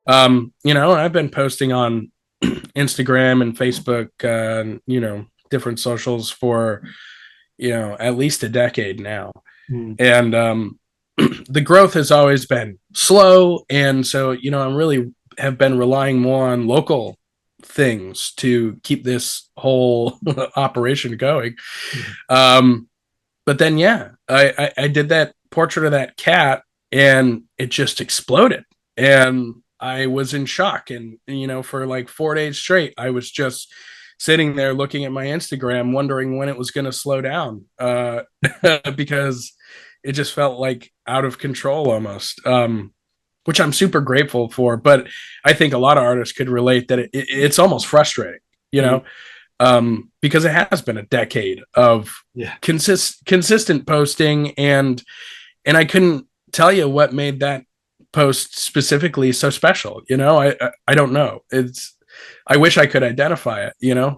I've been posting on Instagram and Facebook, different socials for, at least a decade now. Mm. And the growth has always been slow. And so, I'm really have been relying more on local things to keep this whole operation going. Yeah. But then, yeah, I did that portrait of that cat and it just exploded. And I was in shock. And, for like 4 days straight, I was just sitting there looking at my Instagram, wondering when it was going to slow down because it just felt like out of control almost, which I'm super grateful for. But I think a lot of artists could relate that it's almost frustrating, you Mm. know, because it has been a decade of Yeah. consistent posting, and I couldn't tell you what made that post specifically so special. I don't know. I wish I could identify it. Yeah.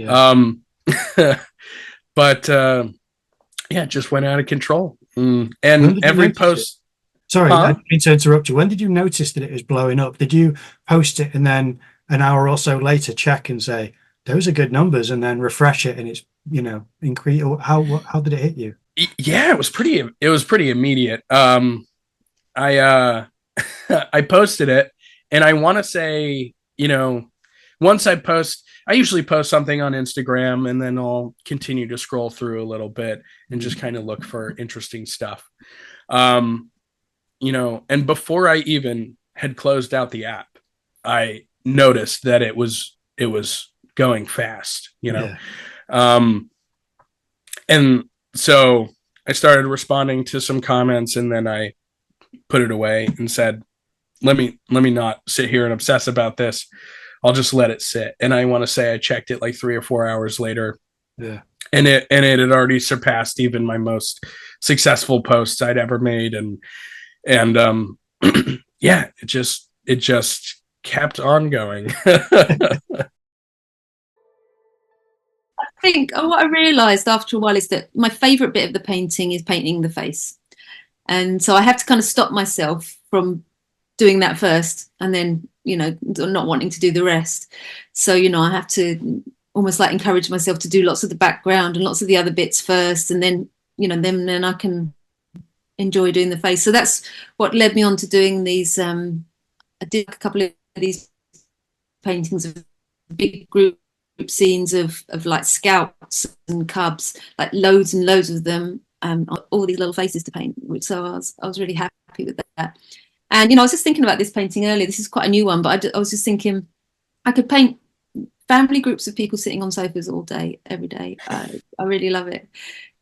Um, but yeah, it just went out of control. When And did you every notice it? post, Sorry, I huh? didn't mean to interrupt you. When did you notice that it was blowing up? Did you post it and then an hour or so later check and say, those are good numbers, and then refresh it and it's, increase? Or how did it hit you? Yeah, it was pretty immediate. I I posted it, and I want to say, once I usually post something on Instagram, and then I'll continue to scroll through a little bit and Mm. just kind of look for interesting stuff. Um, and before I even had closed out the app, I noticed that it was going fast. Yeah. Um, and so I started responding to some comments, and then I put it away and said, let me not sit here and obsess about this. I'll just let it sit. And I want to say I checked it like 3 or 4 hours later, Yeah. and it had already surpassed even my most successful posts I'd ever made. And yeah, it just kept on going. I think what I realised after a while is that my favourite bit of the painting is painting the face. And so I have to kind of stop myself from doing that first and then, not wanting to do the rest. So, I have to almost like encourage myself to do lots of the background and lots of the other bits first. And then, then I can enjoy doing the face. So that's what led me on to doing these. I did a couple of these paintings of big group scenes of like scouts and cubs, like loads and loads of them, all these little faces to paint. So I was really happy with that. And I was just thinking about this painting earlier. This is quite a new one, but I was just thinking I could paint family groups of people sitting on sofas all day, every day. I really love it.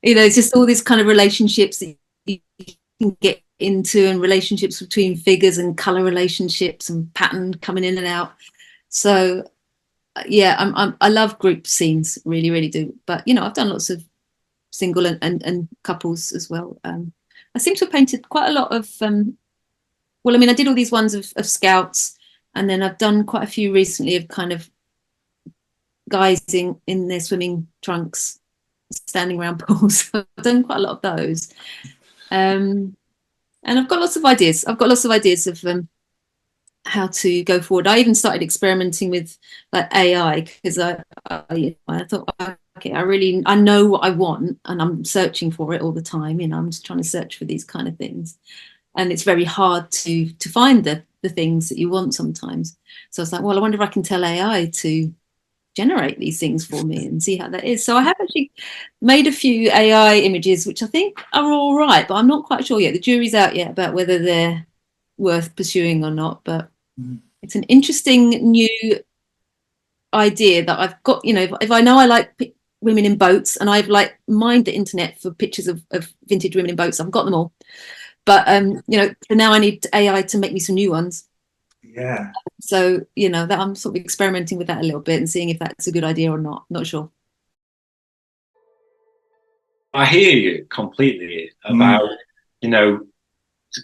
It's just all these kind of relationships that you can get into, and relationships between figures and color relationships and pattern coming in and out. So yeah, I love group scenes, really, really do. But I've done lots of single and couples as well. I seem to have painted quite a lot of. Well, I mean, I did all these ones of scouts, and then I've done quite a few recently of kind of guys in their swimming trunks, standing around pools. I've done quite a lot of those, and I've got lots of ideas. I've got lots of ideas of how to go forward. I even started experimenting with like AI because I thought, okay, I know what I want, and I'm searching for it all the time. I'm just trying to search for these kind of things, and it's very hard to find the things that you want sometimes. So I was like, well, I wonder if I can tell AI to generate these things for me and see how that is. So I have actually made a few AI images which I think are all right, but I'm not quite sure yet. The jury's out yet about whether they're worth pursuing or not, but it's an interesting new idea that I've got. If I know I like women in boats, and I've like mined the internet for pictures of vintage women in boats, I've got them all. But so now I need AI to make me some new ones. Yeah. So that I'm sort of experimenting with that a little bit and seeing if that's a good idea or not. Not sure. I hear you completely about, to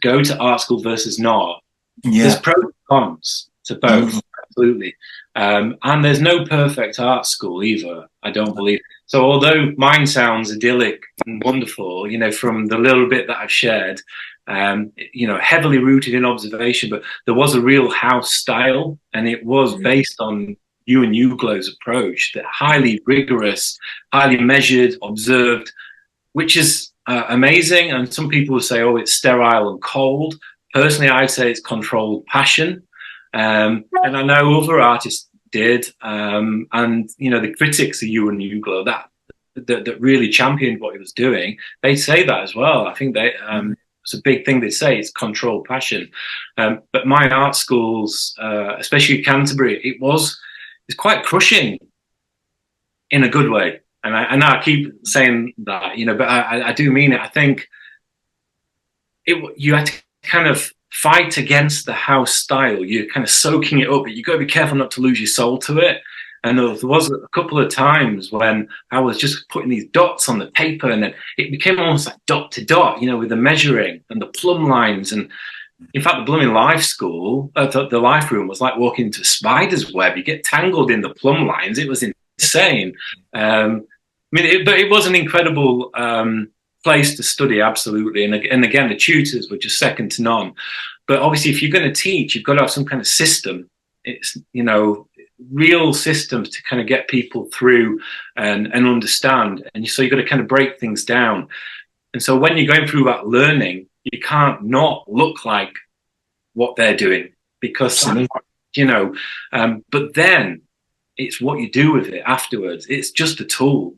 go to art school versus not. There's Yeah. pros and cons to both, absolutely. And there's no perfect art school either, I don't believe. So although mine sounds idyllic and wonderful, from the little bit that I've shared, heavily rooted in observation, but there was a real house style, and it was based on Ewan Uglow's approach, that highly rigorous, highly measured, observed, which is amazing. And some people will say, oh, it's sterile and cold. Personally, I'd say it's controlled passion. And I know other artists did. And, the critics of Ewan Uglow that really championed what he was doing, they say that as well. I think it's a big thing they say, it's controlled passion. But my art schools, especially Canterbury, it's quite crushing in a good way. And I keep saying that, but I do mean it. I think you had to kind of fight against the house style. You're kind of soaking it up, but you got to be careful not to lose your soul to it. And there was a couple of times when I was just putting these dots on the paper, and then it became almost like dot to dot, with the measuring and the plumb lines. And in fact, the blooming life school, the life room was like walking into a spider's web. You get tangled in the plumb lines. It was insane. But it was an incredible place to study, absolutely. And again, the tutors were just second to none. But obviously, if you're going to teach, you've got to have some kind of system. It's, real systems to kind of get people through and understand. And so you've got to kind of break things down. And so when you're going through that learning, you can't not look like what they're doing, because, but then it's what you do with it afterwards. It's just a tool.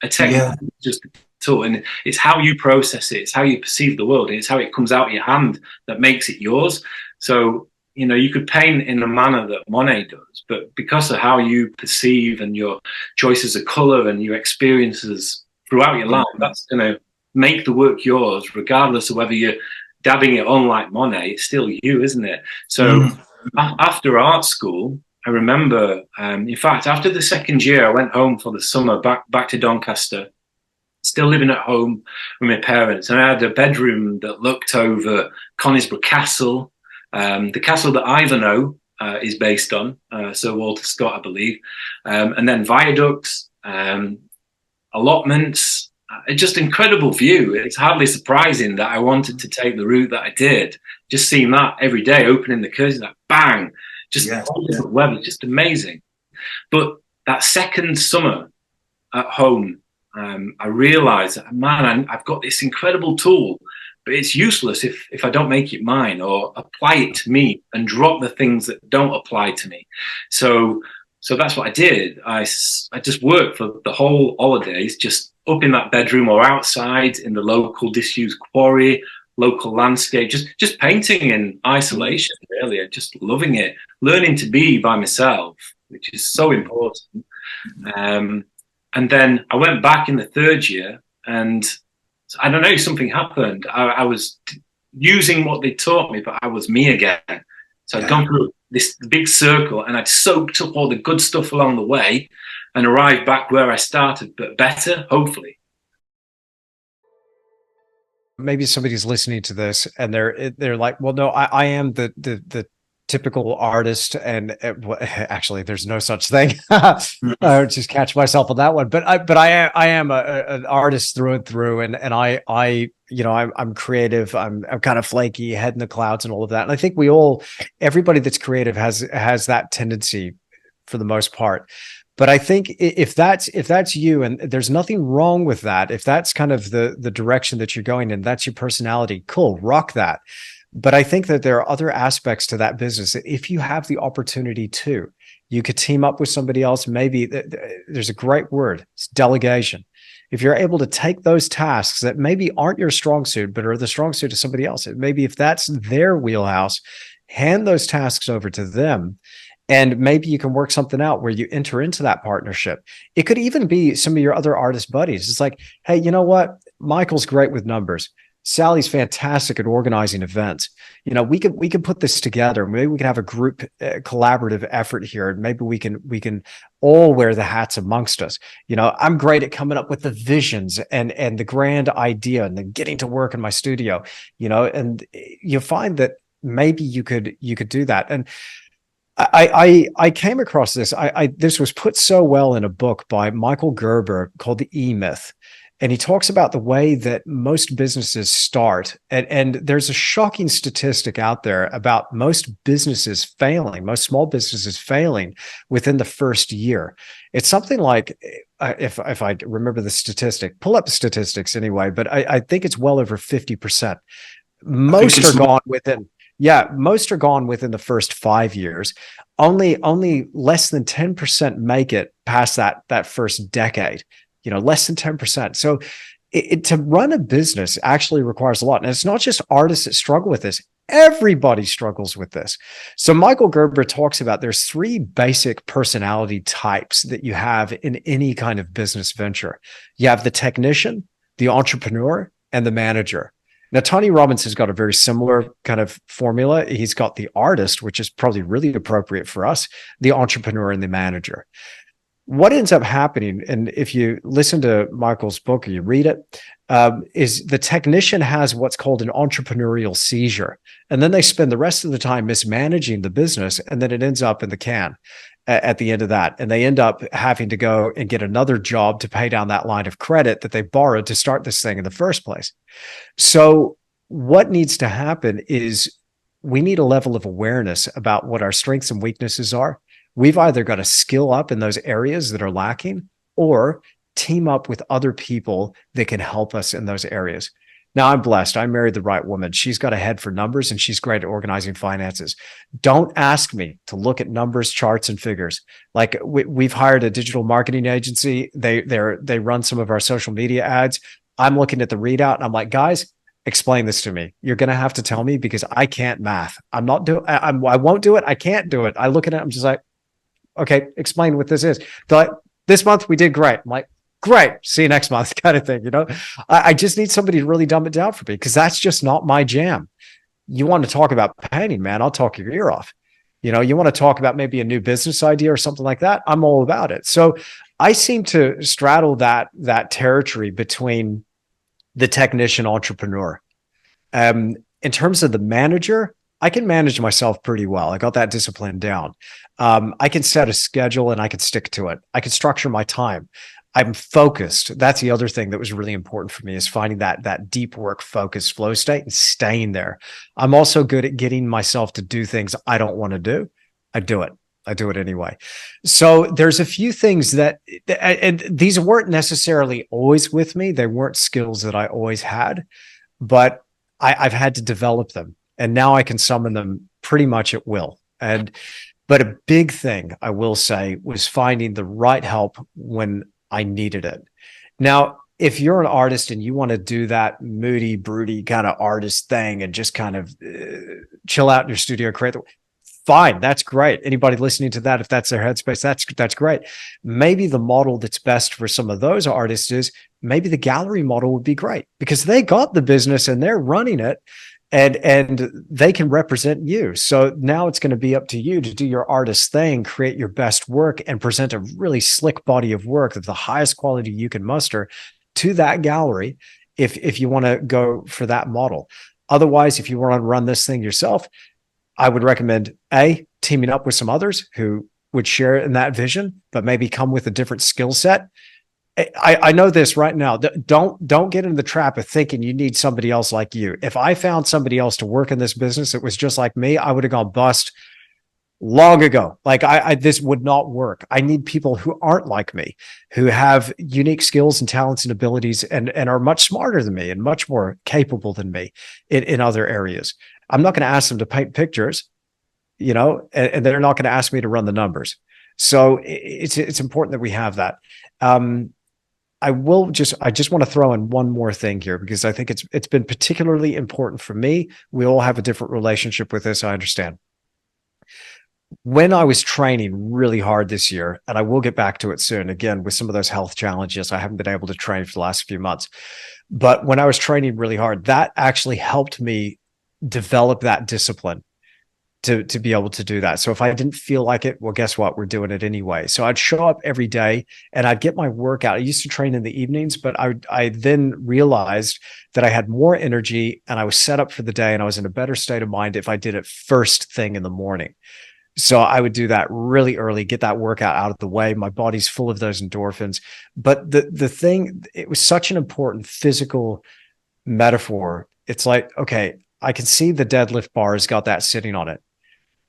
A technique is just a tool. And it's how you process it. It's how you perceive the world. And it's how it comes out of your hand that makes it yours. So, you could paint in the manner that Monet does, but because of how you perceive and your choices of color and your experiences throughout your life, that's going to make the work yours, regardless of whether you're dabbing it on like Monet. It's still you, isn't it? So after art school, I remember, in fact, after the second year, I went home for the summer back to Doncaster, still living at home with my parents. And I had a bedroom that looked over Conisbrough Castle, the castle that Ivanhoe is based on, Sir Walter Scott, I believe, and then viaducts, allotments, just incredible view. It's hardly surprising that I wanted to take the route that I did. Just seeing that every day, opening the curtains, like bang, just different weather, just amazing. But that second summer at home, I realized that, man, I've got this incredible tool, but it's useless if I don't make it mine or apply it to me and drop the things that don't apply to me. So that's what I did. I just worked for the whole holidays, just up in that bedroom or outside in the local disused quarry, local landscape, just painting in isolation, really, just loving it, learning to be by myself, which is so important. And then I went back in the third year, and I don't know, something happened. I was using what they taught me, but I was me again. So I'd gone through this big circle, and I'd soaked up all the good stuff along the way and arrived back where I started, but better, hopefully. Maybe somebody's listening to this and they're like, well, no, I am the typical artist, and actually there's no such thing. I just catch myself on that one, but I am an artist through and through, and I'm creative. I'm kind of flaky, head in the clouds and all of that. And I think everybody that's creative has that tendency for the most part. But I think if that's you, and there's nothing wrong with that, if that's kind of the direction that you're going in, that's your personality, cool, rock that. But I think that there are other aspects to that business that if you have the opportunity to, you could team up with somebody else. Maybe there's a great word, it's delegation. If you're able to take those tasks that maybe aren't your strong suit, but are the strong suit of somebody else, maybe if that's their wheelhouse, hand those tasks over to them. And maybe you can work something out where you enter into that partnership. It could even be some of your other artist buddies. It's like, hey, you know what? Michael's great with numbers. Sally's fantastic at organizing events. We could put this together. Maybe we can have a group collaborative effort here. And maybe we can all wear the hats amongst us. I'm great at coming up with the visions and the grand idea, and then getting to work in my studio, and you find that maybe you could do that. And I came across this. This was put so well in a book by Michael Gerber called The E-Myth. And he talks about the way that most businesses start. And there's a shocking statistic out there about most businesses failing, most small businesses failing within the first year. It's something like, if I remember the statistic, pull up the statistics anyway, but I think it's well over 50%. Most are gone within, most are gone within the first 5 years. Only less than 10% make it past that first decade. Less than 10%. So to run a business actually requires a lot. And it's not just artists that struggle with this. Everybody struggles with this. So Michael Gerber talks about there's 3 basic personality types that you have in any kind of business venture. You have the technician, the entrepreneur, and the manager. Now, Tony Robbins has got a very similar kind of formula. He's got the artist, which is probably really appropriate for us, the entrepreneur, and the manager. What ends up happening, and if you listen to Michael's book or you read it, is the technician has what's called an entrepreneurial seizure. And then they spend the rest of the time mismanaging the business, and then it ends up in the can at the end of that. And they end up having to go and get another job to pay down that line of credit that they borrowed to start this thing in the first place. So what needs to happen is we need a level of awareness about what our strengths and weaknesses are. We've either got to skill up in those areas that are lacking or team up with other people that can help us in those areas. Now, I'm blessed. I married the right woman. She's got a head for numbers and she's great at organizing finances. Don't ask me to look at numbers, charts, and figures. Like we've hired a digital marketing agency. They run some of our social media ads. I'm looking at the readout and I'm like, guys, explain this to me. You're going to have to tell me because I can't math. I won't do it. I can't do it. I look at it. I'm just like, okay, explain what this is. They're like, this month we did great. I'm like, great. See you next month kind of thing. I just need somebody to really dumb it down for me because that's just not my jam. You want to talk about painting, man, I'll talk your ear off. You want to talk about maybe a new business idea or something like that. I'm all about it. So I seem to straddle that territory between the technician entrepreneur. In terms of the manager, I can manage myself pretty well. I got that discipline down. I can set a schedule and I can stick to it. I can structure my time. I'm focused. That's the other thing that was really important for me is finding that deep work focused flow state and staying there. I'm also good at getting myself to do things I don't want to do. I do it anyway. So there's a few things and these weren't necessarily always with me. They weren't skills that I always had, but I've had to develop them. And now I can summon them pretty much at will. But a big thing I will say was finding the right help when I needed it. Now, if you're an artist and you want to do that moody, broody kind of artist thing and just kind of chill out in your studio, fine, that's great. Anybody listening to that, if that's their headspace, that's great. Maybe the model that's best for some of those artists is maybe the gallery model would be great because they got the business and they're running it. And they can represent you. So now it's going to be up to you to do your artist thing, create your best work and present a really slick body of work of the highest quality you can muster to that gallery if you want to go for that model. Otherwise, if you want to run this thing yourself, I would recommend teaming up with some others who would share in that vision, but maybe come with a different skill set. I know this right now. Don't get into the trap of thinking you need somebody else like you. If I found somebody else to work in this business that was just like me, I would have gone bust long ago. Like this would not work. I need people who aren't like me, who have unique skills and talents and abilities and are much smarter than me and much more capable than me in other areas. I'm not going to ask them to paint pictures, and they're not going to ask me to run the numbers. So it's important that we have that. I just want to throw in one more thing here because I think it's been particularly important for me. We all have a different relationship with this. I understand. When I was training really hard this year, and I will get back to it soon, again, with some of those health challenges, I haven't been able to train for the last few months. But when I was training really hard, that actually helped me develop that discipline to be able to do that. So if I didn't feel like it, well, guess what? We're doing it anyway. So I'd show up every day and I'd get my workout. I used to train in the evenings, but I then realized that I had more energy and I was set up for the day and I was in a better state of mind if I did it first thing in the morning. So I would do that really early, get that workout out of the way. My body's full of those endorphins. But the thing, it was such an important physical metaphor. It's like, okay, I can see the deadlift bar has got that sitting on it.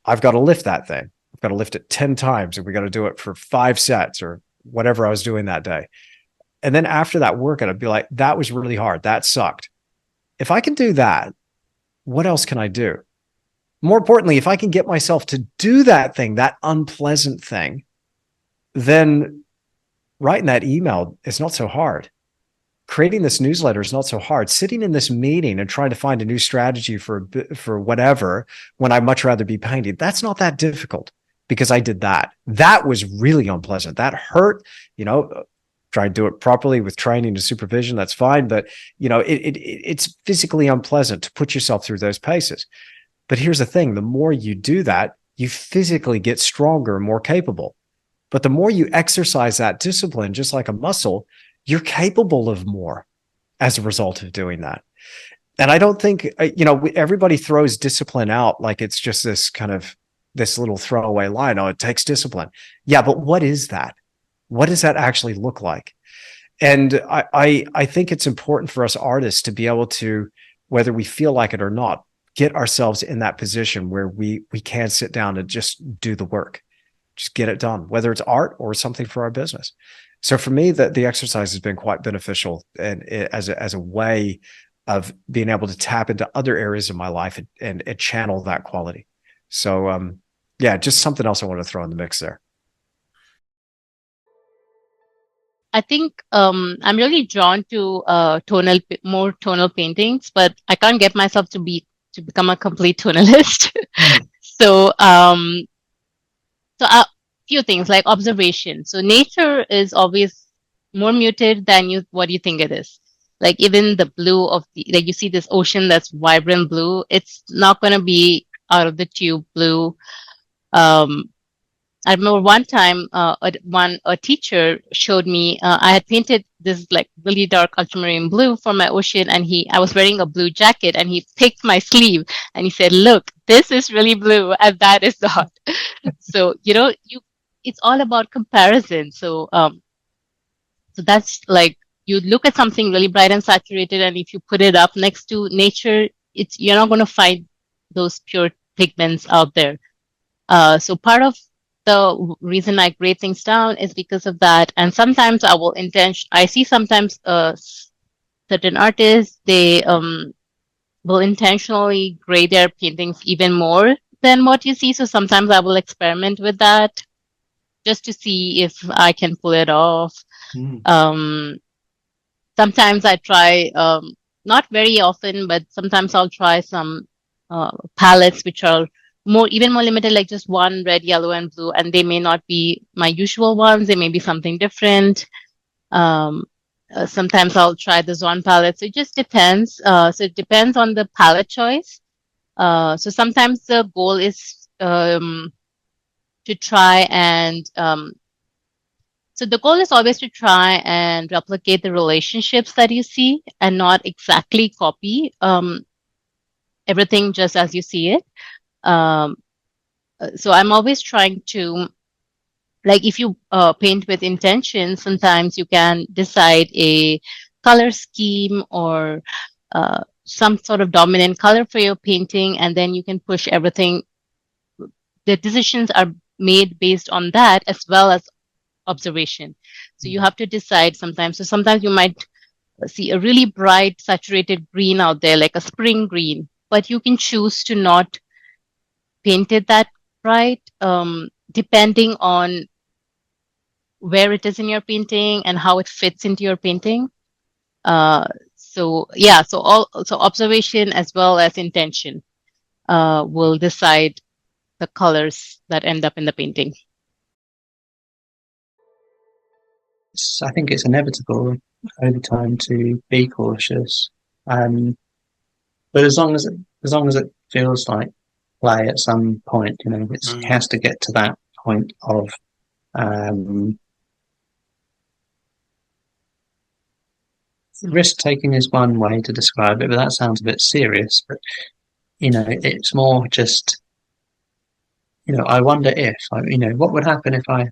I've got to lift that thing. I've got to lift it 10 times, and we got to do it for 5 sets or whatever I was doing that day. And then after that workout, I'd be like, that was really hard. That sucked. If I can do that, what else can I do? More importantly, if I can get myself to do that thing, that unpleasant thing, then writing that email is not so hard. Creating this newsletter is not so hard. Sitting in this meeting and trying to find a new strategy for whatever, when I'd much rather be painting, that's not that difficult, because I did that. That was really unpleasant. That hurt, try and do it properly with training and supervision. That's fine. But, it's physically unpleasant to put yourself through those paces. But here's the thing, the more you do that, you physically get stronger and more capable. But the more you exercise that discipline, just like a muscle, you're capable of more as a result of doing that. And I don't think, everybody throws discipline out like it's just this little throwaway line. Oh, it takes discipline. Yeah, but what is that? What does that actually look like? And I think it's important for us artists to be able to, whether we feel like it or not, get ourselves in that position where we can sit down and just do the work, just get it done, whether it's art or something for our business. So for me, the exercise has been quite beneficial, and as a way of being able to tap into other areas of my life and channel that quality. So just something else I want to throw in the mix there. I think I'm really drawn to more tonal paintings, but I can't get myself to become a complete tonalist. So a few things like observation. So nature is always more muted than what you think it is. Like even the blue like you see this ocean that's vibrant blue, it's not going to be out of the tube blue. I remember one time a teacher showed me, I had painted this like really dark ultramarine blue for my ocean, and I was wearing a blue jacket, and he picked my sleeve and he said, "Look, this is really blue and that is not." So, it's all about comparison. So that's like, you look at something really bright and saturated, and if you put it up next to nature, you're not going to find those pure pigments out there. So part of the reason I grade things down is because of that. And sometimes I see sometimes certain artists, they will intentionally grade their paintings even more than what you see. So sometimes I will experiment with that just to see if I can pull it off. Sometimes I try, not very often, but sometimes I'll try some palettes which are even more limited, like just one red, yellow, and blue, and they may not be my usual ones. They may be something different. Sometimes I'll try the Zon palette. So it just depends. So it depends on the palette choice. So sometimes the goal is to try and so the goal is always to try and replicate the relationships that you see and not exactly copy everything just as you see it. So I'm always trying to, like, if you paint with intention, sometimes you can decide a color scheme or some sort of dominant color for your painting, and then you can push everything. The decisions are made based on that as well as observation. So you have to decide sometimes. So sometimes you might see a really bright saturated green out there, like a spring green, but you can choose to not paint it that bright, depending on where it is in your painting and how it fits into your painting. So observation as well as intention will decide the colors that end up in the painting. I think it's inevitable over time to be cautious, but as long as it feels like play at some point, it has to get to that point of risk taking is one way to describe it, but that sounds a bit serious. But it's more just I wonder if what would happen if I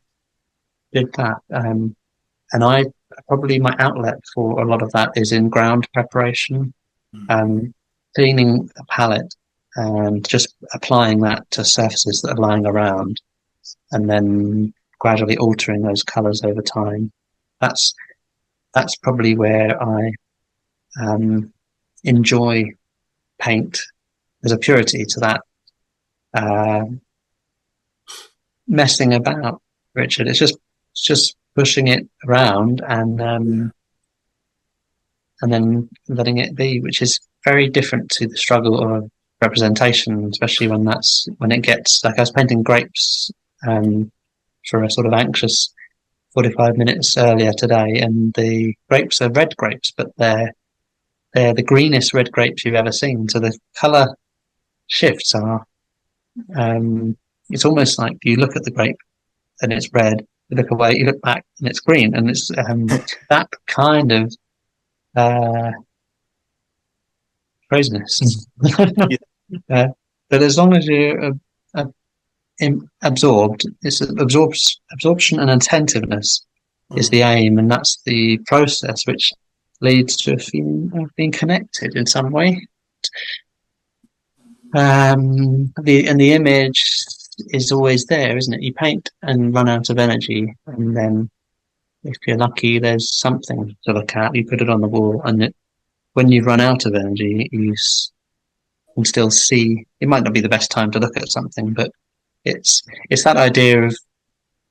did that. And I probably my outlet for a lot of that is in ground preparation, cleaning a palette and just applying that to surfaces that are lying around, and then gradually altering those colors over time. That's probably where I enjoy paint. There's a purity to that messing about, Richard. It's just pushing it around and then letting it be, which is very different to the struggle of representation, especially when it gets like I was painting grapes for a sort of anxious 45 minutes earlier today, and the grapes are red grapes, but they're the greenest red grapes you've ever seen. So the color shifts are it's almost like you look at the grape and it's red, you look away, you look back and it's green, and it's that kind of craziness. But as long as you're absorbed, it's absorption and attentiveness is the aim, and that's the process which leads to a feeling of being connected in some way. The image is always there, isn't it? You paint and run out of energy, and then if you're lucky, there's something to look at. You put it on the wall, and when you run out of energy, you can still see. It might not be the best time to look at something, but it's that idea of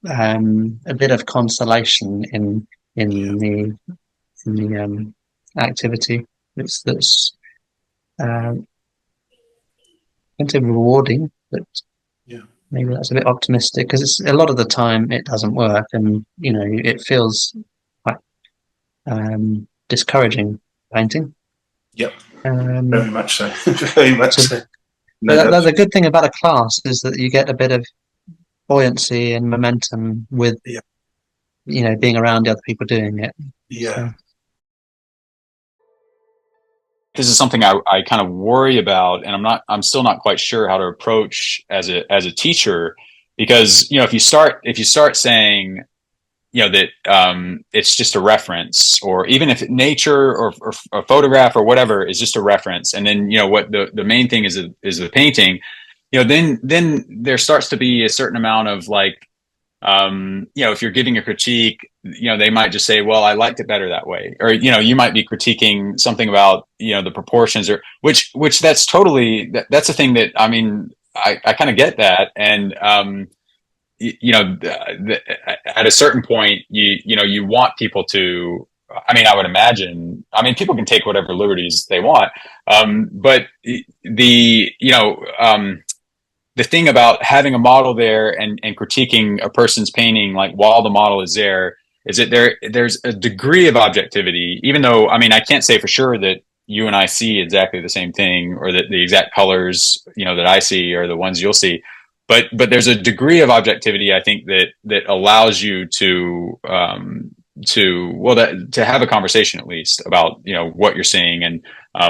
a bit of consolation in the activity. That's rewarding, but maybe that's a bit optimistic, because it's a lot of the time it doesn't work, and it feels quite discouraging painting. Yep, very much so. Very much so. No, the good thing about a class is that you get a bit of buoyancy and momentum with being around the other people doing it. Yeah. So. This is something I kind of worry about, and I'm still not quite sure how to approach as a teacher, because if you start saying that it's just a reference, or even if nature or a photograph or whatever is just a reference, and then what the main thing is the painting, then there starts to be a certain amount of like if you're giving a critique, they might just say, well, I liked it better that way. Or, you might be critiquing something about, the proportions, or which that's totally, that's a thing that, I mean, I kind of get that. And, at a certain point, you want people to, I mean, I would imagine, people can take whatever liberties they want. But the thing about having a model there and critiquing a person's painting, like while the model is there, is that there's a degree of objectivity, even though, I can't say for sure that you and I see exactly the same thing, or that the exact colors, that I see are the ones you'll see. But there's a degree of objectivity, I think, that allows you to have a conversation, at least, about, what you're seeing and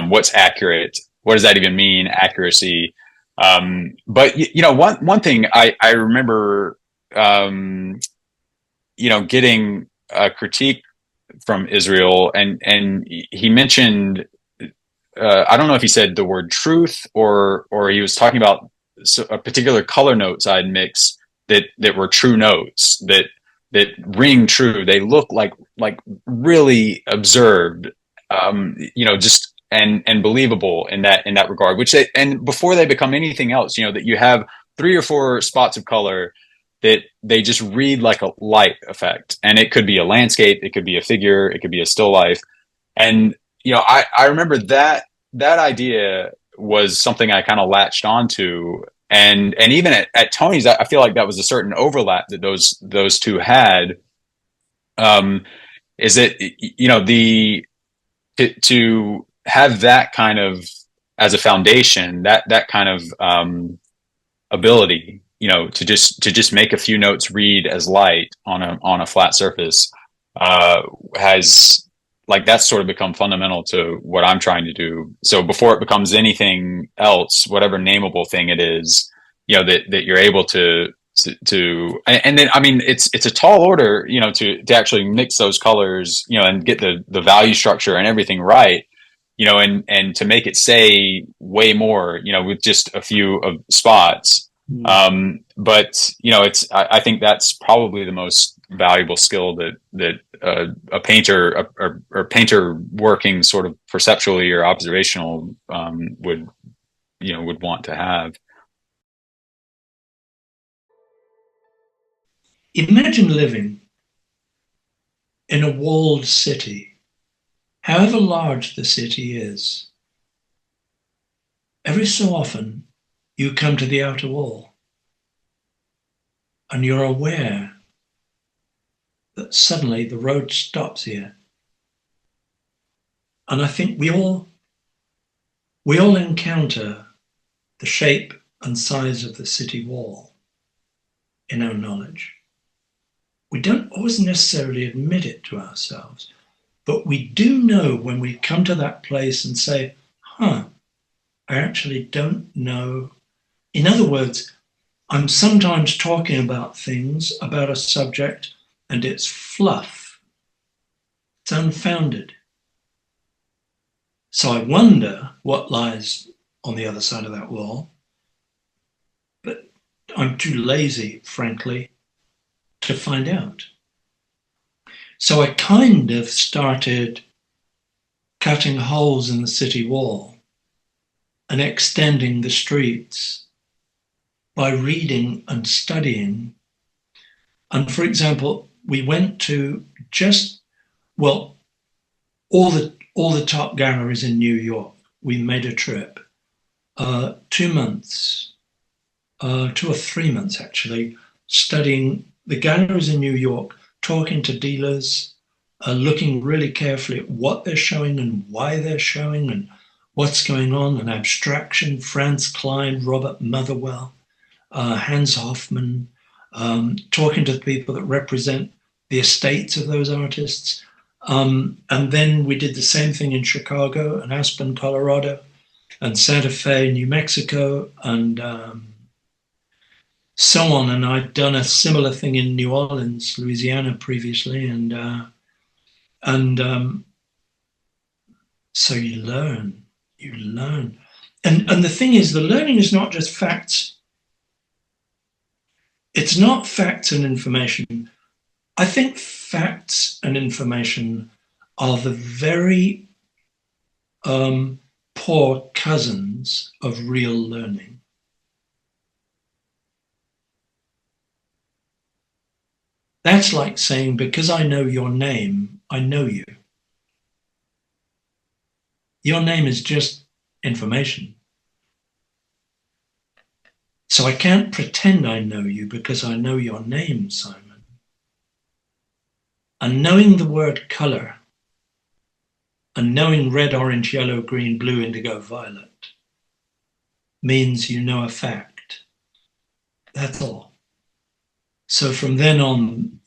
what's accurate. What does that even mean, accuracy? But one thing I remember, getting a critique from Israel, and he mentioned, I don't know if he said the word truth, or he was talking about a particular color notes I'd mixed that were true notes that ring true. They look like really observed, just and believable in that regard, and before they become anything else, that you have 3 or 4 spots of color that they just read like a light effect, and it could be a landscape, it could be a figure, it could be a still life. And I remember that idea was something I kind of latched onto, and even at Tony's, I feel like that was a certain overlap that those two had, is that to have that kind of as a foundation, that kind of ability, to just make a few notes read as light on a flat surface, has, like, that's sort of become fundamental to what I'm trying to do. So before it becomes anything else, whatever nameable thing it is, that you're able and then, I mean, it's a tall order, to actually mix those colors, and get the value structure and everything right, and to make it say way more, with just a few of spots. But I think that's probably the most valuable skill that a painter or painter working sort of perceptually or observational would want to have. Imagine living in a walled city, however large the city is. Every so often, you come to the outer wall and you're aware that suddenly the road stops here. And I think we all encounter the shape and size of the city wall in our knowledge. We don't always necessarily admit it to ourselves, but we do know when we come to that place and say, I actually don't know. In other words, I'm sometimes talking about things, about a subject, and it's fluff. It's unfounded. So I wonder what lies on the other side of that wall, but I'm too lazy, frankly, to find out. So I kind of started cutting holes in the city wall and extending the streets by reading and studying. And for example, we went to all the top galleries in New York. We made a trip, 2 months, 2 or 3 months actually, studying the galleries in New York, talking to dealers, looking really carefully at what they're showing and why they're showing and what's going on, and abstraction, Franz Klein, Robert Motherwell, Hans Hofmann, talking to the people that represent the estates of those artists. And then we did the same thing in Chicago and Aspen, Colorado, and Santa Fe, New Mexico, and so on. And I'd done a similar thing in New Orleans, Louisiana previously. And so you learn. And the thing is, the learning is not just facts. It's not facts and information. I think facts and information are the very poor cousins of real learning. That's like saying, because I know your name, I know you. Your name is just information. So I can't pretend I know you because I know your name, Simon. And knowing the word color and knowing red, orange, yellow, green, blue, indigo, violet means you know a fact. That's all. So from then on,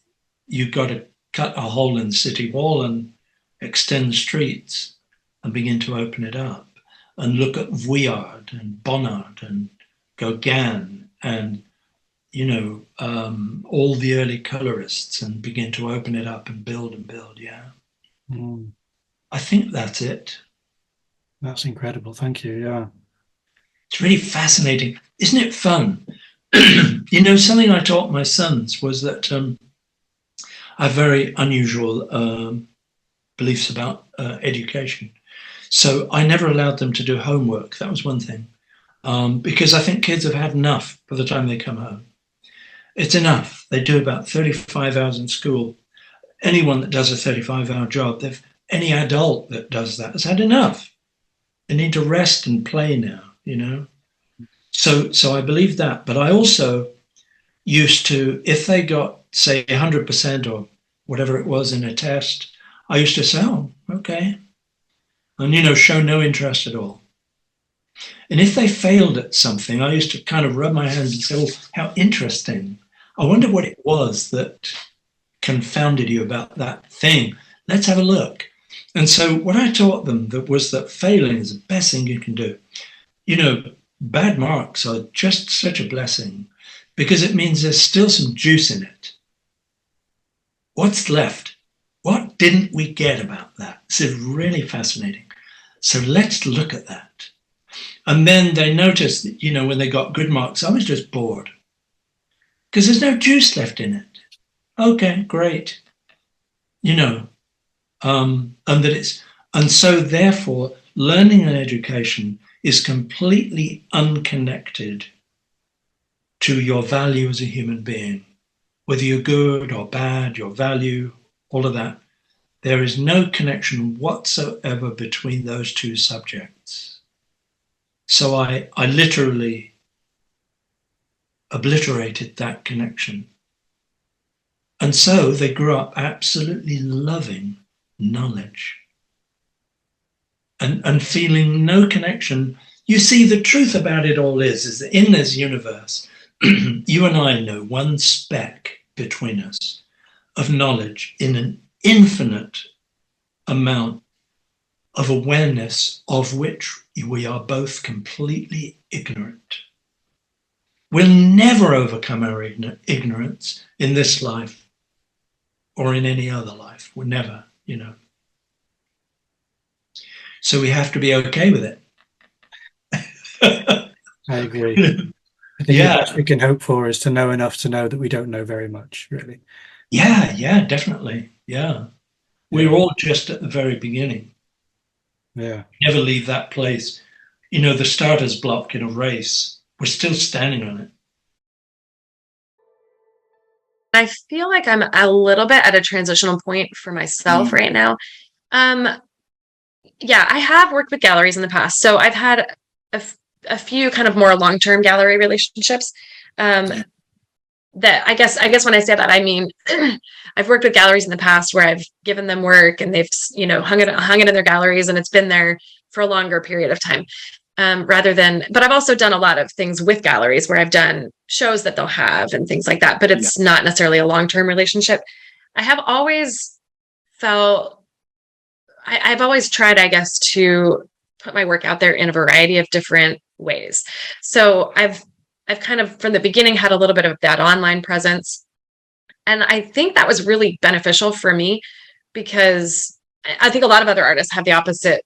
you've got to cut a hole in the city wall and extend the streets and begin to open it up and look at Vuillard and Bonnard and Gauguin and all the early colorists and begin to open it up and build, yeah. I think that's it. That's incredible. Thank you. Yeah. It's really fascinating. Isn't it fun? Something I taught my sons was that I have very unusual beliefs about education. So I never allowed them to do homework. That was one thing. Because I think kids have had enough by the time they come home. It's enough. They do about 35 hours in school. Anyone that does a 35-hour job, any adult that does that has had enough. They need to rest and play now, So I believe that. But I also used to, if they got, say, 100% or whatever it was in a test, I used to say, oh, okay. And, show no interest at all. And if they failed at something, I used to kind of rub my hands and say, oh, how interesting. I wonder what it was that confounded you about that thing. Let's have a look. And so what I taught them was that failing is the best thing you can do. bad marks are just such a blessing because it means there's still some juice in it. What's left? What didn't we get about that? This is really fascinating. So let's look at that. And then they noticed that, you know, when they got good marks, I was just bored because there's no juice left in it. Okay, great. You know, and so therefore learning and education is completely unconnected to your value as a human being, whether you're good or bad, your value, all of that. There is no connection whatsoever between those two subjects. So I literally obliterated that connection. And so they grew up absolutely loving knowledge and feeling no connection. You see, the truth about it all is that in this universe, you and I know one speck between us of knowledge in an infinite amount of awareness of which we are both completely ignorant. We'll never overcome our ignorance in this life or in any other life. We'll never, you know. So we have to be okay with it. I agree. I think the best we can hope for is to know enough to know that we don't know very much, really. Yeah, definitely. Yeah. We're all just at the very beginning. Yeah. Never leave that place. You know, the starter's block in a race, we're still standing on it. I feel like I'm a little bit at a transitional point for myself right now. Yeah, I have worked with galleries in the past. So I've had a few kind of more long-term gallery relationships. That I guess when I say that, I mean, I've worked with galleries in the past where I've given them work and they've, you know, hung it in their galleries and it's been there for a longer period of time. But I've also done a lot of things with galleries where I've done shows that they'll have and things like that, but it's not necessarily a long-term relationship. I have always felt, I've always tried, I guess, to put my work out there in a variety of different ways. So I've kind of from the beginning had a little bit of that online presence. And I think that was really beneficial for me because I think a lot of other artists have the opposite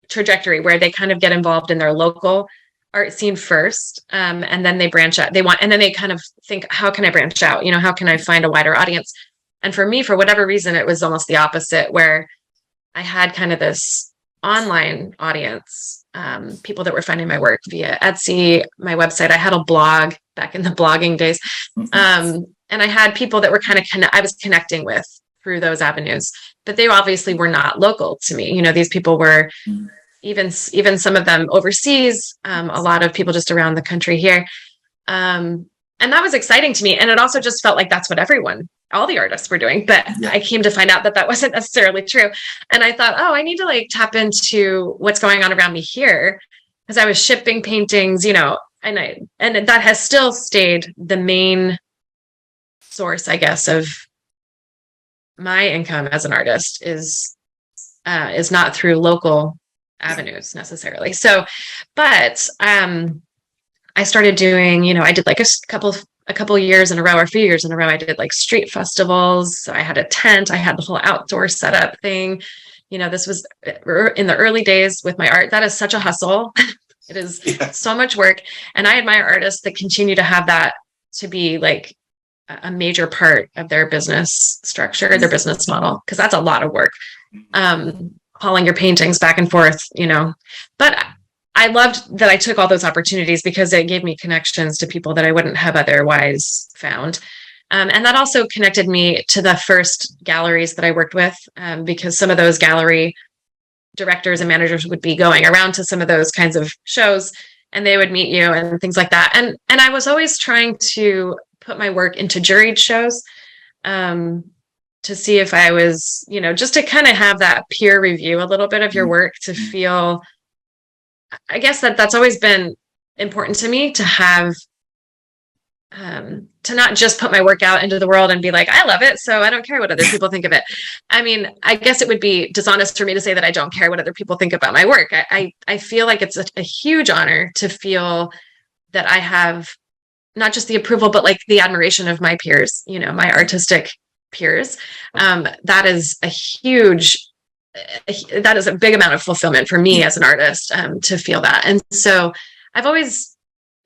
trajectory where they kind of get involved in their local art scene first. And then they branch out, and then they kind of think, how can I branch out? You know, how can I find a wider audience? And for me, for whatever reason, it was almost the opposite, where I had kind of this online audience, people that were finding my work via Etsy, my website. I had a blog back in the blogging days. And I had people that were kind of I was connecting with through those avenues, but they obviously were not local to me. You know, these people were even some of them overseas, a lot of people just around the country here. And that was exciting to me. And it also just felt like that's what all the artists were doing. But I came to find out that wasn't necessarily true. And I thought, I need to like tap into what's going on around me here, because I was shipping paintings, you know, and that has still stayed the main source, I guess, of my income as an artist is not through local avenues necessarily. So, but I started doing, you know, I did like a couple years in a row or a few years in a row, I did like street festivals. So I had a tent, I had the whole outdoor setup thing. You know, this was in the early days with my art. That is such a hustle. It is so much work. And I admire artists that continue to have that to be like a major part of their business structure, their business model, because that's a lot of work. Hauling your paintings back and forth, you know, but I loved that I took all those opportunities because it gave me connections to people that I wouldn't have otherwise found. And that also connected me to the first galleries that I worked with, because some of those gallery directors and managers would be going around to some of those kinds of shows and they would meet you and things like that. And I was always trying to put my work into juried shows, to see if I was, you know, just to kind of have that peer review a little bit of your work, to feel, I guess that's always been important to me, to have to not just put my work out into the world and be like, I love it, so I don't care what other people think of it. I mean, I guess it would be dishonest for me to say that I don't care what other people think about my work. I feel like it's a huge honor to feel that I have not just the approval, but like the admiration of my peers, you know, my artistic peers. That is a huge, that is a big amount of fulfillment for me as an artist, to feel that. And so I've always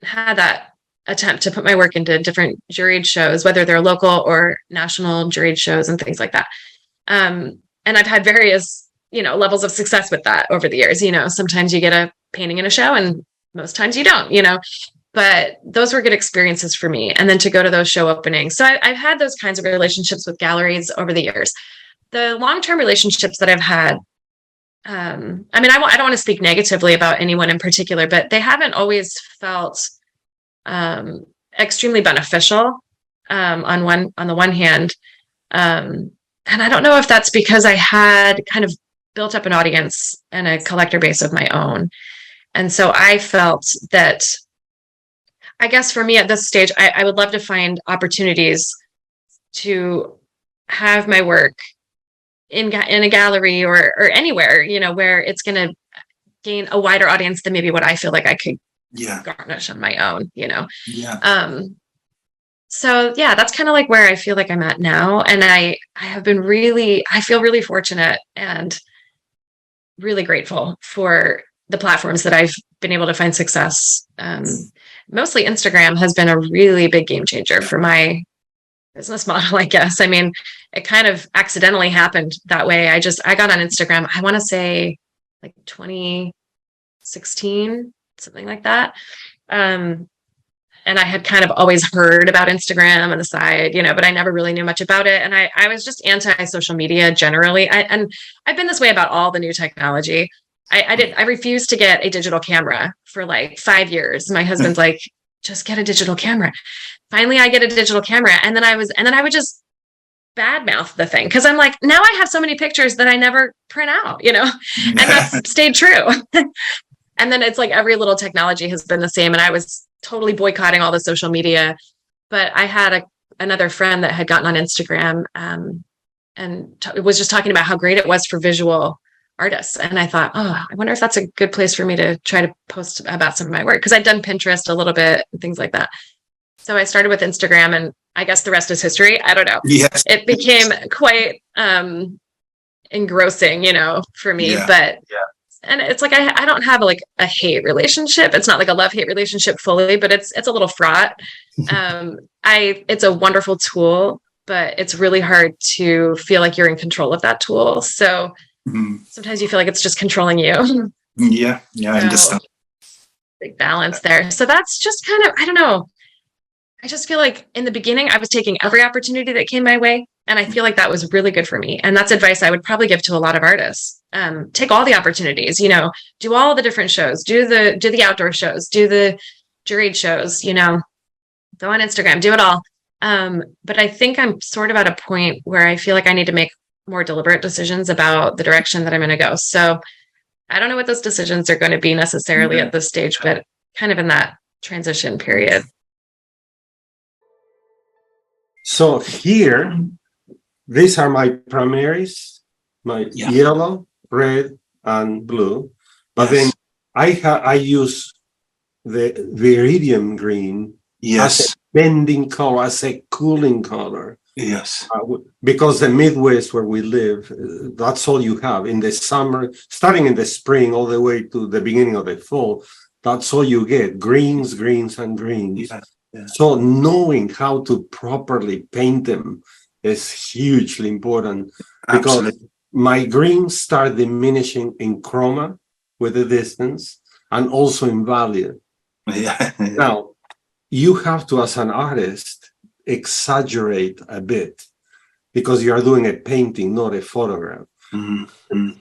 had that attempt to put my work into different juried shows, whether they're local or national juried shows and things like that. And I've had various, you know, levels of success with that over the years. You know, sometimes you get a painting in a show and most times you don't, you know, but those were good experiences for me. And then to go to those show openings. So I've had those kinds of relationships with galleries over the years. The long-term relationships that I've had, I mean, I don't want to speak negatively about anyone in particular, but they haven't always felt extremely beneficial, on the one hand. And I don't know if that's because I had kind of built up an audience and a collector base of my own. And so I felt that, I guess for me at this stage, I would love to find opportunities to have my work in a gallery or anywhere, you know, where it's going to gain a wider audience than maybe what I feel like I could garnish on my own, you know? So yeah, that's kind of like where I feel like I'm at now. And I feel really fortunate and really grateful for the platforms that I've been able to find success. Mostly Instagram has been a really big game changer for my business model, I guess. I mean, it kind of accidentally happened that way. I got on Instagram, I want to say like 2016, something like that. And I had kind of always heard about Instagram on the side, you know, but I never really knew much about it. And I was just anti-social media generally. And I've been this way about all the new technology. I refused to get a digital camera for like 5 years. My husband's like, just get a digital camera. Finally, I get a digital camera. And then I would just badmouth the thing. Cause I'm like, now I have so many pictures that I never print out, you know, and that's stayed true. And then it's like every little technology has been the same. And I was totally boycotting all the social media, but I had another friend that had gotten on Instagram, and was just talking about how great it was for visual artists. And I thought, oh, I wonder if that's a good place for me to try to post about some of my work. Cause I'd done Pinterest a little bit and things like that. So I started with Instagram, and I guess the rest is history. I don't know. Yes. It became quite engrossing, you know, for me, but and it's like, I don't have like a hate relationship. It's not like a love-hate relationship fully, but it's a little fraught. It's a wonderful tool, but it's really hard to feel like you're in control of that tool. So sometimes you feel like it's just controlling you. I understand. Big balance there. So that's just kind of, I don't know. I just feel like in the beginning, I was taking every opportunity that came my way. And I feel like that was really good for me. And that's advice I would probably give to a lot of artists. Take all the opportunities, you know, do all the different shows, do the outdoor shows, do the juried shows, you know, go on Instagram, do it all. But I think I'm sort of at a point where I feel like I need to make more deliberate decisions about the direction that I'm going to go. So I don't know what those decisions are going to be necessarily at this stage, but kind of in that transition period. So here, these are my primaries, my yellow, red, and blue. But then I use the iridium green as a bending color, as a cooling color. Because the Midwest where we live, that's all you have. In the summer, starting in the spring all the way to the beginning of the fall, that's all you get, greens, greens, and greens. So knowing how to properly paint them is hugely important, because my greens start diminishing in chroma with the distance and also in value. Now, you have to, as an artist, exaggerate a bit because you are doing a painting, not a photograph.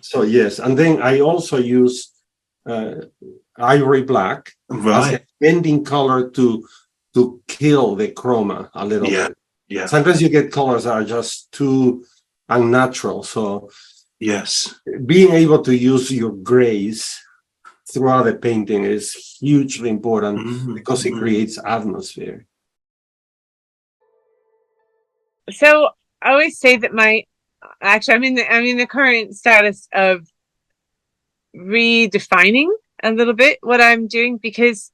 So yes, and then I also use ivory black as a bending color to kill the chroma a little bit. Sometimes you get colors that are just too unnatural. So being able to use your grays throughout the painting is hugely important because it creates atmosphere. So I always say that I'm in the current status of redefining a little bit what I'm doing, because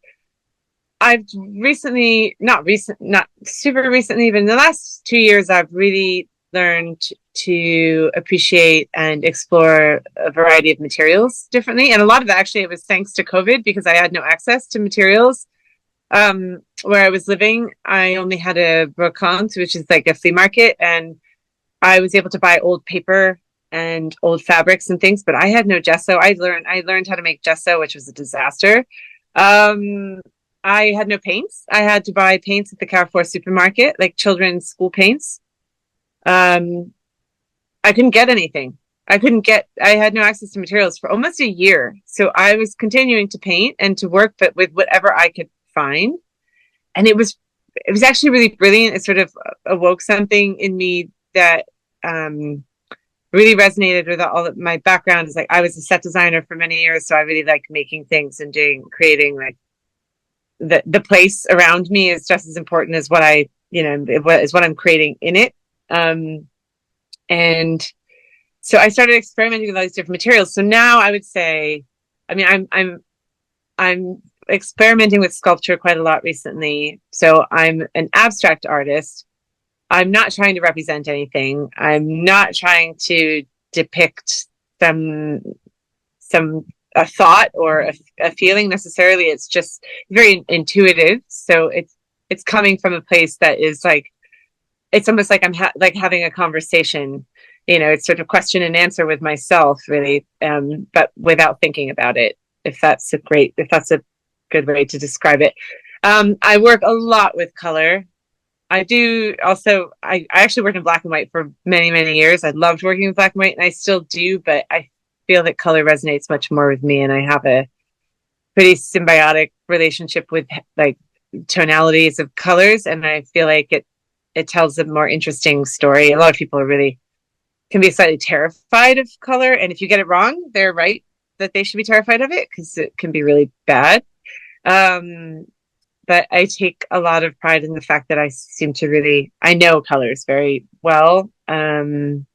I've recently, not super recently, but in the last 2 years, I've really learned to appreciate and explore a variety of materials differently. And a lot of that, actually, it was thanks to COVID, because I had no access to materials. Where I was living, I only had a brocante, which is like a flea market, and I was able to buy old paper and old fabrics and things, but I had no gesso. I learned how to make gesso, which was a disaster. I had no paints. I had to buy paints at the Carrefour supermarket, like children's school paints. I couldn't get anything. I had no access to materials for almost a year. So I was continuing to paint and to work, but with whatever I could find. And it was actually really brilliant. It sort of awoke something in me that really resonated with all of my background. Is like, I was a set designer for many years, so I really like making things and creating, like, the place around me is just as important as what is what I'm creating in it. And so I started experimenting with all these different materials. So now I would say, I mean, I'm experimenting with sculpture quite a lot recently. So I'm an abstract artist. I'm not trying to represent anything. I'm not trying to depict a thought or a feeling necessarily. It's just very intuitive. So it's coming from a place that is like, it's almost like I'm like having a conversation. It's sort of question and answer with myself, really, but without thinking about it. If that's a good way to describe it. I work a lot with color. I do also. I actually worked in black and white for many, many years. I loved working with black and white, and I still do. But I feel that color resonates much more with me, and I have a pretty symbiotic relationship with, like, tonalities of colors, and I feel like it tells a more interesting story. A lot of people can be slightly terrified of color, and if you get it wrong, they're right that they should be terrified of it, because it can be really bad. But I take a lot of pride in the fact that I know colors very well. And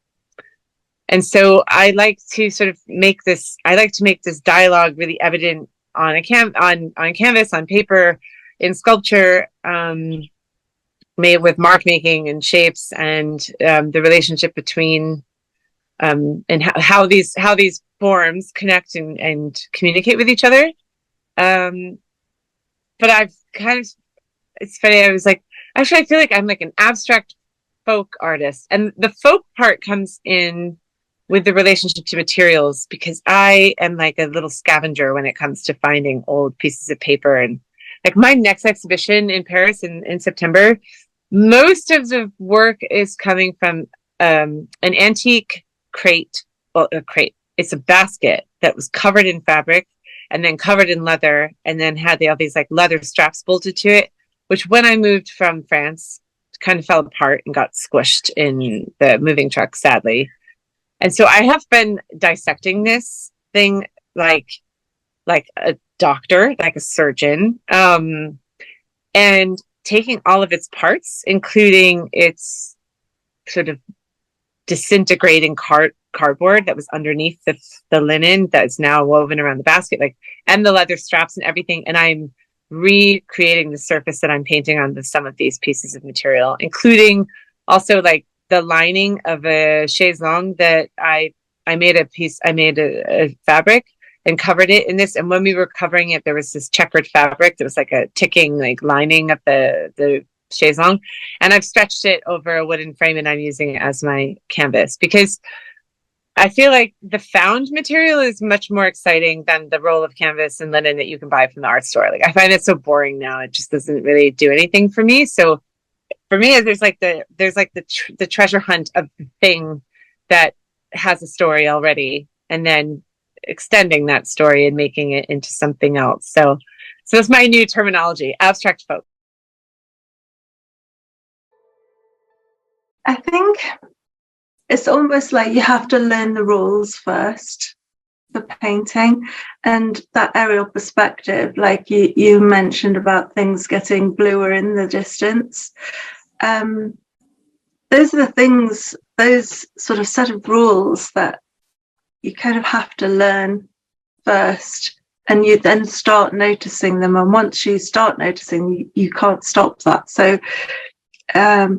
so I like to sort of make this dialogue really evident on canvas, on paper, in sculpture, made with mark making and shapes, and the relationship between and how these forms connect and communicate with each other. But it's funny, I was like, actually, I feel like I'm like an abstract folk artist. And the folk part comes in with the relationship to materials, because I am like a little scavenger when it comes to finding old pieces of paper. And like my next exhibition in Paris in September, most of the work is coming from an antique crate. Well, a crate. It's a basket that was covered in fabric and then covered in leather, and then had all these like leather straps bolted to it, which when I moved from France kind of fell apart and got squished in the moving truck, sadly. And so I have been dissecting this thing like a doctor, like a surgeon, and taking all of its parts, including its sort of disintegrating cardboard that was underneath the linen that is now woven around the basket, and the leather straps and everything. And I'm recreating the surface that I'm painting on with some of these pieces of material, including also like the lining of a chaise longue that I made a fabric and covered it in this. And when we were covering it, there was this checkered fabric that was like a ticking like lining of the chaise longue, and I've stretched it over a wooden frame, and I'm using it as my canvas, because I feel like the found material is much more exciting than the roll of canvas and linen that you can buy from the art store. Like, I find it so boring now; it just doesn't really do anything for me. So, for me, there's the treasure hunt of the thing that has a story already, and then extending that story and making it into something else. So that's my new terminology: abstract folk. I think it's almost like you have to learn the rules first for painting, and that aerial perspective, like you mentioned about things getting bluer in the distance. There's those are the things, those sort of set of rules that you kind of have to learn first, and you then start noticing them. And once you start noticing, you can't stop that. So I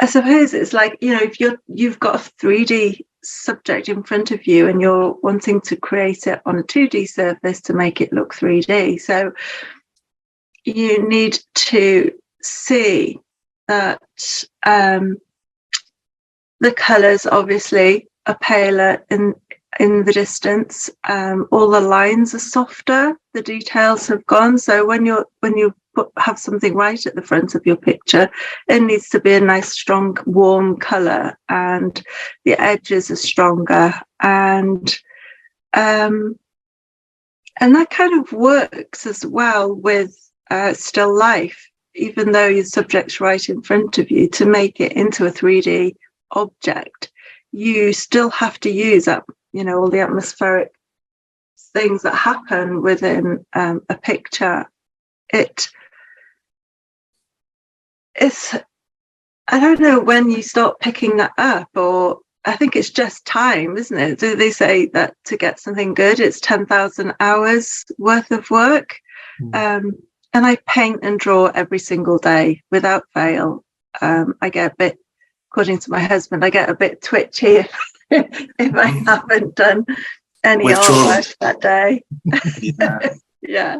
suppose it's like, you know, if you've got a 3D subject in front of you and you're wanting to create it on a 2D surface to make it look 3D. So you need to see that the colours obviously are paler in the distance. All the lines are softer, the details have gone. So when you have something right at the front of your picture, it needs to be a nice strong warm colour, and the edges are stronger, and that kind of works as well with still life, even though your subject's right in front of you. To make it into a 3D object, you still have to use up, you know, all the atmospheric things that happen within a picture. It's, I don't know when you start picking that up, or I think it's just time, isn't it? Do they say that to get something good, it's 10,000 hours worth of work? And I paint and draw every single day without fail. I get a bit, according to my husband, I get a bit twitchy if I haven't done any artwork that day. Yeah.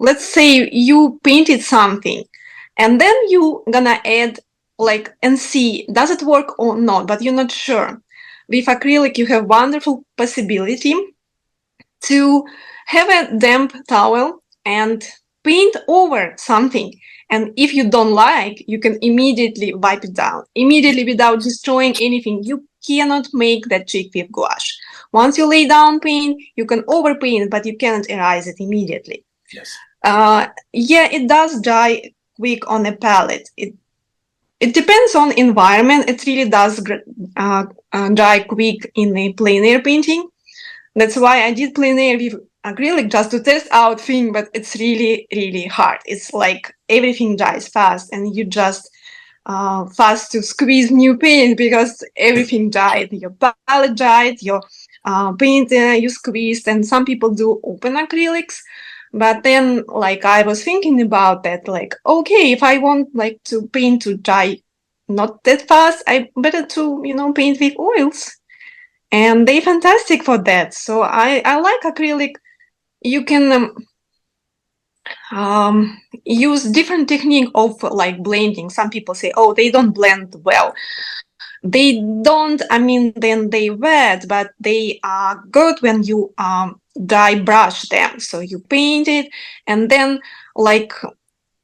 Let's say you painted something and then you gonna add like and see does it work or not, but you're not sure. With acrylic you have wonderful possibility to have a damp towel and paint over something, and if you don't like, you can immediately wipe it down immediately without destroying anything. You cannot make that trick with gouache. Once you lay down paint, you can overpaint, but you cannot erase it immediately. Yes. Yeah, it does dry quick on a palette. It depends on environment. It really does dry quick in a plein air painting. That's why I did plein air with acrylic, just to test out thing, but it's really, really hard. It's like everything dries fast and you just fast to squeeze new paint because everything dried. Your palette dried, your paint you squeezed, and some people do open acrylics. But then, like, I was thinking about that, like, okay, if I want like to paint to dry not that fast, I better to, you know, paint with oils. And they're fantastic for that. So I like acrylic. You can use different technique of like blending. Some people say, oh, they don't blend well. They don't, I mean, then they wet, but they are good when you dry brush them. So you paint it, and then like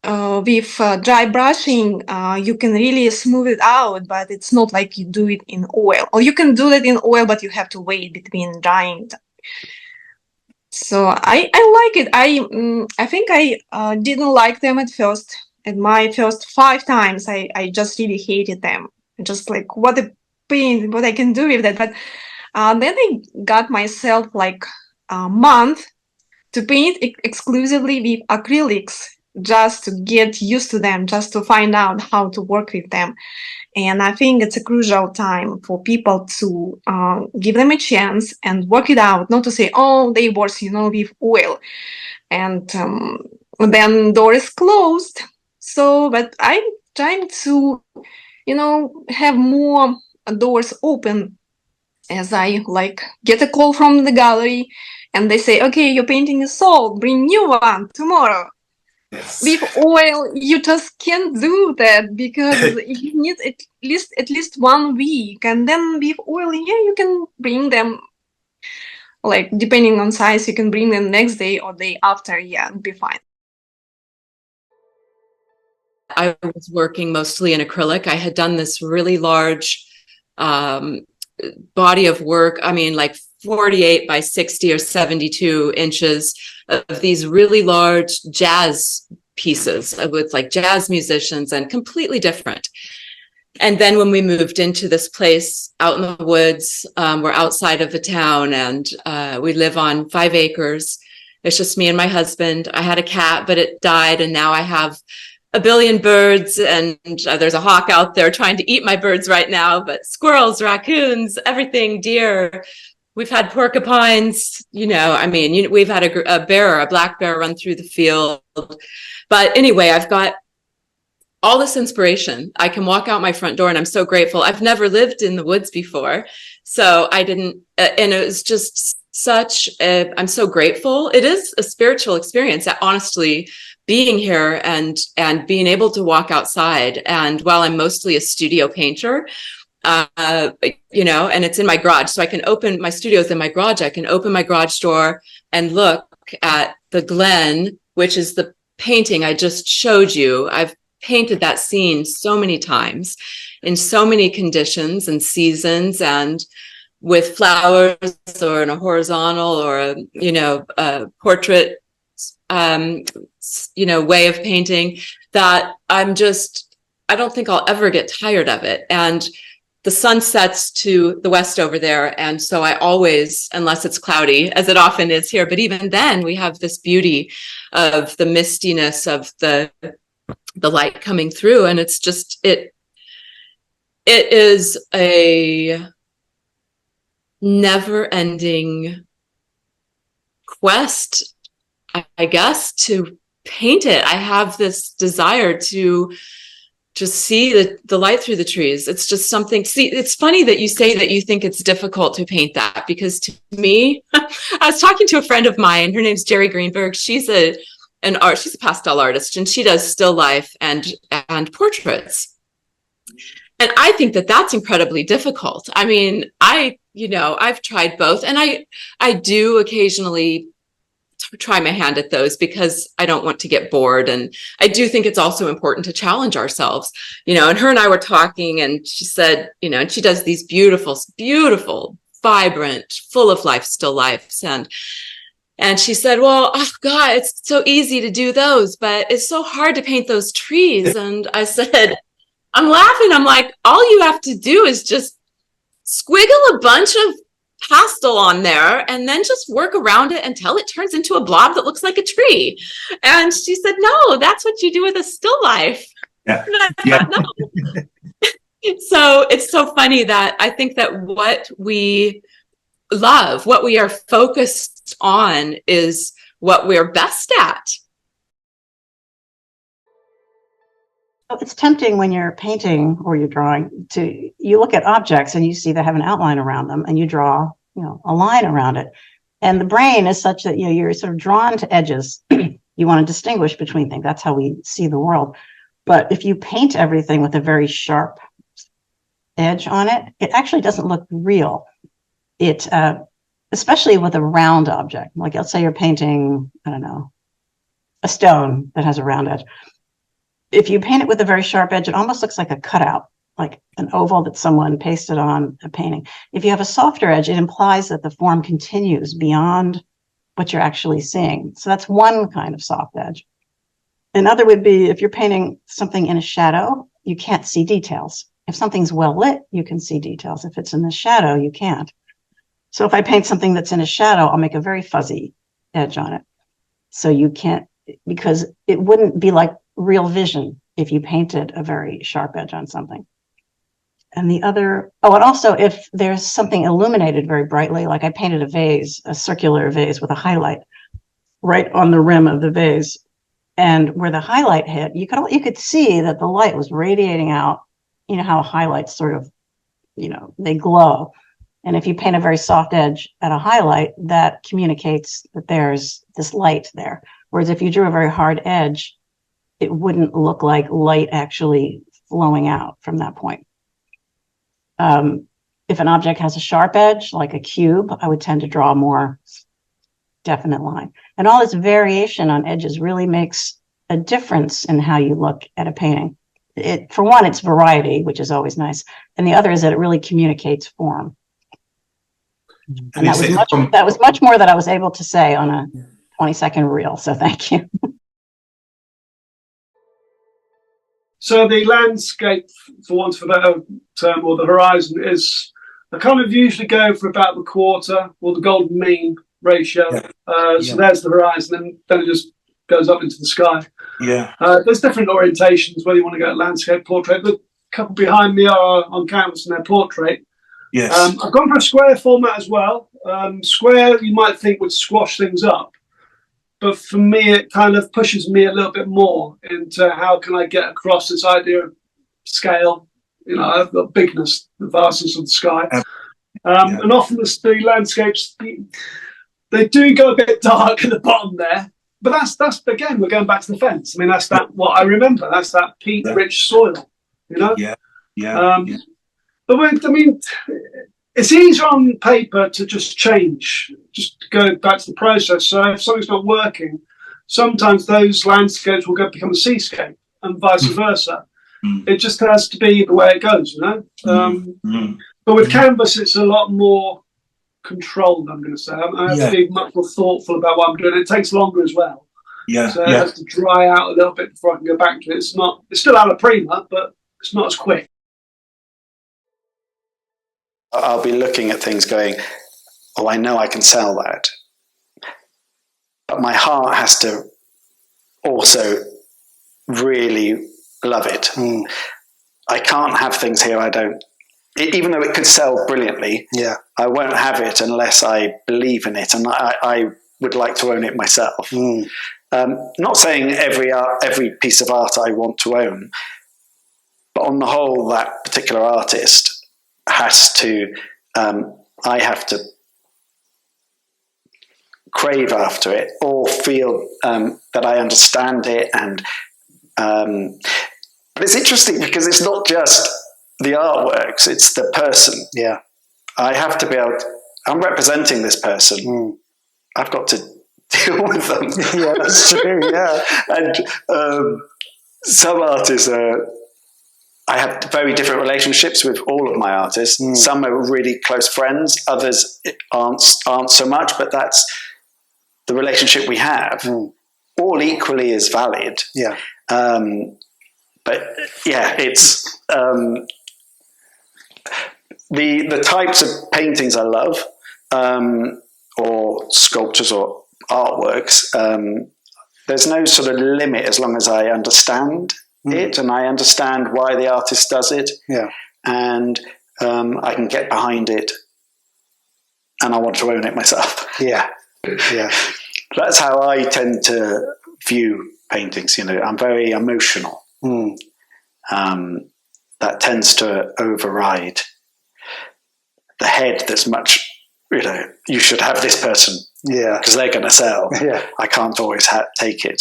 with dry brushing, you can really smooth it out, but it's not like you do it in oil. Or you can do that in oil, but you have to wait between drying. So I like it. I think I didn't like them at first. At my first 5 times, I just really hated them. Just like, what a pain, what I can do with that. But then I got myself like a month to paint exclusively with acrylics, just to get used to them, just to find out how to work with them. And I think it's a crucial time for people to give them a chance and work it out, not to say, oh, they work, you know, with oil. And then door is closed. So, but I'm trying to, you know, have more doors open as I like get a call from the gallery and they say, okay, your painting is sold, bring new one tomorrow. Yes. With oil, you just can't do that because you need at least 1 week, and then with oil, yeah, you can bring them, like depending on size, you can bring them next day or day after. Yeah, it'll be fine. I was working mostly in acrylic. I had done this really large body of work. I mean, like 48 by 60 or 72 inches of these really large jazz pieces with like jazz musicians, and completely different. And then when we moved into this place out in the woods, we're outside of the town, and we live on 5 acres. It's just me and my husband. I had a cat, but it died, and now I have a billion birds, and there's a hawk out there trying to eat my birds right now, but squirrels, raccoons, everything, deer. We've had porcupines, I mean, we've had a black bear run through the field. But anyway, I've got all this inspiration. I can walk out my front door, and I'm so grateful. I've never lived in the woods before, so I didn't, and it was just I'm so grateful. It is a spiritual experience, honestly, being here and being able to walk outside. And while I'm mostly a studio painter, and it's in my garage, so I can open my studios in my garage. I can open my garage door and look at the Glen, which is the painting I just showed you. I've painted that scene so many times in so many conditions and seasons, and with flowers or in a horizontal or a portrait way of painting, that I don't think I'll ever get tired of it. And the sun sets to the west over there, and so I always, unless it's cloudy, as it often is here, but even then we have this beauty of the mistiness of the light coming through, and it's just it is a never-ending quest, I guess, to paint it. I have this desire to just see the light through the trees. It's just something. See, it's funny that you say that you think it's difficult to paint that, because to me, I was talking to a friend of mine. Her name's Jerry Greenberg. She's she's a pastel artist, and she does still life and portraits. And I think that that's incredibly difficult. I mean, I've tried both, and I do occasionally try my hand at those because I don't want to get bored. And I do think it's also important to challenge ourselves, and her and I were talking, and she said, and she does these beautiful, beautiful, vibrant, full of life, still lifes. And she said, well, oh God, it's so easy to do those, but it's so hard to paint those trees. And I said, I'm laughing. I'm like, all you have to do is just squiggle a bunch of pastel on there and then just work around it until it turns into a blob that looks like a tree. And she said, no, that's what you do with a still life. Yeah. Thought, no. So it's so funny that I think that what we love, what we are focused on, is what we're best at. It's tempting when you're painting or you're drawing you look at objects and you see they have an outline around them, and you draw, a line around it. And the brain is such that, you're sort of drawn to edges. You want to distinguish between things. That's how we see the world. But if you paint everything with a very sharp edge on it, it actually doesn't look real. It, especially with a round object, like let's say you're painting, I don't know, a stone that has a round edge. If you paint it with a very sharp edge, it almost looks like a cutout, like an oval that someone pasted on a painting. If you have a softer edge, it implies that the form continues beyond what you're actually seeing. So that's one kind of soft edge. Another would be if you're painting something in a shadow, you can't see details. If something's well lit, you can see details. If it's in the shadow, you can't. So if I paint something that's in a shadow, I'll make a very fuzzy edge on it. So you can't, because it wouldn't be like real vision if you painted a very sharp edge on something. And the other, and also if there's something illuminated very brightly, like I painted a vase, a circular vase with a highlight right on the rim of the vase, and where the highlight hit, you could see that the light was radiating out. You know how highlights sort of, they glow. And if you paint a very soft edge at a highlight, that communicates that there's this light there. Whereas if you drew a very hard edge, it wouldn't look like light actually flowing out from that point. If an object has a sharp edge, like a cube, I would tend to draw a more definite line. And all this variation on edges really makes a difference in how you look at a painting. For one, it's variety, which is always nice. And the other is that it really communicates form. And that was much more that I was able to say on a 20-second reel. So thank you. So the landscape, for want of a better term, or the horizon, is I kind of usually go for about the quarter or the golden mean ratio. So there's the horizon, and then it just goes up into the sky. Yeah. There's different orientations, whether you want to go landscape, portrait. The couple behind me are on canvas and they're portrait. Yes. I've gone for a square format as well. Square, you might think, would squash things up, but for me, it kind of pushes me a little bit more into how can I get across this idea of scale, the bigness, the vastness of the sky. And often the landscapes, they do go a bit dark at the bottom there, but that's again, we're going back to the fence. I mean, that's what I remember. That's that peat-rich soil, But I mean, it's easier on paper to just change, just to go back to the process. So if something's not working, sometimes those landscapes will become a seascape, and vice versa. It just has to be the way it goes, But with canvas, it's a lot more controlled, I'm going to say. I have to be much more thoughtful about what I'm doing. It takes longer as well. So it has to dry out a little bit before I can go back to it. It's still alla prima, but it's not as quick. I'll be looking at things going, oh, I know I can sell that. But my heart has to also really love it. I can't have things here I don't, even though it could sell brilliantly, I won't have it unless I believe in it, and I would like to own it myself. Not saying every piece of art I want to own, but on the whole, that particular artist has to, I have to crave after it or feel that I understand it. And but it's interesting because it's not just the artworks, it's the person. I have to be able to, I'm representing this person. I've got to deal with them. That's true. And some artists I have very different relationships with all of my artists. Some are really close friends, others aren't so much, but that's the relationship we have. All equally is valid. But it's the types of paintings I love, or sculptures or artworks. There's no sort of limit as long as I understand it and I understand why the artist does it. And I can get behind it, and I want to own it myself. That's how I tend to view paintings. I'm very emotional. That tends to override the head. That's much, you should have this person because they're going to sell. I can't always take it,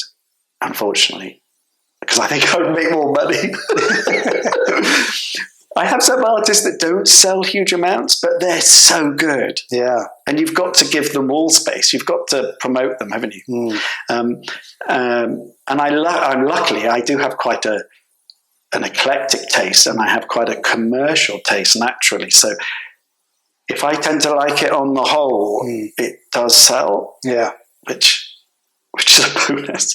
unfortunately, because I think I would make more money. I have some artists that don't sell huge amounts, but they're so good. And you've got to give them wall space. You've got to promote them, haven't you? And I'm luckily, I do have quite an eclectic taste, and I have quite a commercial taste naturally. So if I tend to like it on the whole, it does sell. Which is a bonus.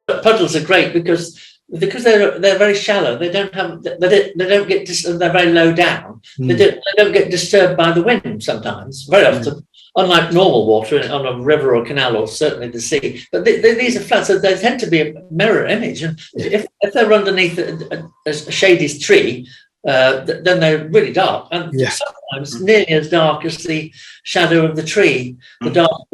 Puddles are great because they're very shallow. They don't get they're very low down. They don't get disturbed by the wind sometimes. Very often, unlike normal water on a river or canal, or certainly the sea. But these are flat, so they tend to be a mirror image. And if they're underneath a shady tree, then they're really dark, and sometimes nearly as dark as the shadow of the tree, the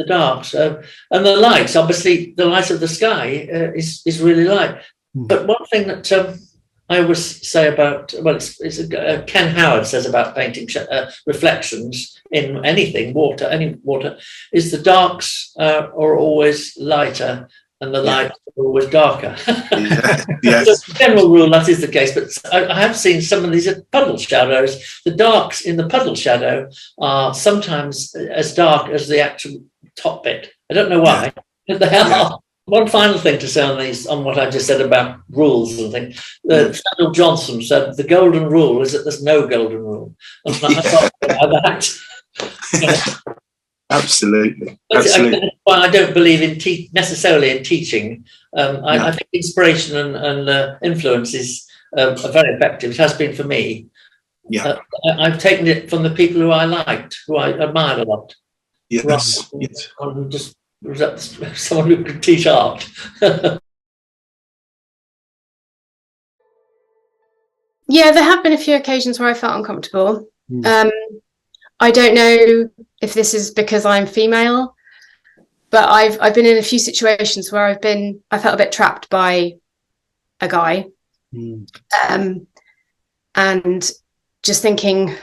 dark. So, and the lights, obviously, the light of the sky is really light. But one thing that I always say about, Ken Howard says about painting reflections in anything, any water, is the darks are always lighter and the lights are always darker. Yes. So, general rule, that is the case, but I have seen some of these puddle shadows. The darks in the puddle shadow are sometimes as dark as the actual top bit. I don't know why, but they are. One final thing to say on what I just said about rules and things. Samuel Johnson said the golden rule is that there's no golden rule. And I thought about that. Absolutely. That's why I don't believe in necessarily in teaching. I think inspiration and influence is very effective. It has been for me. I've taken it from the people who I liked, who I admired a lot. Yes. On just someone who could teach art. Yeah, there have been a few occasions where I felt uncomfortable. I don't know if this is because I'm female, but I've been in a few situations where I felt a bit trapped by a guy, and just thinking,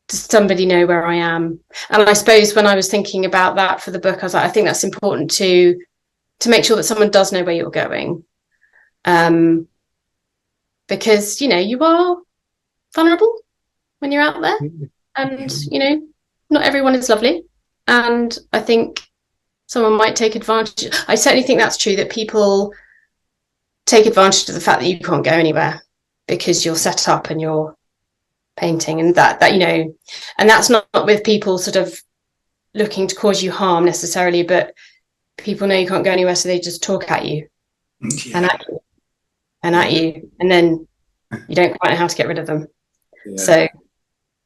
does somebody know where I am? And I suppose when I was thinking about that for the book, I was like, I think that's important to make sure that someone does know where you're going, because you are vulnerable when you're out there, and not everyone is lovely, and I think someone might take advantage. I certainly think that's true, that people take advantage of the fact that you can't go anywhere because you're set up and you're painting, and that and that's not with people sort of looking to cause you harm necessarily, but people know you can't go anywhere, so they just talk at you and at you, and then you don't quite know how to get rid of them. So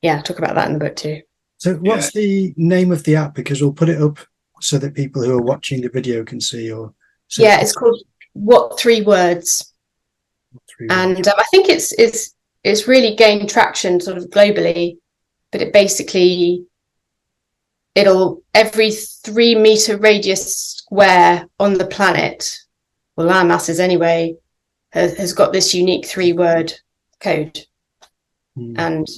talk about that in the book too. So what's the name of the app? Because we'll put it up so that people who are watching the video can see. It's called What 3 Words? And I think it's really gained traction sort of globally, but it'll every 3-meter radius square on the planet, well, land masses anyway, has got this unique 3-word code. And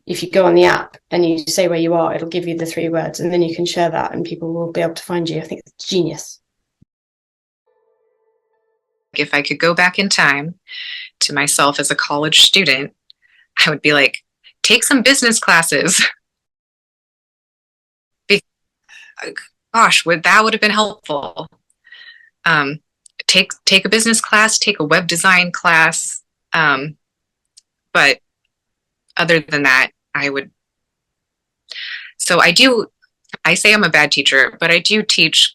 if you go on the app and you say where you are, it'll give you the 3 words, and then you can share that and people will be able to find you. I think it's genius. If I could go back in time to myself as a college student, I would be like, take some business classes. Gosh, that would have been helpful. Take a business class, take a web design class. But other than that, I say I'm a bad teacher, but I do teach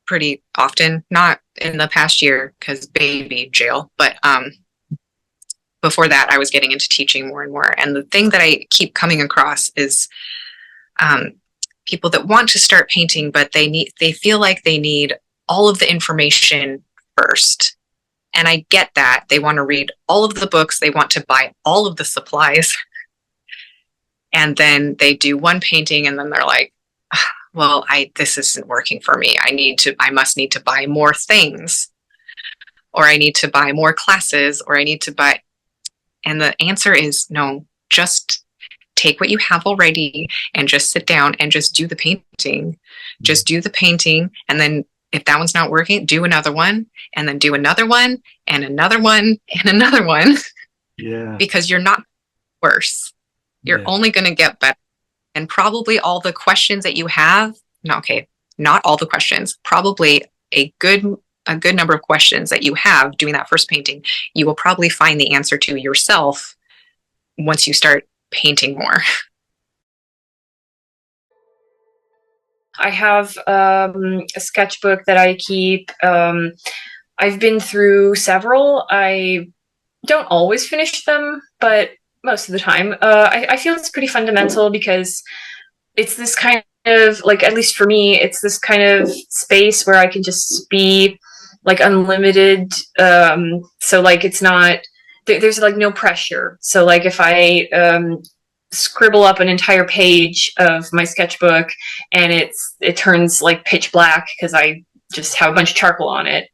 pretty often, not in the past year because baby jail, but before that I was getting into teaching more and more. And the thing that I keep coming across is people that want to start painting, but they feel like they need all of the information first. And I get that. They want to read all of the books, they want to buy all of the supplies. And then they do one painting and then they're like, well, this isn't working for me. I must need to buy more things, or I need to buy more classes, or I need to buy. And the answer is no, just take what you have already and just sit down and just do the painting. Just do the painting. And then if that one's not working, do another one, and then do another one and another one and another one. Yeah. Because you're not worse. You're only going to get better. And probably all the questions that you have, not all the questions, probably a good number of questions that you have doing that first painting, you will probably find the answer to yourself once you start painting more. I have a sketchbook that I keep. I've been through several. I don't always finish them, but most of the time. I feel it's pretty fundamental because it's this kind of, like, at least for me, it's this kind of space where I can just be like unlimited. So like it's not, there's like no pressure. So like if I scribble up an entire page of my sketchbook and it turns like pitch black because I just have a bunch of charcoal on it,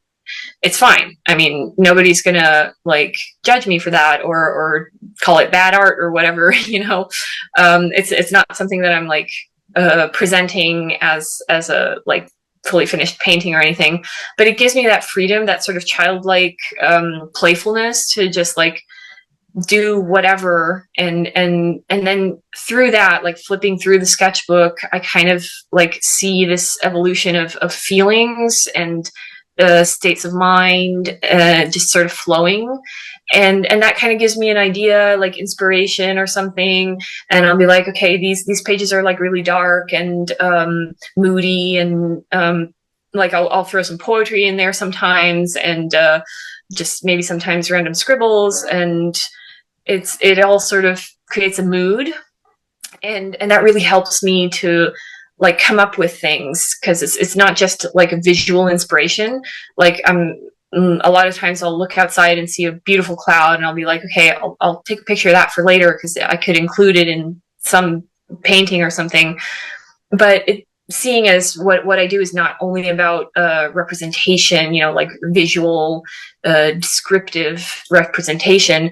it's fine. I mean, nobody's gonna like judge me for that or call it bad art or whatever, you know. It's not something that I'm like presenting as a like fully finished painting or anything, but it gives me that freedom, that sort of childlike playfulness to just like do whatever, and then through that, like flipping through the sketchbook, I kind of like see this evolution of feelings and states of mind just sort of flowing, and that kind of gives me an idea, like inspiration or something, and I'll be like, okay, these pages are like really dark and moody, and like I'll throw some poetry in there sometimes, and just maybe sometimes random scribbles, and it all sort of creates a mood, and that really helps me to like come up with things, because it's not just like a visual inspiration. Like a lot of times I'll look outside and see a beautiful cloud and I'll be like, okay, I'll take a picture of that for later because I could include it in some painting or something. But seeing as what I do is not only about representation, you know, like visual, descriptive representation.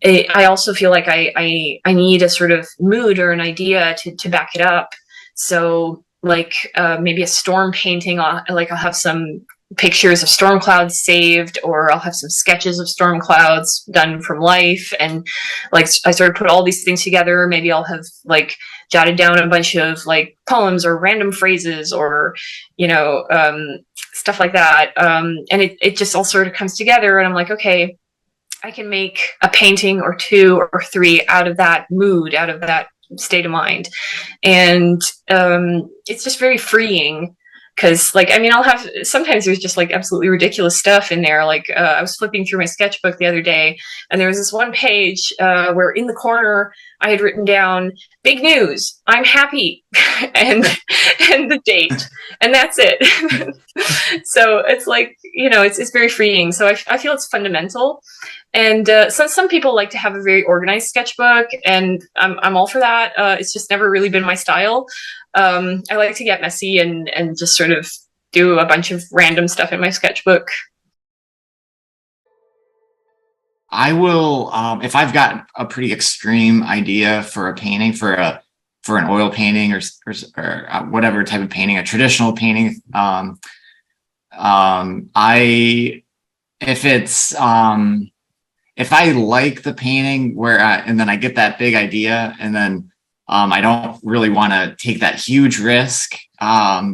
I also feel like I need a sort of mood or an idea to back it up. So like maybe a storm painting, I'll have some pictures of storm clouds saved, or I'll have some sketches of storm clouds done from life, and like I sort of put all these things together. Maybe I'll have like jotted down a bunch of like poems or random phrases, or you know, stuff like that, and it just all sort of comes together, and I'm like, okay, I can make a painting or two or three out of that mood, out of that state of mind. And it's just very freeing, because like, I mean, I'll have, sometimes there's just like absolutely ridiculous stuff in there. Like I was flipping through my sketchbook the other day, and there was this one page where in the corner I had written down, big news, I'm happy, and the date, and that's it. So it's like, you know, it's very freeing. So I feel it's fundamental. And so some people like to have a very organized sketchbook, and I'm all for that. It's just never really been my style. I like to get messy and just sort of do a bunch of random stuff in my sketchbook. I will, if I've got a pretty extreme idea for a painting, for an oil painting or whatever type of painting, a traditional painting, if I like the painting and then I get that big idea, and then I don't really want to take that huge risk. I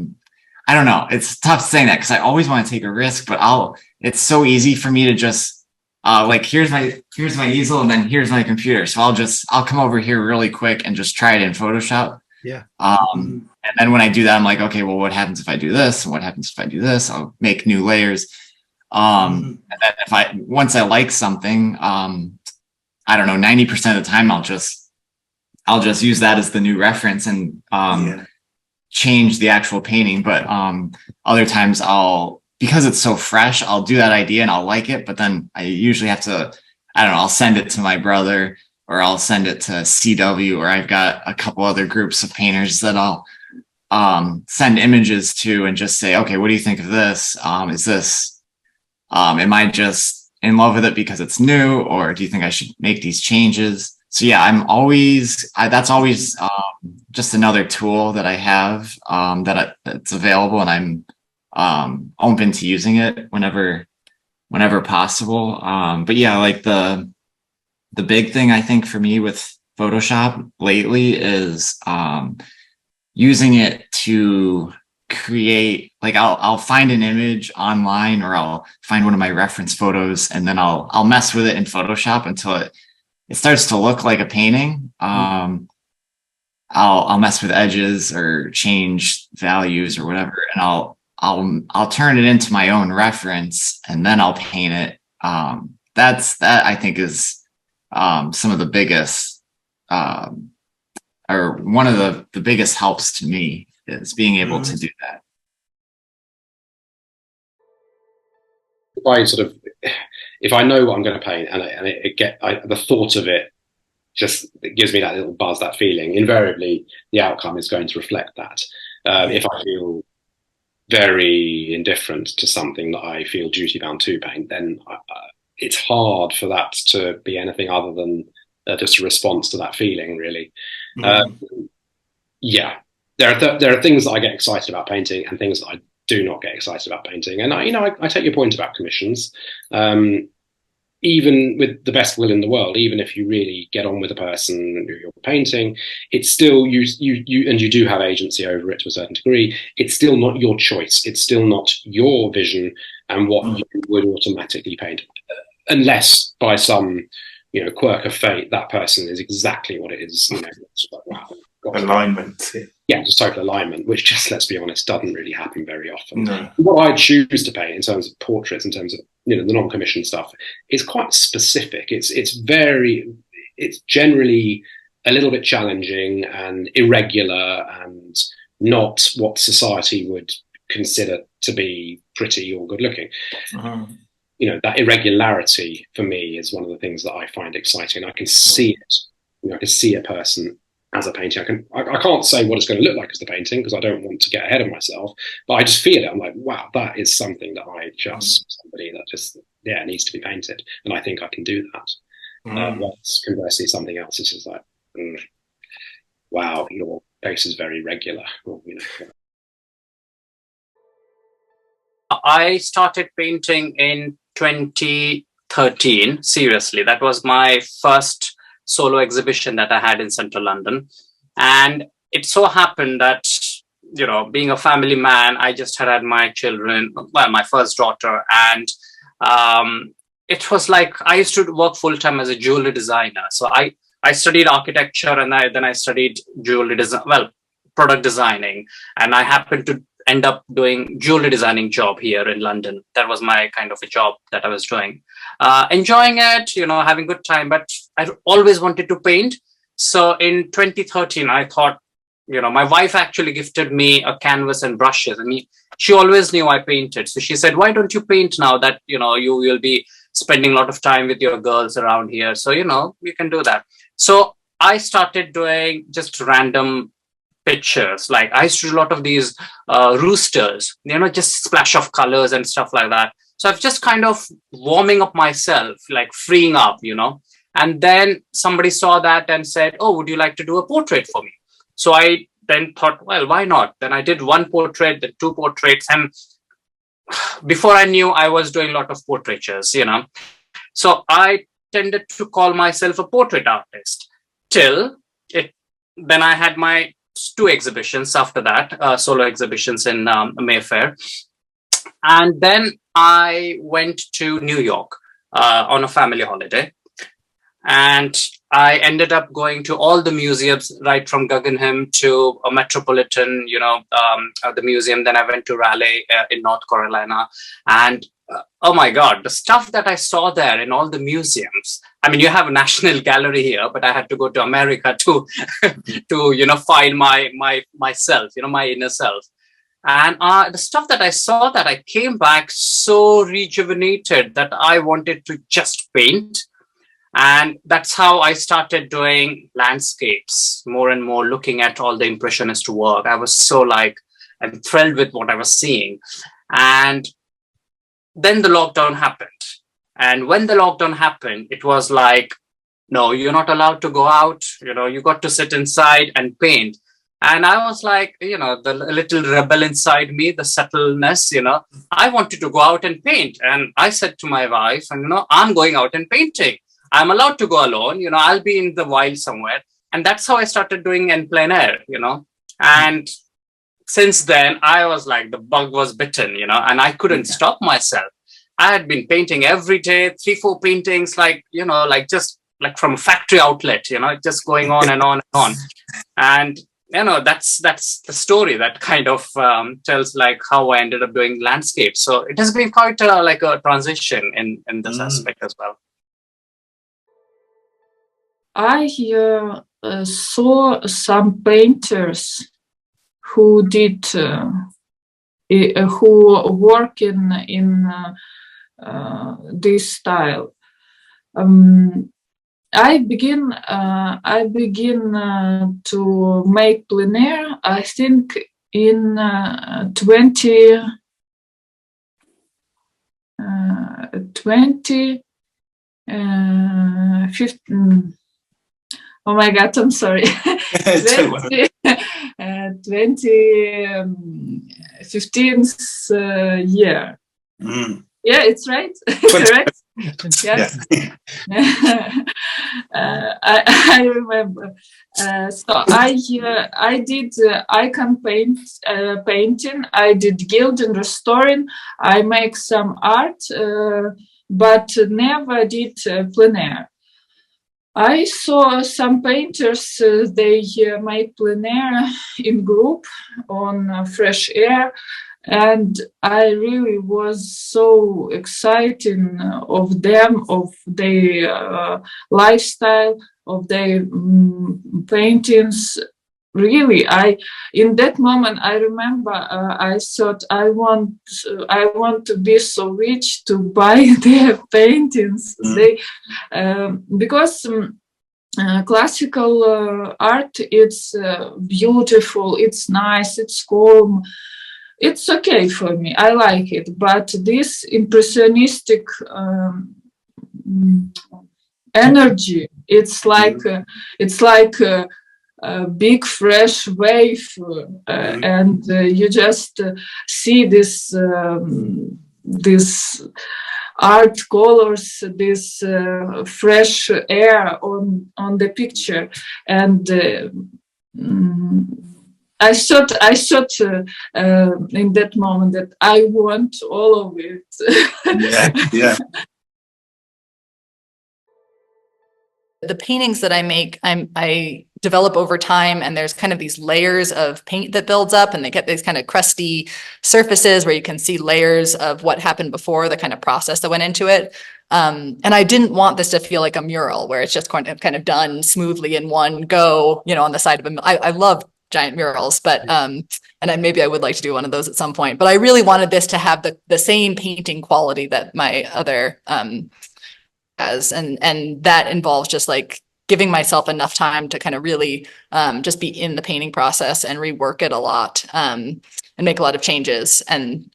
don't know. It's tough saying that because I always want to take a risk, but it's so easy for me to just like, here's my easel, and then here's my computer. So I'll come over here really quick and just try it in Photoshop. Yeah. And then when I do that, I'm like, okay, well, what happens if I do this? And what happens if I do this? I'll make new layers. And then once I like something, I don't know, 90% of the time I'll just use that as the new reference and change the actual painting. But other times because it's so fresh, I'll do that idea and I'll like it, but then I usually have to, I don't know, I'll send it to my brother, or I'll send it to CW, or I've got a couple other groups of painters that I'll send images to and just say, okay, what do you think of this? Is this, am I just in love with it because it's new, or do you think I should make these changes? So yeah, that's always just another tool that I have that's available, and I'm open to using it whenever possible. But yeah, like the big thing I think for me with Photoshop lately is using it to create, like I'll find an image online, or I'll find one of my reference photos, and then I'll mess with it in Photoshop until it starts to look like a painting. I'll mess with edges or change values or whatever, and I'll turn it into my own reference, and then I'll paint it. That I think is some of the biggest, or one of the biggest helps to me, is being able to do that. If I know what I'm going to paint, and the thought of it gives me that little buzz, that feeling, invariably the outcome is going to reflect that. If I feel very indifferent to something that I feel duty bound to paint, then it's hard for that to be anything other than just a response to that feeling, really. Yeah, there are things that I get excited about painting, and things that I do not get excited about painting. And I take your point about commissions. Even with the best will in the world, even if you really get on with a person who you're painting, it's still you do have agency over it to a certain degree. It's still not your choice. It's still not your vision and what you would automatically paint, unless by some quirk of fate that person is exactly what it is. It's like, wow, alignment. Yeah, just total alignment, which just, let's be honest, doesn't really happen very often. No. What I choose to paint in terms of portraits, in terms of the non-commissioned stuff, is quite specific. It's generally a little bit challenging and irregular and not what society would consider to be pretty or good looking. You know, that irregularity for me is one of the things that I find exciting. I can see it. You know, I can see a person as a painting. I can't say what it's going to look like as the painting because I don't want to get ahead of myself, but I just feel it. I'm like, wow, that is something that somebody that just, needs to be painted. And I think I can do that. Whereas conversely, something else is just like, wow, your face is very regular. Or, you know. I started painting in 2013. Seriously, that was my first solo exhibition that I had in central London. And it so happened that, you know, being a family man, I just had my children, well, my first daughter. And it was like I used to work full time as a jewelry designer. So I studied architecture and then I studied jewelry design, product designing. And I happened to end up doing jewelry designing job here in London. That was my kind of a job that I was doing. Enjoying it, you know, having good time, but I always wanted to paint. So in 2013, I thought, you know, my wife actually gifted me a canvas and brushes. I mean, she always knew I painted. So she said, why don't you paint now that, you know, you will be spending a lot of time with your girls around here. So, you know, you can do that. So I started doing just random pictures. Like I used to do a lot of these roosters, you know, just splash of colors and stuff like that. So I've just kind of warming up myself, like freeing up, you know. And then somebody saw that and said, oh, would you like to do a portrait for me? So I then thought, well, why not? Then I did one portrait, then two portraits. And before I knew, I was doing a lot of portraitures, you know. So I tended to call myself a portrait artist then I had my two exhibitions after that, solo exhibitions in Mayfair. And then I went to New York on a family holiday. And I ended up going to all the museums, right from Guggenheim to a Metropolitan, you know, the museum. Then I went to Raleigh in North Carolina. And oh my God, the stuff that I saw there in all the museums. I mean, you have a National Gallery here, but I had to go to America to, you know, find myself, you know, my inner self. And the stuff that I saw, that I came back so rejuvenated that I wanted to just paint. And that's how I started doing landscapes, more and more looking at all the Impressionist work. I was so I'm thrilled with what I was seeing. And then the lockdown happened. And when the lockdown happened, it was like, no, you're not allowed to go out. You know, you got to sit inside and paint. And I was like, you know, the little rebel inside me, the subtleness, you know, I wanted to go out and paint. And I said to my wife, and, you know, I'm going out and painting. I'm allowed to go alone. You know, I'll be in the wild somewhere. And that's how I started doing en plein air, you know. And since then, I was like, the bug was bitten, you know, and I couldn't stop myself. I had been painting every day, 3-4 paintings, like, you know, like just like from a factory outlet, you know, just going on and on and on. And, you know, that's the story that kind of tells like how I ended up doing landscapes. So it has been quite like a transition in this aspect as well. I saw some painters who did who work in this style. I begin to make plein air, I think, in 2015. Oh my God, I'm sorry. 2015 year. Yeah, it's right. Correct. Yes. I remember. So I did icon painting. I did gild and restoring. I make some art, but never did plein air. I saw some painters, they make plein air in group on fresh air, and I really was so exciting of them, of their lifestyle, of their paintings. Really, in that moment I remember I thought I want to be so rich to buy their paintings. They because classical art, it's beautiful, it's nice, it's calm, it's okay for me, I like it. But this impressionistic energy, it's like a big fresh wave, and you just see this art colors, this fresh air on the picture. And I thought in that moment that I want all of it. Yeah. The paintings that I make, I develop over time, and there's kind of these layers of paint that builds up, and they get these kind of crusty surfaces where you can see layers of what happened before, the kind of process that went into it. And I didn't want this to feel like a mural where it's just kind of done smoothly in one go, on the side of I love giant murals, but maybe I would like to do one of those at some point. But I really wanted this to have the same painting quality that my other has, and that involves just like giving myself enough time to kind of really just be in the painting process and rework it a lot, and make a lot of changes, and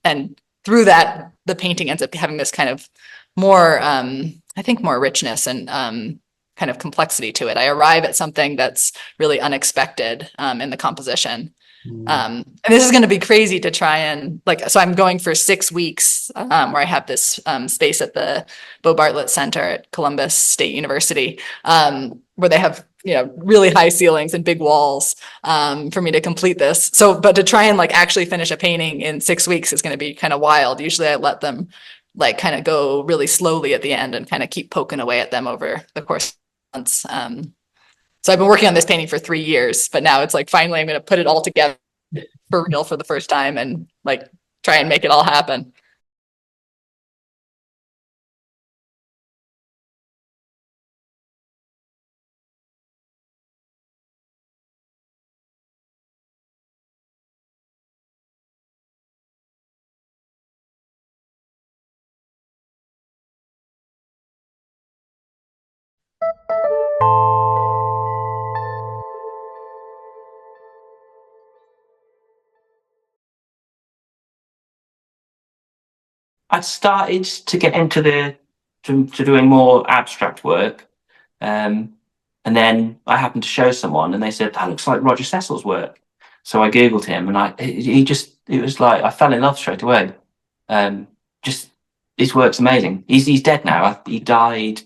through that the painting ends up having this kind of more I think more richness and kind of complexity to it. I arrive at something that's really unexpected in the composition. And this is going to be crazy to try and so I'm going for 6 weeks where I have this space at the Bo Bartlett Center at Columbus State University, where they have really high ceilings and big walls for me to complete this. So, but to try and actually finish a painting in 6 weeks is going to be kind of wild. Usually I let them kind of go really slowly at the end and kind of keep poking away at them over the course of months. So I've been working on this painting for 3 years, but now it's finally I'm going to put it all together for real for the first time and try and make it all happen. I started to get into to doing more abstract work, and then I happened to show someone, and they said that looks like Roger Cecil's work. So I googled him, and it was like I fell in love straight away. Just his work's amazing. He's dead now. He died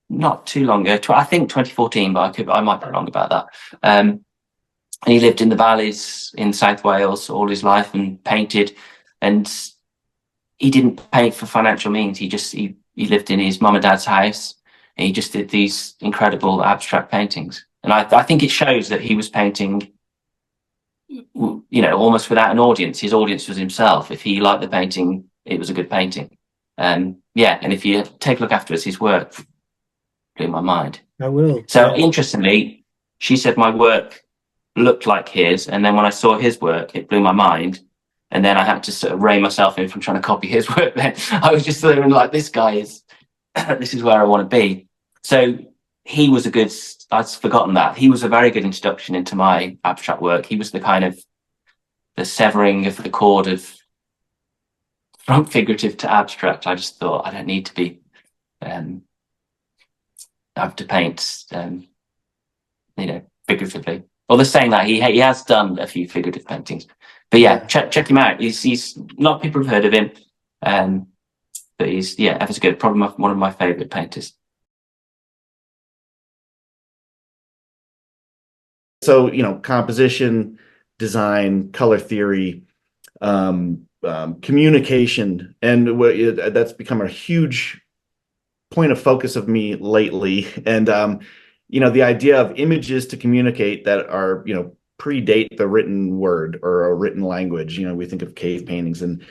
not too long ago. I think 2014, but I might be wrong about that. And he lived in the valleys in South Wales all his life and painted, and he didn't paint for financial means. He lived in his mum and dad's house, and he just did these incredible abstract paintings. And I think it shows that he was painting, almost without an audience. His audience was himself. If he liked the painting, it was a good painting. And if you take a look afterwards, his work blew my mind. I will. So interestingly, she said my work looked like his, and then when I saw his work, it blew my mind. And then I had to sort of rein myself in from trying to copy his work. Then I was just feeling like, this guy is, this is where I want to be. So he was I'd forgotten that. He was a very good introduction into my abstract work. He was the kind of the severing of the cord from figurative to abstract. I just thought, I don't need to be, have to paint, figuratively. Well, they're saying that he has done a few figurative paintings. But yeah, check him out. He's a lot of people have heard of him, but he's ever so good. Probably one of my favorite painters. So composition, design, color theory, communication, and that's become a huge point of focus of me lately. And the idea of images to communicate that are predate the written word or a written language. You know, we think of cave paintings, and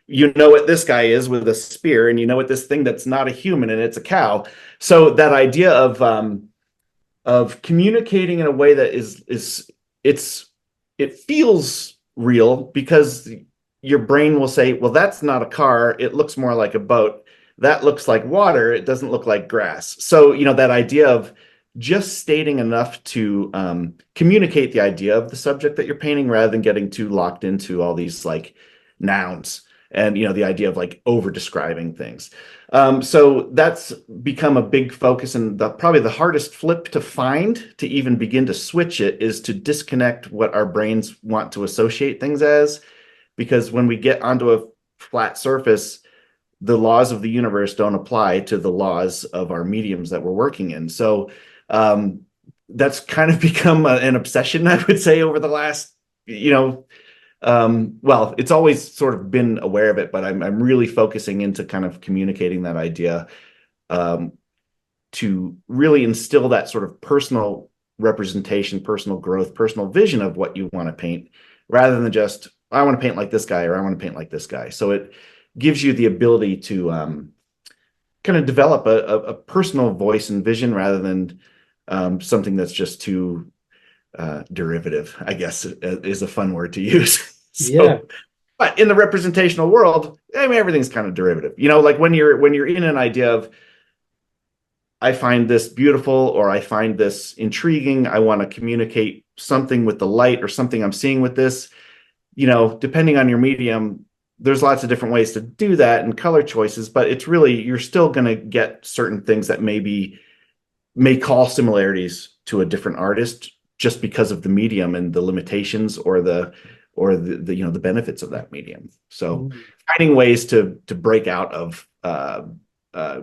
you know what this guy is with a spear, and you know what this thing that's not a human and it's a cow. So that idea of communicating in a way that it feels real, because your brain will say, well, that's not a car, it looks more like a boat. That looks like water, it doesn't look like grass. So, you know, that idea of just stating enough to communicate the idea of the subject that you're painting, rather than getting too locked into all these like nouns and, you know, the idea of like over describing things. So that's become a big focus, and probably the hardest flip to find, to even begin to switch it, is to disconnect what our brains want to associate things as. Because when we get onto a flat surface, the laws of the universe don't apply to the laws of our mediums that we're working in. So that's kind of become an obsession, I would say, over the last, you know, well, it's always sort of been aware of it, but I'm really focusing into kind of communicating that idea, to really instill that sort of personal representation, personal growth, personal vision of what you want to paint, rather than just, I want to paint like this guy, or I want to paint like this guy. So it gives you the ability to kind of develop a personal voice and vision, rather than something that's just too derivative, I guess, is a fun word to use. So, Yeah. but in the representational world, I mean, everything's kind of derivative. You know, like when you're in an idea of, I find this beautiful, or I find this intriguing, I want to communicate something with the light, or something I'm seeing with this, you know, depending on your medium, there's lots of different ways to do that and color choices, but it's really, you're still going to get certain things that may call similarities to a different artist, just because of the medium and the limitations, or the you know, the benefits of that medium. So finding ways to break out of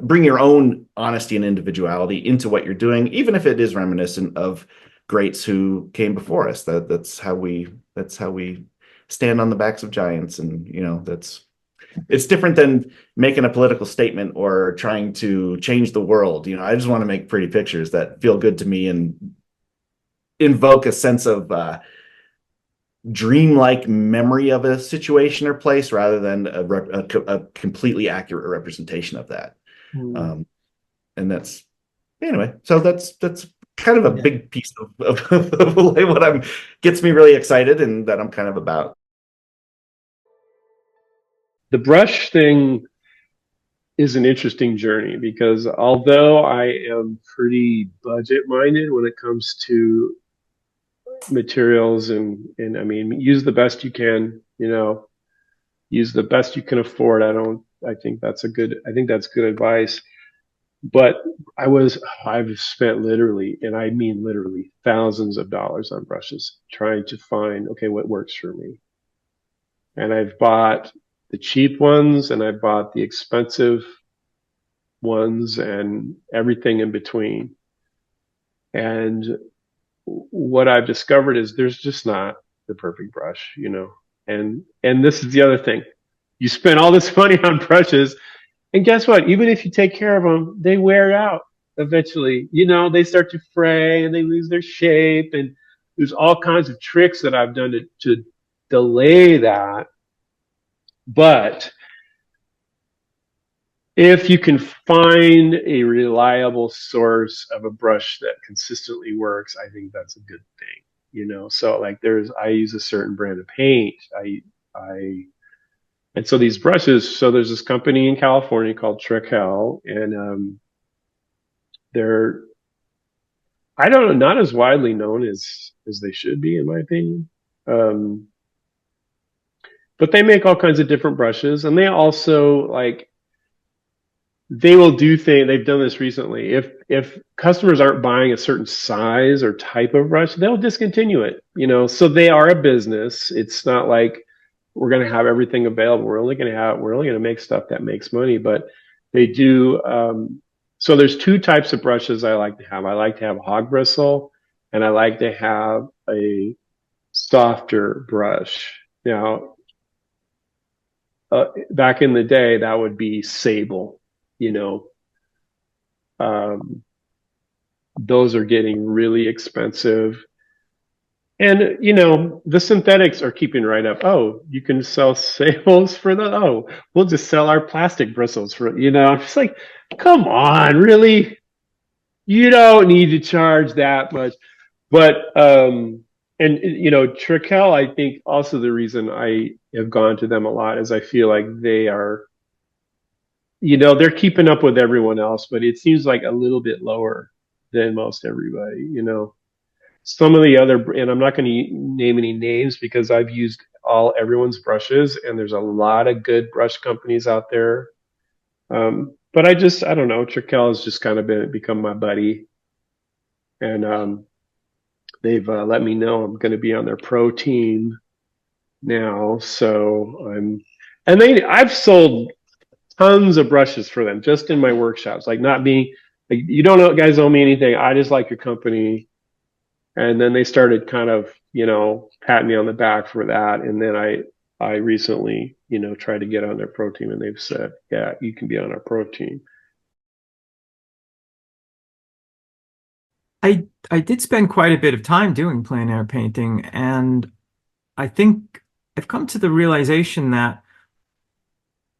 bring your own honesty and individuality into what you're doing, even if it is reminiscent of greats who came before us. That's how we stand on the backs of giants. And, you know, it's different than making a political statement or trying to change the world. You know, I just want to make pretty pictures that feel good to me and invoke a sense of dreamlike memory of a situation or place, rather than a completely accurate representation of that. And that's, anyway, so that's kind of a big piece of what gets me really excited, and that I'm kind of about. The brush thing is an interesting journey, because although I am pretty budget minded when it comes to materials, and I mean, use the best you can, you know, use the best you can afford. I think that's good advice. But I've spent literally, and I mean literally, thousands of dollars on brushes trying to find, okay, what works for me. And I've bought the cheap ones, and I bought the expensive ones, and everything in between. And what I've discovered is there's just not the perfect brush, you know. And this is the other thing. You spend all this money on brushes, and guess what? Even if you take care of them, they wear out eventually. You know, they start to fray and they lose their shape. And there's all kinds of tricks that I've done to delay that. But if you can find a reliable source of a brush that consistently works, I think that's a good thing. You know, so like I use a certain brand of paint. And so these brushes, so there's this company in California called Trekell, and they're, I don't know, not as widely known as they should be, in my opinion. But they make all kinds of different brushes, and they also, like, they will do things. They've done this recently. If customers aren't buying a certain size or type of brush, they'll discontinue it. You know, so they are a business. It's not like we're going to have everything available. We're only going to make stuff that makes money. But they do. So there's two types of brushes I like to have. I like to have hog bristle, and I like to have a softer brush. Now, back in the day, that would be sable. You know, those are getting really expensive. And you know, the synthetics are keeping right up. Oh, you can sell sables for the. Oh, we'll just sell our plastic bristles for. You know, it's like, come on, really? You don't need to charge that much. But and you know, Trikel, I think also the reason I have gone to them a lot is I feel like they are, you know, they're keeping up with everyone else, but it seems like a little bit lower than most everybody. You know, some of the other, and I'm not going to name any names because I've used everyone's brushes, and there's a lot of good brush companies out there. But I don't know. Trikel has just kind of become my buddy, and they've let me know I'm going to be on their pro team now. So I've sold tons of brushes for them just in my workshops. Like, not being like, you don't know, guys owe me anything. I just like your company. And then they started kind of, you know, patting me on the back for that. And then I recently, you know, tried to get on their pro team, and they've said, yeah, you can be on our pro team. I did spend quite a bit of time doing plein air painting, and I think I've come to the realization that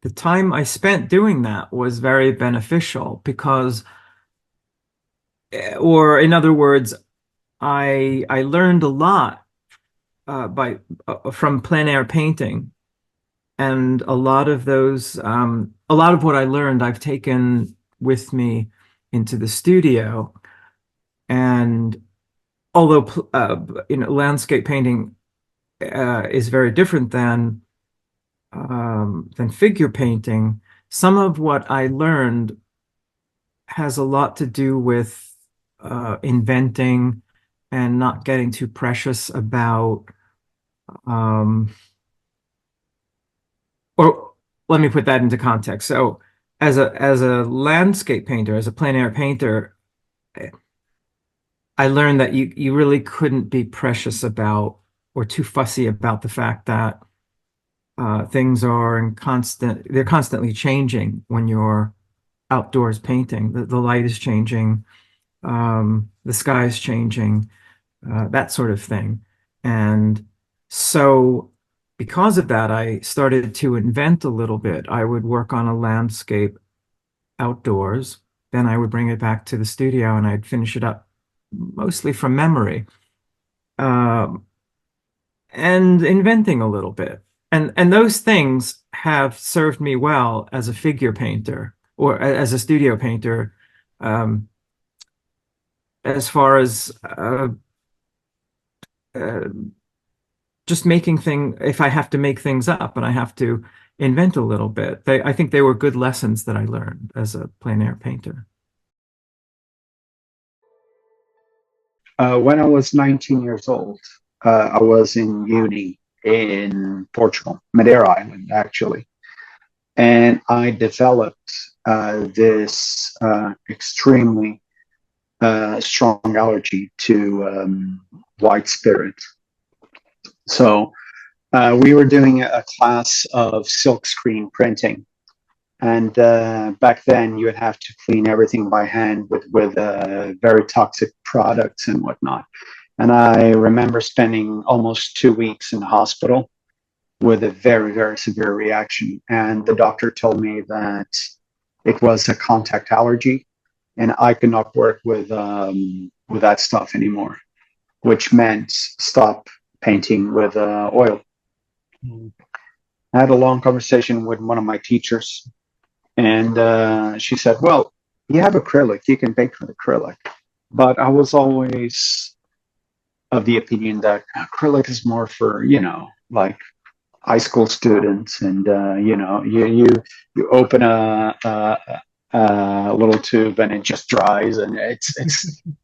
the time I spent doing that was very beneficial because, or in other words, I learned a lot from plein air painting, and a lot of what I learned I've taken with me into the studio. And although you know, landscape painting is very different than figure painting, some of what I learned has a lot to do with inventing and not getting too precious about, or let me put that into context. So as a landscape painter, as a plein air painter, I learned that you really couldn't be precious about or too fussy about the fact that things are they're constantly changing when you're outdoors painting. The light is changing, the sky is changing, that sort of thing. And so because of that, I started to invent a little bit. I would work on a landscape outdoors, then I would bring it back to the studio and I'd finish it up mostly from memory, and inventing a little bit. And those things have served me well as a figure painter or as a studio painter, as far as just making if I have to make things up and I have to invent a little bit. I think they were good lessons that I learned as a plein air painter. When I was 19 years old, I was in uni in Portugal, Madeira Island, actually. And I developed this extremely strong allergy to white spirit. So we were doing a class of silkscreen printing. And back then, you would have to clean everything by hand with very toxic products and whatnot. And I remember spending almost 2 weeks in the hospital with a very, very severe reaction. And the doctor told me that it was a contact allergy, and I could not work with that stuff anymore, which meant stop painting with oil. I had a long conversation with one of my teachers. And she said, well, you have acrylic, you can paint with acrylic. But I was always of the opinion that acrylic is more for, you know, like high school students. And, you know, you open a little tube and it just dries, and it's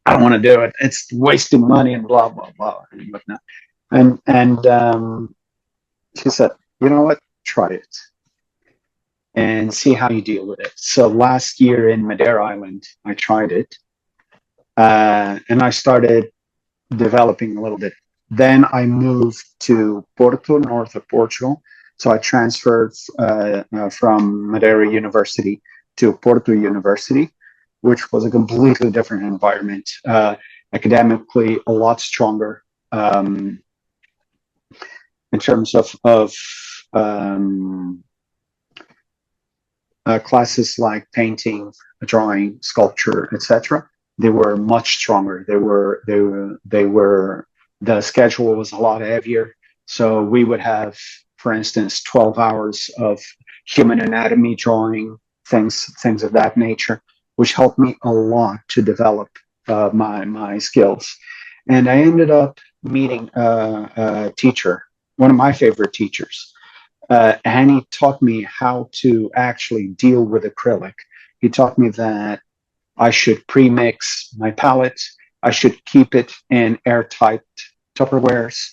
I don't want to do it. It's wasting money and blah, blah, blah, and whatnot. And she said, you know what, try it and see how you deal with it. So last year in Madeira Island, I tried it, and I started developing a little bit. Then I moved to Porto, north of Portugal. So I transferred from Madeira University to Porto University, which was a completely different environment, academically a lot stronger, in terms of classes like painting, drawing, sculpture, etc. They were much stronger. The schedule was a lot heavier. So we would have, for instance, 12 hours of human anatomy drawing, things of that nature, which helped me a lot to develop my skills. And I ended up meeting a teacher, one of my favorite teachers, and he taught me how to actually deal with acrylic. He taught me that I should pre-mix my palette. I should keep it in airtight Tupperwares.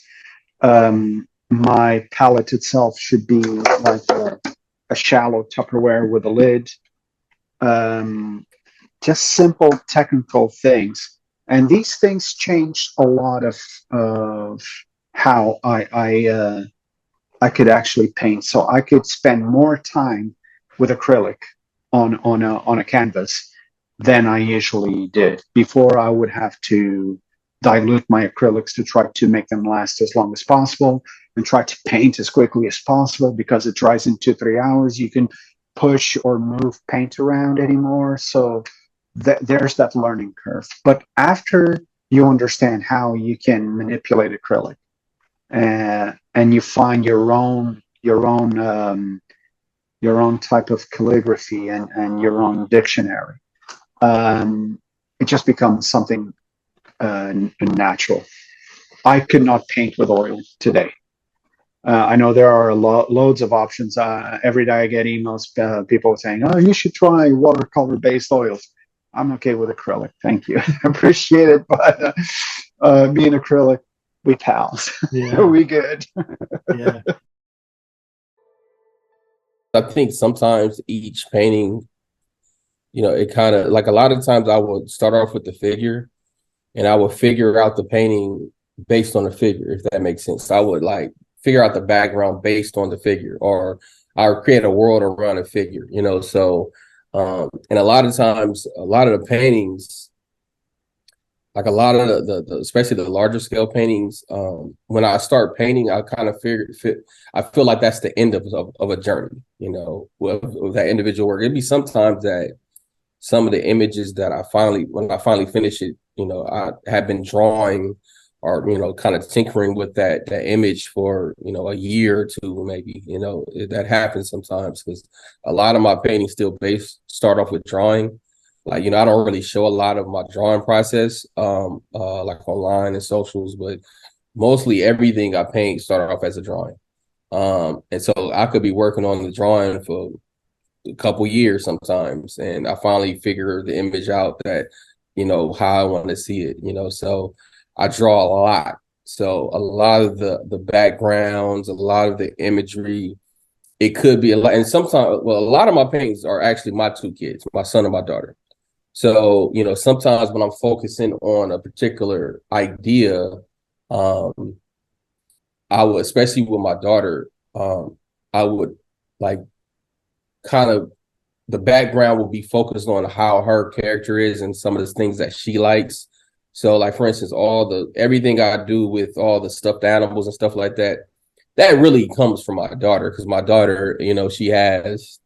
My palette itself should be like a shallow Tupperware with a lid. Just simple technical things. And these things changed a lot of how I could actually paint. So I could spend more time with acrylic on a canvas than I usually did. Before, I would have to dilute my acrylics to try to make them last as long as possible and try to paint as quickly as possible, because it dries in 2-3 hours. You can push or move paint around anymore. So there's that learning curve. But after you understand how you can manipulate acrylic, and you find your own type of calligraphy and your own dictionary, it just becomes something natural. I could not paint with oil today. I know there are loads of options. Every day I get emails, people saying, "Oh, you should try watercolor-based oils." I'm okay with acrylic, thank you. Appreciate it, but me and acrylic, we pals. Yeah. We good. Yeah. I think sometimes each painting, it kind of, like, a lot of times I would start off with the figure, and I would figure out the painting based on the figure, if that makes sense. I would like figure out the background based on the figure, or I would create a world around a figure, so and a lot of times, a lot of the paintings, like a lot of the especially the larger scale paintings, when I start painting, I kind of I feel like that's the end of a journey, with that individual work. It'd be sometimes that some of the images that when I finally finish it, I have been drawing or, kind of tinkering with that image for, a year or two, maybe, that happens sometimes, because a lot of my paintings still start off with drawing. Like, I don't really show a lot of my drawing process, like online and socials, but mostly everything I paint started off as a drawing. And so I could be working on the drawing for a couple years sometimes, and I finally figure the image out that, how I want to see it, so I draw a lot. So a lot of the backgrounds, a lot of the imagery, it could be a lot. And sometimes, well, a lot of my paintings are actually my two kids, my son and my daughter. So, sometimes when I'm focusing on a particular idea, I would, especially with my daughter, I would like kind of, the background will be focused on how her character is and some of the things that she likes. So, like, for instance, everything I do with all the stuffed animals and stuff like that, that really comes from my daughter, because my daughter, she has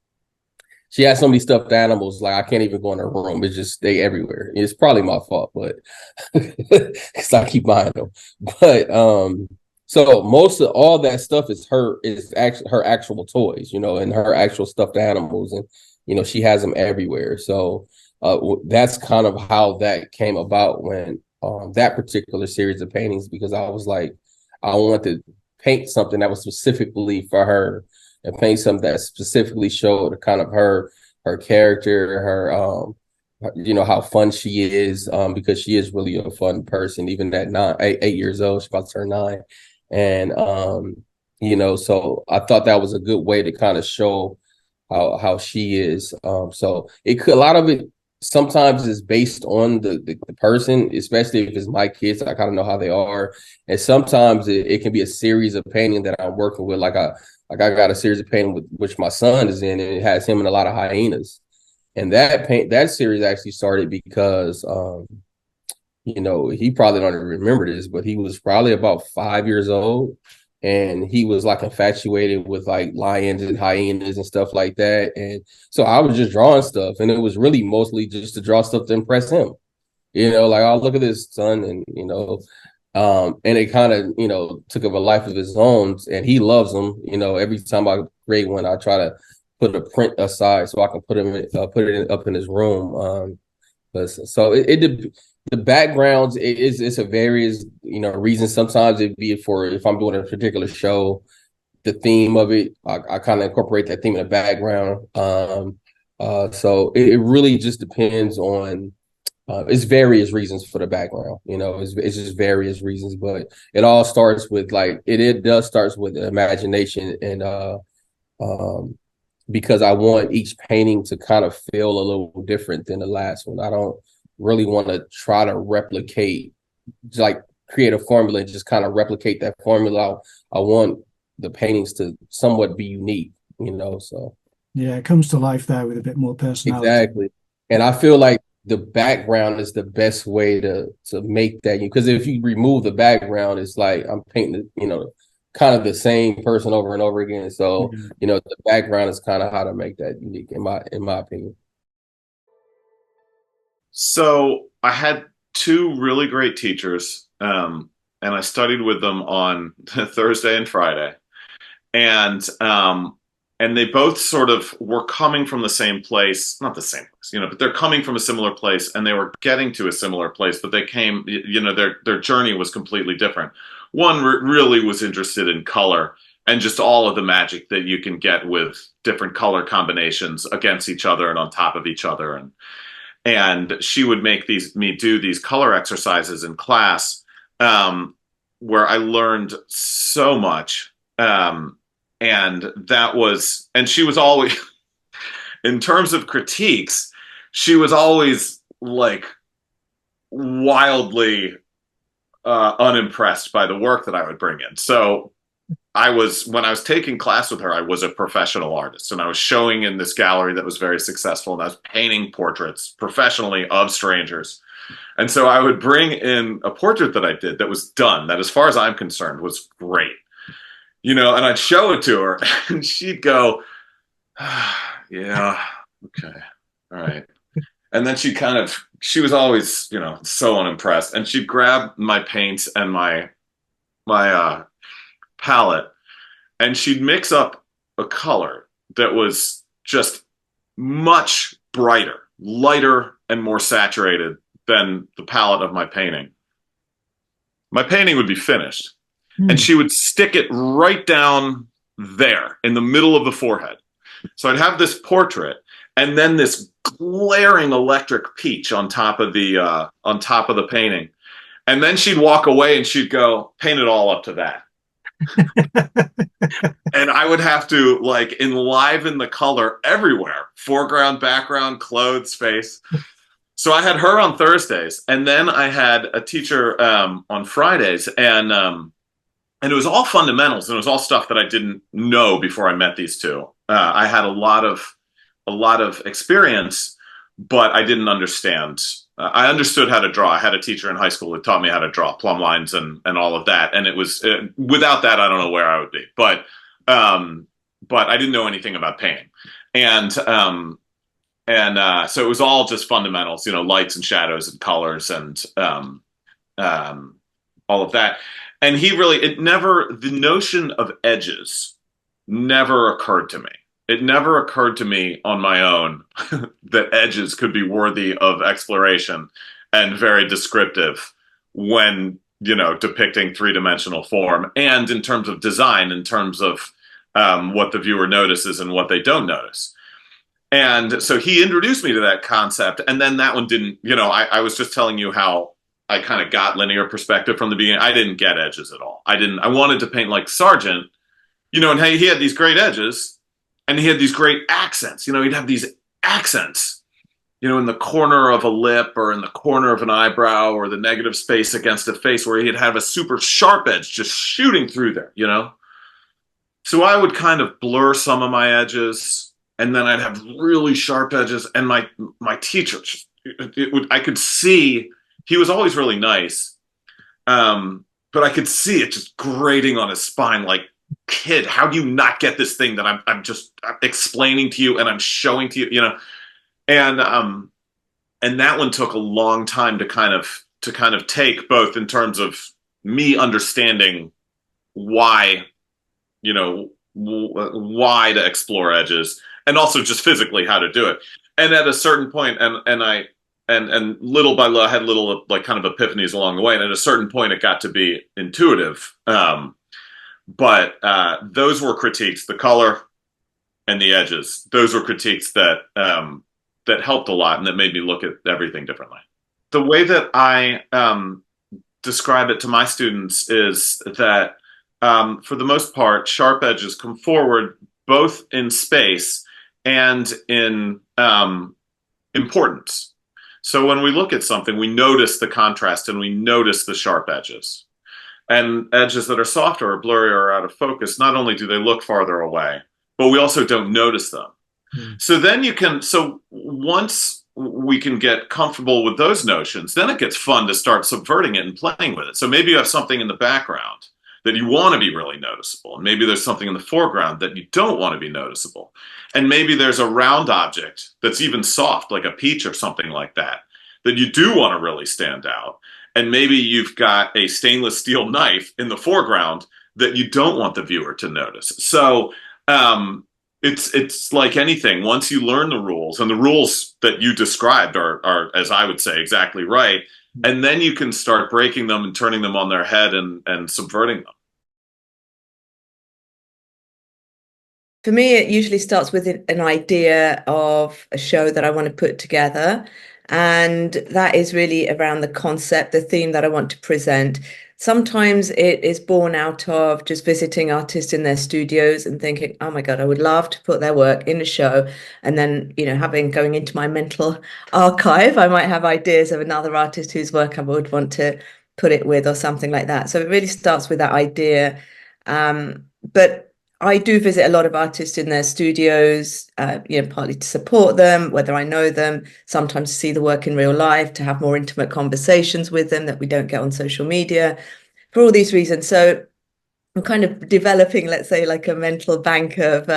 so many stuffed animals, like I can't even go in her room. It's just, they everywhere. It's probably my fault, but because I keep buying them. But so most of all that stuff is actually her actual toys, and her actual stuffed animals, and she has them everywhere. So that's kind of how that came about when that particular series of paintings, because I was like, I wanted to paint something that was specifically for her, and paint something that specifically showed kind of her character, her how fun she is, because she is really a fun person, even at 8 years old. She's about to turn 9. And so I thought that was a good way to kind of show how she is. So a lot of it sometimes is based on the person, especially if it's my kids. I kind of know how they are, and sometimes it can be a series of painting that I'm working with. Like I got a series of painting which my son is in, and it has him in a lot of hyenas. And that series actually started because he probably don't even remember this, but he was probably about 5 years old, and he was like infatuated with like lions and hyenas and stuff like that. And so I was just drawing stuff, and it was really mostly just to draw stuff to impress him. Like, oh, look at this, son, and and it kind of took up a life of his own, and he loves them. Every time I create one, I try to put a print aside so I can put up in his room. So the backgrounds it's a various reasons. Sometimes it'd be for if I'm doing a particular show, the theme of it, I kind of incorporate that theme in the background. So it really just depends on it's various reasons for the background. It's just various reasons, but it all starts with like it does starts with imagination and because I want each painting to kind of feel a little different than the last one. I don't really want to try to replicate, like create a formula and just kind of replicate that formula. I want the paintings to somewhat be unique, so. Yeah, it comes to life there with a bit more personality. Exactly. And I feel like the background is the best way to make that, because if you remove the background, it's like I'm painting, kind of the same person over and over again. So, the background is kind of how to make that unique in my opinion. So I had two really great teachers, and I studied with them on Thursday and Friday, and they both sort of were coming from the same place, not the same place, but they're coming from a similar place, and they were getting to a similar place, but they came, their journey was completely different. One really was interested in color and just all of the magic that you can get with different color combinations against each other and on top of each other, and she would make me do these color exercises in class, where I learned so much. And she was always, in terms of critiques, she was always like wildly unimpressed by the work that I would bring in. So when I was taking class with her, I was a professional artist, and I was showing in this gallery that was very successful, and I was painting portraits professionally of strangers. And so I would bring in a portrait that I did that was done, that as far as I'm concerned was great, and I'd show it to her, and she'd go, yeah, okay, all right. And then she was always, so unimpressed, and she'd grab my paints and my palette, and she'd mix up a color that was just much brighter, lighter, and more saturated than the palette of my painting. My painting would be finished, and she would stick it right down there in the middle of the forehead. So I'd have this portrait, and then this glaring electric peach on top of the painting, and then she'd walk away and she'd go, paint it all up to that. And I would have to like enliven the color everywhere, foreground, background, clothes, face. So I had her on Thursdays, and then I had a teacher on Fridays, and it was all fundamentals, and it was all stuff that I didn't know before I met these two. I had a lot of experience, but I didn't understand. I understood how to draw. I had a teacher in high school who taught me how to draw plumb lines and all of that. And it was without that, I don't know where I would be. But I didn't know anything about painting, and so it was all just fundamentals, lights and shadows and colors and all of that. And the notion of edges never occurred to me. It never occurred to me on my own that edges could be worthy of exploration and very descriptive when, depicting three-dimensional form, and in terms of design, in terms of what the viewer notices and what they don't notice. And so he introduced me to that concept, and then that one didn't, I was just telling you how I kind of got linear perspective from the beginning. I didn't get edges at all. I wanted to paint like Sargent, and he had these great edges, and he had these great accents. He'd have these accents, in the corner of a lip or in the corner of an eyebrow or the negative space against a face where he'd have a super sharp edge just shooting through there, So I would kind of blur some of my edges, and then I'd have really sharp edges. And my teacher, I could see he was always really nice. But I could see it just grating on his spine, like, kid, how do you not get this thing that I'm just explaining to you and I'm showing to you, you know? And that one took a long time to kind of take, both in terms of me understanding why, you know, why to explore edges, and also just physically how to do it. And at a certain point, and little by little, I had little like kind of epiphanies along the way. And at a certain point, it got to be intuitive. But those were critiques, the color and the edges. Those were critiques that that helped a lot and that made me look at everything differently. The way that I describe it to my students is that for the most part, sharp edges come forward both in space and in importance. So when we look at something, we notice the contrast and we notice the sharp edges. And edges that are softer or blurry or out of focus, not only do they look farther away, but we also don't notice them. So then so once we can get comfortable with those notions, then it gets fun to start subverting it and playing with it. So maybe you have something in the background that you want to be really noticeable. And maybe there's something in the foreground that you don't want to be noticeable. And maybe there's a round object that's even soft, like a peach or something like that, that you do want to really stand out. And maybe you've got a stainless steel knife in the foreground that you don't want the viewer to notice. So it's like anything. Once you learn the rules, and the rules that you described are, as I would say, exactly right, and then you can start breaking them and turning them on their head and subverting them. For me, it usually starts with an idea of a show that I want to put together. And that is really around the concept, the theme that I want to present. Sometimes it is born out of just visiting artists in their studios and thinking, oh my God, I would love to put their work in a show. And then, you know, going into my mental archive, I might have ideas of another artist whose work I would want to put it with or something like that. So it really starts with that idea. But I do visit a lot of artists in their studios, you know, partly to support them, whether I know them, sometimes to see the work in real life, to have more intimate conversations with them that we don't get on social media, for all these reasons. So I'm kind of developing, let's say, like a mental bank of,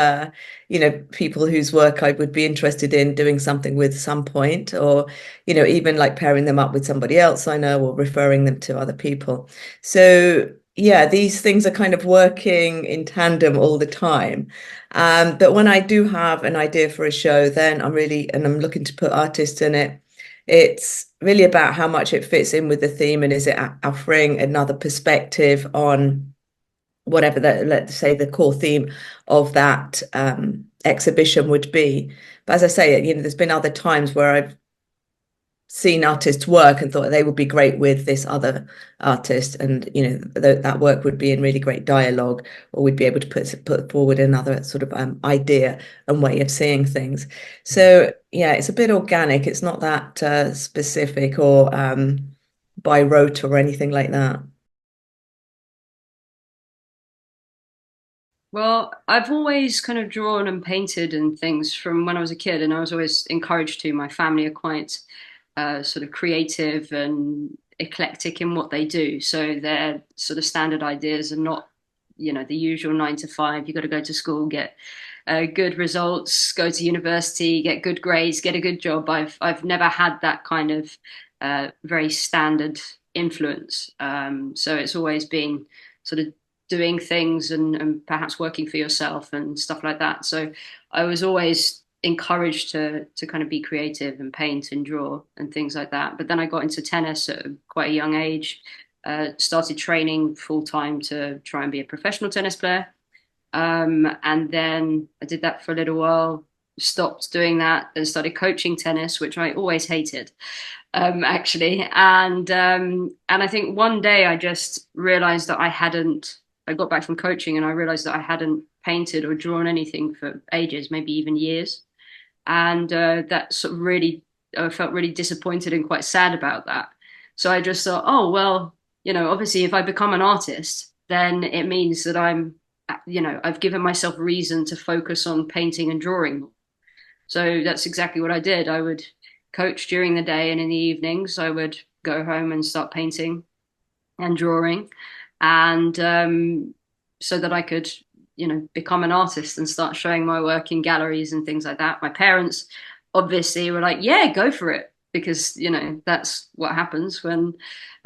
you know, people whose work I would be interested in doing something with some point, or, you know, even like pairing them up with somebody else I know or referring them to other people. So yeah, these things are kind of working in tandem all the time. But when I do have an idea for a show, then I'm looking to put artists in it. It's really about how much it fits in with the theme, and is it offering another perspective on whatever let's say the core theme of that exhibition would be. But as I say, you know, there's been other times where I've seen artists work and thought they would be great with this other artist, and you know that work would be in really great dialogue, or we'd be able to put forward another sort of idea and way of seeing things. So yeah, it's a bit organic. It's not that specific or by rote or anything like that. Well, I've always kind of drawn and painted and things from when I was a kid, and I was always encouraged to. My family are quite sort of creative and eclectic in what they do. So their sort of standard ideas are not, you know, the usual 9 to 5. You got to go to school, get good results, go to university, get good grades, get a good job. I've never had that kind of very standard influence. So it's always been sort of doing things and perhaps working for yourself and stuff like that. So I was always encouraged to kind of be creative and paint and draw and things like that. But then I got into tennis at quite a young age, started training full time to try and be a professional tennis player. And then I did that for a little while, stopped doing that and started coaching tennis, which I always hated, actually. And I think one day I just realized that I got back from coaching and I realized that I hadn't painted or drawn anything for ages, maybe even years. And that sort of really, I felt really disappointed and quite sad about that. So I just thought, oh, well, you know, obviously if I become an artist, then it means that I've given myself reason to focus on painting and drawing. So that's exactly what I did. I would coach during the day, and in the evenings I would go home and start painting and drawing, and so that I could, become an artist and start showing my work in galleries and things like that. My parents obviously were like, yeah, go for it, because that's what happens when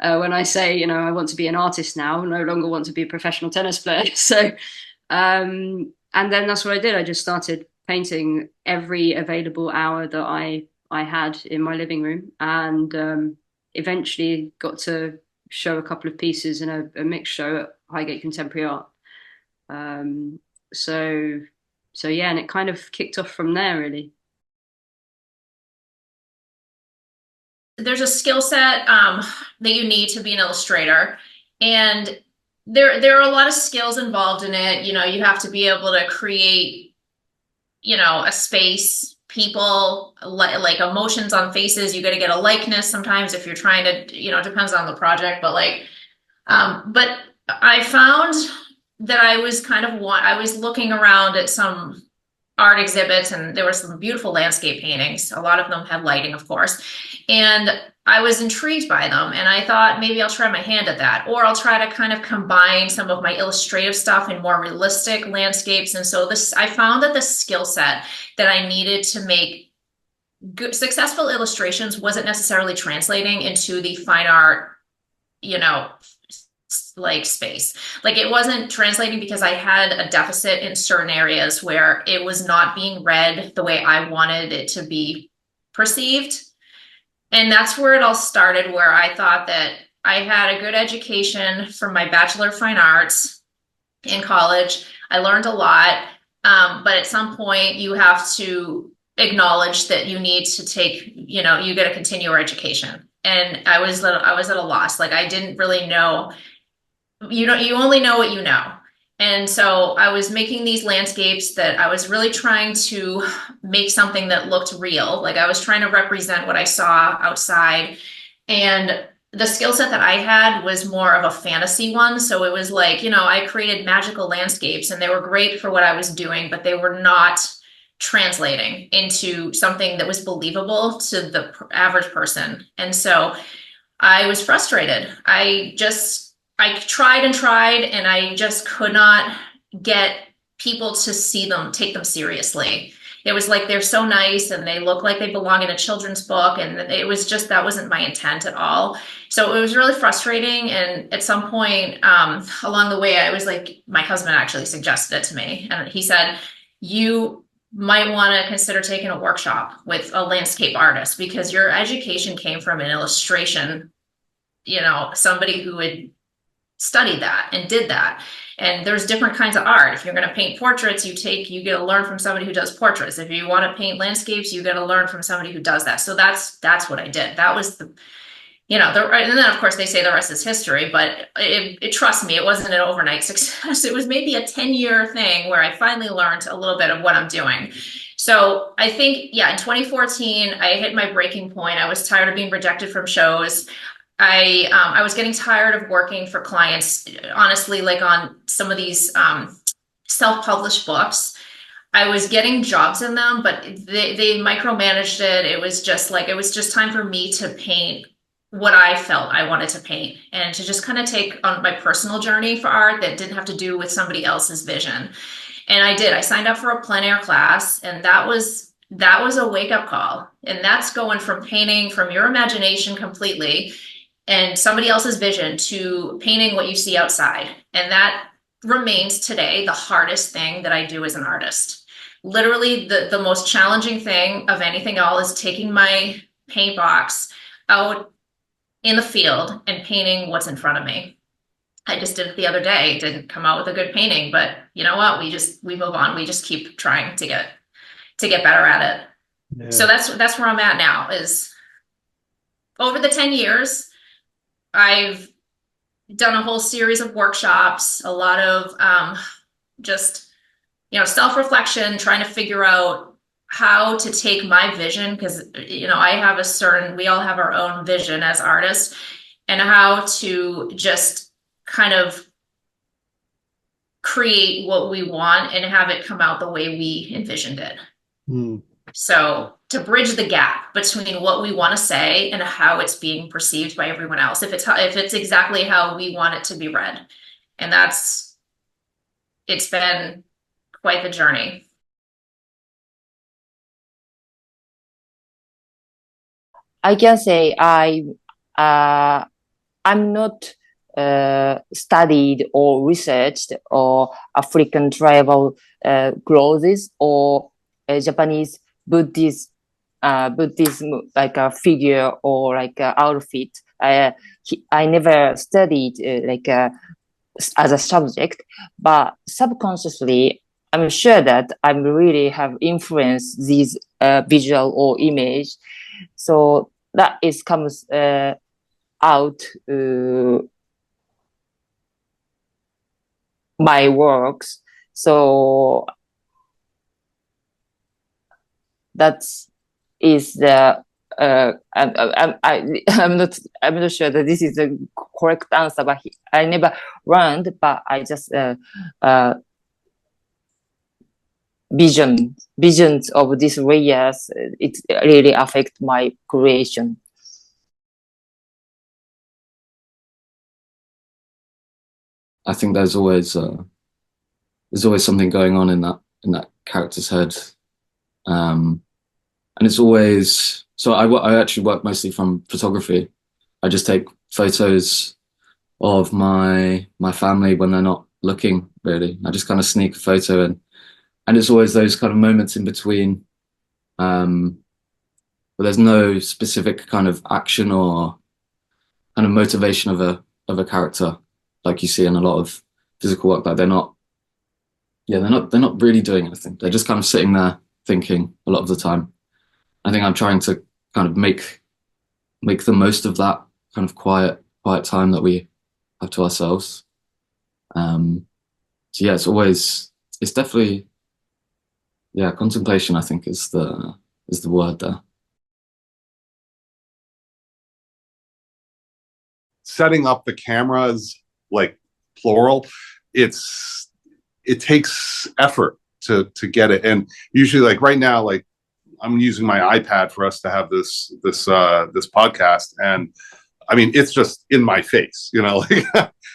I say, I want to be an artist now, no longer want to be a professional tennis player. So and then that's what I did. I just started painting every available hour that I had in my living room, and eventually got to show a couple of pieces in a mixed show at Highgate Contemporary Art. So yeah, and it kind of kicked off from there, really. There's a skill set that you need to be an illustrator, and there are a lot of skills involved in it. You have to be able to create, a space, people, like emotions on faces. You got to get a likeness sometimes if you're trying to, it depends on the project, but but I found that I was looking around at some art exhibits, and there were some beautiful landscape paintings. A lot of them had lighting, of course, and I was intrigued by them, and I thought maybe I'll try my hand at that, or I'll try to kind of combine some of my illustrative stuff in more realistic landscapes. And so I found that the skill set that I needed to make good, successful illustrations wasn't necessarily translating into the fine art, space. It wasn't translating because I had a deficit in certain areas where it was not being read the way I wanted it to be perceived. And that's where it all started, where I thought that I had a good education from my Bachelor of Fine Arts in college. I learned a lot, but at some point you have to acknowledge that you need to take, you got to continue your education. And I was at a loss. I didn't really know. You only know what you know. And so I was making these landscapes that I was really trying to make something that looked real. I was trying to represent what I saw outside. And the skill set that I had was more of a fantasy one. So it was I created magical landscapes, and they were great for what I was doing, but they were not translating into something that was believable to the average person. And so I was frustrated. I tried and tried, and I just could not get people to see them, take them seriously. It was they're so nice and they look like they belong in a children's book. And it was just, that wasn't my intent at all. So it was really frustrating. And at some point along the way, I was my husband actually suggested it to me. And he said, you might want to consider taking a workshop with a landscape artist, because your education came from an illustration, somebody who would studied that and did that. And there's different kinds of art. If you're going to paint portraits, you get to learn from somebody who does portraits. If you want to paint landscapes, you got to learn from somebody who does that. So that's what I did. That was and then of course they say the rest is history, but trust me, it wasn't an overnight success. It was maybe a 10-year thing where I finally learned a little bit of what I'm doing. So I think, in 2014, I hit my breaking point. I was tired of being rejected from shows. I was getting tired of working for clients, honestly, on some of these self-published books. I was getting jobs in them, but they micromanaged it. It was just time for me to paint what I felt I wanted to paint, and to just kind of take on my personal journey for art that didn't have to do with somebody else's vision. And I did. I signed up for a plein air class, and that was a wake-up call. And that's going from painting from your imagination completely and somebody else's vision to painting what you see outside. And that remains today the hardest thing that I do as an artist. Literally the most challenging thing of anything all is taking my paint box out in the field and painting what's in front of me. I just did it the other day. It didn't come out with a good painting, but you know what? We move on. We just keep trying to get better at it. Yeah. So that's where I'm at now. Is over the 10 years, I've done a whole series of workshops, a lot of just self-reflection, trying to figure out how to take my vision, because we all have our own vision as artists, and how to just kind of create what we want and have it come out the way we envisioned it. So to bridge the gap between what we want to say and how it's being perceived by everyone else, if it's exactly how we want it to be read, and it's been quite the journey. I can say I'm not studied or researched or African tribal clothes or Japanese Buddhism like a figure or like a outfit. I never studied as a subject, but subconsciously I'm sure that I really have influenced these visual or image. So that is comes out my works. So that is the I'm not sure that this is the correct answer, but I never learned, but I just visions of these layers. It really affect my creation. I think there's always something going on in that character's head, and it's always so. I actually work mostly from photography. I just take photos of my family when they're not looking. Really, I just kind of sneak a photo in, and it's always those kind of moments in between, where there's no specific kind of action or kind of motivation of a character, like you see in a lot of physical work. Like they're not really doing anything. They're just kind of sitting there thinking a lot of the time. I think I'm trying to kind of make the most of that kind of quiet time that we have to ourselves. So yeah, it's definitely, yeah, contemplation, I think, is the word there. Setting up the cameras, like plural, it takes effort to get it. And usually, like right now, like I'm using my iPad for us to have this podcast, and I mean it's just in my face, you know, like,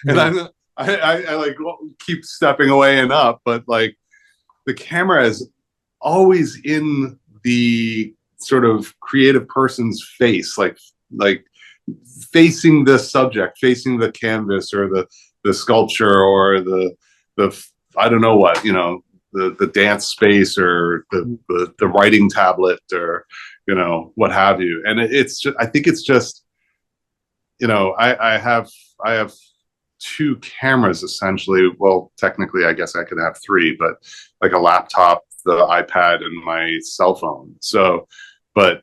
and I like keep stepping away and up, but like the camera is always in the sort of creative person's face, like facing the subject, facing the canvas or the sculpture or the I don't know what, you know, the dance space or the writing tablet or, you know, what have you. And it's just, I think it's just, you know, I have two cameras essentially. Well, technically I guess I could have three, but like a laptop, the iPad, and my cell phone. So, but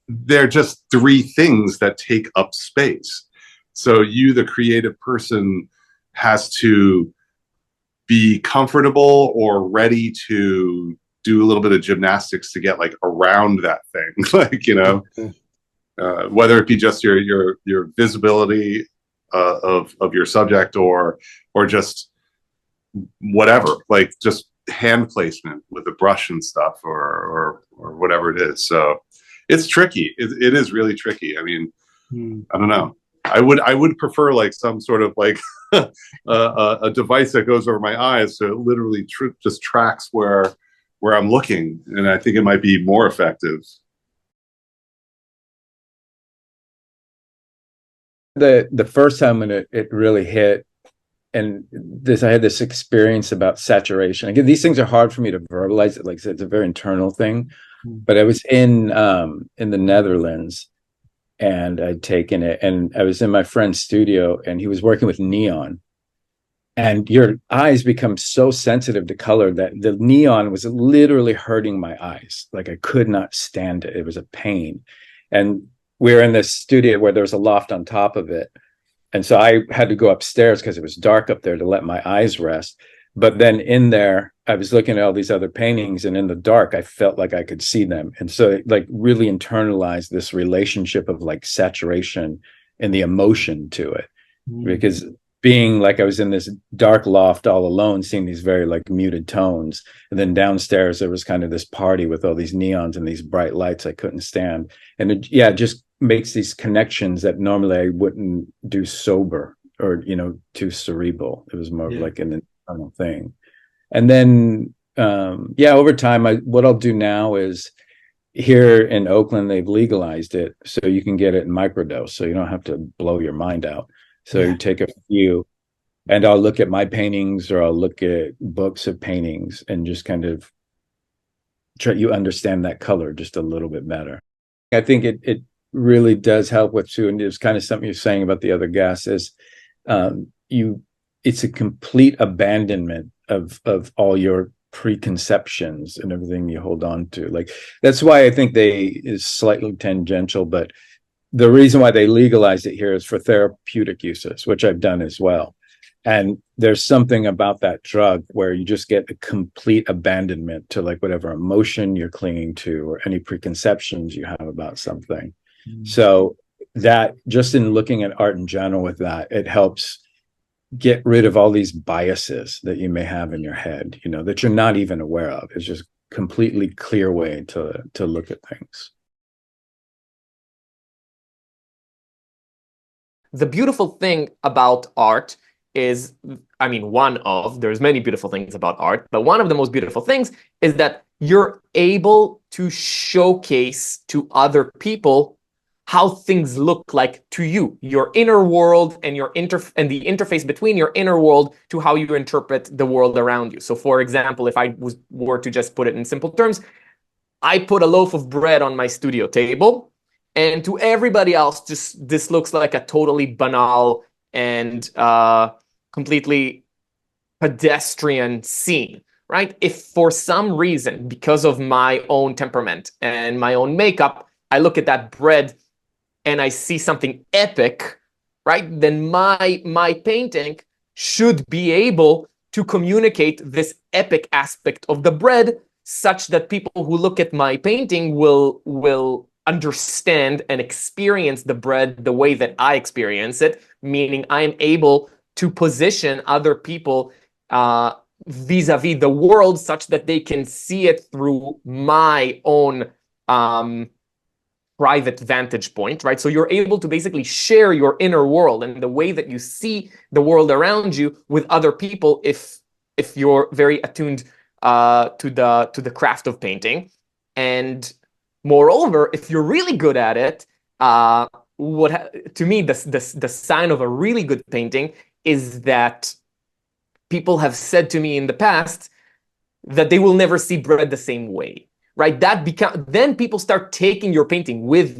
they're just three things that take up space. So you, the creative person, has to be comfortable or ready to do a little bit of gymnastics to get like around that thing. Like, you know, whether it be just your visibility of your subject or just whatever, like just hand placement with a brush and stuff or whatever it is. So it's tricky. It is really tricky. I mean, I don't know. I would prefer like some sort of like a device that goes over my eyes, so it literally just tracks where I'm looking, and I think it might be more effective. The first time when it really hit, and I had this experience about saturation. Again, these things are hard for me to verbalize. Like I said, it's a very internal thing. But I was in the Netherlands, and I'd taken it, and I was in my friend's studio, and he was working with neon. And your eyes become so sensitive to color that the neon was literally hurting my eyes. Like I could not stand it. It was a pain. And we were in this studio where there was a loft on top of it. And so I had to go upstairs because it was dark up there to let my eyes rest. But then in there, I was looking at all these other paintings, and in the dark, I felt like I could see them. And so it like really internalized this relationship of like saturation and the emotion to it. Because being like I was in this dark loft all alone, seeing these very like muted tones. And then downstairs there was kind of this party with all these neons and these bright lights I couldn't stand. And it just makes these connections that normally I wouldn't do sober or, too cerebral. It was more of like an internal thing. And then over time, what I'll do now is, here in Oakland, they've legalized it, so you can get it in microdose, so you don't have to blow your mind out. So you take a few, and I'll look at my paintings, or I'll look at books of paintings, and just kind of you understand that color just a little bit better. I think it really does help with too, and it's kind of something you're saying about the other gas is, it's a complete abandonment of all your preconceptions and everything you hold on to. Like, that's why I think they is slightly tangential, but the reason why they legalized it here is for therapeutic uses, which I've done as well. And there's something about that drug where you just get a complete abandonment to like whatever emotion you're clinging to or any preconceptions you have about something. So that, just in looking at art in general with that, it helps get rid of all these biases that you may have in your head, that you're not even aware of. It's just completely clear way to look at things. The beautiful thing about art is, there's many beautiful things about art, but one of the most beautiful things is that you're able to showcase to other people how things look like to you, your inner world and and the interface between your inner world to how you interpret the world around you. So for example, if I were to just put it in simple terms, I put a loaf of bread on my studio table, and to everybody else, this looks like a totally banal and completely pedestrian scene, right? If for some reason, because of my own temperament and my own makeup, I look at that bread and I see something epic, right? Then my painting should be able to communicate this epic aspect of the bread, such that people who look at my painting will understand and experience the bread the way that I experience it, meaning I am able to position other people vis-a-vis the world such that they can see it through my own private vantage point, right? So you're able to basically share your inner world and the way that you see the world around you with other people if you're very attuned to the craft of painting. And moreover, if you're really good at it, to me the sign of a really good painting is that people have said to me in the past that they will never see bread the same way. Right? Then people start taking your painting with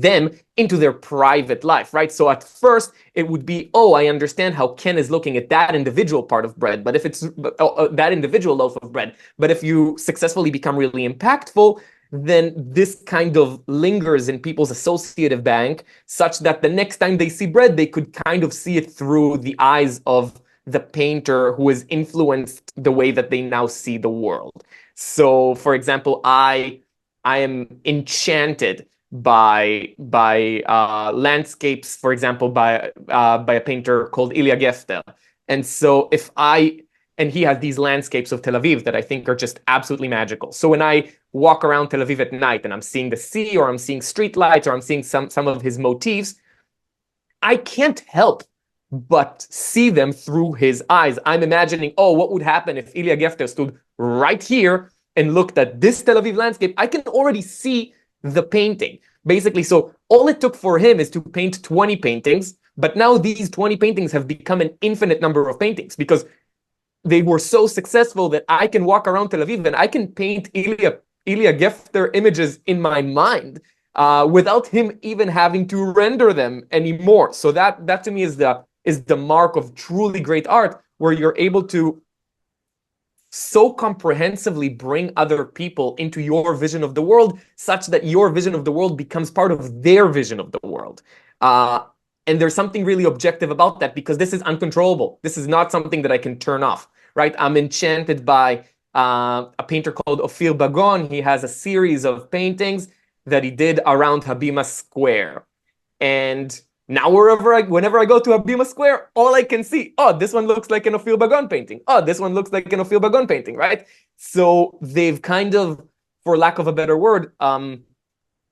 them into their private life, right? So at first it would be, oh, I understand how Ken is looking at that individual part of bread, but if it's that individual loaf of bread, but if you successfully become really impactful, then this kind of lingers in people's associative bank, such that the next time they see bread, they could kind of see it through the eyes of the painter who has influenced the way that they now see the world. So, for example, I am enchanted by landscapes, for example, by a painter called Ilya Gefter. And so and he has these landscapes of Tel Aviv that I think are just absolutely magical. So when I walk around Tel Aviv at night and I'm seeing the sea, or I'm seeing street lights, or I'm seeing some of his motifs, I can't help but see them through his eyes. I'm imagining, oh, what would happen if Ilya Gefter stood right here and looked at this Tel Aviv landscape? I can already see the painting, basically. So all it took for him is to paint 20 paintings, but now these 20 paintings have become an infinite number of paintings because they were so successful that I can walk around Tel Aviv and I can paint Ilya Gefter images in my mind without him even having to render them anymore. So that to me is the mark of truly great art, where you're able to so comprehensively bring other people into your vision of the world, such that your vision of the world becomes part of their vision of the world. And there's something really objective about that, because this is uncontrollable. This is not something that I can turn off, right? I'm enchanted by a painter called Ophir Bagon. He has a series of paintings that he did around Habima Square. And Now whenever I go to Habima Square, all I can see, oh, this one looks like an Ophir Bagon painting. Oh, this one looks like an Ophir Bagon painting, right? So they've kind of, for lack of a better word,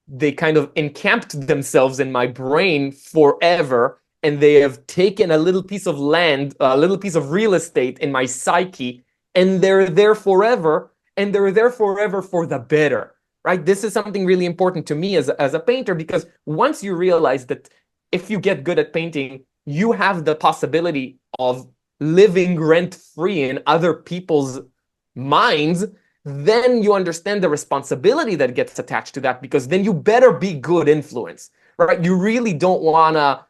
they kind of encamped themselves in my brain forever, and they have taken a little piece of land, a little piece of real estate in my psyche, and they're there forever, and they're there forever for the better, right? This is something really important to me as a painter, because once you realize that if you get good at painting, you have the possibility of living rent-free in other people's minds, then you understand the responsibility that gets attached to that, because then you better be good influence, right? You really don't want to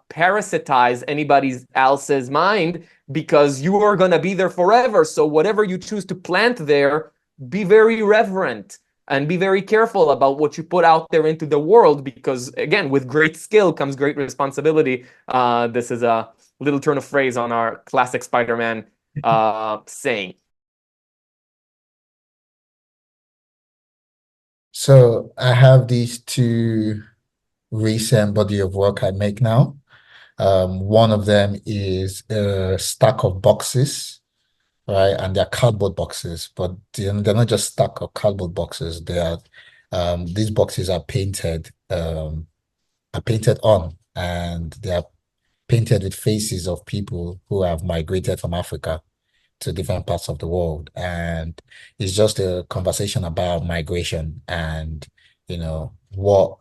parasitize anybody else's mind, because you are going to be there forever. So whatever you choose to plant there, be very reverent and be very careful about what you put out there into the world, because again, with great skill comes great responsibility. This is a little turn of phrase on our classic Spider-Man saying. So I have these two recent body of work I make now. One of them is a stack of boxes, right? And they're cardboard boxes, but they're not just stack of cardboard boxes. They are these boxes are painted on, and they are painted with faces of people who have migrated from Africa to different parts of the world. And it's just a conversation about migration and, what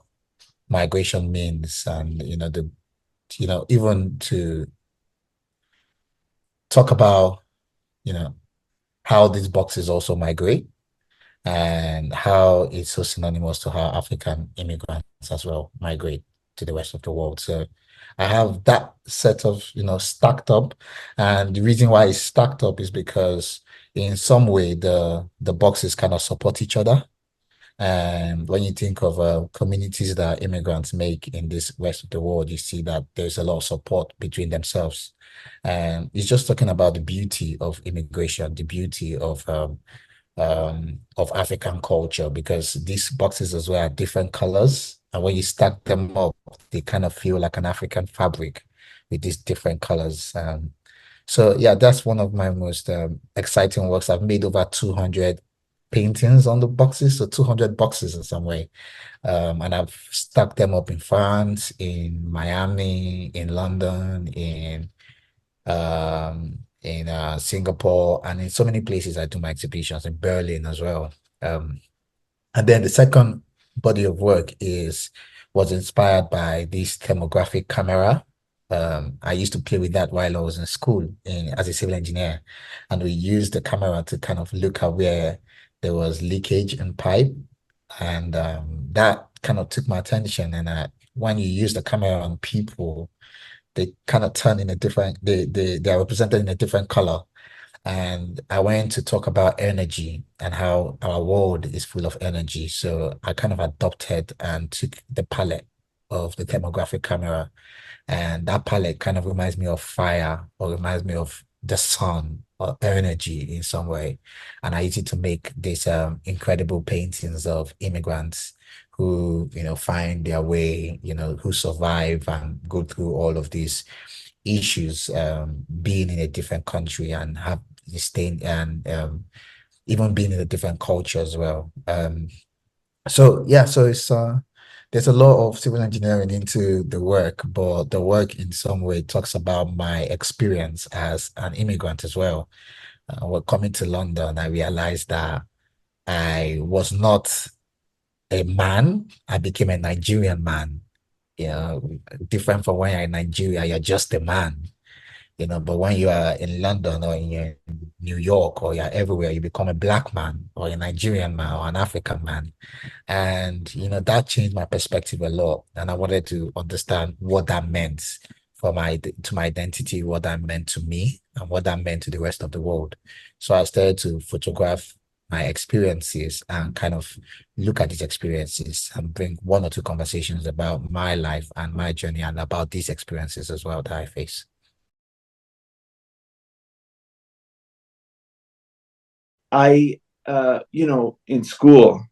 migration means, and, even to talk about, how these boxes also migrate and how it's so synonymous to how African immigrants as well migrate to the rest of the world. So I have that set of, stacked up. And the reason why it's stacked up is because in some way the boxes kind of support each other. And when you think of communities that immigrants make in this rest of the world, you see that there's a lot of support between themselves. And it's just talking about the beauty of immigration, the beauty of African culture, because these boxes as well are different colors. And when you stack them up, they kind of feel like an African fabric with these different colors. So yeah, that's one of my most exciting works. I've made over 200 paintings on the boxes, so 200 boxes in some way. And I've stuck them up in France, in Miami, in London, in Singapore, and in so many places. I do my exhibitions in Berlin as well. And then the second body of work was inspired by this thermographic camera. I used to play with that while I was in school as a civil engineer, and we used the camera to kind of look at where there was leakage in pipe, and that kind of took my attention. And when you use the camera on people, they kind of turn in a different, they are represented in a different color. And I went to talk about energy and how our world is full of energy. So I kind of adopted and took the palette of the thermographic camera, and that palette kind of reminds me of fire, or reminds me of the sun or energy in some way. And I used it to make these incredible paintings of immigrants who, find their way, who survive and go through all of these issues, being in a different country and have staying, and even being in a different culture as well. So yeah, so it's there's a lot of civil engineering into the work, but the work in some way talks about my experience as an immigrant as well. When coming to London, I realized that I was not a man. I became a Nigerian man. Different from when you're in Nigeria, you're just a man. But when you are in London or in New York or you're everywhere, you become a black man or a Nigerian man or an African man. And, that changed my perspective a lot. And I wanted to understand what that meant to my identity, what that meant to me, and what that meant to the rest of the world. So I started to photograph my experiences and kind of look at these experiences and bring one or two conversations about my life and my journey and about these experiences as well that I face. In school,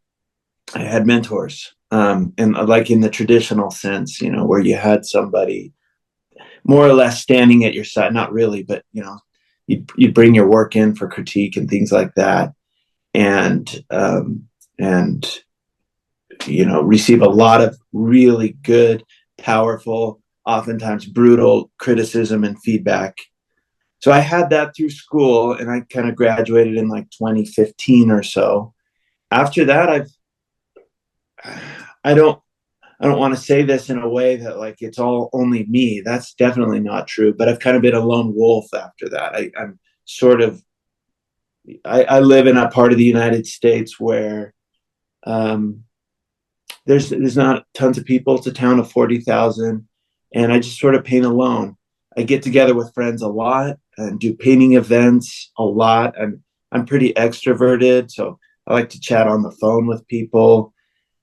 I had mentors. and like in the traditional sense, where you had somebody more or less standing at your side, not really, but you'd bring your work in for critique and things like that, and receive a lot of really good, powerful, oftentimes brutal criticism and feedback. So I had that through school, and I kind of graduated in like 2015 or so. After that, I don't want to say this in a way that like it's all only me. That's definitely not true. But I've kind of been a lone wolf after that. I'm sort of I live in a part of the United States where there's not tons of people. It's a town of 40,000, and I just sort of paint alone. I get together with friends a lot and do painting events a lot. I'm pretty extroverted, so I like to chat on the phone with people.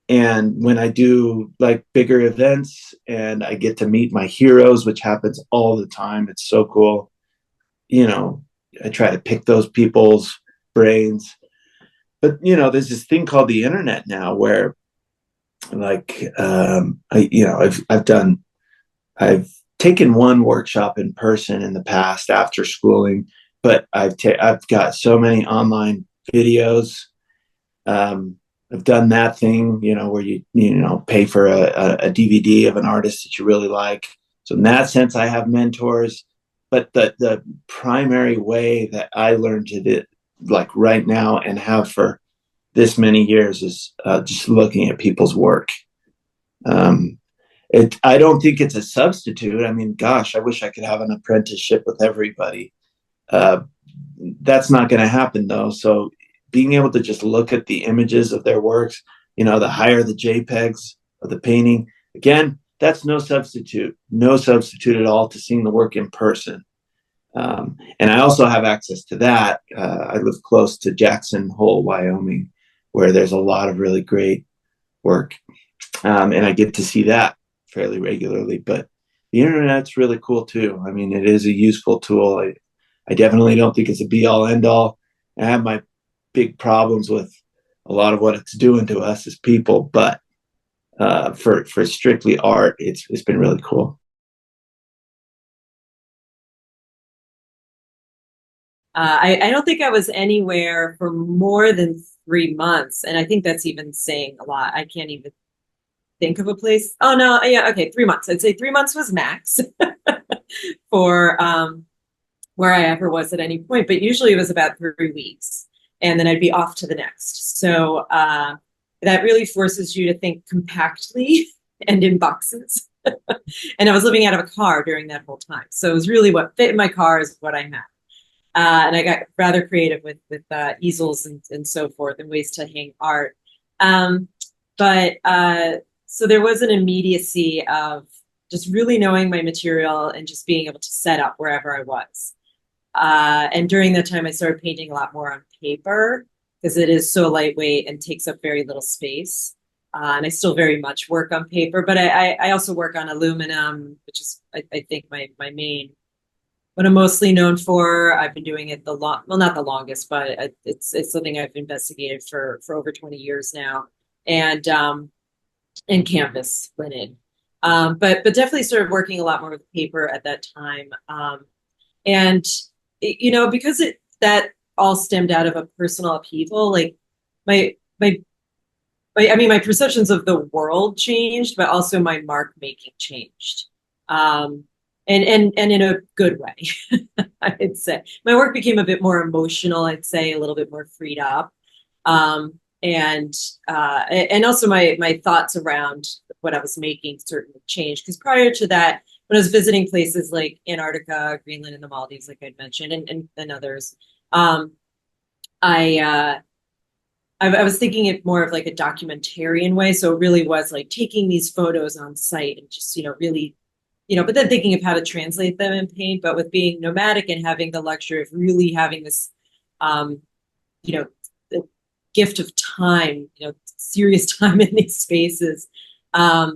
And when I do like bigger events and I get to meet my heroes, which happens all the time, it's so cool. I try to pick those people's brains. But there's this thing called the internet now where like I've taken one workshop in person in the past after schooling, but I've got so many online videos. I've done that thing, where you pay for a DVD of an artist that you really like. So in that sense, I have mentors. But the primary way that I learned to do, like right now and have for this many years, is just looking at people's work. I don't think it's a substitute. I mean, gosh, I wish I could have an apprenticeship with everybody. That's not going to happen though. So being able to just look at the images of their works, the higher the JPEGs of the painting, again, that's no substitute at all to seeing the work in person. And I also have access to that. I live close to Jackson Hole, Wyoming, where there's a lot of really great work. And I get to see that fairly regularly. But the internet's really cool too. I mean, it is a useful tool. I definitely don't think it's a be all end all. I have my big problems with a lot of what it's doing to us as people, but for strictly art, it's been really cool. I don't think I was anywhere for more than 3 months, and I think that's even saying a lot. I can't even think of a place. Oh no, yeah, okay, 3 months. I'd say 3 months was max for where I ever was at any point, but usually it was about 3 weeks, and then I'd be off to the next. So that really forces you to think compactly and in boxes. And I was living out of a car during that whole time, so it was really what fit in my car is what I had. And I got rather creative with easels and so forth and ways to hang art. So there was an immediacy of just really knowing my material and just being able to set up wherever I was. And during that time, I started painting a lot more on paper because it is so lightweight and takes up very little space. And I still very much work on paper, but I also work on aluminum, which is, I think, my main, what I'm mostly known for. I've been doing it well, not the longest, but it's something I've investigated for over 20 years now. And canvas linen. But definitely started working a lot more with paper at that time. And because that all stemmed out of a personal upheaval, like my perceptions of the world changed, but also my mark making changed. And in a good way, I'd say. My work became a bit more emotional, I'd say, a little bit more freed up. And also my thoughts around what I was making certainly changed. Because prior to that, when I was visiting places like Antarctica, Greenland, and the Maldives, like I'd mentioned, and others, I was thinking it more of like a documentarian way. So it really was like taking these photos on site and just, really, but then thinking of how to translate them in paint. But with being nomadic and having the luxury of really having this, the gift of time, serious time in these spaces, I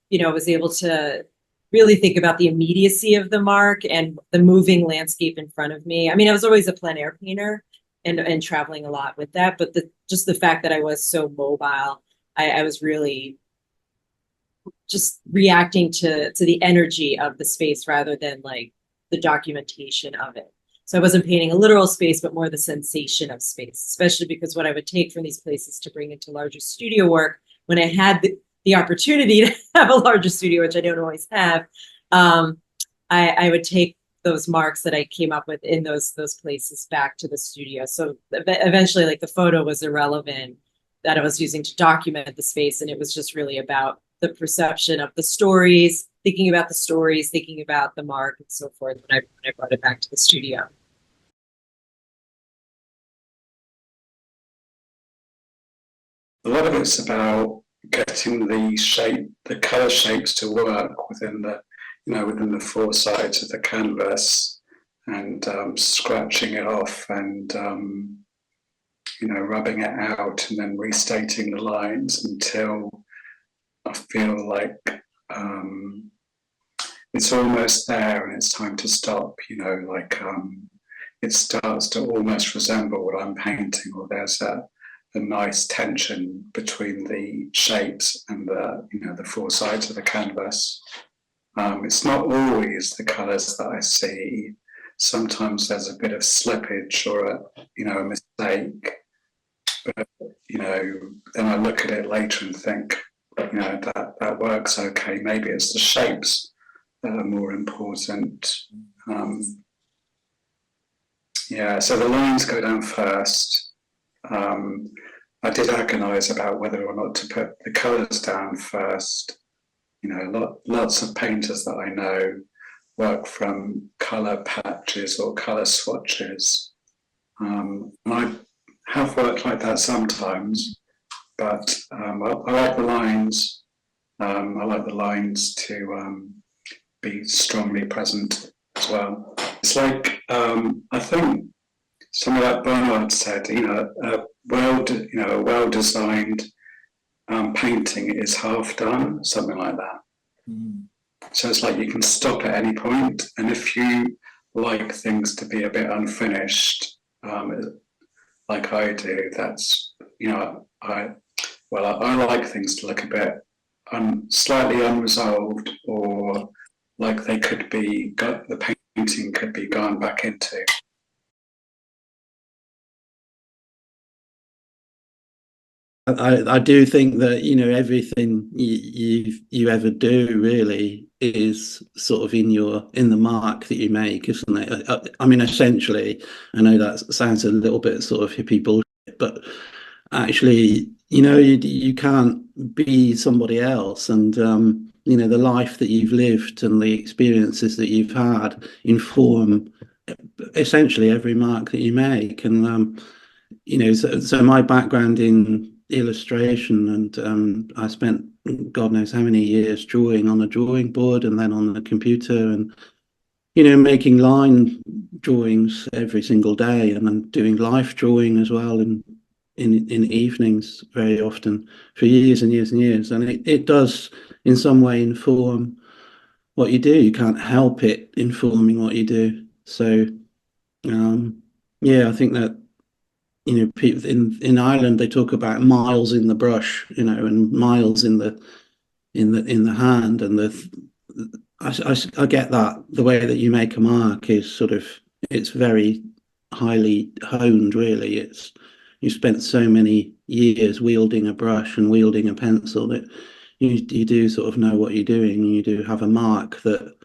was able to really think about the immediacy of the mark and the moving landscape in front of me. I mean, I was always a plein air painter, and traveling a lot with that. But just the fact that I was so mobile, I was really just reacting to the energy of the space rather than like the documentation of it. So I wasn't painting a literal space, but more the sensation of space, especially because what I would take from these places to bring into larger studio work when I had the opportunity to have a larger studio, which I don't always have, I would take those marks that I came up with in those places back to the studio. So eventually, like, the photo was irrelevant that I was using to document the space, and it was just really about the perception of the stories, thinking about the stories, thinking about the mark, and so forth when I brought it back to the studio. A lot of it's about getting the color shapes to work within the four sides of the canvas, and scratching it off and rubbing it out and then restating the lines until I feel like it's almost there and it's time to stop. It starts to almost resemble what I'm painting, or there's a nice tension between the shapes and the four sides of the canvas. It's not always the colours that I see. Sometimes there's a bit of slippage or a mistake. But then I look at it later and think, that works okay. Maybe it's the shapes that are more important. So the lines go down first. I did agonise about whether or not to put the colours down first. Lots of painters that I know work from colour patches or colour swatches. I have worked like that sometimes, but I like the lines. I like the lines to be strongly present as well. It's like, I think some of that Bernard said, a well-designed painting is half done, something like that. So it's like you can stop at any point, and if you like things to be a bit unfinished, like I do, that's I like things to look a bit slightly unresolved, or like they could be the painting could be gone back into. I do think that everything you ever do really is sort of in the mark that you make, isn't it? I mean, essentially, I know that sounds a little bit sort of hippie bullshit, but actually, you can't be somebody else, and the life that you've lived and the experiences that you've had inform essentially every mark that you make, and so my background in illustration, and I spent God knows how many years drawing on a drawing board and then on the computer, and making line drawings every single day, and then doing life drawing as well in evenings very often for years and years and years, and it does in some way inform what you do. You can't help it informing what you do. So I think that people in Ireland, they talk about miles in the brush, and miles in the hand, and I get that. The way that you make a mark is sort of, it's very highly honed, really. You spent so many years wielding a brush and wielding a pencil that you do sort of know what you're doing, and you do have a mark that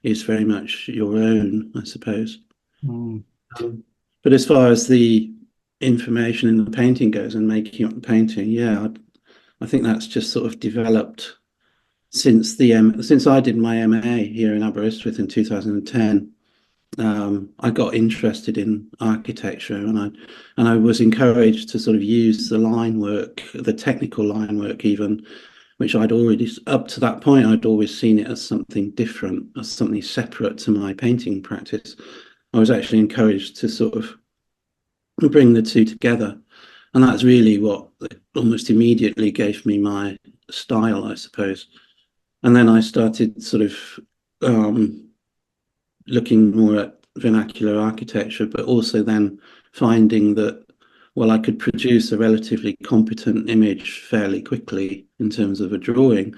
is very much your own, I suppose. But as far as the information in the painting goes and making up the painting, I think that's just sort of developed since I did my MA here in Aberystwyth in 2010. I got interested in architecture, and I was encouraged to sort of use the line work, the technical line work even, which I'd already, up to that point, I'd always seen it as something different, as something separate to my painting practice. I was actually encouraged to sort of bring the two together, and that's really what almost immediately gave me my style, I suppose. And then I started sort of looking more at vernacular architecture, but also then finding that, well, I could produce a relatively competent image fairly quickly in terms of a drawing,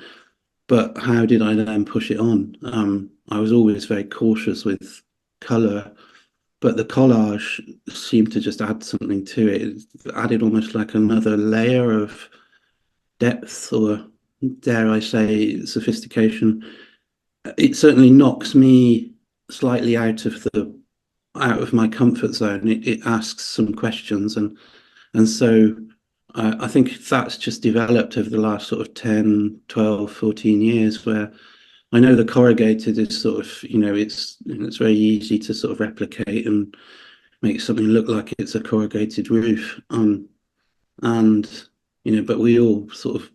but how did I then push it on? I was always very cautious with color, but the collage seemed to just add something to it. It added almost like another layer of depth, or dare I say, sophistication. It certainly knocks me slightly out of my comfort zone. It asks some questions, and so I think that's just developed over the last sort of 10, 12, 14 years, where I know the corrugated is sort of, it's very easy to sort of replicate and make something look like it's a corrugated roof. And, but we all sort of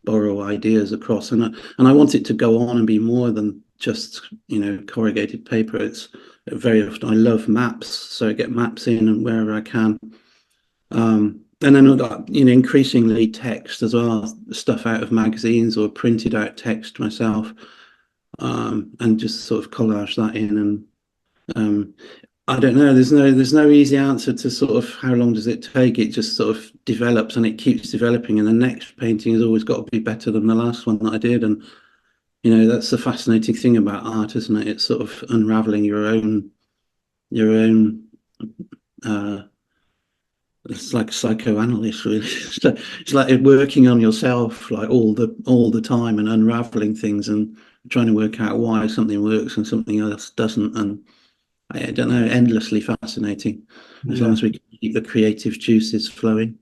borrow ideas across, and I want it to go on and be more than just, corrugated paper. It's very often, I love maps, so I get maps in and wherever I can. And then, increasingly text as well, stuff out of magazines or printed out text myself, and just sort of collage that in. And I don't know, there's no easy answer to sort of how long does it take. It just sort of develops and it keeps developing, and the next painting has always got to be better than the last one that I did. And that's the fascinating thing about art, isn't it? It's sort of unraveling your own it's like psychoanalyst, really. It's like working on yourself, like all the time, and unraveling things and trying to work out why something works and something else doesn't. And I don't know, endlessly fascinating, as long as we can keep the creative juices flowing.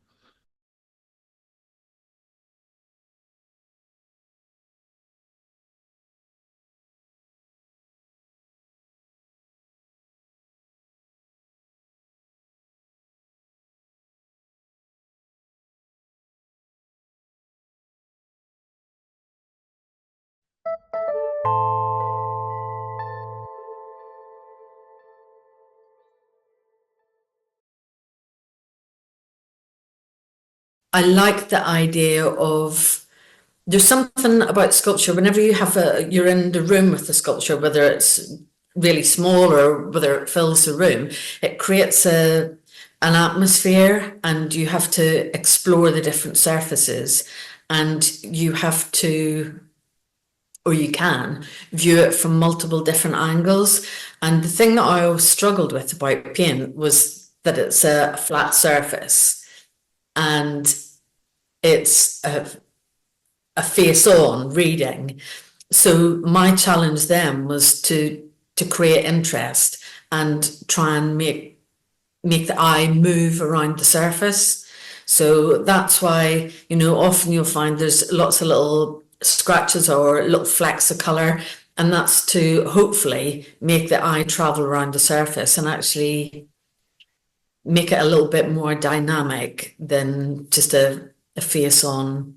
I like the idea of, there's something about sculpture, whenever you're in the room with the sculpture, whether it's really small or whether it fills the room, it creates an atmosphere, and you have to explore the different surfaces, and you have to, or you can, view it from multiple different angles. And the thing that I always struggled with about paint was that it's a flat surface, and it's a face-on reading. So my challenge then was to create interest and try and make the eye move around the surface. So that's why, often you'll find there's lots of little scratches or little flecks of color, and that's to hopefully make the eye travel around the surface and actually make it a little bit more dynamic than just a face-on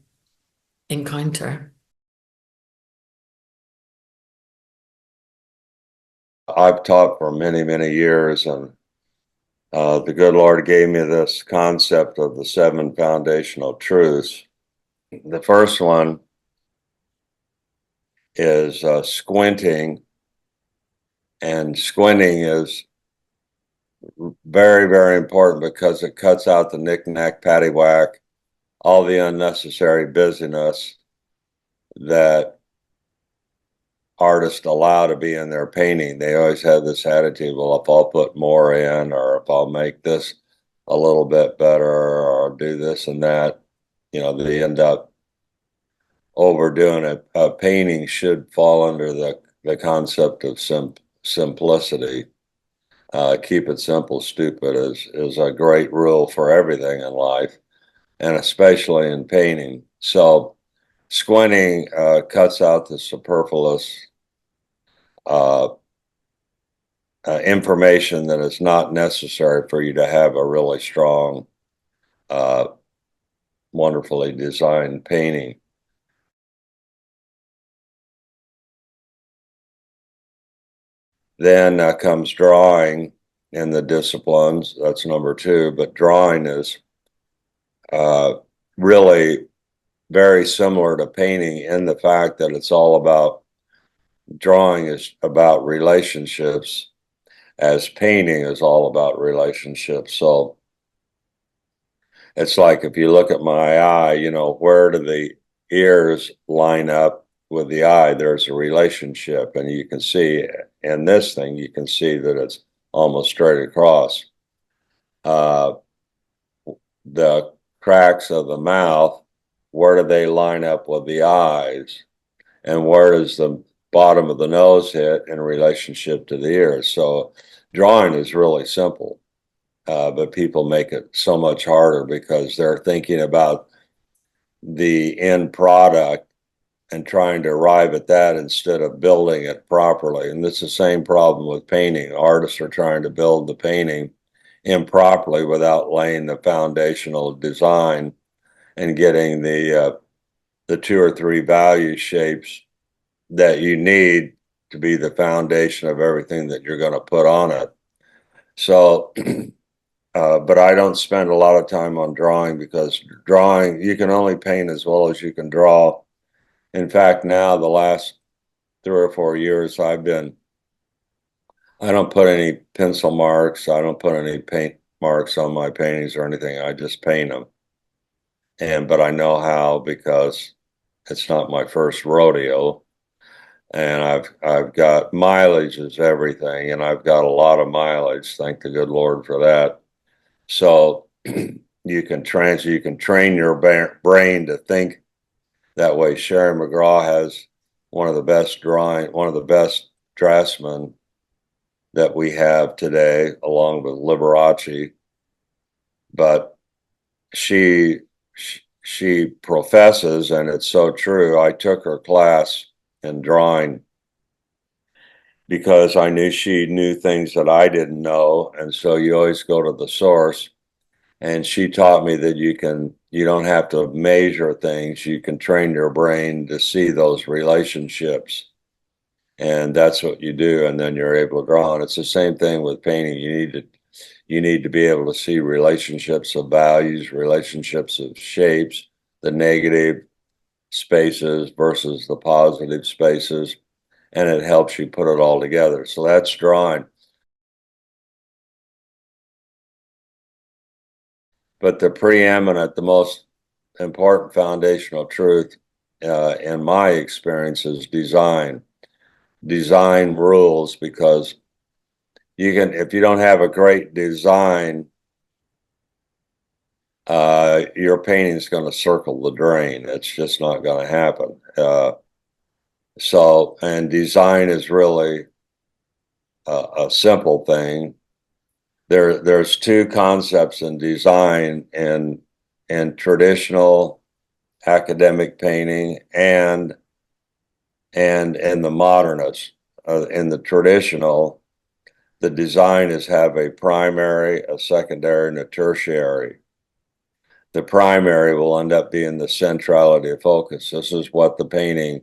encounter. I've taught for many, many years, and the good Lord gave me this concept of the 7 foundational truths. The first one is squinting, and squinting is very, very important because it cuts out the knick-knack, paddywhack, all the unnecessary busyness that artists allow to be in their painting. They always have this attitude, well, if I'll put more in, or if I'll make this a little bit better, or do this and that, they end up overdoing it. Painting should fall under the concept of simplicity. Keep it simple, stupid is a great rule for everything in life, and especially in painting. So squinting cuts out the superfluous information that is not necessary for you to have a really strong, wonderfully designed painting. Then comes drawing in the disciplines. That's number 2, but drawing is really very similar to painting in the fact that it's all about, drawing is about relationships, as painting is all about relationships. So it's like if you look at my eye, you know, where do the ears line up with the eye? There's a relationship, and you can see in this thing, you can see that it's almost straight across. The cracks of the mouth, where do they line up with the eyes? And where does the bottom of the nose hit in relationship to the ears? So drawing is really simple, but people make it so much harder because they're thinking about the end product and trying to arrive at that instead of building it properly. And it's the same problem with painting. Artists are trying to build the painting improperly without laying the foundational design and getting the 2 or 3 value shapes that you need to be the foundation of everything that you're going to put on it. So, but I don't spend a lot of time on drawing because drawing, you can only paint as well as you can draw. In fact, now the last 3 or 4 years, I don't put any pencil marks. I don't put any paint marks on my paintings or anything. I just paint them. But I know how because it's not my first rodeo. And I've got mileage is everything, and I've got a lot of mileage. Thank the good Lord for that. So you can train your brain to think that way. Sharon McGraw has one of the best draftsmen that we have today, along with Liberace. But she professes, and it's so true. I took her class in drawing because I knew she knew things that I didn't know. And so you always go to the source. And she taught me that you don't have to measure things. You can train your brain to see those relationships. And that's what you do. And then you're able to draw. And it's the same thing with painting. You need to be able to see relationships of values, relationships of shapes, the negative spaces versus the positive spaces. And it helps you put it all together. So that's drawing. But the most important foundational truth in my experience is design. Design rules, because if you don't have a great design, your painting is going to circle the drain. It's just not going to happen. And design is really a simple thing. There's 2 concepts in design in traditional academic painting and in the modernist. In the traditional, the design have a primary, a secondary, and a tertiary. The primary will end up being the centrality of focus. This is the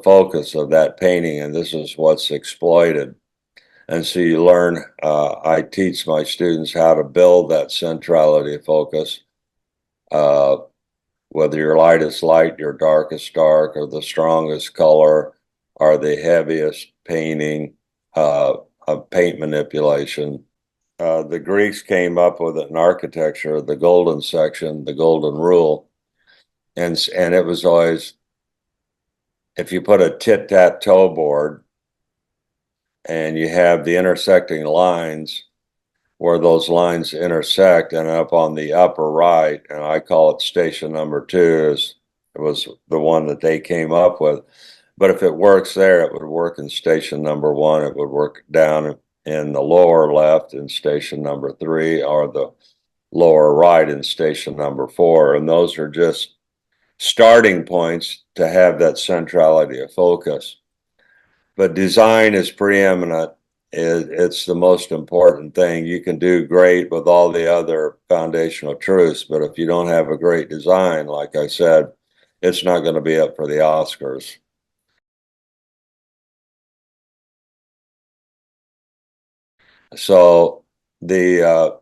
focus of that painting, and this is what's exploited. And so you learn, I teach my students how to build that centrality of focus, whether your lightest light, your darkest dark, or the strongest color, or the heaviest painting, of paint manipulation. The Greeks came up with it in architecture, the golden section, the golden rule. And it was always, if you put a tit-tat-toe board, and you have the intersecting lines where those lines intersect, and up on the upper right, and I call it station number 2, it was the one that they came up with. But if it works there, it would work in station number 1. It would work down in the lower left in station number 3, or the lower right in station number 4. And those are just starting points to have that centrality of focus. But design is preeminent. It's the most important thing. You can do great with all the other foundational truths, but if you don't have a great design, like I said, it's not going to be up for the Oscars. So the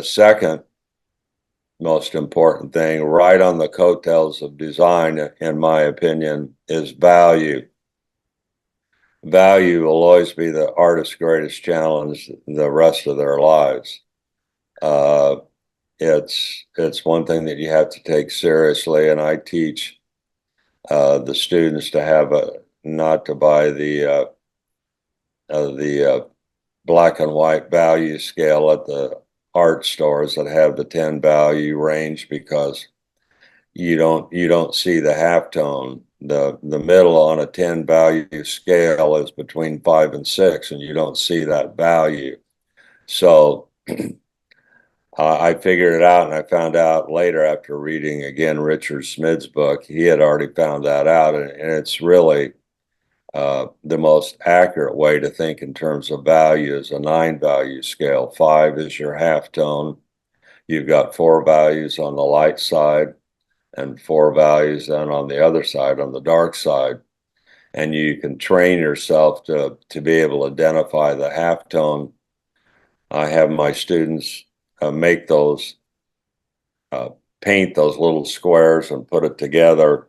second most important thing, right on the coattails of design, in my opinion, is value. value will always be the artist's greatest challenge the rest of their lives. It's one thing that you have to take seriously, and I teach the students to have not to buy the black and white value scale at the art stores that have the 10 value range, because you don't see the halftone. The middle on a 10 value scale is between 5 and 6, and you don't see that value. So I figured it out, and I found out later after reading again Richard Smith's book, he had already found that out, and it's really the most accurate way to think in terms of value is a 9 value scale. 5 is your halftone. You've got 4 values on the light side and 4 values then on the other side, on the dark side. And you can train yourself to be able to identify the halftone. I have my students make those, paint those little squares and put it together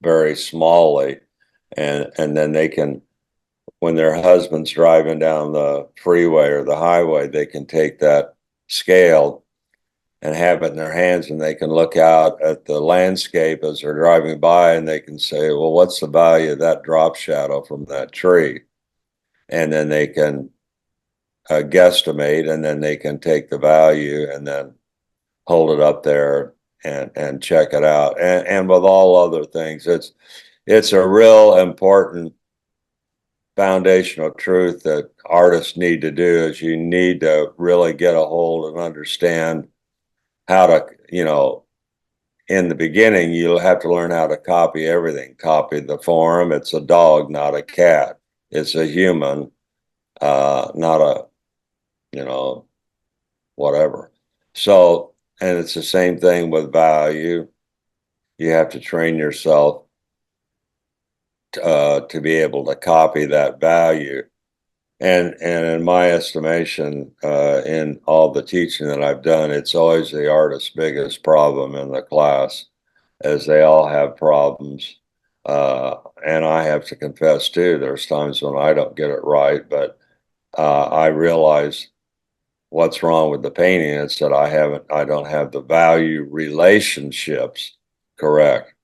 very smallly. And then they can, when their husband's driving down the freeway or the highway, they can take that scale and have it in their hands, and they can look out at the landscape as they're driving by, and they can say, well, what's the value of that drop shadow from that tree? And then they can guesstimate, and then they can take the value and then hold it up there and check it out. And with all other things, it's a real important foundational truth that artists need to do, is you need to really get a hold and understand how to, in the beginning, you'll have to learn how to copy everything. Copy the form. It's a dog, not a cat. It's a human, not a, whatever. So, and it's the same thing with value. You have to train yourself to be able to copy that value. And in my estimation, in all the teaching that I've done, it's always the artist's biggest problem in the class, as they all have problems. And I have to confess too, there's times when I don't get it right, but I realize what's wrong with the painting. It's that I don't have the value relationships correct.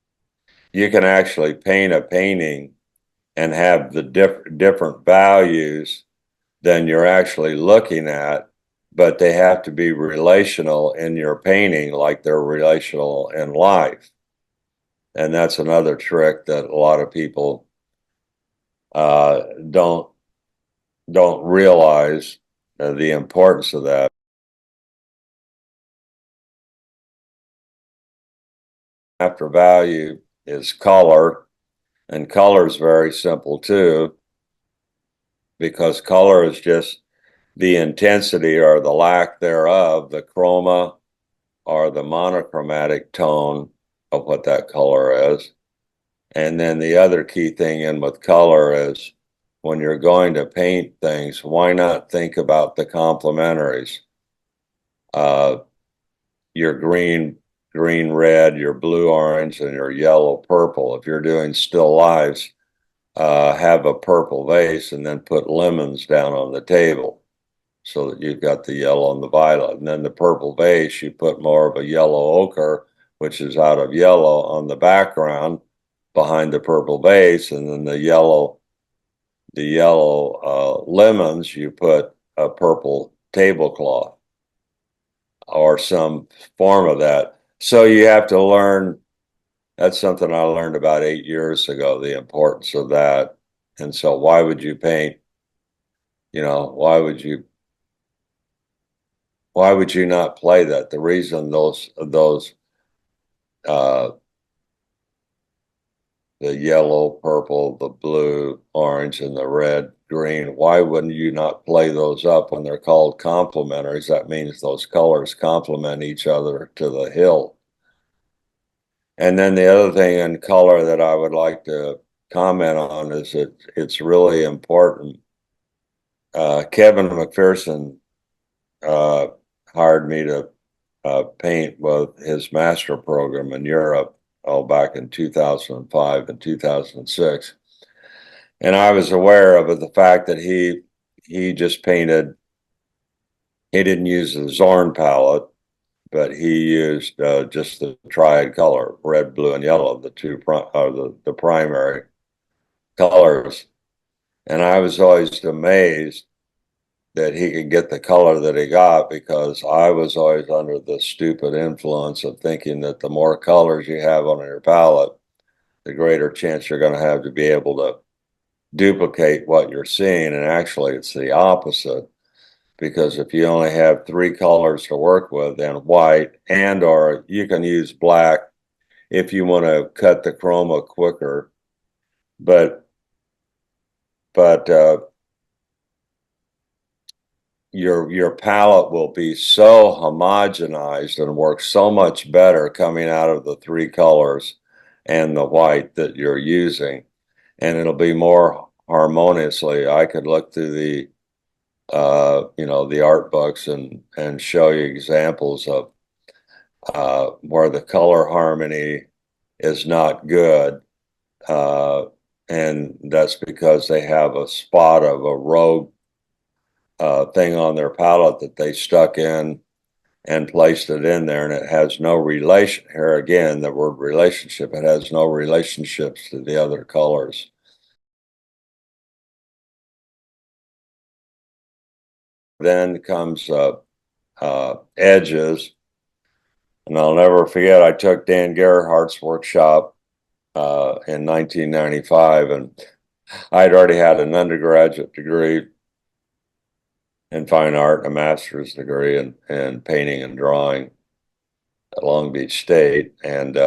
You can actually paint a painting and have the different values than you're actually looking at, but they have to be relational in your painting like they're relational in life. And that's another trick that a lot of people don't realize the importance of that. After value is color, and color is very simple too, because color is just the intensity or the lack thereof, the chroma or the monochromatic tone of what that color is. And then the other key thing in with color is, when you're going to paint things, why not think about the complementaries? Your green, red, your blue, orange, and your yellow, purple. If you're doing still lives, have a purple vase and then put lemons down on the table so that you've got the yellow and the violet. And then the purple vase, you put more of a yellow ochre, which is out of yellow, on the background behind the purple vase. And then the yellow lemons, you put a purple tablecloth or some form of that. So you have to learn. That's something I learned about 8 years ago, the importance of that. And so why would you paint, why would you not play that? The reason the yellow, purple, the blue, orange, and the red, green, why wouldn't you not play those up when they're called complementaries? That means those colors complement each other to the hilt. And then the other thing in color that I would like to comment on is that it's really important. Kevin McPherson hired me to paint with his master program in Europe, back in 2005 and 2006. And I was aware of the fact that he just painted. He didn't use the Zorn palette, but he used just the triad color, red, blue, and yellow, the the primary colors. And I was always amazed that he could get the color that he got, because I was always under the stupid influence of thinking that the more colors you have on your palette, the greater chance you're going to have to be able to duplicate what you're seeing. And actually, it's the opposite, because if you only have 3 colors to work with, then white, and or you can use black if you want to cut the chroma quicker, but your palette will be so homogenized and work so much better coming out of the 3 colors and the white that you're using, and it'll be more harmoniously. I could look through the the art books and show you examples of where the color harmony is not good, and that's because they have a spot of a rogue thing on their palette that they stuck in and placed it in there, and it has no relation. Here again, the word relationship, it has no relationships to the other colors. Then comes edges, and I'll never forget, I took Dan Gerhardt's workshop in 1995, and I'd already had an undergraduate degree in fine art, a master's degree in painting and drawing at Long Beach State, and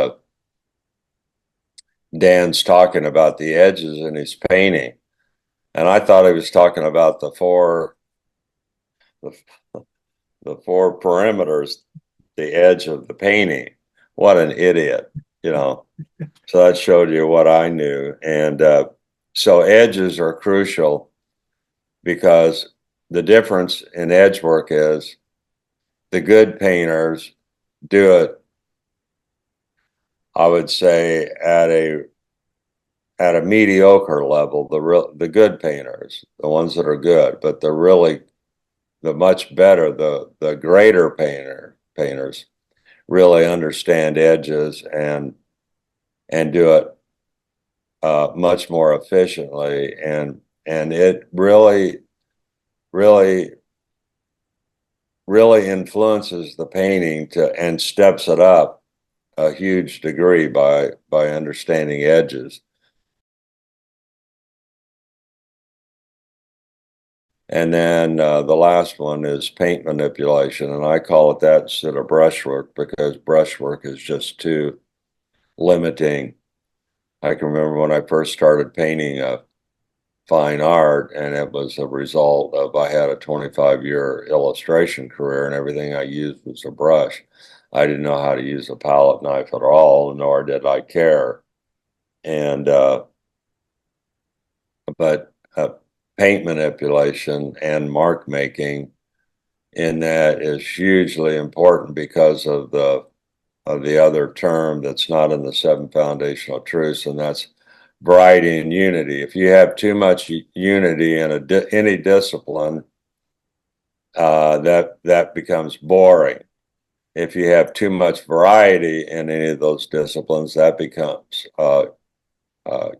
Dan's talking about the edges in his painting, and I thought he was talking about the four perimeters, the edge of the painting. What an idiot, So that showed you what I knew. And so edges are crucial, because the difference in edge work is the good painters do it, I would say, at a mediocre level. The good painters, the ones that are good, but the much better, the greater painters really understand edges and do it much more efficiently, and it really influences the painting and steps it up a huge degree by understanding edges. And then the last one is paint manipulation, and I call it that instead of brushwork, because brushwork is just too limiting. I can remember when I first started painting fine art, and it was a result of I had a 25-year illustration career, and everything I used was a brush. I didn't know how to use a palette knife at all, nor did I care. And but paint manipulation and mark making in that is hugely important, because of the other term that's not in the 7 foundational truths, and that's variety and unity. If you have too much unity in any discipline, that becomes boring. If you have too much variety in any of those disciplines, that becomes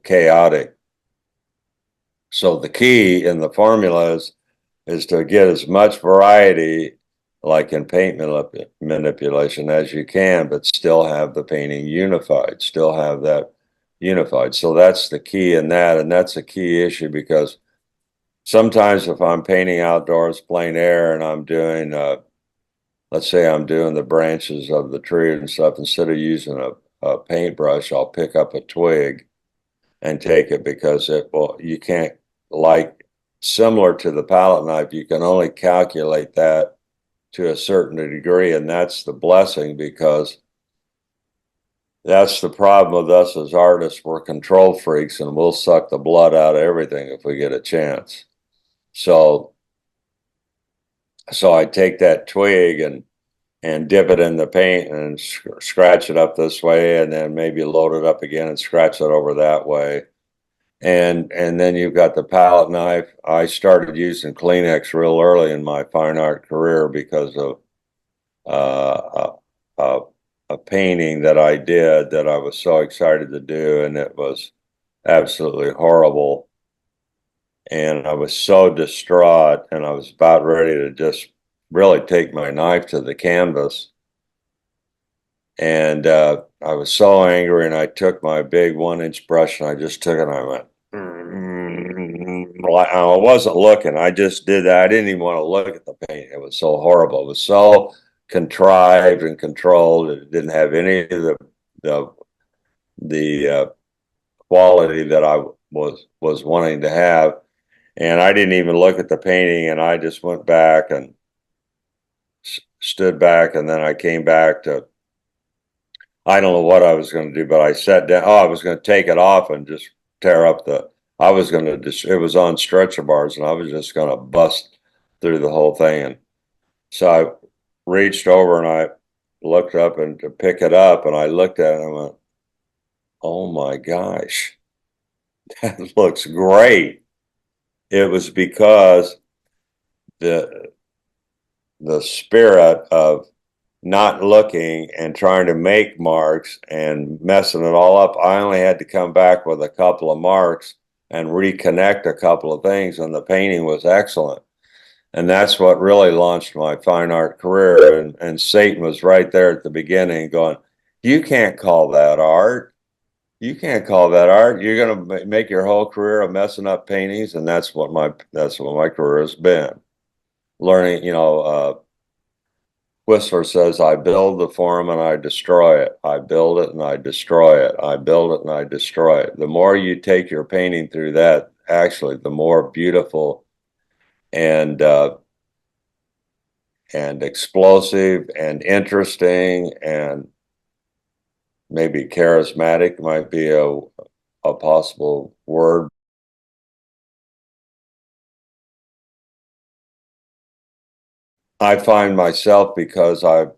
chaotic. So the key in the formulas is to get as much variety, like in paint manipulation, as you can, but still have the painting unified, still have that unified. So that's the key in that, and that's a key issue, because sometimes if I'm painting outdoors, plein air, and I'm doing, let's say I'm doing the branches of the tree and stuff, instead of using a paintbrush, I'll pick up a twig and take it, because you can't, like, similar to the palette knife, you can only calculate that to a certain degree, and that's the blessing, because that's the problem with us as artists. We're control freaks, and we'll suck the blood out of everything if we get a chance. So I take that twig and dip it in the paint and scratch it up this way, and then maybe load it up again and scratch it over that way. And then you've got the palette knife. I started using Kleenex real early in my fine art career because of a painting that I did that I was so excited to do, and it was absolutely horrible. And I was so distraught, and I was about ready to just really take my knife to the canvas. And I was so angry, and I took my big 1-inch brush and I just took it and I went, I wasn't looking. I just did that. I didn't even want to look at the paint. It was so horrible. It was so contrived and controlled. It didn't have any of the quality that I was wanting to have. And I didn't even look at the painting, and I just went back and stood back, and then I came back to, I don't know what I was going to do, but I sat down. Oh, I was going to take it off and just tear up I was going to just, it was on stretcher bars, and I was just going to bust through the whole thing. And so I reached over and I looked up and to pick it up, and I looked at it and I went, oh my gosh, that looks great. It was because the spirit of not looking and trying to make marks and messing it all up. I only had to come back with a couple of marks and reconnect a couple of things, and the painting was excellent. And that's what really launched my fine art career. And Satan was right there at the beginning going, you can't call that art. You can't call that art. You're going to make your whole career of messing up paintings. And that's what my career has been. Learning, Whistler says, I build the form and I destroy it. I build it and I destroy it. I build it and I destroy it. The more you take your painting through that, actually, the more beautiful and explosive and interesting and maybe charismatic might be a possible word. I find myself, because I've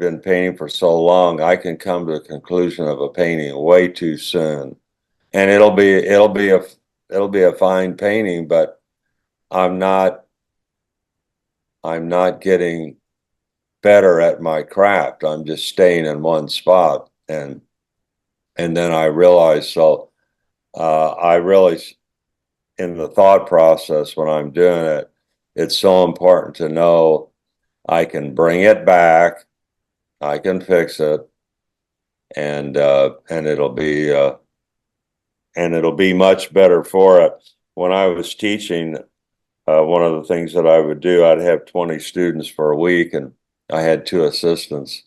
been painting for so long, I can come to the conclusion of a painting way too soon, and it'll be a fine painting, but I'm not getting better at my craft. I'm just staying in one spot, and then I realize, so I really, in the thought process when I'm doing it, it's so important to know I can bring it back, I can fix it, and it'll be much better for it. When I was teaching, one of the things that I would do, I'd have 20 students for a week, and I had 2 assistants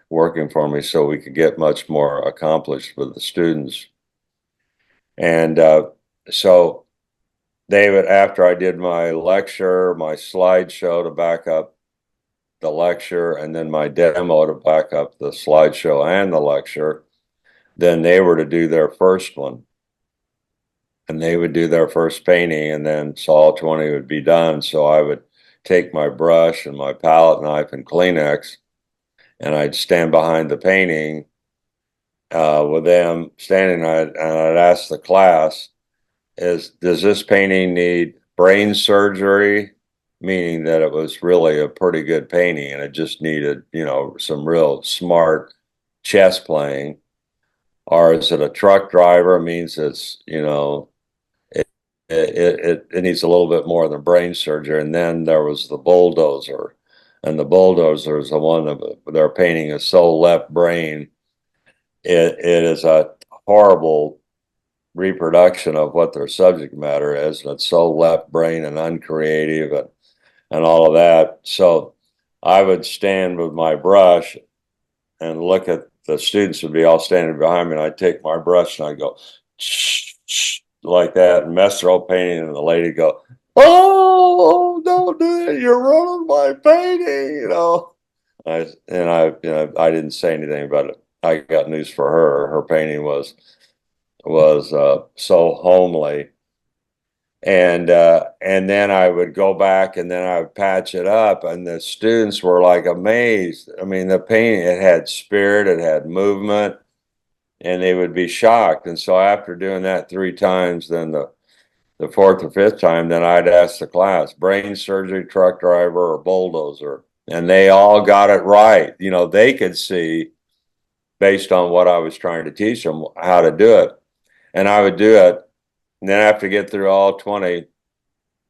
working for me so we could get much more accomplished with the students. And so they would, after I did my lecture, my slideshow to back up the lecture, and then my demo to back up the slideshow and the lecture, then they were to do their first one. And they would do their first painting, and then so all 20 would be done. So I would take my brush and my palette knife and Kleenex, and I'd stand behind the painting with them standing, and I'd ask the class, does this painting need brain surgery? Meaning that it was really a pretty good painting and it just needed, some real smart chess playing. Or is it a truck driver? Means it's, it needs a little bit more than brain surgery. And then there was the bulldozer, and the bulldozer is the one that their painting is so left brain. It is a horrible reproduction of what their subject matter is, and it's so left brain and uncreative and all of that. So I would stand with my brush and look at the students would be all standing behind me, and I'd take my brush and I'd go shh, shh, like that and mess their whole painting, and the lady go, oh, don't do it, you're ruining my painting, I didn't say anything about it. I got news for her. Her painting was so homely. And then I would go back and then I would patch it up, and the students were like amazed. I mean, the painting, it had spirit, it had movement, and they would be shocked. And so after doing that 3 times, then the fourth or fifth time, then I'd ask the class, brain surgery, truck driver, or bulldozer. And they all got it right. You know, they could see based on what I was trying to teach them how to do it. And I would do it. And then after get through all 20,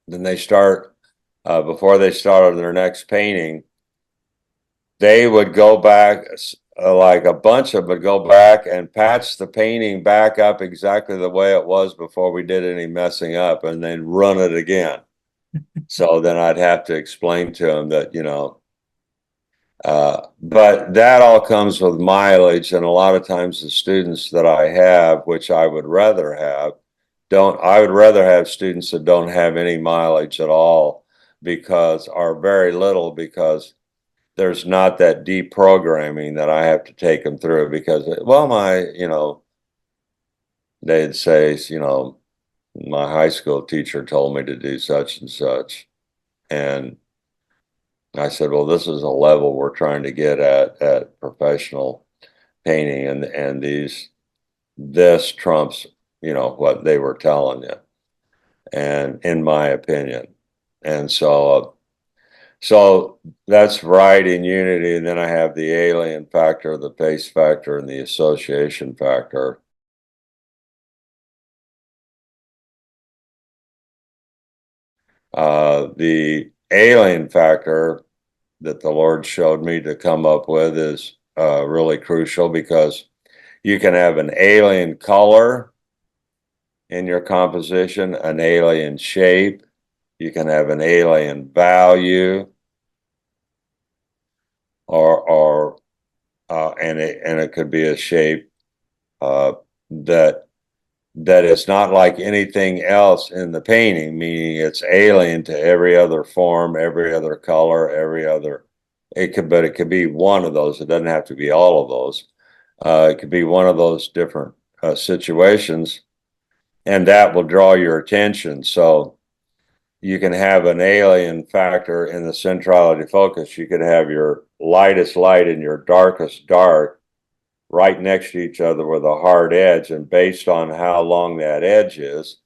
then they start, before they started their next painting, they would go back, like a bunch of them would go back and patch the painting back up exactly the way it was before we did any messing up, and then run it again. So then I'd have to explain to them that, you know, but that all comes with mileage. And a lot of times the students that I have, which I would rather have, I would rather have students that don't have any mileage at all, because, or very little, because there's not that deep programming that I have to take them through, because, well, you know, they'd say, you know, my high school teacher told me to do such and such. And I said, well, this is a level we're trying to get at professional painting, and this trumps, you know, what they were telling you, and in my opinion. And so that's variety and unity. And then I have the alien factor, the pace factor, and the association factor. The alien factor that the Lord showed me to come up with is really crucial, because you can have an alien color in your composition, an alien shape, you can have an alien value, and it could be a shape that is not like anything else in the painting, meaning it's alien to every other form, every other color, every other. But it could be one of those. It doesn't have to be all of those. It could be one of those different situations, and that will draw your attention. So you can have an alien factor in the centrality focus. You could have your lightest light and your darkest dark right next to each other with a hard edge, and based on how long that edge is,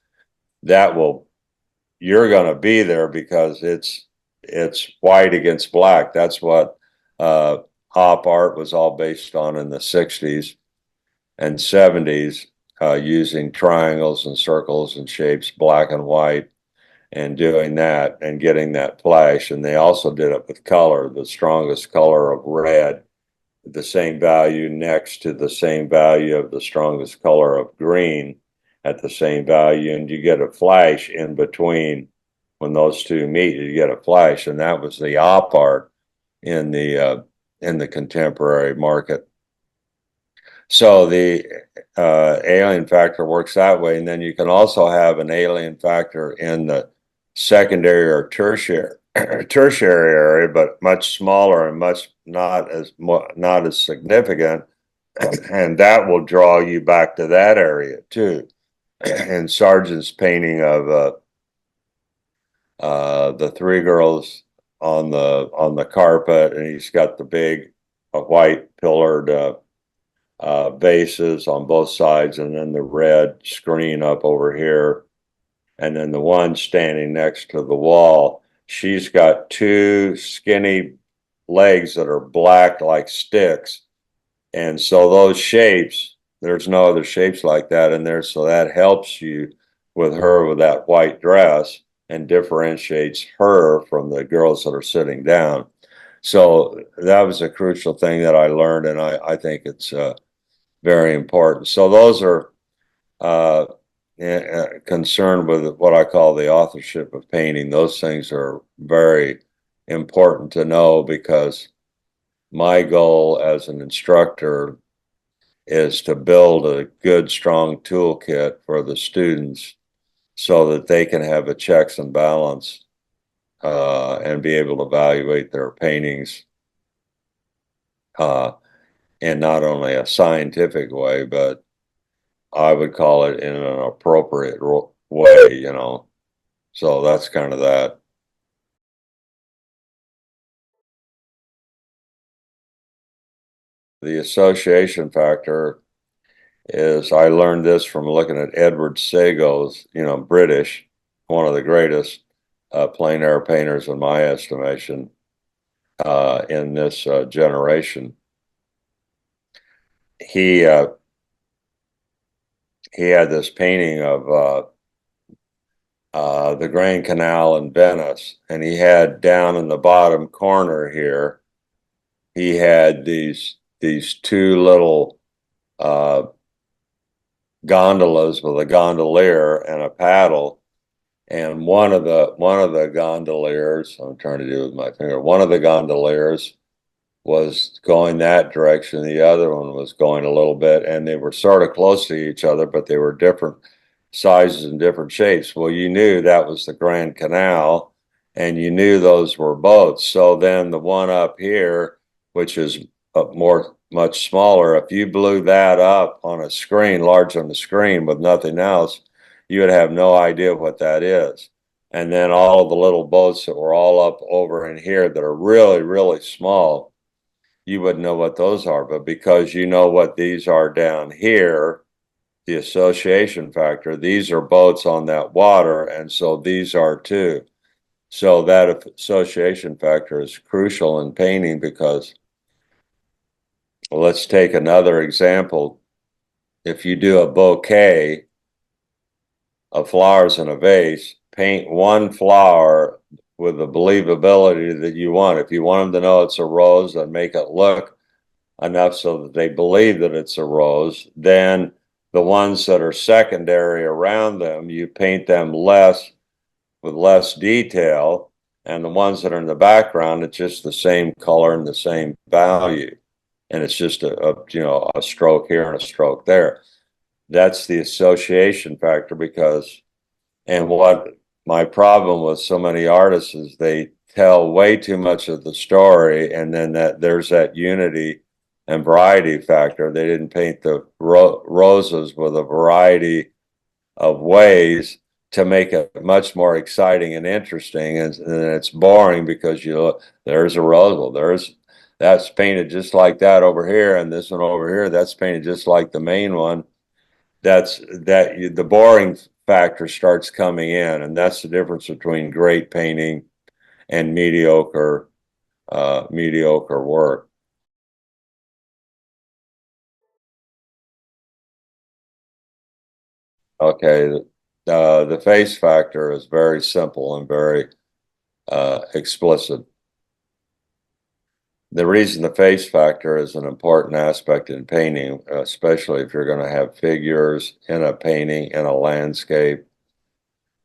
you're going to be there, because it's white against black. That's what op art was all based on in the 60s and 70s, using triangles and circles and shapes, black and white, and doing that and getting that flash. And they also did it with color, the strongest color of red, the same value next to the same value of the strongest color of green at the same value, and you get a flash in between. When those two meet, you get a flash, and that was the op art in the contemporary market. So the alien factor works that way. And then you can also have an alien factor in the secondary or tertiary area, but much smaller and not as significant, and that will draw you back to that area too. And Sargent's painting of the 3 girls on the carpet, and he's got the big white pillared bases on both sides, and then the red screen up over here, and then the one standing next to the wall, she's got 2 skinny legs that are black like sticks. And so those shapes, there's no other shapes like that in there, so that helps you with her with that white dress and differentiates her from the girls that are sitting down. So that was a crucial thing that I learned, and I think it's very important. So those are concerned with what I call the authorship of painting. Those things are very important to know, because my goal as an instructor is to build a good, strong toolkit for the students so that they can have a checks and balance and be able to evaluate their paintings in not only a scientific way, but I would call it in an appropriate way, you know. So that's kind of that. The association factor is I learned this from looking at Edward Sago's, British, one of the greatest plein air painters in my estimation in this generation. He had this painting of the Grand Canal in Venice, and he had down in the bottom corner here, he had these two little gondolas with a gondolier and a paddle, and one of the gondoliers, I'm trying to do with my finger, one of the gondoliers was going that direction, the other one was going a little bit, and they were sort of close to each other, but they were different sizes and different shapes. Well, you knew that was the Grand Canal, and you knew those were boats. So then the one up here, which is much smaller, if you blew that up on a screen, large on the screen with nothing else, you would have no idea what that is. And then all of the little boats that were all up over in here that are really, really small, you wouldn't know what those are. But because you know what these are down here, the association factor, these are boats on that water, and so these are too. So that association factor is crucial in painting because, let's take another example. If you do a bouquet of flowers in a vase, paint one flower with the believability that you want. If you want them to know it's a rose, then make it look enough so that they believe that it's a rose. Then the ones that are secondary around them, you paint them with less detail, and the ones that are in the background, it's just the same color and the same value, and it's just a stroke here and a stroke there. That's the association factor. And what my problem with so many artists is they tell way too much of the story, and then there's that unity and variety factor. They didn't paint the roses with a variety of ways to make it much more exciting and interesting, and it's boring because there's a rose. Well, that's painted just like that over here, and this one over here, that's painted just like the main one. The boring factor starts coming in, and that's the difference between great painting and mediocre work. Okay, the face factor is very simple and very explicit. The reason the face factor is an important aspect in painting, especially if you're going to have figures in a painting, in a landscape,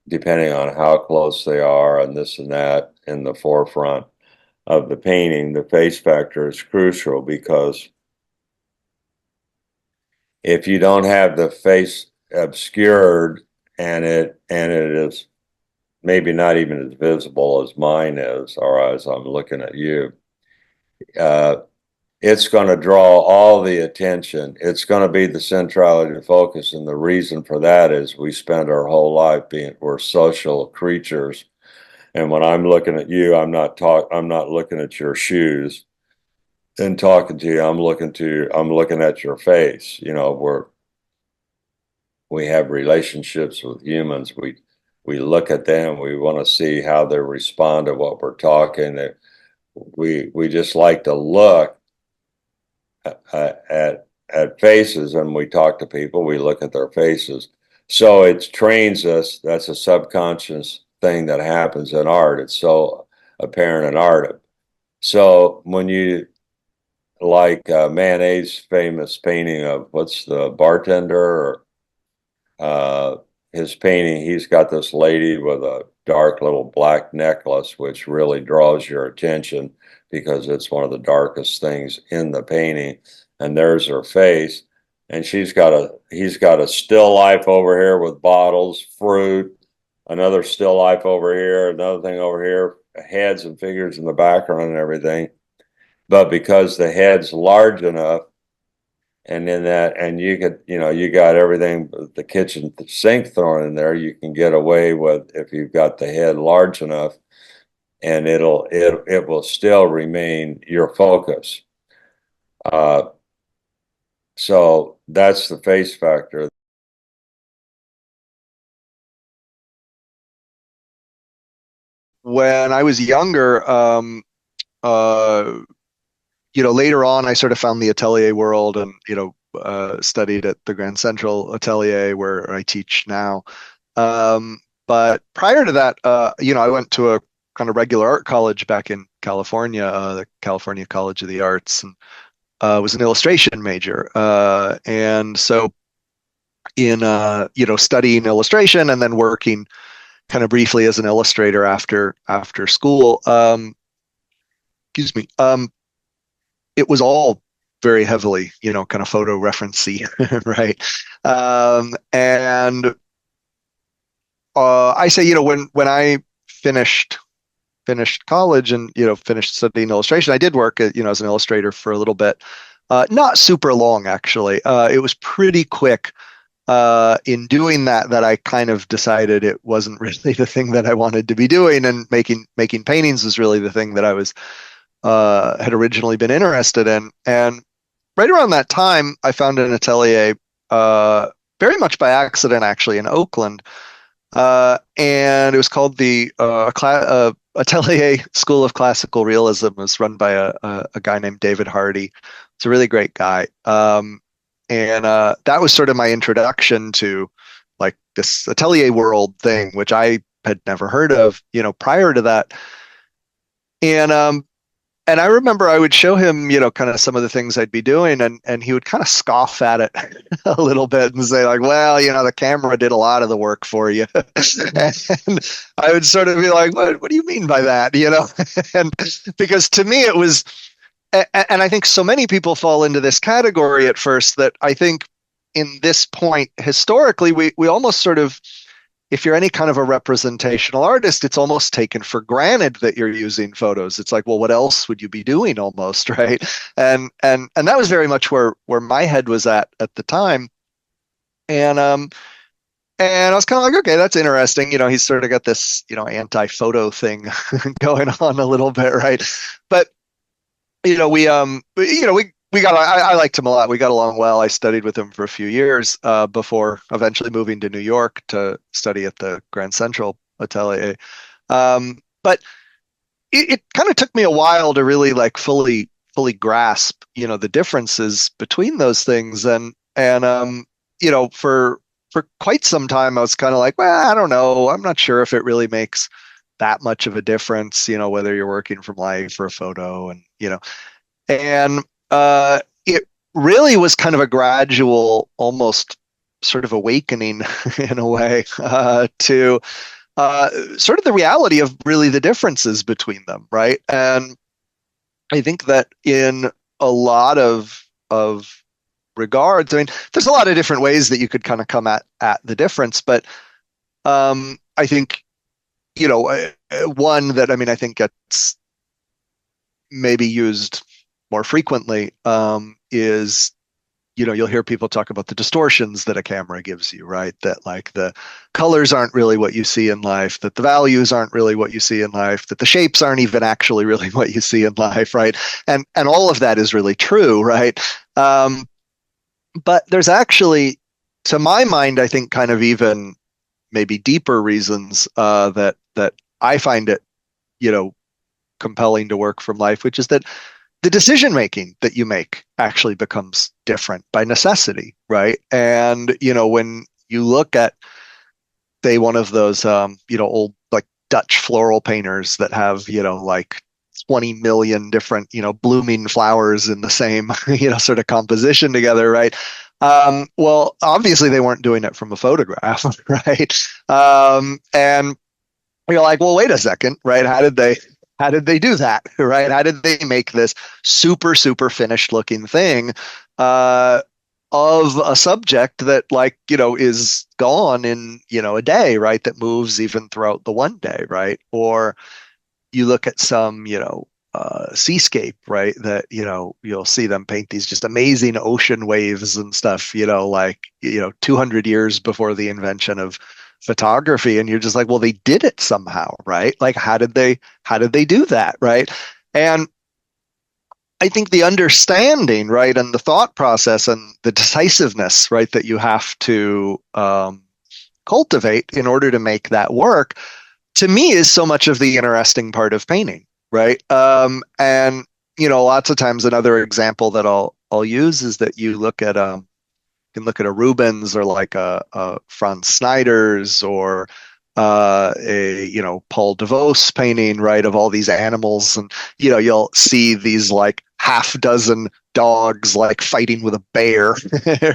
depending on how close they are and this and that in the forefront of the painting, the face factor is crucial, because if you don't have the face obscured and it is maybe not even as visible as mine is, or as I'm looking at you, it's going to draw all the attention. It's going to be the centrality of focus, and the reason for that is we spend our whole life we're social creatures. And when I'm looking at you, I'm not looking at your shoes and talking to you. I'm looking at your face. We have relationships with humans. We look at them. We want to see how they respond to what we're talking. We just like to look at faces, and we talk to people. We look at their faces. So it trains us. That's a subconscious thing that happens in art. It's so apparent in art. So when you like Manet's famous painting of what's the bartender, or his painting, he's got this lady with a dark little black necklace, which really draws your attention because it's one of the darkest things in the painting. And there's her face, and he's got a still life over here with bottles, fruit, another still life over here, another thing over here, heads and figures in the background and everything. But because the head's large enough, and then you got everything, the kitchen sink thrown in there, you can get away with, if you've got the head large enough, and it will still remain your focus. So that's the face factor. When I was younger, later on, I sort of found the atelier world and, studied at the Grand Central Atelier where I teach now. But prior to that, I went to a kind of regular art college back in California, the California College of the Arts, and was an illustration major. And so in, studying illustration and then working kind of briefly as an illustrator after school, excuse me, it was all very heavily, kind of photo referencey, right? And I say, when I finished college and finished studying illustration, I did work as an illustrator for a little bit, not super long actually. It was pretty quick in doing that I kind of decided it wasn't really the thing that I wanted to be doing, and making paintings was really the thing that I was had originally been interested in. And right around that time, I found an atelier, very much by accident, actually, in Oakland, and it was called the Atelier School of Classical Realism. It was run by a guy named David Hardy. It's a really great guy, and that was sort of my introduction to like this atelier world thing, which I had never heard of, prior to that. And I remember I would show him, kind of some of the things I'd be doing, and he would kind of scoff at it a little bit and say like, well, the camera did a lot of the work for you. And I would sort of be like, what do you mean by that? And because to me it was, and I think so many people fall into this category at first, that I think in this point, historically, we almost sort of, if you're any kind of a representational artist, it's almost taken for granted that you're using photos. It's like, well, what else would you be doing almost, right? And that was very much where my head was at the time. And I was kind of like, okay, that's interesting. He's sort of got this, anti-photo thing going on a little bit, right? But I liked him a lot. We got along well. I studied with him for a few years before eventually moving to New York to study at the Grand Central Atelier. But it kind of took me a while to really like fully grasp, the differences between those things. And for quite some time, I was kind of like, well, I don't know. I'm not sure if it really makes that much of a difference, whether you're working from life or a photo, and it really was kind of a gradual, almost sort of awakening in a way, to sort of the reality of really the differences between them, right? And I think that in a lot of regards, I mean, there's a lot of different ways that you could kind of come at the difference, but I think, one that, I mean, I think gets maybe used more frequently is, you'll hear people talk about the distortions that a camera gives you, right? That like the colors aren't really what you see in life, that the values aren't really what you see in life, that the shapes aren't even actually really what you see in life, right? And all of that is really true, right? But there's actually, to my mind, I think kind of even maybe deeper reasons that I find it, compelling to work from life, which is that the decision making that you make actually becomes different by necessity, right? And when you look at, say, one of those old like Dutch floral painters that have like 20 million different blooming flowers in the same sort of composition together, right? Well, obviously they weren't doing it from a photograph, right? And you're like, well, wait a second, right? How did they do that, right? How did they make this super finished looking thing of a subject that is gone in a day, right? That moves even throughout the one day, right? Or you look at some seascape, right? That you'll see them paint these just amazing ocean waves and stuff, 200 years before the invention of photography, and you're just like, well, they did it somehow, right? Like, how did they do that, right? And I think the understanding, right, and the thought process and the decisiveness, right, that you have to cultivate in order to make that work, to me, is so much of the interesting part of painting, right? And lots of times another example that I'll use is that you can look at a Rubens or like a Franz Snyder's or a Paul DeVos painting, right, of all these animals, and you'll see these like half dozen dogs like fighting with a bear,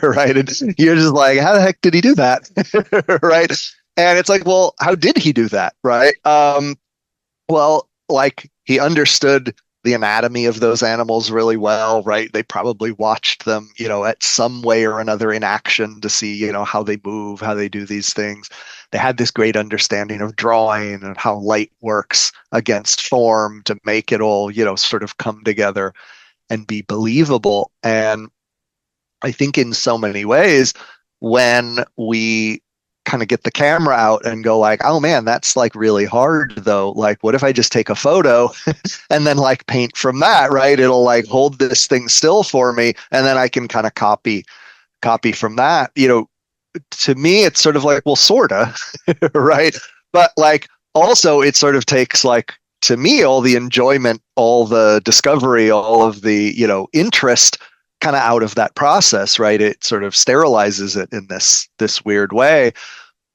right? And you're just like, how the heck did he do that, right? And it's like, well, how did he do that, right? Well, like he understood the anatomy of those animals really well, right? They probably watched them, at some way or another in action to see, how they move, how they do these things. They had this great understanding of drawing and how light works against form to make it all, sort of come together and be believable. And I think in so many ways, when we kind of get the camera out and go like, oh man, that's like really hard though. Like, what if I just take a photo and then like paint from that, right? It'll like hold this thing still for me, and then I can kind of copy from that. To me, it's sort of like, well, sorta, right? But like, also it sort of takes like, to me, all the enjoyment, all the discovery, all of the, interest kind of out of that process, right? It sort of sterilizes it in this weird way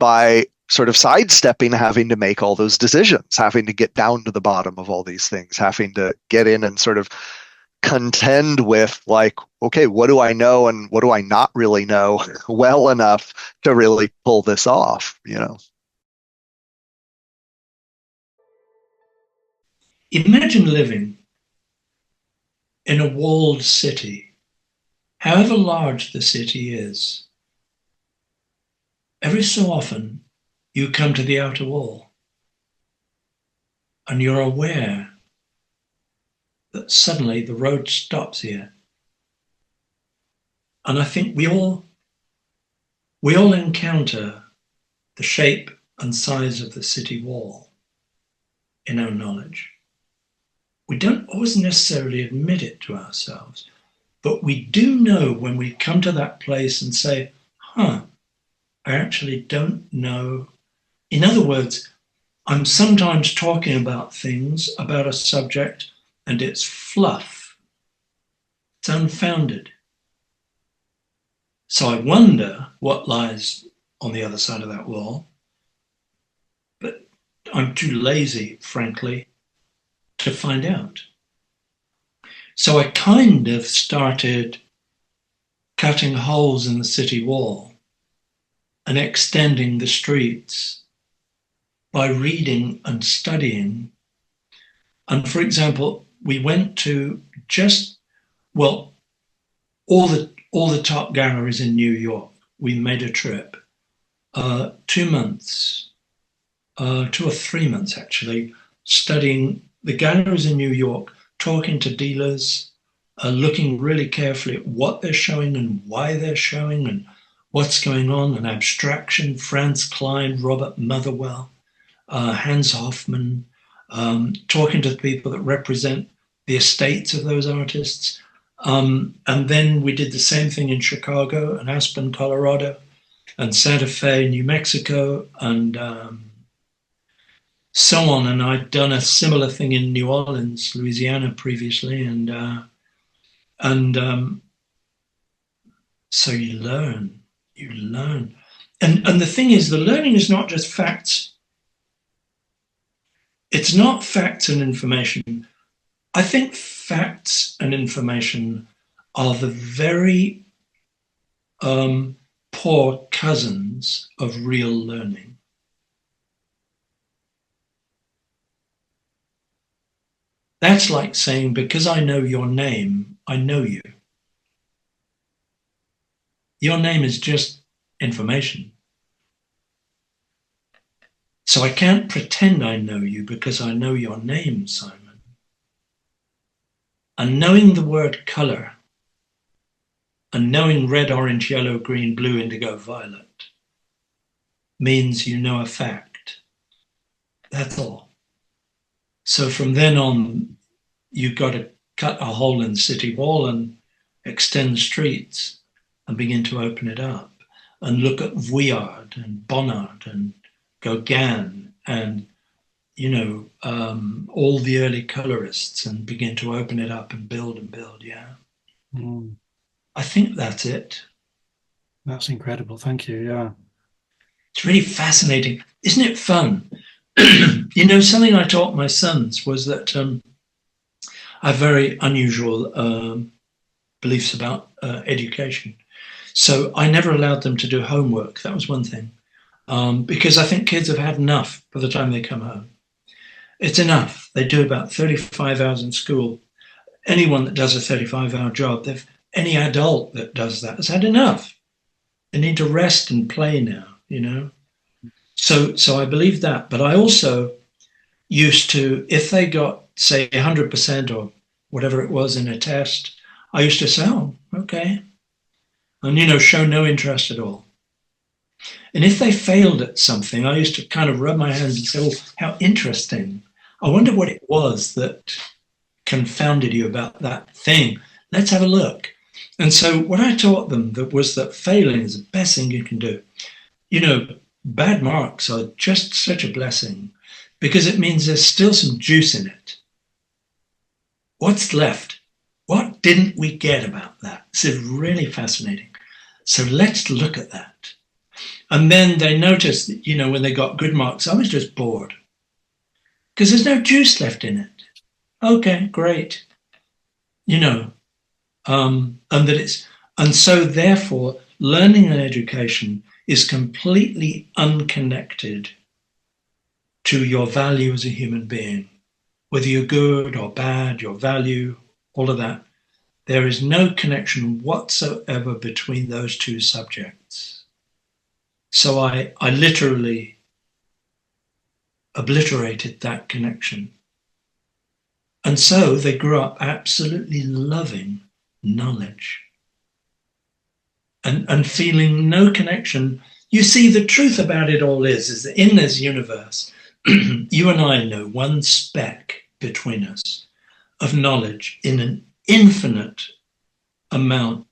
by sort of sidestepping having to make all those decisions, having to get down to the bottom of all these things, having to get in and sort of contend with like, okay, what do I know and what do I not really know well enough to really pull this off, Imagine living in a walled city, however large the city is. Every so often, you come to the outer wall and you're aware that suddenly the road stops here. And I think we all encounter the shape and size of the city wall in our knowledge. We don't always necessarily admit it to ourselves, but we do know when we come to that place and say, I actually don't know. In other words, I'm sometimes talking about things, about a subject, and it's fluff. It's unfounded. So I wonder what lies on the other side of that wall. But I'm too lazy, frankly, to find out. So I kind of started cutting holes in the city wall and extending the streets by reading and studying. And for example, we went to all the top galleries in New York. We made a trip, 2 months, 2 or 3 months actually, studying the galleries in New York, talking to dealers, looking really carefully at what they're showing and why they're showing and what's going on, and abstraction, Franz Klein, Robert Motherwell, Hans Hofmann, talking to the people that represent the estates of those artists. And then we did the same thing in Chicago and Aspen, Colorado, and Santa Fe, New Mexico, and so on. And I'd done a similar thing in New Orleans, Louisiana previously, and so you learn. And the thing is, the learning is not just facts. It's not facts and information. I think facts and information are the very poor cousins of real learning. That's like saying, because I know your name, I know you. Your name is just information. So I can't pretend I know you because I know your name, Simon. And knowing the word color, and knowing red, orange, yellow, green, blue, indigo, violet, means you know a fact. That's all. So from then on, you've got to cut a hole in the city wall and extend the streets and begin to open it up and look at Vuillard and Bonnard and Gauguin and, all the early colorists and begin to open it up and build, yeah. Mm. I think that's it. That's incredible. Thank you. Yeah. It's really fascinating. Isn't it fun? Something I taught my sons was that I have very unusual beliefs about education. So I never allowed them to do homework. That was one thing. Because I think kids have had enough by the time they come home. It's enough. They do about 35 hours in school. Anyone that does a 35-hour job, any adult that does that has had enough. They need to rest and play now, So I believe that. But I also used to, if they got, say, 100% or whatever it was in a test, I used to say, oh, okay. And, show no interest at all. And if they failed at something, I used to kind of rub my hands and say, oh, how interesting. I wonder what it was that confounded you about that thing. Let's have a look. And so what I taught them was that failing is the best thing you can do. Bad marks are just such a blessing because it means there's still some juice in it. What's left? What didn't we get about that? This is really fascinating. So let's look at that. And then they noticed that, when they got good marks, I was just bored because there's no juice left in it. Okay, great. And so therefore, learning and education is completely unconnected to your value as a human being, whether you're good or bad, your value, all of that. There is no connection whatsoever between those two subjects. So I literally obliterated that connection. And so they grew up absolutely loving knowledge and feeling no connection. You see, the truth about it all is that in this universe, you and I know one speck between us of knowledge in an infinite amount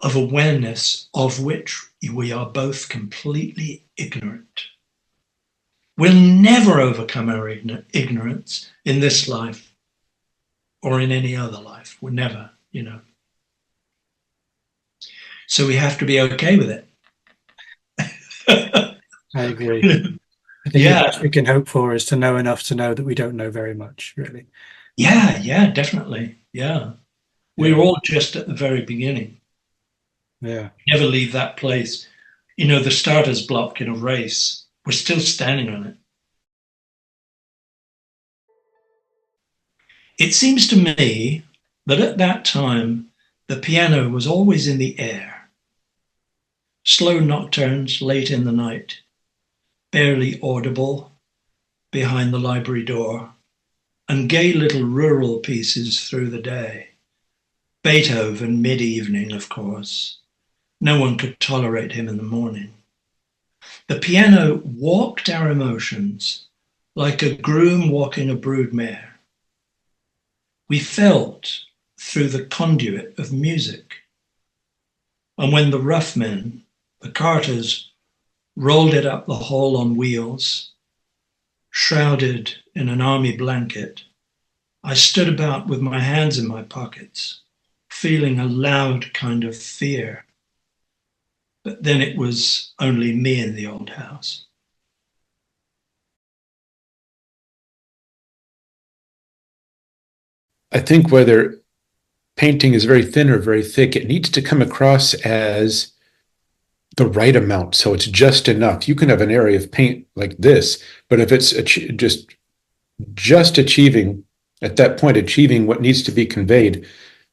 of awareness of which we are both completely ignorant. We'll never overcome our ignorance in this life or in any other life. We'll never, So we have to be okay with it. I agree. I think the best we can hope for is to know enough to know that we don't know very much, really. Yeah, definitely. Yeah. We're all just at the very beginning. Yeah. Never leave that place. The starter's block in a race, we're still standing on it. It seems to me that at that time, the piano was always in the air. Slow nocturnes late in the night, barely audible behind the library door, and gay little rural pieces through the day. Beethoven mid-evening, of course. No one could tolerate him in the morning. The piano walked our emotions like a groom walking a broodmare. We felt through the conduit of music. And when the rough men, the carters, rolled it up the hall on wheels, shrouded in an army blanket, I stood about with my hands in my pockets, feeling a loud kind of fear. But then it was only me in the old house. I think whether painting is very thin or very thick, it needs to come across as the right amount. So it's just enough. You can have an area of paint like this, but if it's just achieving, at that point, achieving what needs to be conveyed,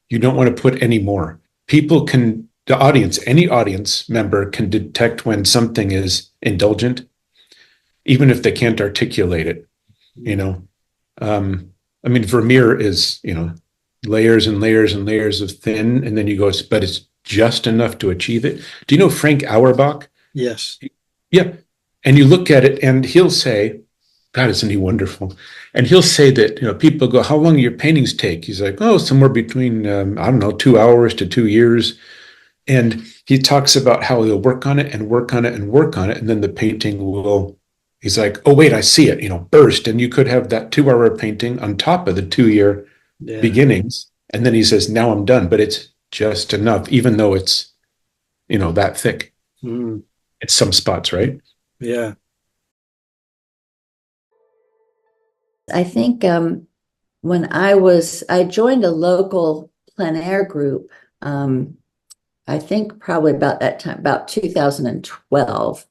you don't want to put any more. People can, any audience member can detect when something is indulgent, even if they can't articulate it, Vermeer is, layers and layers and layers of thin, and then you go, but it's just enough to achieve it. Do you know Frank Auerbach? Yes. Yeah. And you look at it and he'll say, God, isn't he wonderful? And he'll say that, people go, how long do your paintings take? He's like, oh, somewhere between, I don't know, 2 hours to 2 years. And he talks about how he'll work on it and work on it and work on it. And then the painting will, he's like, oh, wait, I see it, burst. And you could have that 2 hour painting on top of the 2 year beginnings. And then he says, now I'm done. But it's just enough, even though it's, that thick. It's some spots, right? Yeah. I think when I joined a local plein air group, I think probably about that time, about 2012.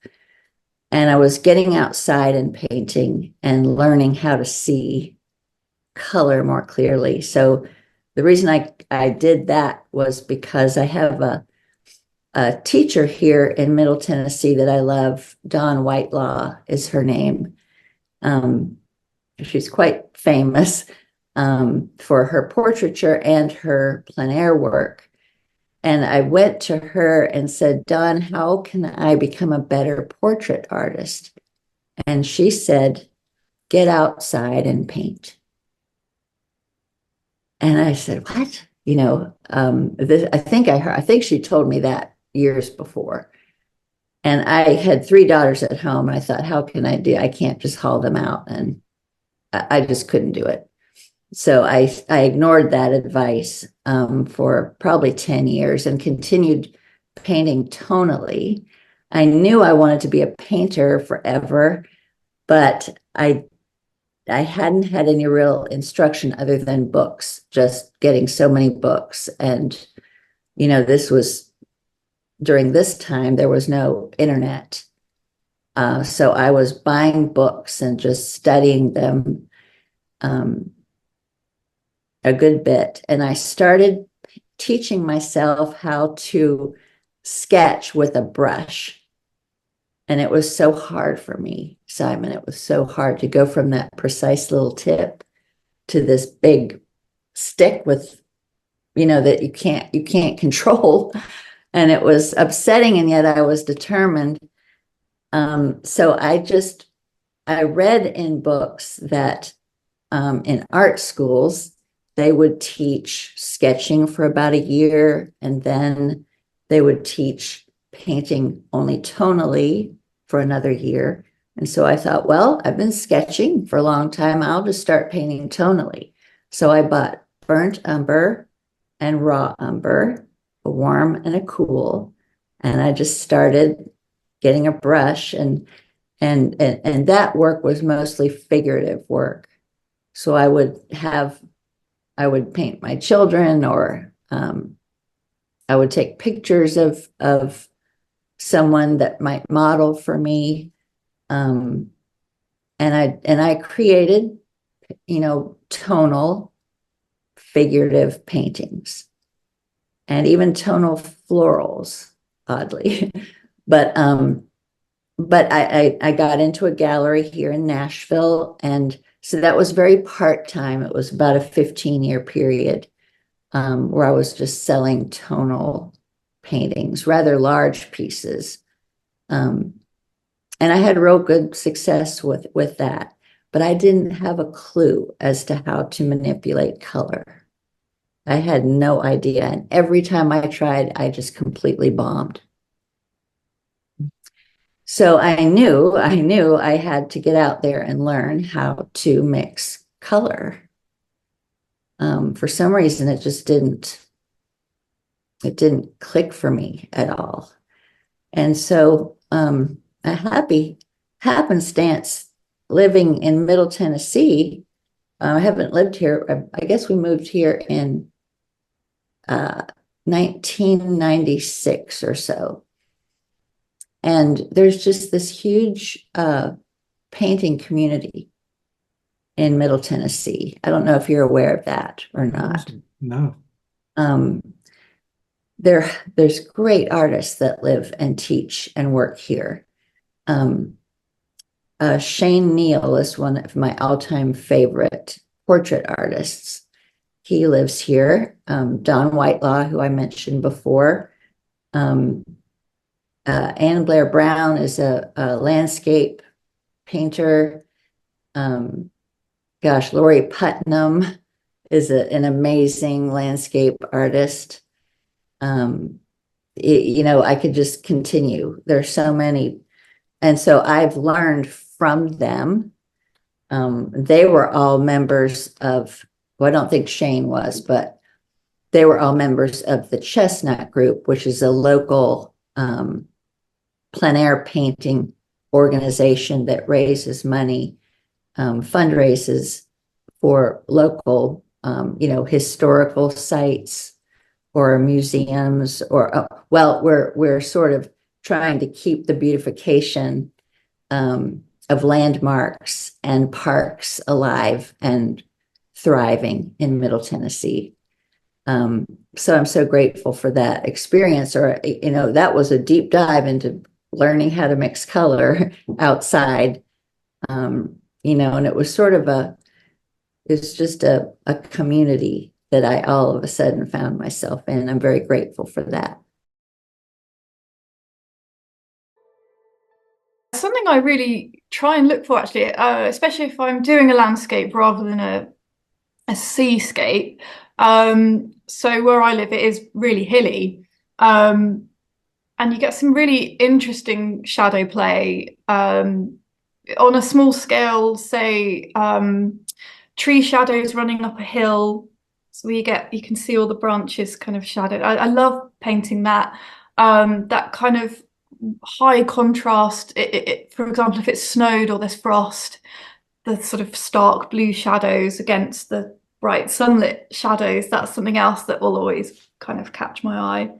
And I was getting outside and painting and learning how to see color more clearly. So the reason I did that was because I have a teacher here in Middle Tennessee that I love. Dawn Whitelaw is her name. She's quite famous for her portraiture and her plein air work. And I went to her and said, Dawn, how can I become a better portrait artist? And she said, get outside and paint. And I said, what? I think she told me that years before. And I had 3 daughters at home. And I thought, how can I do? I can't just haul them out. And I just couldn't do it. So I ignored that advice for probably 10 years and continued painting tonally. I knew I wanted to be a painter forever, but I hadn't had any real instruction other than books, just getting so many books. And, this was during this time, there was no internet. So I was buying books and just studying them a good bit. And I started teaching myself how to sketch with a brush. And it was so hard for me, Simon. It was so hard to go from that precise little tip to this big stick with, that you can't control. And it was upsetting, and yet I was determined. So I read in books that in art schools, they would teach sketching for about a year, and then they would teach painting only tonally for another year. And so I thought, well, I've been sketching for a long time. I'll just start painting tonally. So I bought burnt umber and raw umber, a warm and a cool. And I just started getting a brush, and that work was mostly figurative work. So I would paint my children, or I would take pictures of someone that might model for me. And I created, tonal figurative paintings and even tonal florals, oddly. But I got into a gallery here in Nashville, and so that was very part-time. It was about a 15-year period where I was just selling tonal paintings, rather large pieces. And I had real good success with that, but I didn't have a clue as to how to manipulate color. I had no idea. And every time I tried, I just completely bombed. So I knew I had to get out there and learn how to mix color. For some reason, it didn't click for me at all. And so a happy happenstance living in Middle Tennessee. I haven't lived here. I guess we moved here in 1996 or so. And there's just this huge painting community in Middle Tennessee. I don't know if you're aware of that or not. No. There's great artists that live and teach and work here. Shane Neal is one of my all-time favorite portrait artists. He lives here. Don Whitelaw, who I mentioned before. Anne Blair Brown is a landscape painter. Gosh, Lori Putnam is an amazing landscape artist. You know, I could just continue. There's so many. And so I've learned from them. They were all members of, well, I don't think Shane was, but they were all members of the Chestnut Group, which is a local plein air painting organization that raises money, fundraises for local, you know, historical sites or museums, or well, we're sort of trying to keep the beautification of landmarks and parks alive and thriving in Middle Tennessee. So I'm so grateful for that experience, or, you know, that was a deep dive into learning how to mix color outside, you know, and it was sort of it's just a community that I all of a sudden found myself in. I'm very grateful for that. Something I really try and look for, actually, especially if I'm doing a landscape rather than a seascape. So where I live, it is really hilly, and you get some really interesting shadow play on a small scale. Say tree shadows running up a hill, so you can see all the branches kind of shadowed. I love painting that. That kind of high contrast. For example, if it's snowed or there's frost, the sort of stark blue shadows against the bright sunlit shadows, that's something else that will always kind of catch my eye.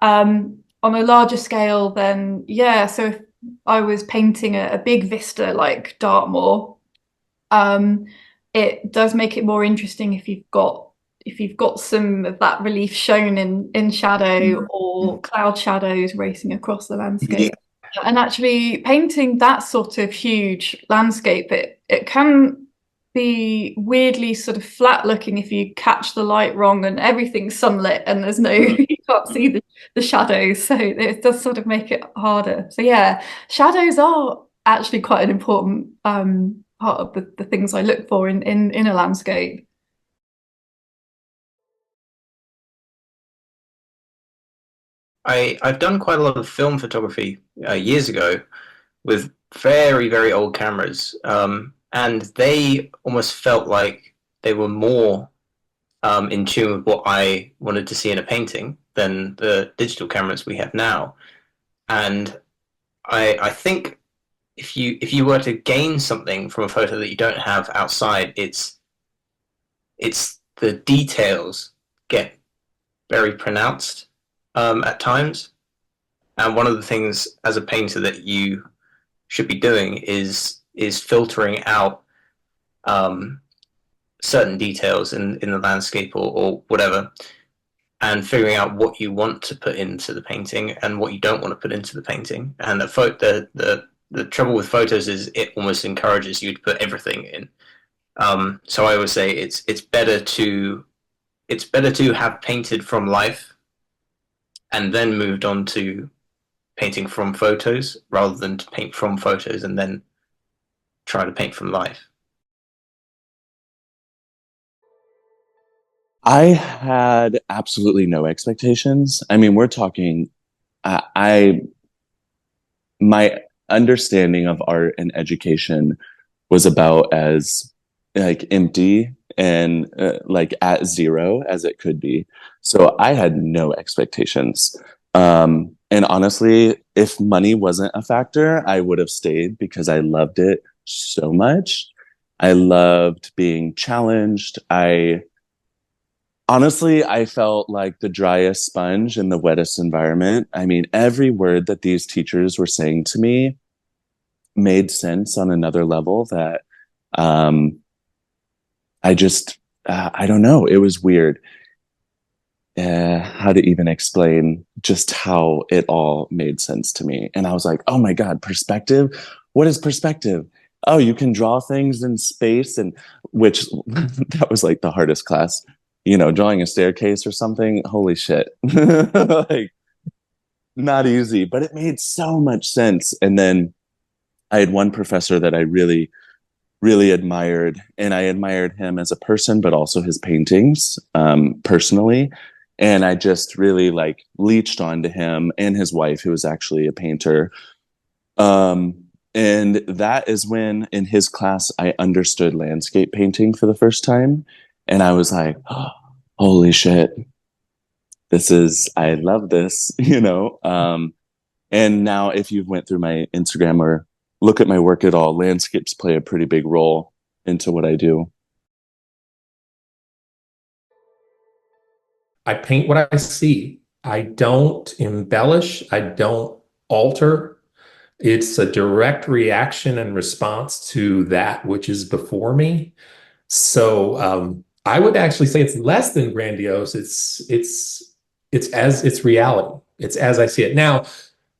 On a larger scale, then, yeah, so if I was painting a big vista like Dartmoor, it does make it more interesting if you've got some of that relief shown in shadow, or cloud shadows racing across the landscape. Yeah. And actually painting that sort of huge landscape, it can be weirdly sort of flat looking if you catch the light wrong and everything's sunlit and there's no you can't see the shadows, so it does sort of make it harder. So yeah, shadows are actually quite an important part of the things I look for in a landscape. I've done quite a lot of film photography years ago with very, very old cameras, and they almost felt like they were more in tune with what I wanted to see in a painting than the digital cameras we have now. And I think if you were to gain something from a photo that you don't have outside, it's the details get very pronounced at times. And one of the things as a painter that you should be doing is filtering out certain details in the landscape or whatever, and figuring out what you want to put into the painting and what you don't want to put into the painting. And the trouble with photos is it almost encourages you to put everything in. So I always say it's better to have painted from life and then moved on to painting from photos, rather than to paint from photos and then try to paint from life. I had absolutely no expectations. I mean, we're talking, my understanding of art and education was about as like empty and like at zero as it could be. So I had no expectations. And honestly, if money wasn't a factor, I would have stayed because I loved it so much. I loved being challenged. Honestly, I felt like the driest sponge in the wettest environment. I mean, every word that these teachers were saying to me made sense on another level that I don't know. It was weird how to even explain just how it all made sense to me. And I was like, oh my God, perspective? What is perspective? Oh, you can draw things in space, and which that was like the hardest class. You know, drawing a staircase or something, holy shit. Like, not easy, but it made so much sense. And then I had one professor that I really really admired, and I admired him as a person, but also his paintings, personally. And I just really like leached onto him and his wife, who was actually a painter. And that is when in his class, I understood landscape painting for the first time. And I was like, oh, holy shit, I love this, you know? And now if you went through my Instagram or look at my work at all, landscapes play a pretty big role into what I do. I paint what I see. I don't embellish. I don't alter. It's a direct reaction and response to that which is before me. So I would actually say it's less than grandiose. It's reality. It's as I see it. Now,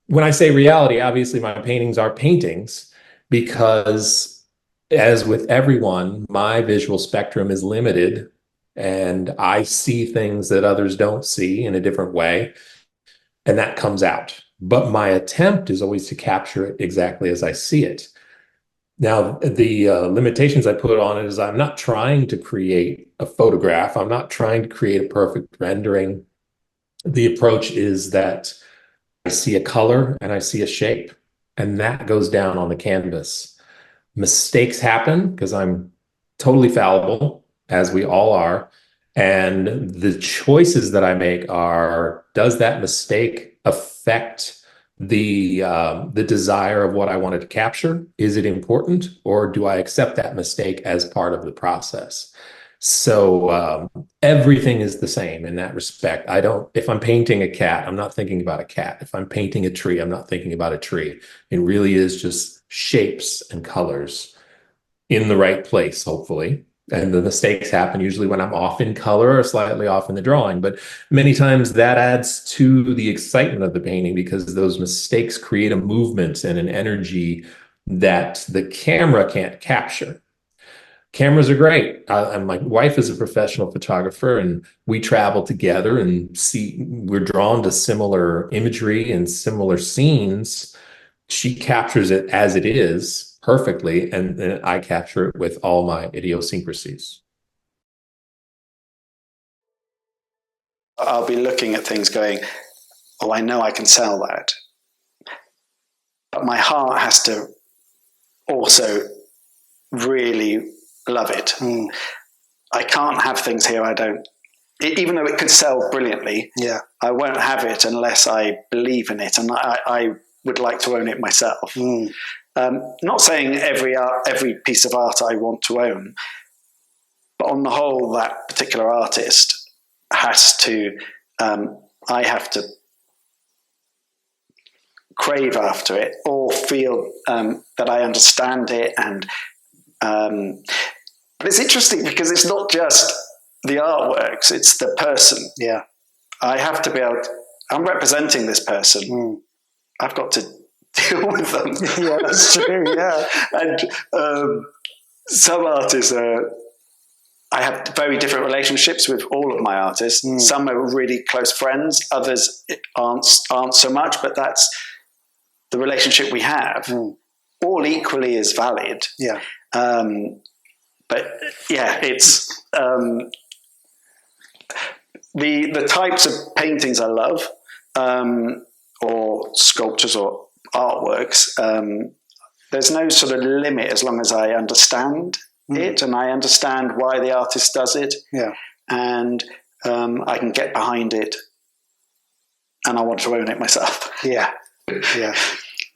when I say reality, obviously my paintings are paintings because, as with everyone, my visual spectrum is limited and I see things that others don't see in a different way, and that comes out. But my attempt is always to capture it exactly as I see it. Now, the limitations I put on it is I'm not trying to create a photograph. I'm not trying to create a perfect rendering. The approach is that I see a color and I see a shape, and that goes down on the canvas. Mistakes happen because I'm totally fallible, as we all are. And the choices that I make are, does that mistake affect the desire of what I wanted to capture? Is it important, or do I accept that mistake as part of the process? So everything is the same in that respect. If I'm painting a cat, I'm not thinking about a cat. If I'm painting a tree, I'm not thinking about a tree. It really is just shapes and colors in the right place, hopefully. And the mistakes happen usually when I'm off in color or slightly off in the drawing. But many times that adds to the excitement of the painting because those mistakes create a movement and an energy that the camera can't capture. Cameras are great. And my wife is a professional photographer, and we travel together and we're drawn to similar imagery and similar scenes. She captures it as it is perfectly, and then I capture it with all my idiosyncrasies. I'll be looking at things going, oh, I know I can sell that. But my heart has to also really love it. I can't have things here I don't, even though it could sell brilliantly, I won't have it unless I believe in it, and I would like to own it myself. Not saying every piece of art I want to own, but on the whole, that particular artist has to, I have to crave after it or feel that I understand it. And but it's interesting because it's not just the artworks, it's the person. Yeah. I have to be able to, I'm representing this person. I've got to deal with them. Yeah, that's true. Yeah. And some artists I have very different relationships with all of my artists. Some are really close friends, others aren't so much, but that's the relationship we have. All equally is valid. Yeah. But yeah, it's the types of paintings I love, or sculptures or artworks. There's no sort of limit as long as I understand it and I understand why the artist does it. Yeah. And I can get behind it, and I want to own it myself. Yeah. Yeah.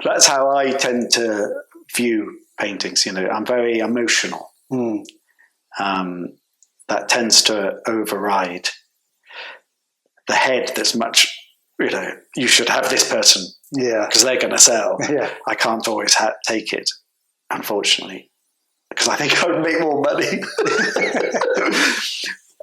That's how I tend to view paintings. You know, I'm very emotional. That tends to override the head that's much, you know, you should have this person. Yeah. Because they're going to sell. Yeah. I can't always take it, unfortunately, because I think I would make more money.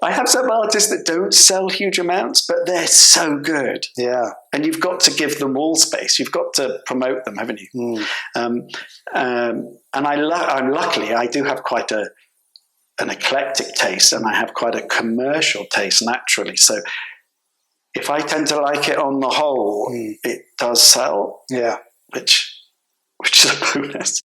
I have some artists that don't sell huge amounts, but they're so good. Yeah. And you've got to give them wall space. You've got to promote them, haven't you? And I'm luckily, I do have quite an eclectic taste, and I have quite a commercial taste naturally. So if I tend to like it on the whole, it does sell. Yeah. Which is a bonus.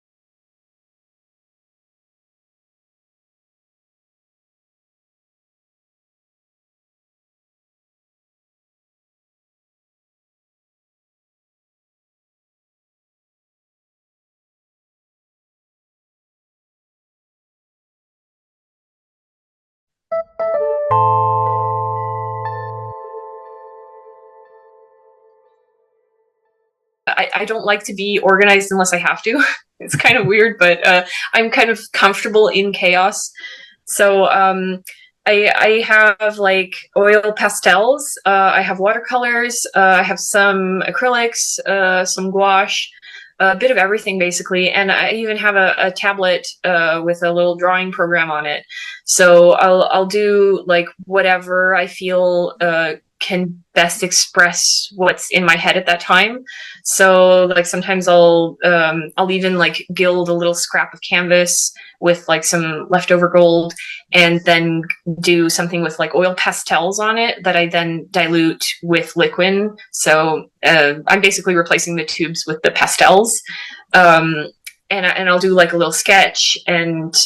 I don't like to be organized unless I have to. It's kind of weird, but I'm kind of comfortable in chaos. So I have like oil pastels, I have watercolors, I have some acrylics, some gouache, a bit of everything basically. And I even have a tablet with a little drawing program on it. So I'll do like whatever I feel can best express what's in my head at that time. So like sometimes I'll even like gild a little scrap of canvas with like some leftover gold, and then do something with like oil pastels on it that I then dilute with liquid. So I'm basically replacing the tubes with the pastels. And I'll do like a little sketch, and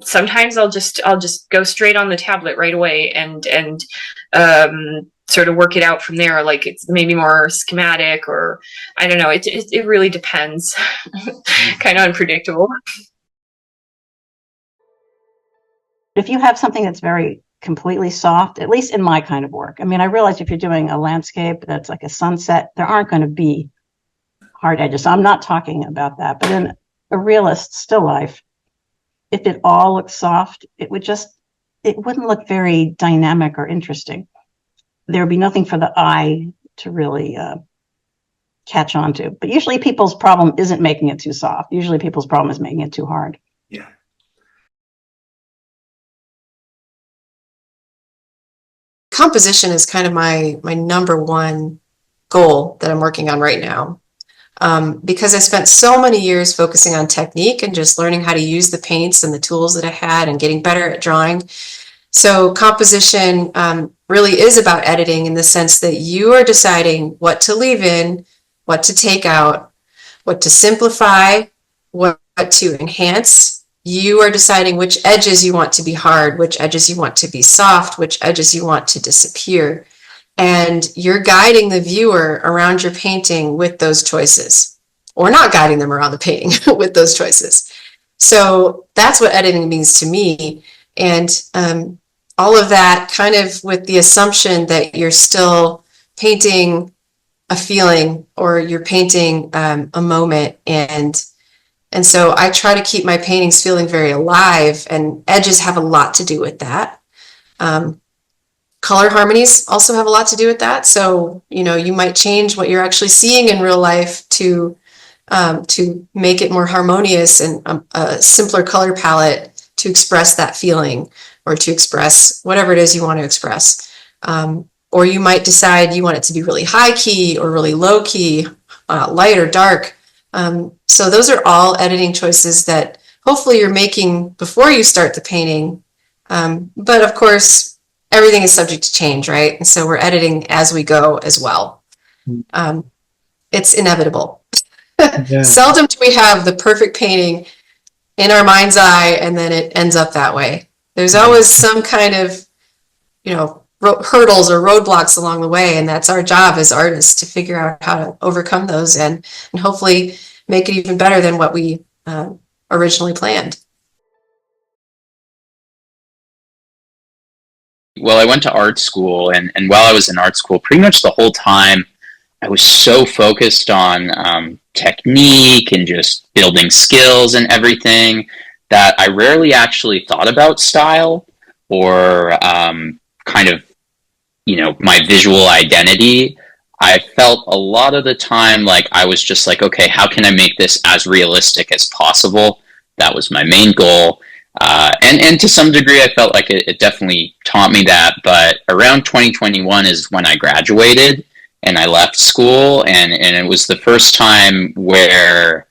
sometimes I'll just go straight on the tablet right away and sort of work it out from there. Like it's maybe more schematic, or I don't know. It really depends. Kind of unpredictable. If you have something that's very completely soft, at least in my kind of work, I mean, I realize if you're doing a landscape that's like a sunset, there aren't going to be hard edges. So I'm not talking about that. But in a realist still life, if it all looks soft, it wouldn't look very dynamic or interesting. There would be nothing for the eye to really catch on to. But usually people's problem isn't making it too soft. Usually people's problem is making it too hard. Yeah. Composition is kind of my number one goal that I'm working on right now. Because I spent so many years focusing on technique and just learning how to use the paints and the tools that I had and getting better at drawing. So composition really is about editing in the sense that you are deciding what to leave in, what to take out, what to simplify, what to enhance. You are deciding which edges you want to be hard, which edges you want to be soft, which edges you want to disappear. And you're guiding the viewer around your painting with those choices, or not guiding them around the painting with those choices. So that's what editing means to me. And all of that kind of with the assumption that you're still painting a feeling, or you're painting a moment. And so I try to keep my paintings feeling very alive, and edges have a lot to do with that. Color harmonies also have a lot to do with that. So, you know, you might change what you're actually seeing in real life to make it more harmonious, and a simpler color palette to express that feeling, or to express whatever it is you want to express. Or you might decide you want it to be really high key or really low key, light or dark. So those are all editing choices that hopefully you're making before you start the painting. But of course, everything is subject to change, right? And so we're editing as we go as well. It's inevitable. Yeah. Seldom do we have the perfect painting in our mind's eye and then it ends up that way. There's always some kind of, you know, hurdles or roadblocks along the way, and that's our job as artists to figure out how to overcome those and hopefully make it even better than what we originally planned. Well, I went to art school, and while I was in art school, pretty much the whole time, I was so focused on technique and just building skills and everything that I rarely actually thought about style or kind of, you know, my visual identity. I felt a lot of the time like I was just like, okay, how can I make this as realistic as possible? That was my main goal. And to some degree, I felt like it definitely taught me that. But around 2021 is when I graduated and I left school. And it was the first time where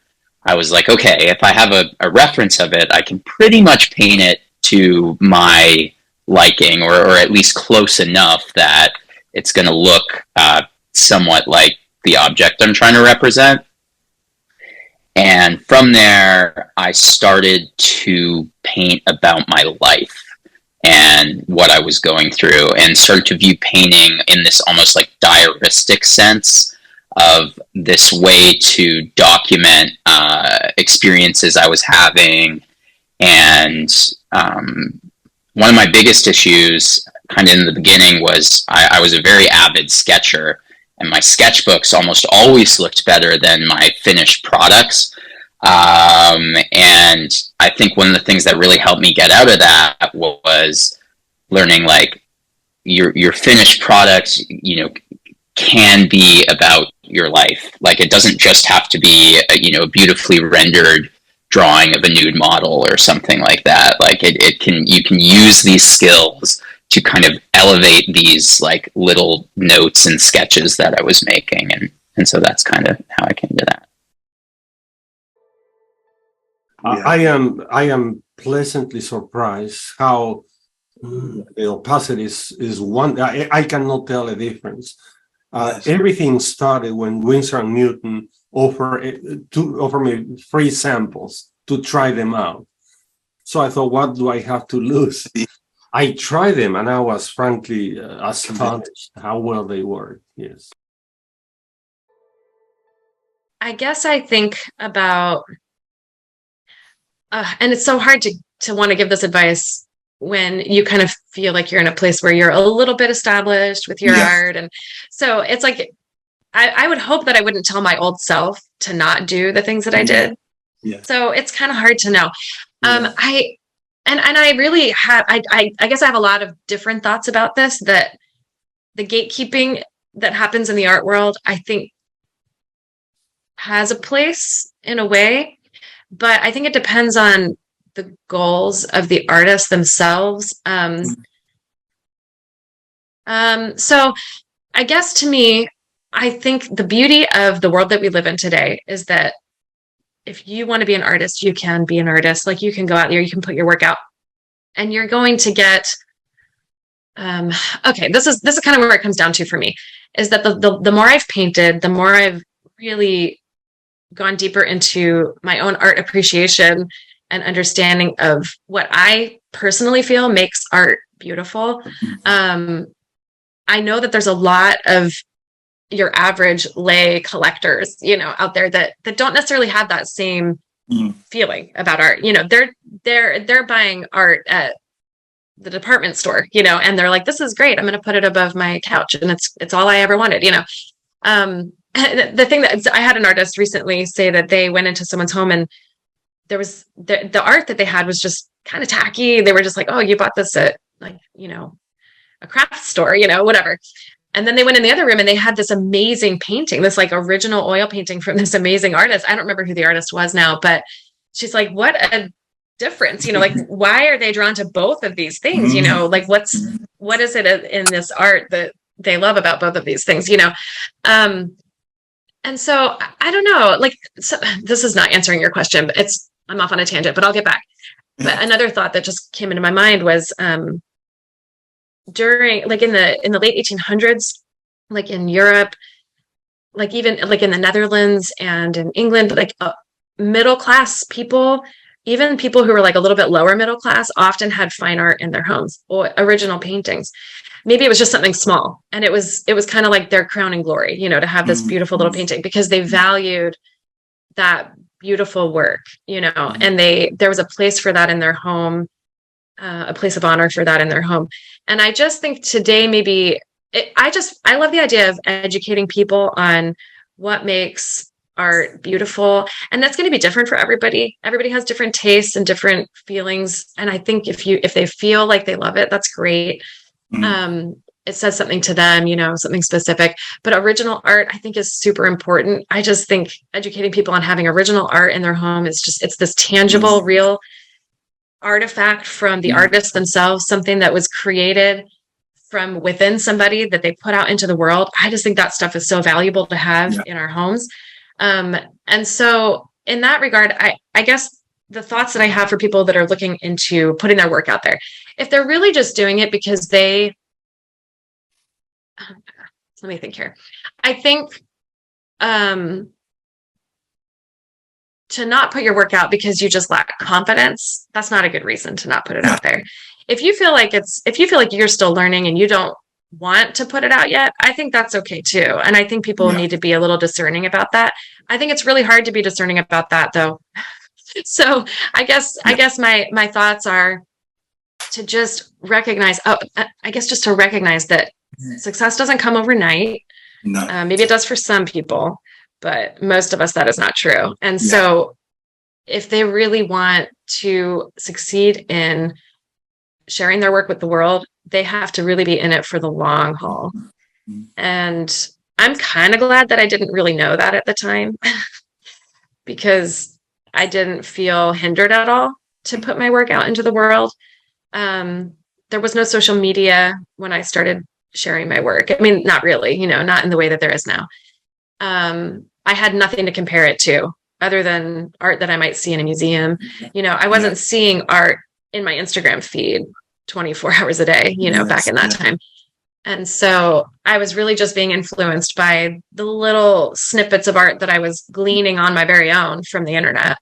I was like, okay, if I have a reference of it, I can pretty much paint it to my liking, or at least close enough that it's going to look somewhat like the object I'm trying to represent. And from there, I started to paint about my life and what I was going through, and started to view painting in this almost like diaristic sense of this way to document experiences I was having. And one of my biggest issues kind of in the beginning was I was a very avid sketcher. and my sketchbooks almost always looked better than my finished products. And I think one of the things that really helped me get out of that was learning like your finished products, you know, can be about your life. Like it doesn't just have to be a beautifully rendered drawing of a nude model or something like that. Like you can use these skills to kind of elevate these like little notes and sketches that I was making, and so that's kind of how I came to that. I am pleasantly surprised how the opacity is one. I cannot tell a difference. Everything started when Winsor and Newton offer me free samples to try them out. So I thought, what do I have to lose? I tried them, and I was frankly astonished how well they work. Yes. I guess I think about, and it's so hard to want to give this advice when you kind of feel like you're in a place where you're a little bit established with your art. And so it's like, I would hope that I wouldn't tell my old self to not do the things that I did. Yeah. So it's kind of hard to know. I really have, I guess I have a lot of different thoughts about this, that the gatekeeping that happens in the art world, I think has a place in a way, but I think it depends on the goals of the artists themselves. So I guess to me, I think the beauty of the world that we live in today is that if you want to be an artist, you can be an artist. Like you can go out there, you can put your work out, and you're going to get, okay, this is kind of where it comes down to for me, is that the more I've painted, the more I've really gone deeper into my own art appreciation and understanding of what I personally feel makes art beautiful. I know that there's a lot of your average lay collectors, out there that don't necessarily have that same feeling about art. They're buying art at the department store, and they're like, this is great. I'm going to put it above my couch, and it's all I ever wanted, The thing that I had an artist recently say that they went into someone's home and there was the art that they had was just kind of tacky. They were just like, oh, you bought this at like, a craft store, whatever. And then they went in the other room and they had this amazing painting, this like original oil painting from this amazing artist. I don't remember who the artist was now, but she's like, what a difference, like, why are they drawn to both of these things? Like what is it in this art that they love about both of these things, and so I don't know, like, so, this is not answering your question, but I'm off on a tangent, but I'll get back. But another thought that just came into my mind was, during, like in the late 1800s, like in Europe, like even like in the Netherlands and in England, like middle class people, even people who were like a little bit lower middle class, often had fine art in their homes or original paintings. Maybe it was just something small, and it was kind of like their crowning glory, to have this beautiful little painting because they valued that beautiful work, and there was a place for that in their home, a place of honor for that in their home. And I just think today, maybe I love the idea of educating people on what makes art beautiful. And that's going to be different for everybody. Everybody has different tastes and different feelings. And I think if they feel like they love it, that's great. It says something to them, something specific, but original art I think is super important. I just think educating people on having original art in their home it's this tangible, real artifact from the artists themselves, something that was created from within somebody that they put out into the world. I just think that stuff is so valuable to have in our homes. And so in that regard, I guess the thoughts that I have for people that are looking into putting their work out there, if they're really just doing it because let me think here. I think, to not put your work out because you just lack confidence, that's not a good reason to not put it out there. If you feel like you're still learning and you don't want to put it out yet, I think that's okay too. And I think people need to be a little discerning about that. I think it's really hard to be discerning about that though. So I guess my thoughts are to just recognize, just to recognize that success doesn't come overnight. No. Maybe it does for some people, but most of us, that is not true. And so if they really want to succeed in sharing their work with the world, they have to really be in it for the long haul. And I'm kind of glad that I didn't really know that at the time because I didn't feel hindered at all to put my work out into the world. There was no social media when I started sharing my work. I mean, not really, not in the way that there is now. I had nothing to compare it to other than art that I might see in a museum. I wasn't seeing art in my Instagram feed 24 hours a day, back in that time. And so I was really just being influenced by the little snippets of art that I was gleaning on my very own from the internet.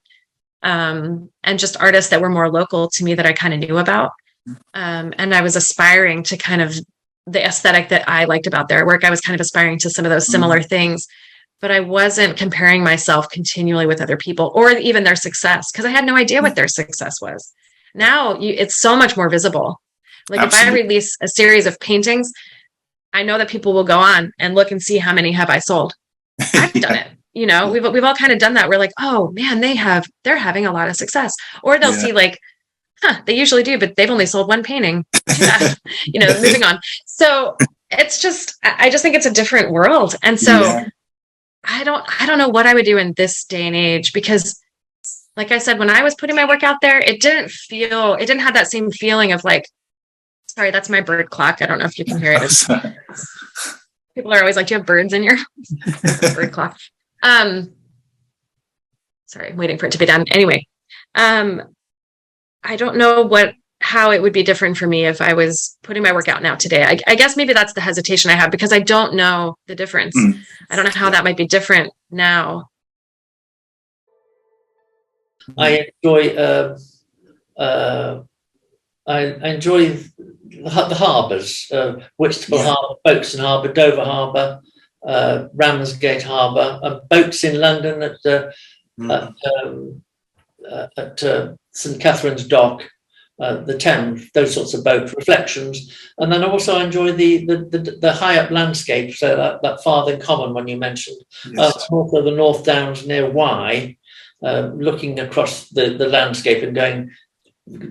And just artists that were more local to me that I kind of knew about. And I was aspiring to kind of the aesthetic that I liked about their work. I was kind of aspiring to some of those similar things, but I wasn't comparing myself continually with other people or even their success because I had no idea what their success was. Now it's so much more visible. Like Absolutely. If I release a series of paintings, I know that people will go on and look and see how many have I sold. I've done it. We've all kind of done that. We're like, oh man, they're having a lot of success. Or they'll see like, they usually do, but they've only sold one painting. Moving on. So it's just, I just think it's a different world. And so I don't know what I would do in this day and age because like I said, when I was putting my work out there, it didn't have that same feeling of like, sorry, that's my bird clock. I don't know if you can hear it. People are always like, do you have birds in your bird clock? Sorry, I'm waiting for it to be done. Anyway, I don't know how it would be different for me if I was putting my work out now today. I guess maybe that's the hesitation I have because I don't know the difference. I don't know how that might be different now. I enjoy the harbours, Whitstable Harbour, Folkestone Harbour, Dover Harbour, Ramsgate Harbour, boats in London at St Catherine's Dock, the Thames, those sorts of boat reflections, and then also I enjoy the high up landscape. So that Farthing Common one you mentioned, also the North Downs near Wye, looking across the landscape and going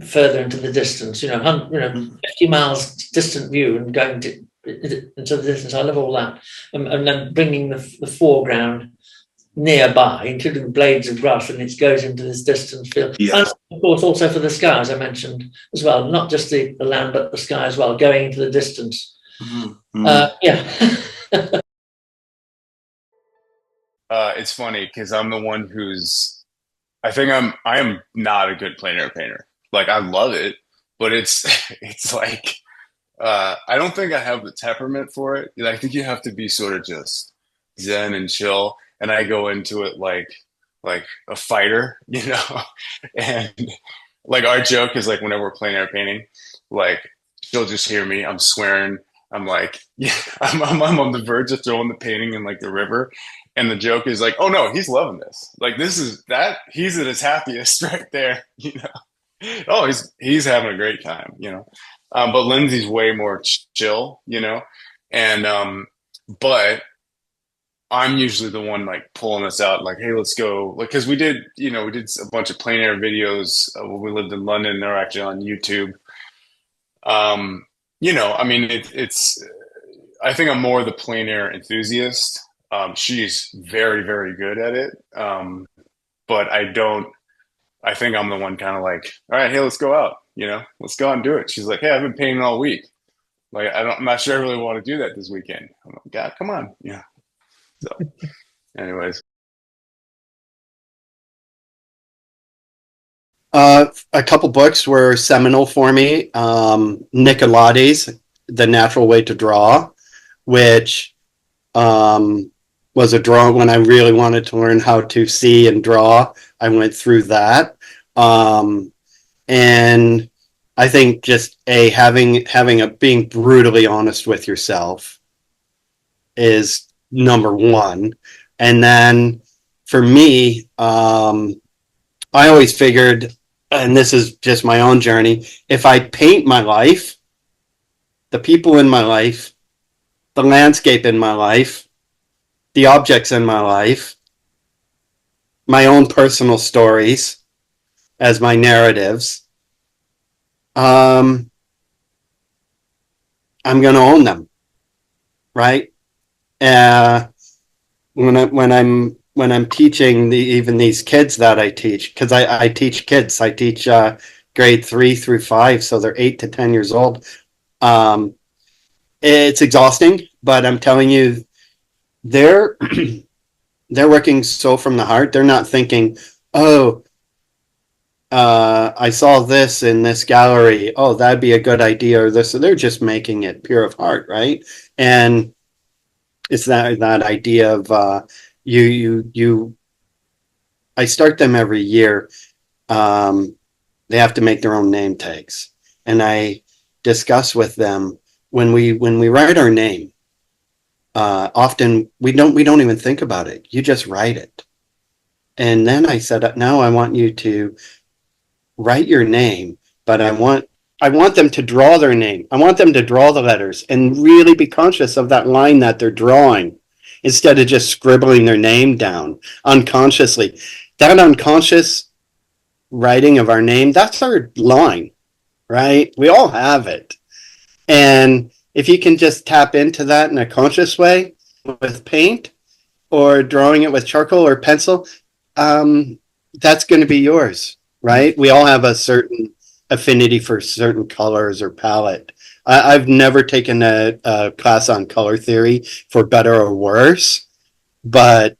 further into the distance. 50 miles distant view and going into the distance. I love all that, and then bringing the foreground nearby, including blades of grass, and it goes into this distant field. And of course, also for the sky, as I mentioned as well, not just the land, but the sky as well, going into the distance. It's funny because I'm the one I am not a good plein air painter. Like I love it, but it's like I don't think I have the temperament for it. I think you have to be sort of just zen and chill. And I go into it like a fighter, and like our joke is like whenever we're plein air painting, like she'll just hear me, I'm swearing, I'm like, I'm on the verge of throwing the painting in like the river, and the joke is like, oh no, he's loving this, like he's at his happiest right there, oh he's having a great time, but Lindsay's way more chill, and but I'm usually the one like pulling us out, like, hey, let's go. Like, cause we did a bunch of plein air videos when we lived in London. They're actually on YouTube. I mean, it's, I think I'm more the plein air enthusiast. She's very, very good at it. But I think I'm the one kind of like, all right, hey, let's go out, let's go out and do it. She's like, hey, I've been painting all week. Like, I'm not sure I really want to do that this weekend. I'm like, God, come on. Yeah. So, anyways. A couple books were seminal for me. Nicolati's The Natural Way to Draw, which was a drawing when I really wanted to learn how to see and draw. I went through that. And I think just being brutally honest with yourself is number one. And then for me, I always figured, and this is just my own journey, if I paint my life, the people in my life, the landscape in my life, the objects in my life, my own personal stories as my narratives, I'm going to own them, right? When I'm teaching even these kids that I teach, because I teach kids, I teach grade 3 through 5, so they're 8 to 10 years old. It's exhausting, but I'm telling you, they're they're working so from the heart. They're not thinking, oh, I saw this in this gallery. Oh, that'd be a good idea. Or this. So they're just making it pure of heart, right? And it's that idea of you. I start them every year. They have to make their own name tags, and I discuss with them when we write our name. Often we don't even think about it. You just write it, and then I said, now I want you to write your name, but I want them to draw their name. I want them to draw the letters and really be conscious of that line that they're drawing instead of just scribbling their name down unconsciously. That unconscious writing of our name, that's our line, right? We all have it. And if you can just tap into that in a conscious way with paint or drawing it with charcoal or pencil, that's going to be yours. Right? We all have a certain affinity for certain colors or palette. I've never taken a class on color theory for better or worse, but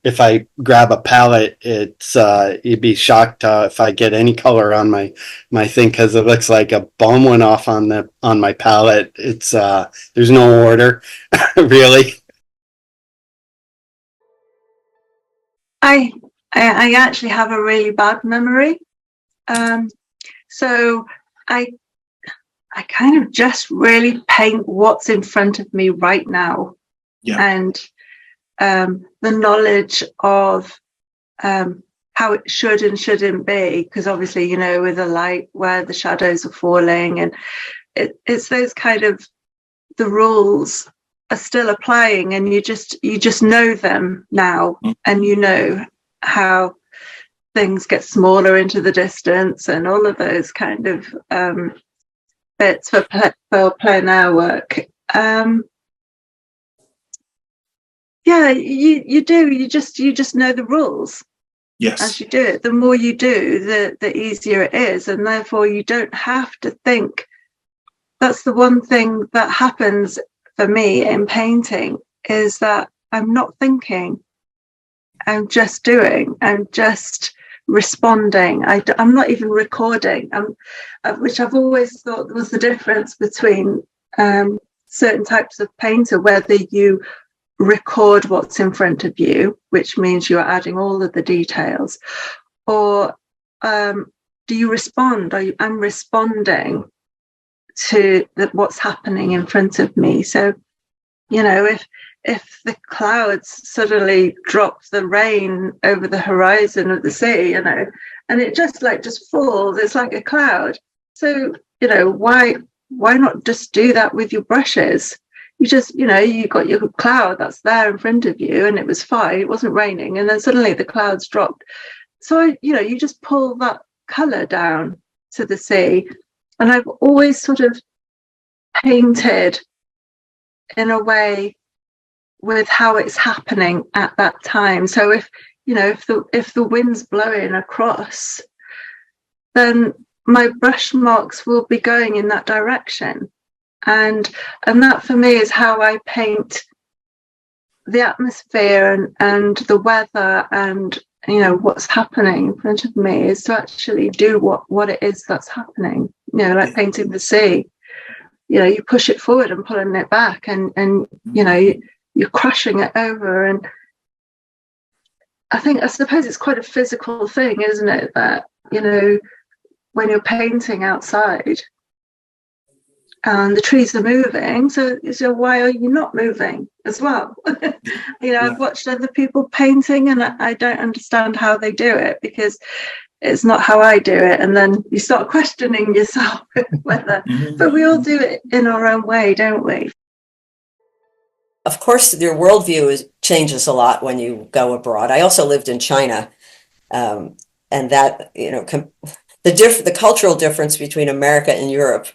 if I grab a palette, you'd be shocked if I get any color on my thing because it looks like a bomb went off on my palette. It's there's no order, really. I actually have a really bad memory. So I kind of just really paint what's in front of me right now. Yeah. And the knowledge of how it should and shouldn't be, because obviously, you know, with the light, where the shadows are falling, and it's those kind of, the rules are still applying, and you just know them now, and you know how things get smaller into the distance and all of those kind of bits for plein air work. Yeah, you do. You just know the rules. Yes. As you do it, the more you do, the easier it is, and therefore you don't have to think. That's the one thing that happens for me in painting, is that I'm not thinking. I'm just doing. I'm just responding. I'm not even recording. Which I've always thought was the difference between certain types of painter, whether you record what's in front of you, which means you're adding all of the details, or do you respond? I'm responding to what's happening in front of me. So, you know, if the clouds suddenly drop the rain over the horizon of the sea, you know, and it just falls, it's like a cloud. So, you know, why not just do that with your brushes? You just, you know, you got your cloud that's there in front of you, and it was fine, it wasn't raining, and then suddenly the clouds dropped. So, you know, you just pull that colour down to the sea. And I've always sort of painted in a way with how it's happening at that time. So if the wind's blowing across, then my brush marks will be going in that direction. And that for me is how I paint the atmosphere and the weather, and you know what's happening in front of me, is to actually do what it is that's happening. You know, like painting the sea. You know, you push it forward and pulling it back, and you know you're crushing it over. And I suppose it's quite a physical thing, isn't it? That, you know, when you're painting outside and the trees are moving, so why are you not moving as well? You know, I've watched other people painting, and I don't understand how they do it, because it's not how I do it. And then you start questioning yourself whether, but we all do it in our own way, don't we? of course, your worldview changes a lot when you go abroad. I also lived in China, and that, the cultural difference between America and Europe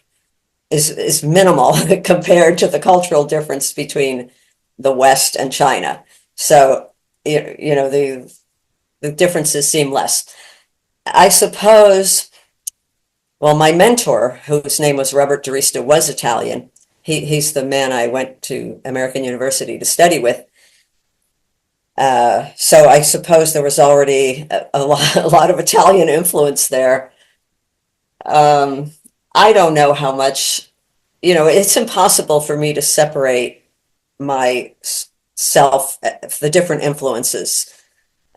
is minimal compared to the cultural difference between the West and China. So, the differences seem less. I suppose, well, my mentor, whose name was Robert D'Arista, was Italian. He's the man I went to American University to study with. So I suppose there was already a lot of Italian influence there. I don't know how much, it's impossible for me to separate myself, the different influences,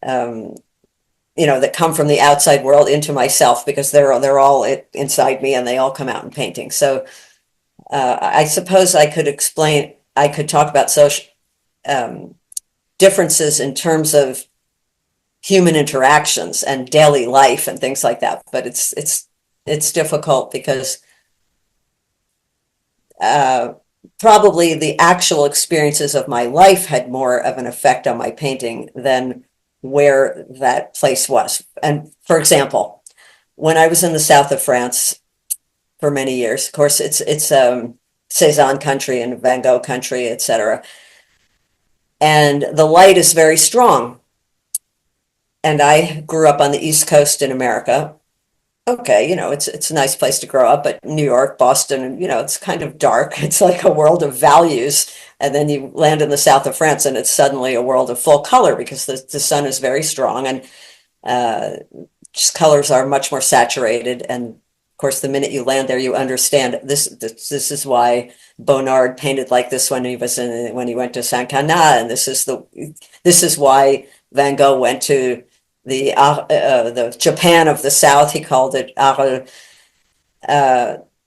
that come from the outside world into myself, because they're all inside me and they all come out in painting. So I suppose I could talk about social differences in terms of human interactions and daily life and things like that. But it's difficult because probably the actual experiences of my life had more of an effect on my painting than where that place was. And for example, when I was in the south of France for many years, of course, it's Cézanne country and Van Gogh country, etc. And the light is very strong. And I grew up on the East Coast in America. Okay, it's a nice place to grow up, but New York, Boston, it's kind of dark. It's like a world of values. And then you land in the south of France and it's suddenly a world of full color, because the sun is very strong, and just colors are much more saturated. And of course, the minute you land there, you understand this is why Bonnard painted like this when he went to Saint Cana, and this is why Van Gogh went to the Japan of the South. He called it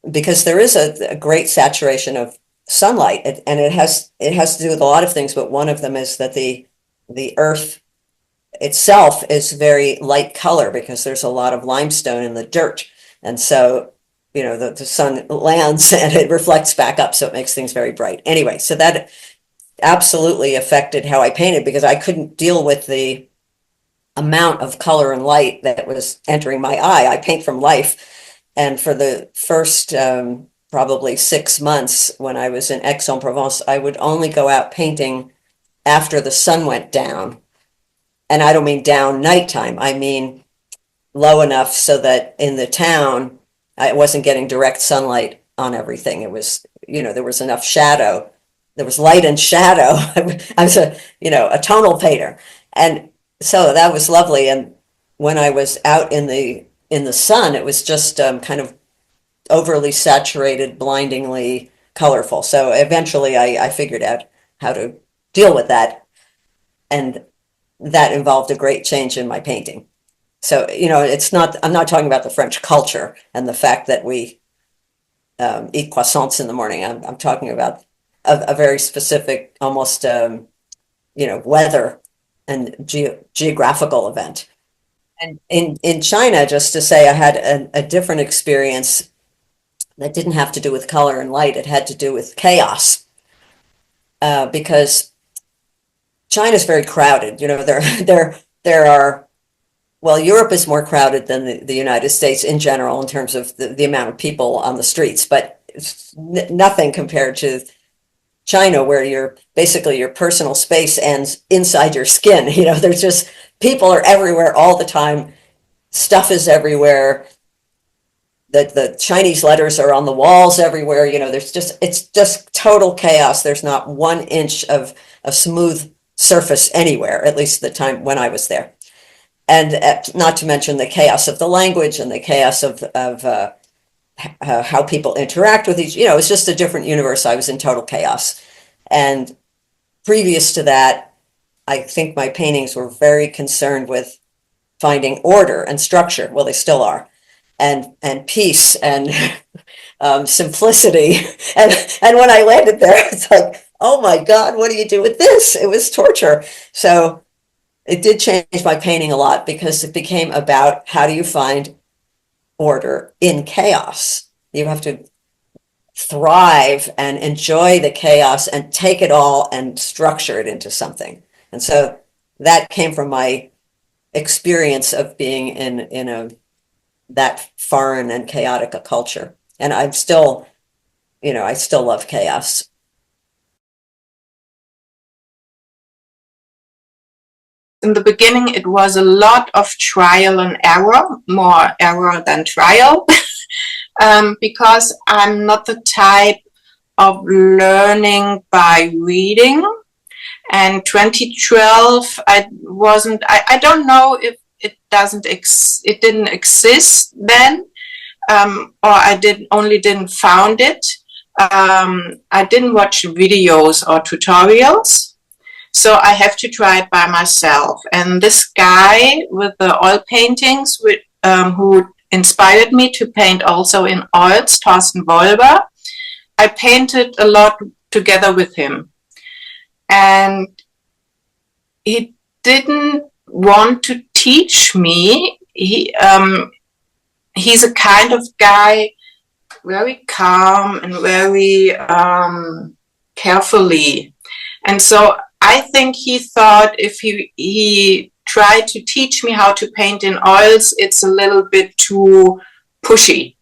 because there is a great saturation of sunlight, and it has to do with a lot of things, but one of them is that the earth itself is very light color because there's a lot of limestone in the dirt, and so the sun lands and it reflects back up, so it makes things very bright. Anyway, so that absolutely affected how I painted, because I couldn't deal with the amount of color and light that was entering my eye. I paint from life, and for the first probably 6 months when I was in Aix-en-Provence, I would only go out painting after the sun went down. And I don't mean down nighttime, I mean low enough so that in the town I wasn't getting direct sunlight on everything. It was, there was enough shadow. There was light and shadow. I was a tonal painter. And so that was lovely. And when I was out in the sun, it was just kind of overly saturated, blindingly colorful. So eventually I figured out how to deal with that. And that involved a great change in my painting. So, I'm not talking about the French culture and the fact that we eat croissants in the morning. I'm talking about a very specific, almost, weather and geographical event. And in China, just to say, I had a different experience that didn't have to do with color and light. It had to do with chaos, because China's very crowded. There are, well, Europe is more crowded than the United States in general in terms of the amount of people on the streets, but it's nothing compared to China, where your personal space ends inside your skin. There's just, people are everywhere all the time. Stuff is everywhere. The Chinese letters are on the walls everywhere. It's just total chaos. There's not 1 inch of a smooth surface anywhere, at least the time when I was there. And not to mention the chaos of the language and the chaos of how people interact with each, it's just a different universe. I was in total chaos. And previous to that, I think my paintings were very concerned with finding order and structure. Well, they still are. And peace and simplicity. And when I landed there, it's like, oh my God, what do you do with this? It was torture. So it did change my painting a lot, because it became about how do you find order in chaos. You have to thrive and enjoy the chaos and take it all and structure it into something. And so that came from my experience of being in a that foreign and chaotic a culture. And I'm still, I still love chaos. In the beginning, it was a lot of trial and error, more error than trial, because I'm not the type of learning by reading. And 2012, I don't know if it didn't exist then, or I didn't found it. I didn't watch videos or tutorials. So I have to try it by myself. And this guy with the oil paintings, who inspired me to paint also in oils, Thorsten Wolber, I painted a lot together with him. And he didn't want to teach me. He's a kind of guy, very calm and very carefully. And so I think he thought if he tried to teach me how to paint in oils, it's a little bit too pushy.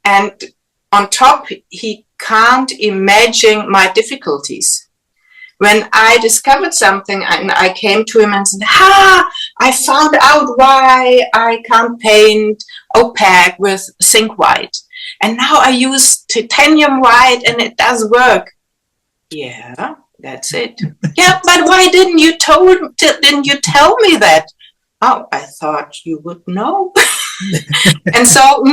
And on top, he can't imagine my difficulties. When I discovered something and I came to him and said, I found out why I can't paint opaque with zinc white. And now I use titanium white and it does work. Yeah, that's it. Yeah, but why didn't you tell me that? Oh, I thought you would know. And so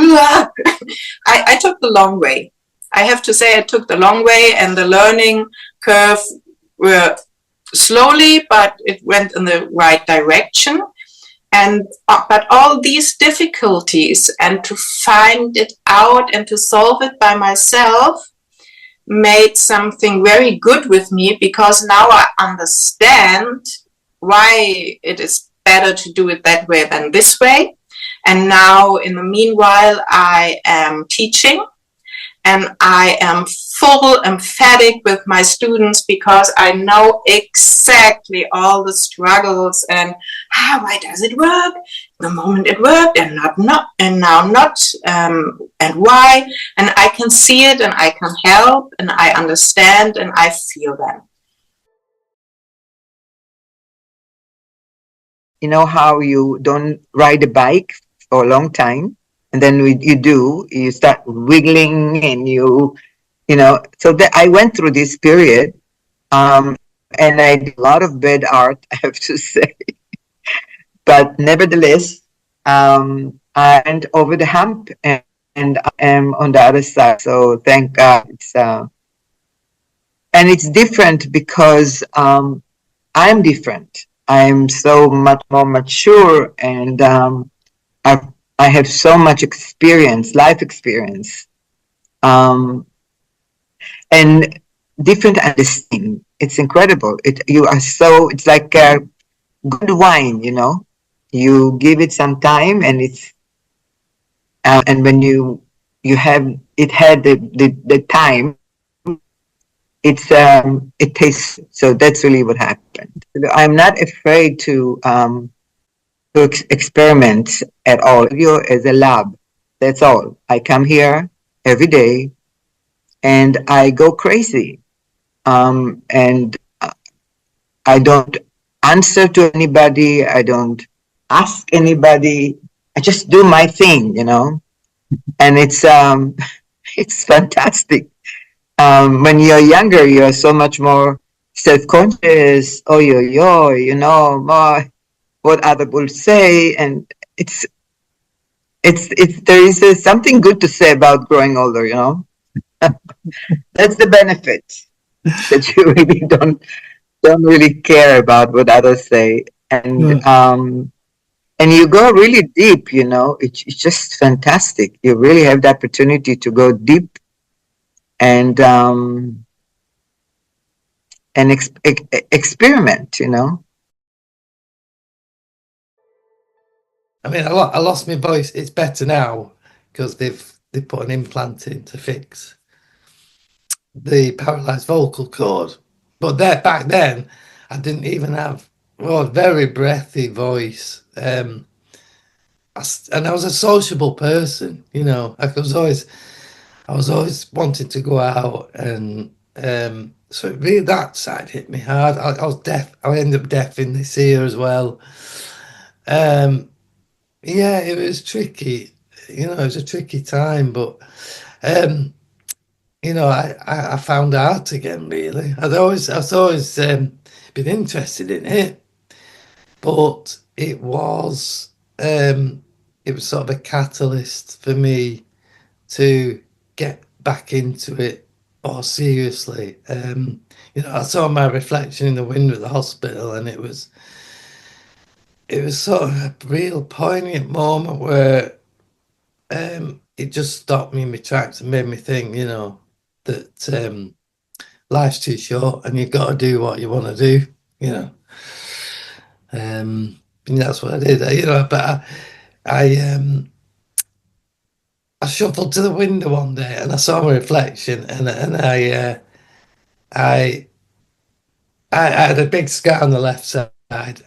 I took the long way. I have to say I took the long way, and the learning curve were slowly, but it went in the right direction. And but all these difficulties and to find it out and to solve it by myself made something very good with me, because now I understand why it is better to do it that way than this way. And now in the meanwhile, I am teaching, and I am full emphatic with my students, because I know exactly all the struggles and why does it work? The moment it worked and not, and now not, and why? And I can see it, and I can help, and I understand, and I feel them. You know how you don't ride a bike for a long time, and then you start wiggling, and so I went through this period, and I did a lot of bad art, I have to say. But nevertheless, I went over the hump, and I am on the other side. So thank God. And it's different because I'm different. I'm so much more mature, and I have so much experience, life experience, and different understanding. It's incredible. It's like good wine, You give it some time, and and when you have it had the time, it tastes. So that's really what happened. I'm not afraid to experiment at all. Studio as a lab. That's all. I come here every day, and I go crazy. And I don't answer to anybody. I don't ask anybody. I just do my thing, And it's fantastic. When you're younger, you're so much more self-conscious. Oh, more what other will say, and there is something good to say about growing older, That's the benefit, that you really don't really care about what others say, and you go really deep, It's just fantastic. You really have the opportunity to go deep and experiment, I mean, I lost my voice. It's better now because they've put an implant in to fix. the paralysed vocal cord. But back then, I didn't even have a very breathy voice. And I was a sociable person, you know. I was always wanting to go out, and so really that side hit me hard. I was deaf. I ended up deaf in this ear as well. Yeah, it was tricky. You know, it was a tricky time, but you know, I found art again. Really, I've always been interested in it, but it was sort of a catalyst for me to get back into it more seriously. You know, I saw my reflection in the window at the hospital, and it was sort of a real poignant moment where it just stopped me in my tracks and made me think, you know, that life's too short and you've got to do what you want to do, you know. And that's what I did, you know. But I shuffled to the window one day and I saw my reflection, and I had a big scar on the left side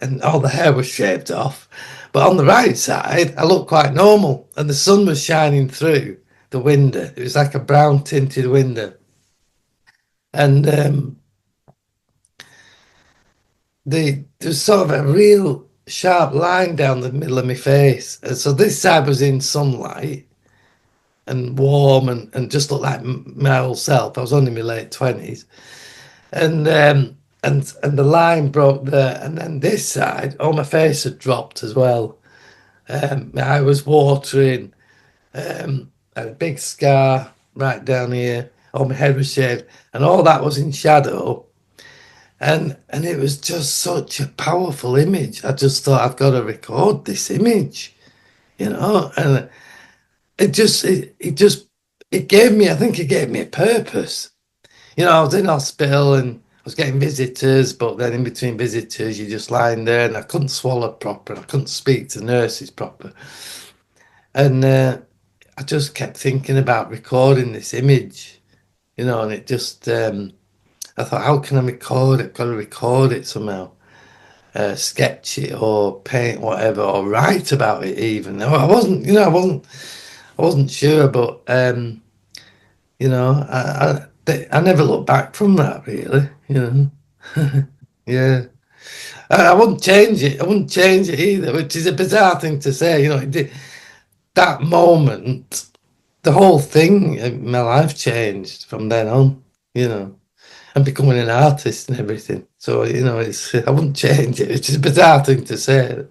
and all the hair was shaved off. But on the right side, I looked quite normal, and the sun was shining through the window. It was like a brown tinted window. And there was sort of a real sharp line down the middle of my face. And so this side was in sunlight and warm and just looked like my old self. I was only in my late 20s. And the line broke there. And then this side, oh, my face had dropped as well. My eye was watering. I had a big scar right down here. Oh, my head was shaved. And all that was in shadow. And it was just such a powerful image. I just thought, I've got to record this image, you know. And it gave me, I think it gave me a purpose. You know, I was in hospital and I was getting visitors, but then in between visitors, you're just lying there, and I couldn't swallow proper. I couldn't speak to nurses proper. And I just kept thinking about recording this image, you know, and it just, I thought, how can I record it? Got to record it somehow. Sketch it or paint whatever, or write about it even. I wasn't sure, but you know, I never looked back from that really, you know. Yeah. I wouldn't change it. I wouldn't change it either, which is a bizarre thing to say, you know. That moment, the whole thing in my life changed from then on, you know. And becoming an artist and everything. So, you know, I wouldn't change it. It's just a bizarre thing to say.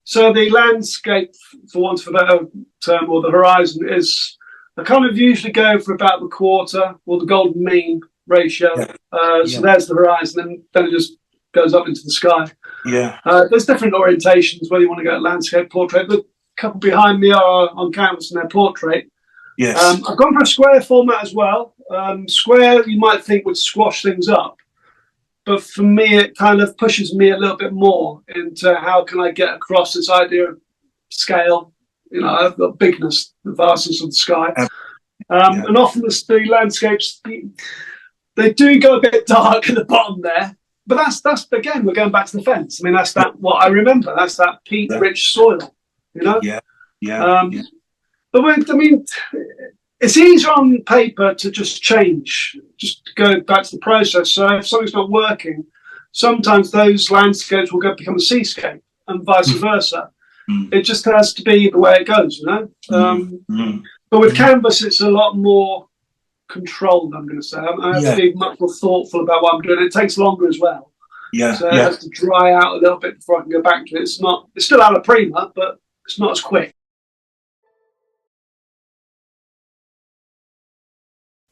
So the landscape, for want of a better term, or the horizon, is I kind of usually go for about the quarter or the golden mean ratio. So there's the horizon, and then it just goes up into the sky. Yeah. There's different orientations, whether you want to go landscape, portrait. The couple behind me are on canvas and they're portrait. Yes. I've gone for a square format as well. Square, you might think, would squash things up. But for me, it kind of pushes me a little bit more into how can I get across this idea of scale. You know, I've got bigness, the vastness of the sky. And often the landscapes, they do go a bit dark at the bottom there. But that's again, we're going back to the fence. I mean, that's what I remember. That's that peat-rich soil, you know? Yeah. But I mean, it's easier on paper to just change, just to go back to the process. So if something's not working, sometimes those landscapes will become a seascape and vice versa. It just has to be the way it goes, you know? But with canvas, it's a lot more controlled, I'm going to say. I have to be much more thoughtful about what I'm doing. It takes longer as well. So it has to dry out a little bit before I can go back to it. It's still alla prima, but it's not as quick.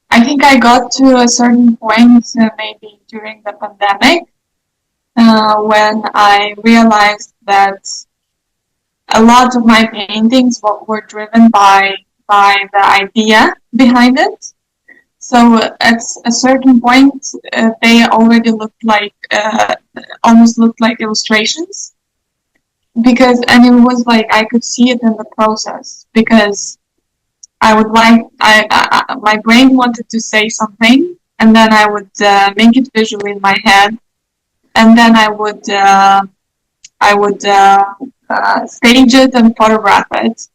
I think I got to a certain point, maybe during the pandemic, when I realized that a lot of my paintings were driven by the idea behind it. So at a certain point, they already looked like, almost looked like illustrations. And it was like I could see it in the process, because I would like my brain wanted to say something, and then I would make it visually in my head, and then I would stage it and photograph it.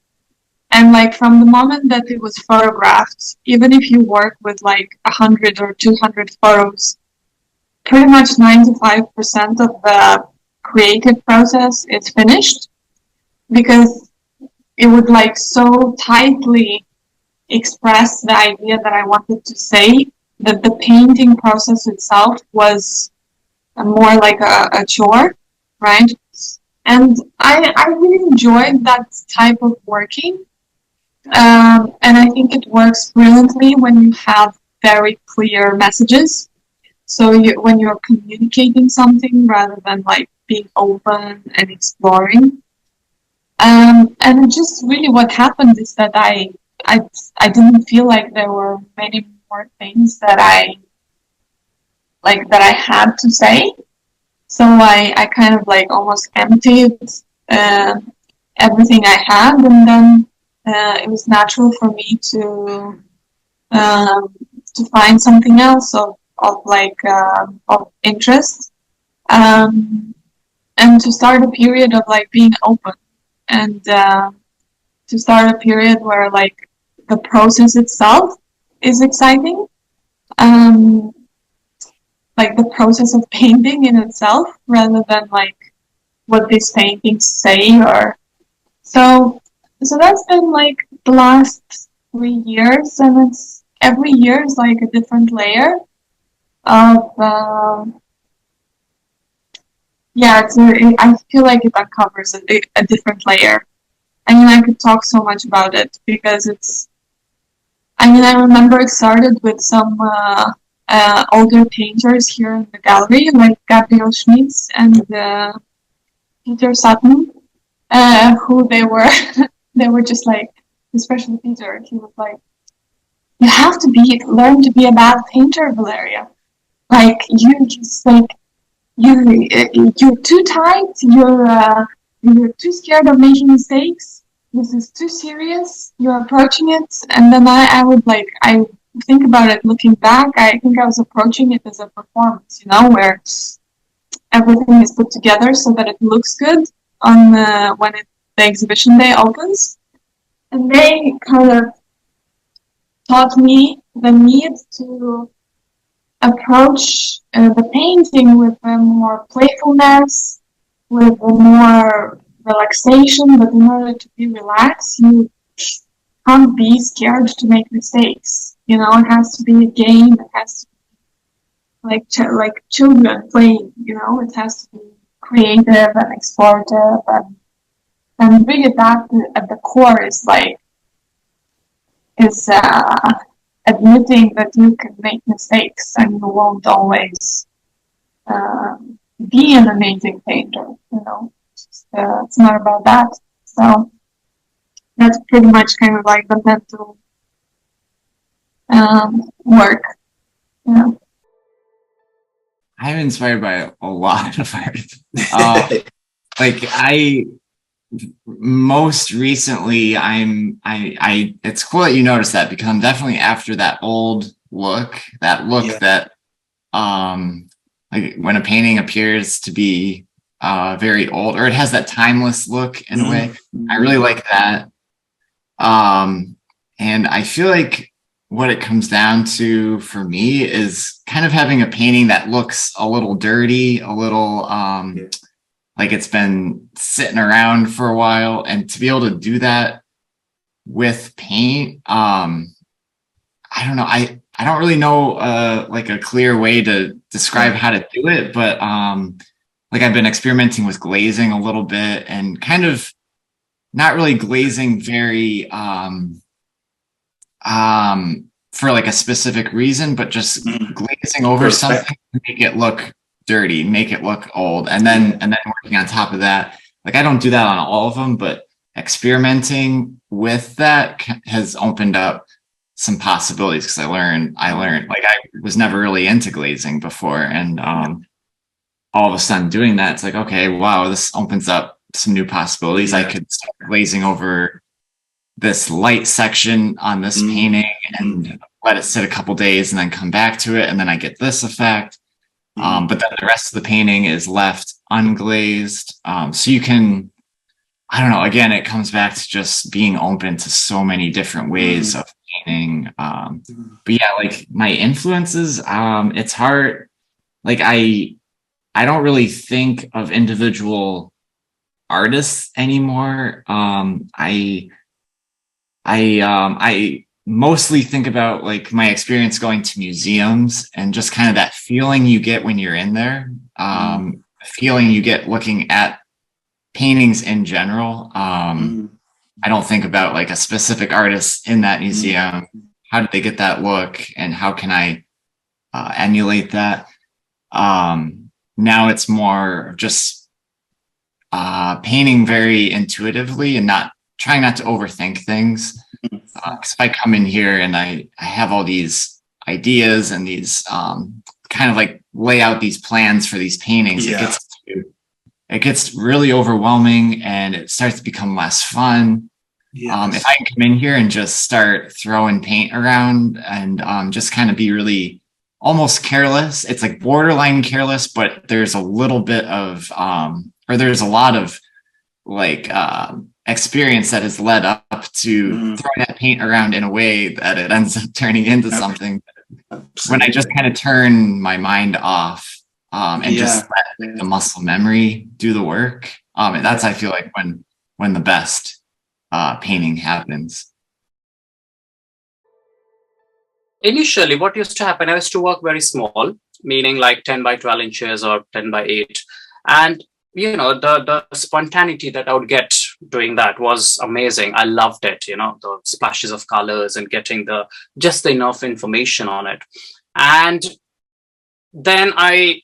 And like from the moment that it was photographed, even if you work with like 100 or 200 photos, pretty much 95% of the creative process is finished, because it would like so tightly express the idea that I wanted to say that the painting process itself was more like a chore, right? And I really enjoyed that type of working. And I think it works brilliantly when you have very clear messages. So when you're communicating something rather than like being open and exploring. And just really what happened is that I didn't feel like there were many more things that I had to say. So I kind of like almost emptied everything I had, and then it was natural for me to find something else of interest, and to start a period of like being open, and to start a period where like the process itself is exciting, like the process of painting in itself, rather than like what these paintings say. Or so that's been like the last 3 years, and it's every year is like a different layer of I feel like it uncovers a different layer. I mean, I could talk so much about it, because I remember it started with some older painters here in the gallery, like Gabriel Schmitz and Peter Sutton, who they were just like, especially Peter, he was like, you have to learn to be a bad painter, Valeria. Like, you just like, you're too tight, you're too scared of making mistakes, this is too serious, you're approaching it. And then I think about it looking back, I think I was approaching it as a performance, where everything is put together so that it looks good on when the exhibition day opens. And they kind of taught me the need to approach the painting with more playfulness, with more relaxation. But in order to be relaxed, you can't be scared to make mistakes. It has to be a game. It has to be like children playing. It has to be creative and explorative, and really that at the core is admitting that you can make mistakes and you won't always be an amazing painter. It's not about that. So that's pretty much kind of like the mental work. I'm inspired by a lot of art. Most recently, it's cool that you noticed that, because I'm definitely after that old look, that like when a painting appears to be very old, or it has that timeless look in a way. I really like that. And I feel like what it comes down to for me is kind of having a painting that looks a little dirty, a little like it's been sitting around for a while, and to be able to do that with paint, I don't know. I don't really know like a clear way to describe how to do it, but like I've been experimenting with glazing a little bit, and kind of not really glazing very for like a specific reason, but just glazing over something to make it look dirty, make it look old, and then working on top of that. Like I don't do that on all of them, but experimenting with that has opened up some possibilities, because I learned like I was never really into glazing before, and all of a sudden doing that, it's like, okay, wow, this opens up some new possibilities. I could start glazing over this light section on this painting and let it sit a couple days and then come back to it, and then I get this effect. But then the rest of the painting is left unglazed. So you can, I don't know, again, it comes back to just being open to so many different ways of painting. But yeah, like my influences, it's hard. Like I don't really think of individual artists anymore. I mostly think about like my experience going to museums and just kind of that feeling you get when you're in there, feeling you get looking at paintings in general. I don't think about like a specific artist in that museum. How did they get that look, and how can I emulate that? Now it's more just painting very intuitively and trying not to overthink things. Because if I come in here and I have all these ideas and these kind of like lay out these plans for these paintings, it gets really overwhelming and it starts to become less fun. If I can come in here and just start throwing paint around and just kind of be really almost careless, it's like borderline careless, but there's a little bit of or there's a lot of like experience that has led up to throwing that paint around in a way that it ends up turning into something. When I just kind of turn my mind off and just let the muscle memory do the work, and that's, I feel like, when the best painting happens. Initially, what used to happen, I used to work very small, meaning like 10 by 12 inches or 10 by 8. And, you know, the spontaneity that I would get doing that was amazing. I loved it, you know, the splashes of colors and getting just enough information on it. And then I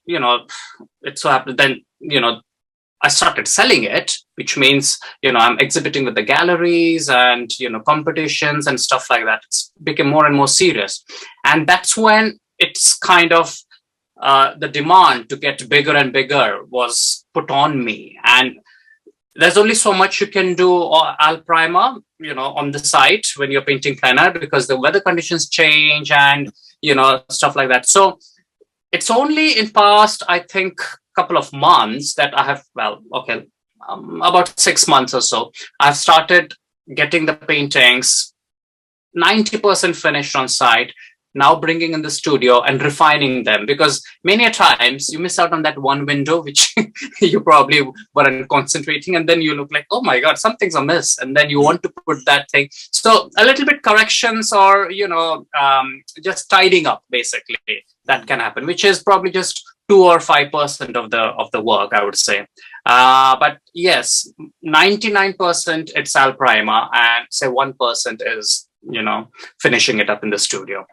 started selling it, which means, you know, I'm exhibiting with the galleries and, you know, competitions and stuff like that. It's become more and more serious. And that's when it's kind of the demand to get bigger and bigger was put on me. And there's only so much you can do al primer, you know, on the site when you're painting plein air, because the weather conditions change and, you know, stuff like that. So it's only in past, I think, couple of months that I have, about 6 months or so, I've started getting the paintings 90% finished on site, now bringing in the studio and refining them, because many a times you miss out on that one window which you probably weren't concentrating, and then you look like, oh my god, something's amiss, and then you want to put that thing. So a little bit corrections or, you know, just tidying up, basically, that can happen, which is probably just 2 or 5% of the work, I would say. But yes, 99% it's al primer, and say 1% is, you know, finishing it up in the studio.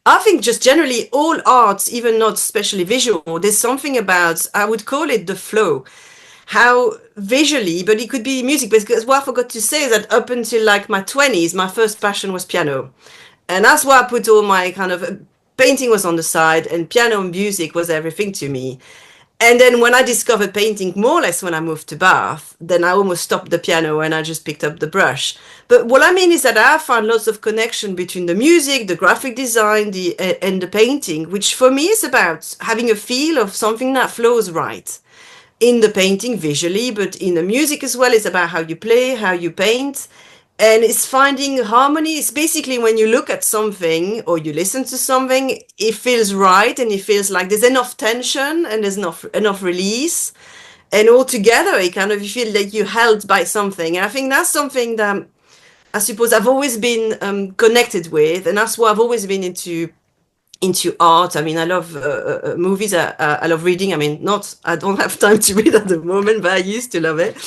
I think just generally all arts, even not especially visual, there's something about, I would call it the flow. How visually, but it could be music, because what I forgot to say is that up until like my 20s, my first passion was piano. And that's why I put all my kind of painting was on the side, and piano and music was everything to me. And then when I discovered painting, more or less when I moved to Bath, then I almost stopped the piano and I just picked up the brush. But what I mean is that I found lots of connection between the music, the graphic design, and the painting, which for me is about having a feel of something that flows right in the painting visually, but in the music as well. It's about how you play, how you paint. And it's finding harmony. It's basically when you look at something or you listen to something, it feels right, and it feels like there's enough tension and there's enough release. And all together, you feel like you're held by something. And I think that's something that I suppose I've always been connected with. And that's why I've always been into art. I mean, I love movies. I love reading. I mean, I don't have time to read at the moment, but I used to love it.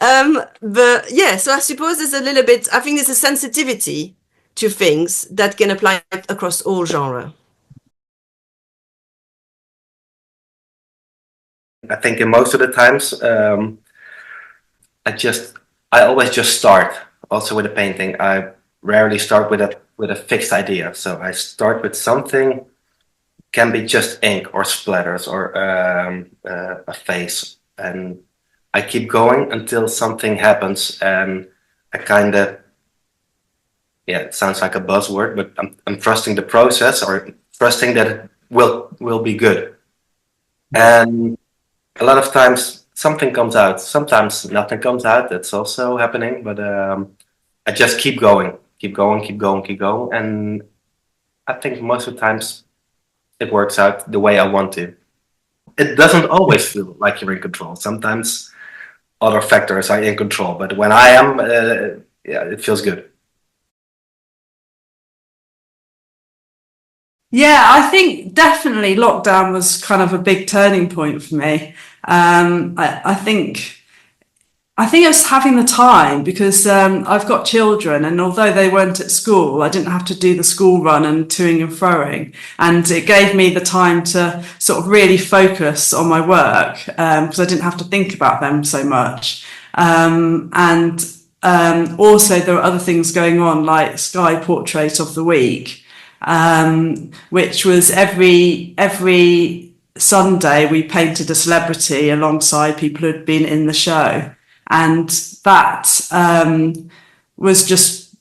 But yeah, so I suppose there's a little bit, I think there's a sensitivity to things that can apply across all genre. I think in most of the times, I always just start also with a painting. I rarely start with a fixed idea. So I start with something, can be just ink or splatters or a face, and I keep going until something happens, and I kind of, yeah, it sounds like a buzzword, but I'm trusting the process, or trusting that it will be good. And a lot of times something comes out. Sometimes nothing comes out. That's also happening. But I just keep going, keep going, keep going, keep going. And I think most of the times it works out the way I want to. It doesn't always feel like you're in control. Sometimes other factors are in control. But when I am, yeah, it feels good. Yeah, I think definitely lockdown was kind of a big turning point for me. I think it was having the time, because I've got children, and although they weren't at school, I didn't have to do the school run and toing and froing, and it gave me the time to sort of really focus on my work, because I didn't have to think about them so much. And also there were other things going on, like Sky Portrait of the Week, which was every Sunday we painted a celebrity alongside people who'd been in the show. And that was just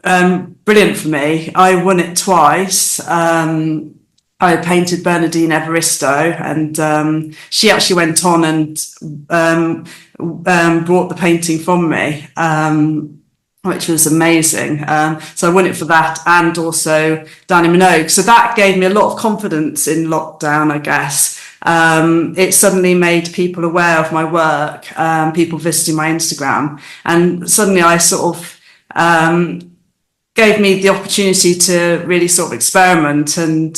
brilliant for me. I won it twice. I painted Bernadine Evaristo, and she actually went on and brought the painting from me, which was amazing. So I won it for that, and also Danny Minogue. So that gave me a lot of confidence in lockdown, I guess. It suddenly made people aware of my work, people visiting my Instagram, and suddenly I sort of gave me the opportunity to really sort of experiment and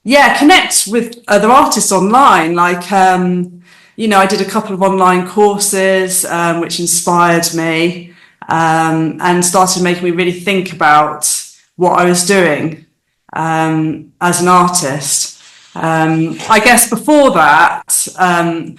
connect with other artists online. Like, I did a couple of online courses, which inspired me, and started making me really think about what I was doing as an artist. I guess before that, I've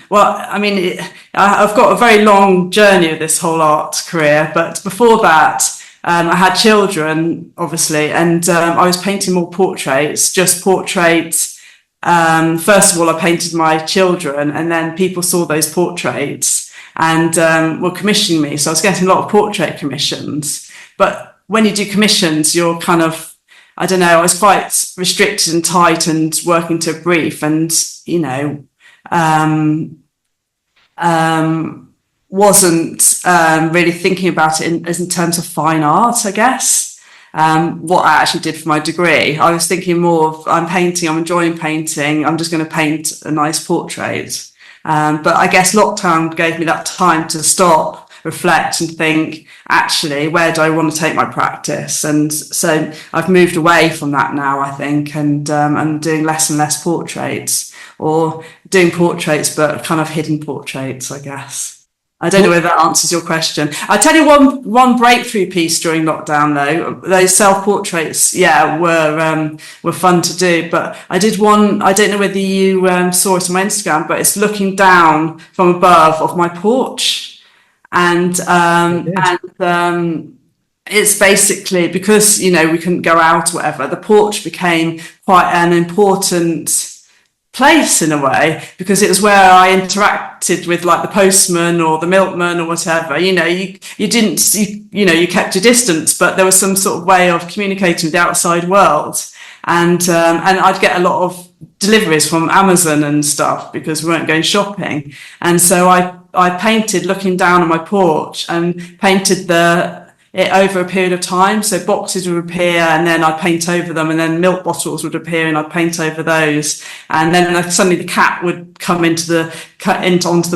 got a very long journey of this whole art career, but before that, I had children, obviously, and I was painting more portraits, just portraits. First of all, I painted my children, and then people saw those portraits and were commissioning me. So I was getting a lot of portrait commissions. But when you do commissions, you're kind of, I don't know, I was quite restricted and tight and working to a brief, and, wasn't really thinking about it in terms of fine art, I guess. What I actually did for my degree, I was thinking more of, I'm painting, I'm enjoying painting, I'm just going to paint a nice portrait. But I guess lockdown gave me that time to stop, reflect and think, actually, where do I want to take my practice? And so I've moved away from that now, I think, and I'm doing less and less portraits, or doing portraits but kind of hidden portraits, I guess. I don't know whether that answers your question. I'll tell you one breakthrough piece during lockdown, though. Those self-portraits, were fun to do. But I did one, I don't know whether you saw it on my Instagram, but it's looking down from above of my porch. And it's basically, because, we couldn't go out or whatever, the porch became quite an important place in a way, because it was where I interacted with, like, the postman or the milkman or whatever. You kept your distance, but there was some sort of way of communicating with the outside world. And I'd get a lot of deliveries from Amazon and stuff because we weren't going shopping. And so I painted looking down on my porch, and painted it over a period of time. So boxes would appear, and then I'd paint over them, and then milk bottles would appear, and I'd paint over those. And then suddenly the cat would come onto the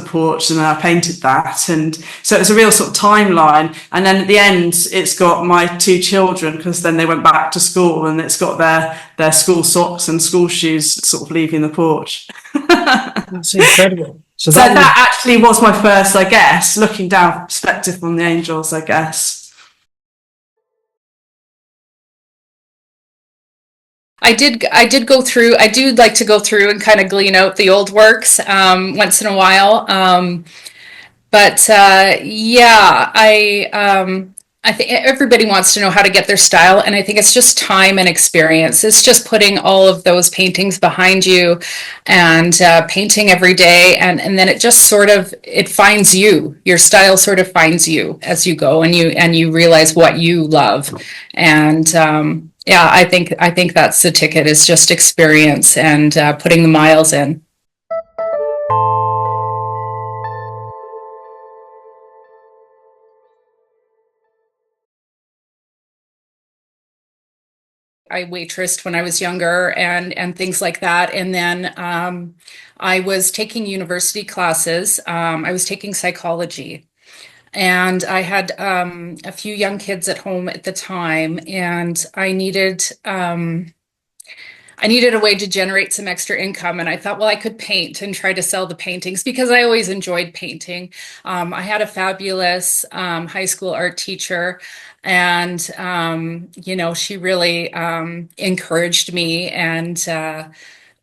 porch, and then I painted that. And so it was a real sort of timeline. And then at the end, it's got my two children, because then they went back to school, and it's got their school socks and school shoes sort of leaving the porch. That's incredible. So that actually was my first, I guess, looking down perspective from the angels, I guess. I did go through, I do like to go through and kind of glean out the old works once in a while. I I think everybody wants to know how to get their style, and I think it's just time and experience. It's just putting all of those paintings behind you and painting every day, and then it just sort of it finds you. Your style sort of finds you as you go, and you realize what you love. And yeah, I think that's the ticket, is just experience and putting the miles in. I waitressed when I was younger and things like that. And then I was taking university classes. I was taking psychology. And I had a few young kids at home at the time, and I needed a way to generate some extra income. And I thought, well, I could paint and try to sell the paintings because I always enjoyed painting. I had a fabulous high school art teacher, and you know, she really encouraged me, and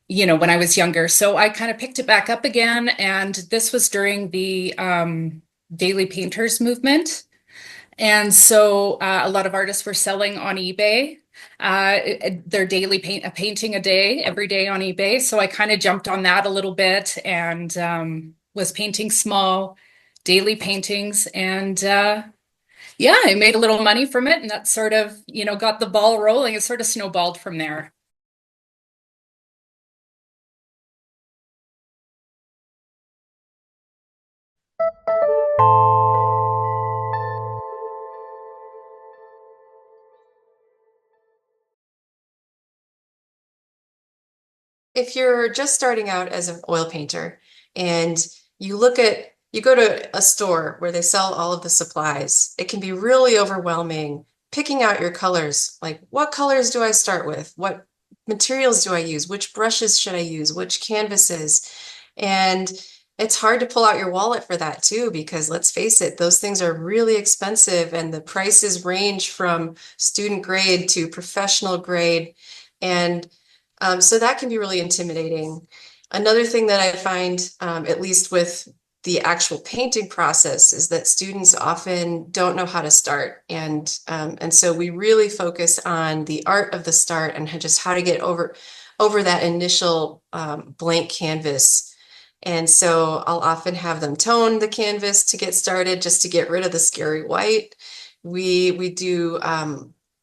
you know, when I was younger. So I kind of picked it back up again, and this was during the daily painters movement. And so a lot of artists were selling on eBay their daily painting a day, every day on eBay. So I kind of jumped on that a little bit, and was painting small daily paintings. And yeah, I made a little money from it, and that sort of, you know, got the ball rolling. It sort of snowballed from there. If you're just starting out as an oil painter and you go to a store where they sell all of the supplies, it can be really overwhelming picking out your colors. Like, what colors do I start with? What materials do I use? Which brushes should I use? Which canvases? And it's hard to pull out your wallet for that too, because let's face it, those things are really expensive and the prices range from student grade to professional grade. And so that can be really intimidating. Another thing that I find, at least with the actual painting process, is that students often don't know how to start. And so we really focus on the art of the start and just how to get over that initial blank canvas. And so I'll often have them tone the canvas to get started, just to get rid of the scary white. We do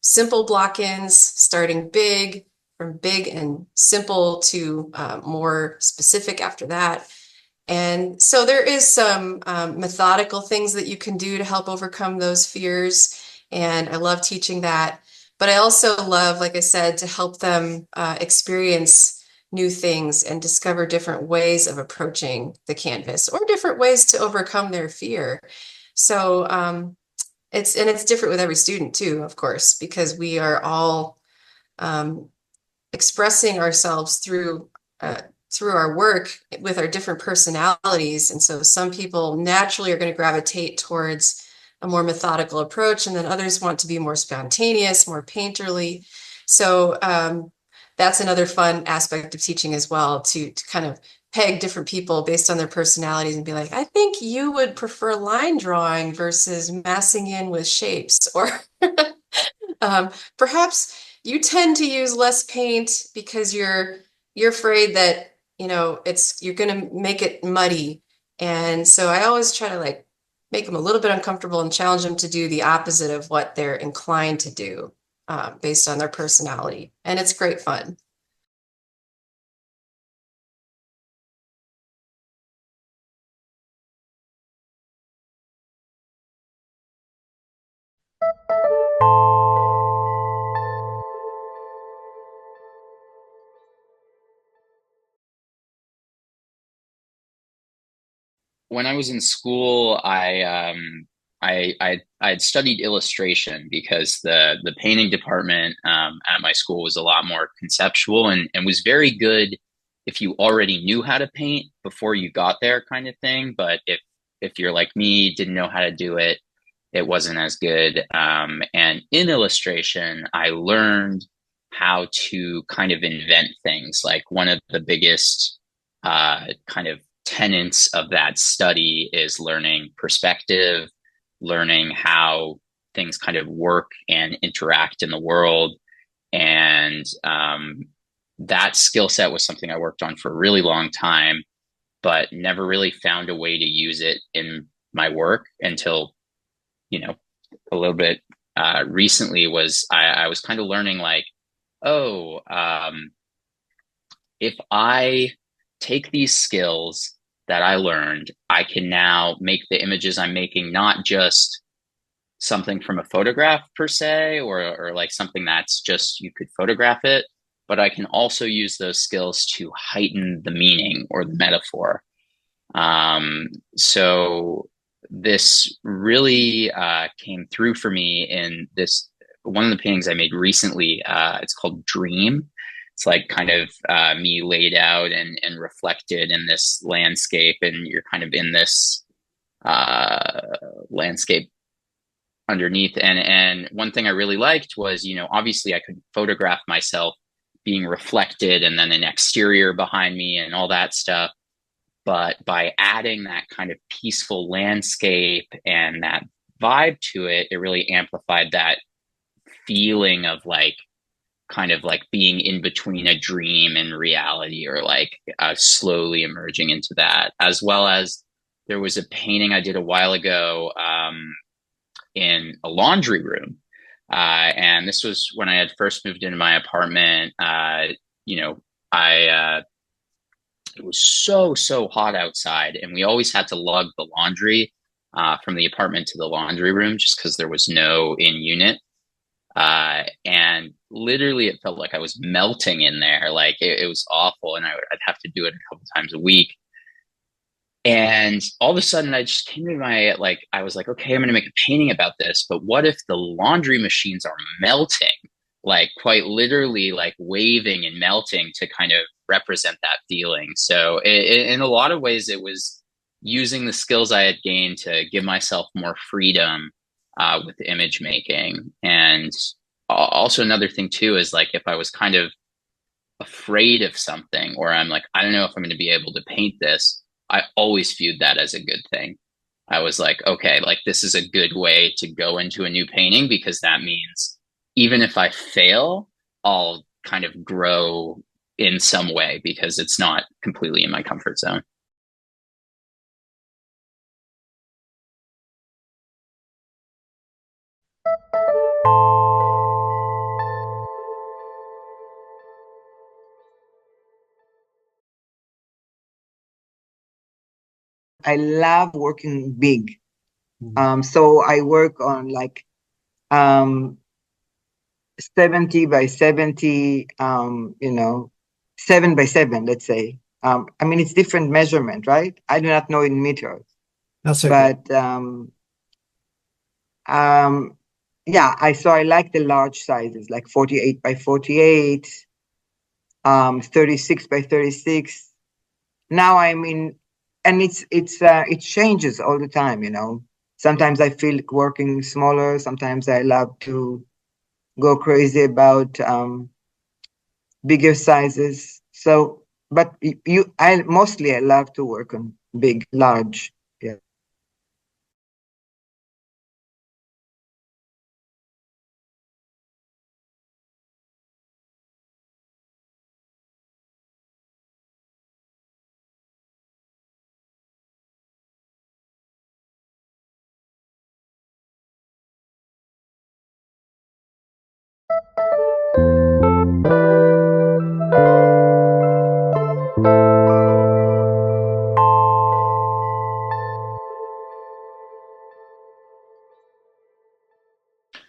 simple block-ins, starting big, from big and simple to more specific after that. And so there is some methodical things that you can do to help overcome those fears. And I love teaching that. But I also love, like I said, to help them experience new things and discover different ways of approaching the canvas, or different ways to overcome their fear. So it's different with every student too, of course, because we are all expressing ourselves through our work with our different personalities. And so some people naturally are going to gravitate towards a more methodical approach, and then others want to be more spontaneous, more painterly. So that's another fun aspect of teaching as well, to kind of peg different people based on their personalities and be like, I think you would prefer line drawing versus massing in with shapes, or perhaps you tend to use less paint because you're afraid that, you know, you're going to make it muddy. And so I always try to like make them a little bit uncomfortable and challenge them to do the opposite of what they're inclined to do based on their personality. And it's great fun. When I was in school, I had studied illustration because the painting department at my school was a lot more conceptual and was very good if you already knew how to paint before you got there, kind of thing. But if you're like me, didn't know how to do it, it wasn't as good. And in illustration, I learned how to kind of invent things. Like one of the biggest kind of tenets of that study is learning perspective, learning how things kind of work and interact in the world. And that skill set was something I worked on for a really long time, but never really found a way to use it in my work until, a little bit recently I was kind of learning like, if I take these skills that I learned, I can now make the images I'm making not just something from a photograph per se, or like something that's just you could photograph it, but I can also use those skills to heighten the meaning or the metaphor. So this really came through for me in this one of the paintings I made recently. It's called Dream. It's like kind of me laid out and reflected in this landscape, and you're kind of in this landscape underneath. And one thing I really liked was, obviously I could photograph myself being reflected and then an exterior behind me and all that stuff. But by adding that kind of peaceful landscape and that vibe to it, it really amplified that feeling of like, kind of like being in between a dream and reality, or like slowly emerging into that. As well as there was a painting I did a while ago in a laundry room. And this was when I had first moved into my apartment. It was so hot outside, and we always had to lug the laundry from the apartment to the laundry room just because there was no in unit. And literally it felt like I was melting in there. Like it was awful. And I'd have to do it a couple times a week. And all of a sudden I just came to I was like, okay, I'm going to make a painting about this, but what if the laundry machines are melting, like quite literally like waving and melting to kind of represent that feeling. So in a lot of ways, it was using the skills I had gained to give myself more freedom with image making. And also another thing too is like, if I was kind of afraid of something, or I'm like, I don't know if I'm going to be able to paint this, I always viewed that as a good thing. I was like, okay, like this is a good way to go into a new painting, because that means even if I fail, I'll kind of grow in some way because it's not completely in my comfort zone. I love working big. So I work on like 70 by 70, 7 by 7, let's say. I mean, it's different measurement, right? I do not know in meters. That's okay. But yeah, I like the large sizes, like 48 by 48, 36 by 36. Now I'm in, and it changes all the time, Sometimes I feel working smaller. Sometimes I love to go crazy about bigger sizes. So, but I love to work on big, large. Yeah.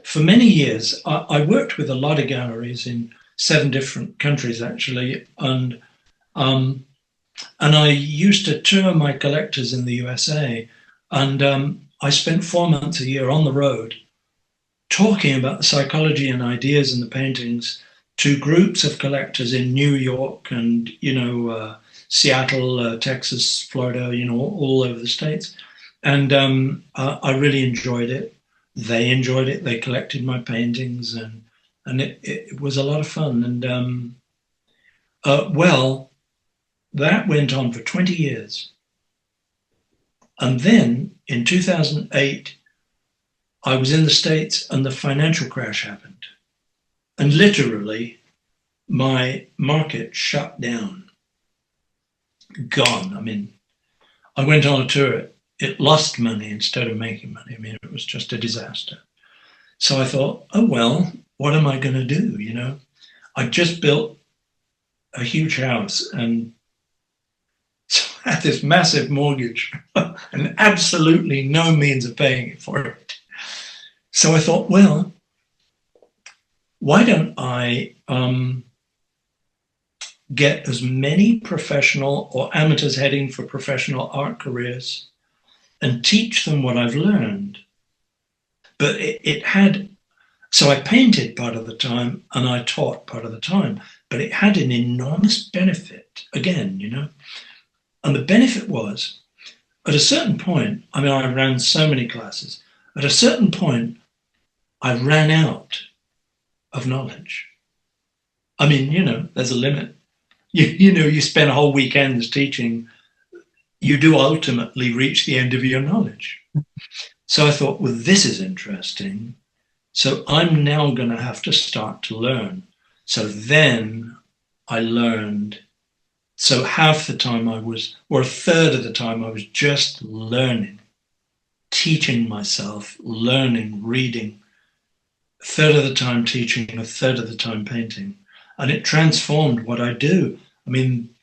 For many years, I worked with a lot of galleries in 7 different countries, actually, and I used to tour my collectors in the USA, and I spent 4 months a year on the road talking about the psychology and ideas in the paintings to groups of collectors in New York and Seattle, Texas, Florida, all over the States, and I really enjoyed it. They enjoyed it. They collected my paintings, and it was a lot of fun. And that went on for 20 years. And then in 2008, I was in the States and the financial crash happened. And literally, my market shut down. Gone. I mean, I went on a tour. It lost money instead of making money. I mean, it was just a disaster. So I thought, oh, well, what am I going to do? You know, I just built a huge house and so I had this massive mortgage and absolutely no means of paying it for it. So I thought, well, why don't I get as many professional or amateurs heading for professional art careers and teach them what I've learned. But it had, so I painted part of the time and I taught part of the time, but it had an enormous benefit again, you know. And the benefit was, at a certain point, I mean, I ran so many classes, at a certain point, I ran out of knowledge. I mean, you know, there's a limit. You know, you spend a whole weekends teaching, you do ultimately reach the end of your knowledge. So I thought, well, this is interesting. So I'm now going to have to start to learn. So then I learned. So half the time I was, or a third of the time I was just learning, teaching myself, learning, reading. A third of the time teaching, a third of the time painting. And it transformed what I do. I mean,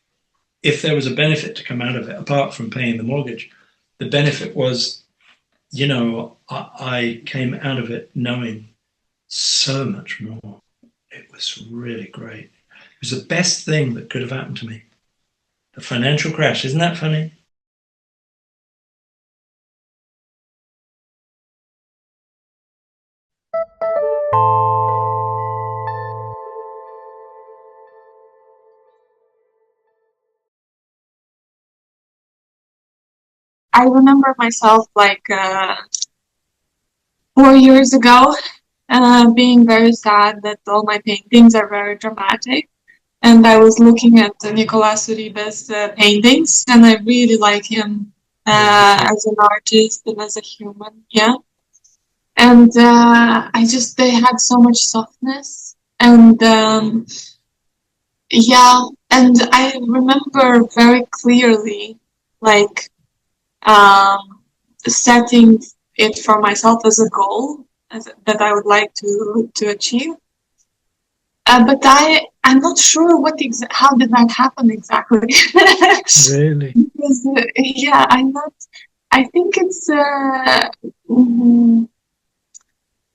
if there was a benefit to come out of it, apart from paying the mortgage, the benefit was, you know, I came out of it knowing so much more. It was really great. It was the best thing that could have happened to me. The financial crash, isn't that funny? I remember myself like 4 years ago being very sad that all my paintings are very dramatic. And I was looking at Nicolas Uribe's paintings, and I really like him as an artist and as a human, yeah. And they had so much softness. And yeah, and I remember very clearly, like, setting it for myself as a goal that I would like to achieve. But I'm not sure how did that happen exactly. Really? Because, yeah, I think it's,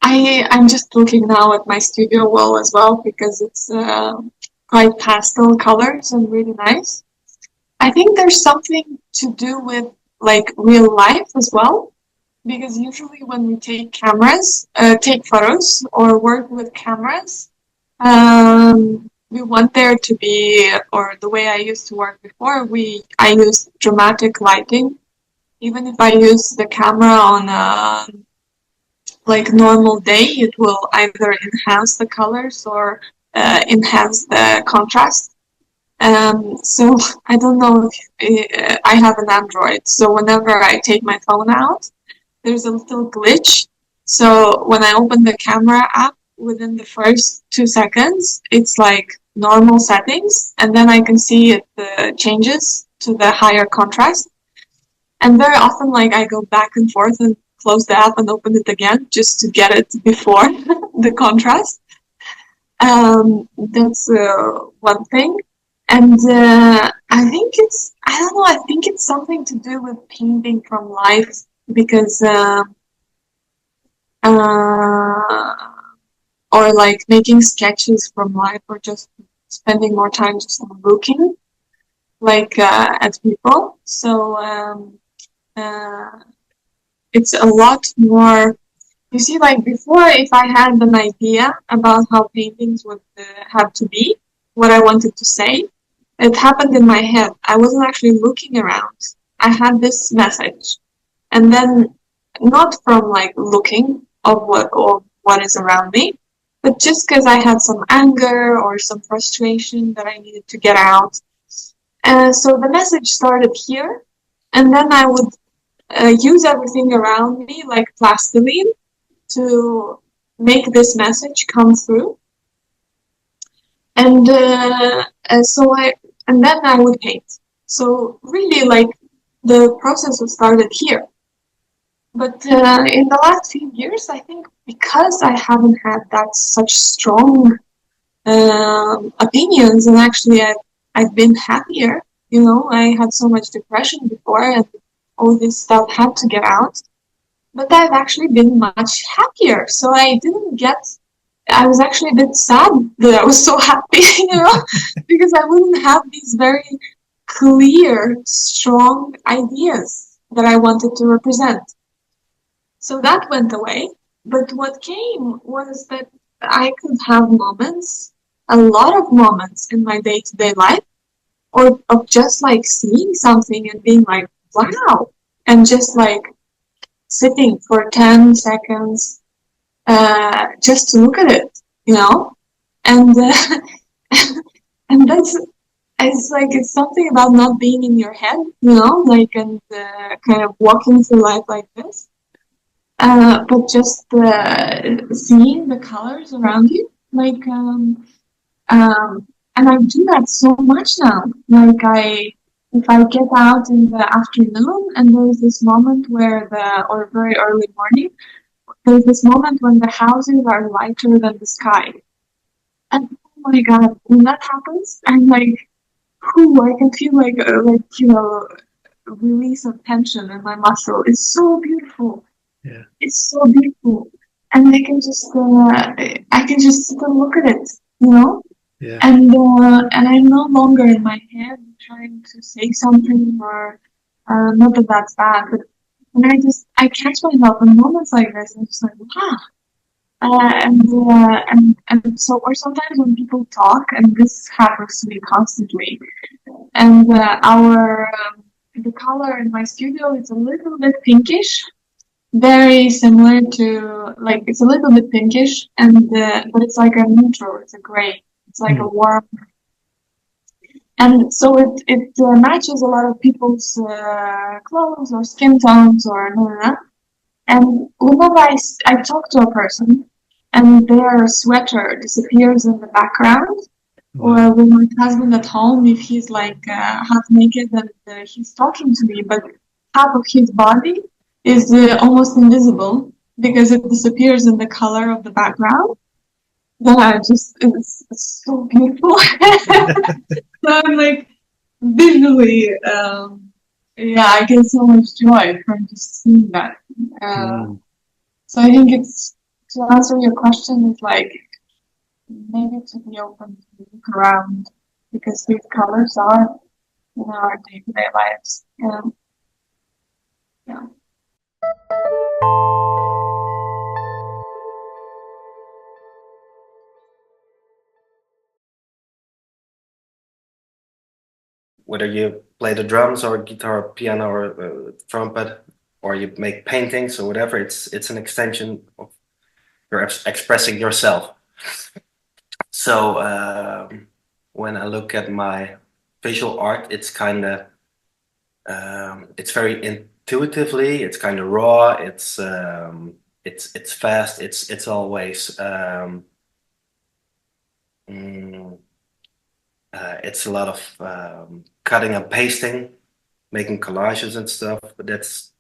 I'm just looking now at my studio wall as well because it's quite pastel colors and really nice. I think there's something to do with like real life as well, because usually when we take photos or work with cameras, we want there to be, or the way I used to work before, I used dramatic lighting. Even if I use the camera on a like normal day, it will either enhance the colors or enhance the contrast. So I don't know if I have an Android, so whenever I take my phone out, there's a little glitch. So when I open the camera app, within the first 2 seconds, it's like normal settings, and then I can see the changes to the higher contrast. And very often, like, I go back and forth and close the app and open it again just to get it before the contrast. That's one thing. And I think I don't know, I think it's something to do with painting from life, because or like making sketches from life, or just spending more time just looking like at people. So it's a lot more, you see, like before, if I had an idea about how paintings would have to be, what I wanted to say, it happened in my head. I wasn't actually looking around. I had this message, and then not from like looking of what is around me, but just because I had some anger or some frustration that I needed to get out. So the message started here, and then I would use everything around me like plastiline, to make this message come through. And and then I would paint. So really, like, the process was started here. But in the last few years, I think because I haven't had that such strong opinions, and actually I've been happier. You know, I had so much depression before, and all this stuff had to get out. But I've actually been much happier. So I was actually a bit sad that I was so happy, you know, because I wouldn't have these very clear, strong ideas that I wanted to represent. So that went away. But what came was that I could have moments, a lot of moments in my day-to-day life, or of just like seeing something and being like, wow, and just like sitting for 10 seconds just to look at it, you know? And and that's, it's something about not being in your head, you know, like, and kind of walking through life like this. But just seeing the colors around you, like, and I do that so much now. Like, if I get out in the afternoon and there's this moment or very early morning, there's this moment when the houses are lighter than the sky. And oh my God, when that happens, I'm like, I can feel like, you know, release of tension in my muscle. It's so beautiful. Yeah. It's so beautiful. And I can just sit and look at it, you know? Yeah. And I'm no longer in my head trying to say something, or not that that's bad, but when I catch myself in moments like this, I'm just like, wow. And so, or sometimes when people talk, and this happens to me constantly, and the color in my studio is a little bit pinkish, very similar to, like, it's a little bit pinkish, and but it's like a neutral, it's a gray, it's like a warm, and so it matches a lot of people's clothes or skin tones or blah, blah, blah. And whenever I talk to a person and their sweater disappears in the background, or with my husband at home, if he's like half naked and he's talking to me, but half of his body is almost invisible because it disappears in the color of the background, then it's so beautiful. So I'm like, visually, yeah, I get so much joy from just seeing that. So I think to answer your question, it's like, maybe to be open to look around, because these colors are in our day-to-day lives. Yeah. Whether you play the drums or guitar, or piano, or trumpet, or you make paintings or whatever, it's an extension of you're expressing yourself. So when I look at my visual art, it's kind of it's very intuitively, it's kind of raw, it's fast, it's always it's a lot of cutting and pasting, making collages and stuff. But that's,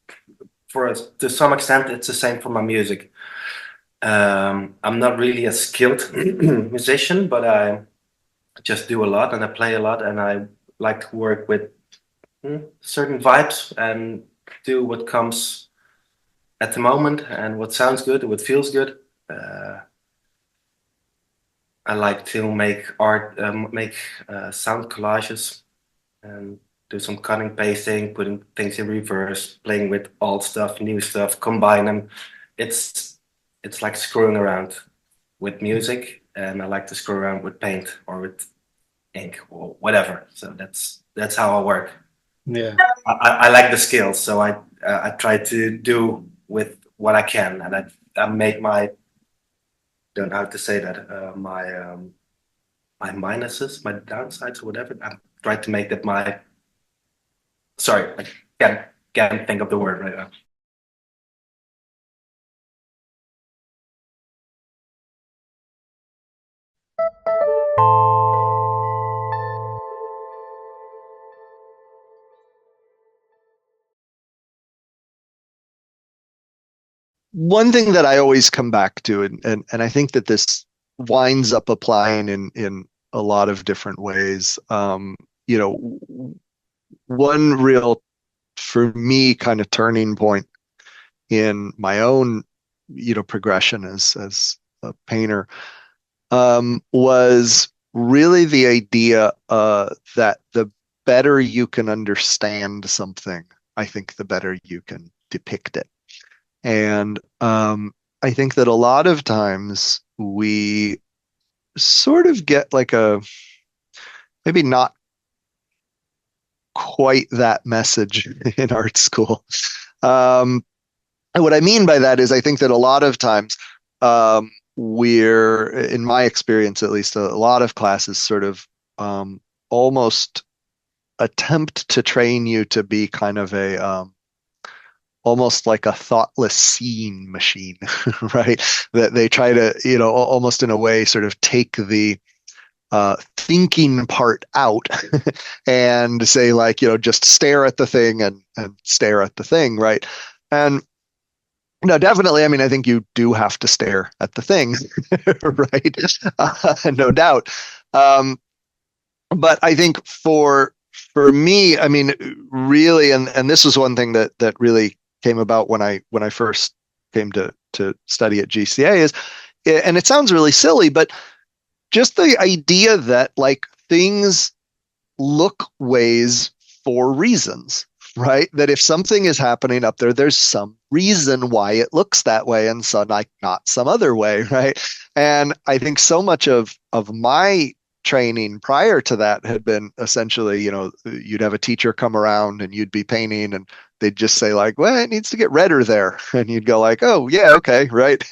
for us, to some extent, it's the same for my music. I'm not really a skilled musician, but I just do a lot and I play a lot, and I like to work with certain vibes and do what comes at the moment and what sounds good, what feels good. I like to make art, make sound collages, and do some cutting, pasting, putting things in reverse, playing with old stuff, new stuff, combine them. It's like screwing around with music, and I like to screw around with paint or with ink or whatever. So that's how I work. Yeah. I like the skills, so I try to do with what I can, and I make my, don't know how to say that, my minuses, my downsides or whatever. I try to make that my, sorry, I can't think of the word right now. one thing that I always come back to, and I think that this winds up applying in a lot of different ways. You know, one real, for me, kind of turning point in my own, you know, progression as a painter, was really the idea that the better you can understand something, I think the better you can depict it. And I think that a lot of times we sort of get like a, maybe not quite that message in art school. And what I mean by that is I think that a lot of times we're, in my experience at least, a lot of classes sort of almost attempt to train you to be kind of a almost like a thoughtless seeing machine, right? That they try to, you know, almost in a way sort of take the thinking part out and say, like, you know, just stare at the thing and stare at the thing, right? And no, definitely. I mean, I think you do have to stare at the thing, right? No doubt. But I think for me, I mean, really, and this was one thing that really came about when I first came to study at GCA is, and it sounds really silly, but just the idea that like things look ways for reasons, right? That if something is happening up there, there's some reason why it looks that way and so like not some other way, right? And I think so much of my training prior to that had been essentially, you know, you'd have a teacher come around and you'd be painting and they'd just say like, well, it needs to get redder there. And you'd go like, oh yeah, okay, right.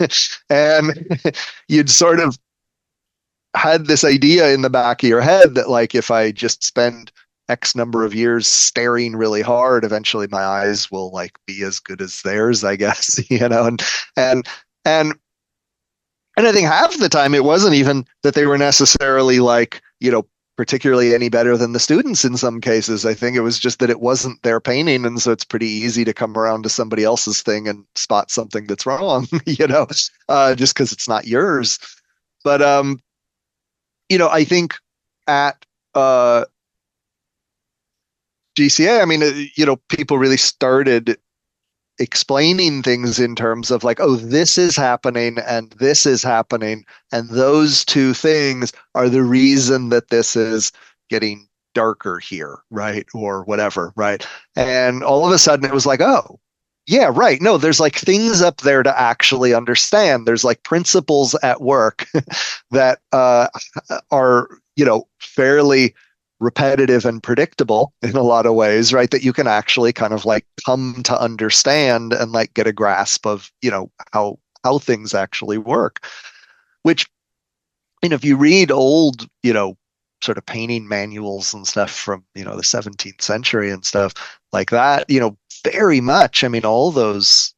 And you'd sort of had this idea in the back of your head that like, if I just spend X number of years staring really hard, eventually my eyes will like be as good as theirs, I guess, you know, and I think half the time it wasn't even that they were necessarily like, you know, particularly any better than the students in some cases. I think it was just that it wasn't their painting. And so it's pretty easy to come around to somebody else's thing and spot something that's wrong, you know, just because it's not yours. But, you know, I think at GCA, I mean, you know, people really started explaining things in terms of like, oh, this is happening and this is happening, and those two things are the reason that this is getting darker here, right? Or whatever, right? And all of a sudden it was like, oh, yeah, right. No, there's like things up there to actually understand. There's like principles at work that are, you know, fairly repetitive and predictable in a lot of ways, right? That you can actually kind of like come to understand and like get a grasp of, you know, how things actually work. Which, you know, if you read old, you know, sort of painting manuals and stuff from, you know, the 17th century and stuff like that, you know, very much, I mean, all those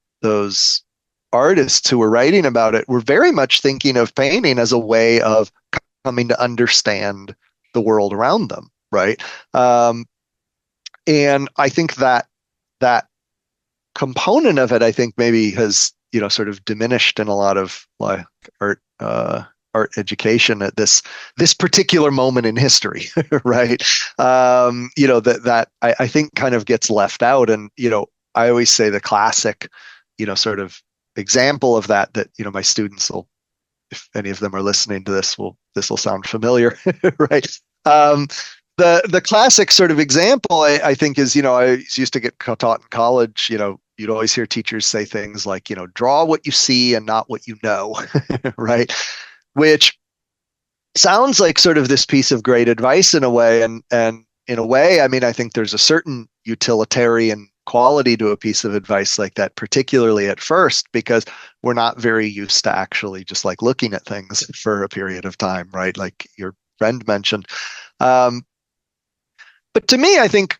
artists who were writing about it were very much thinking of painting as a way of coming to understand the world around them, right? And I think that component of it, I think maybe has, you know, sort of diminished in a lot of like art education at this particular moment in history, right? You know, that I think kind of gets left out. And, you know, I always say the classic, you know, sort of example of that, you know, my students will, if any of them are listening to this will sound familiar, right? The classic sort of example I think is, you know, I used to get taught in college, you know, you'd always hear teachers say things like, you know, draw what you see and not what you know, right? Which sounds like sort of this piece of great advice in a way. And in a way, I mean, I think there's a certain utilitarian quality to a piece of advice like that, particularly at first, because we're not very used to actually just like looking at things for a period of time, right? Like your friend mentioned. But to me, I think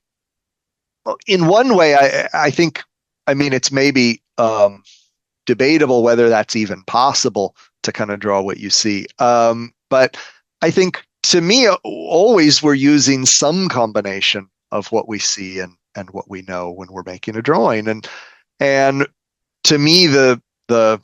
in one way, I think, I mean, it's maybe debatable whether that's even possible to kind of draw what you see. But I think to me, always we're using some combination of what we see and what we know when we're making a drawing. And to me, the the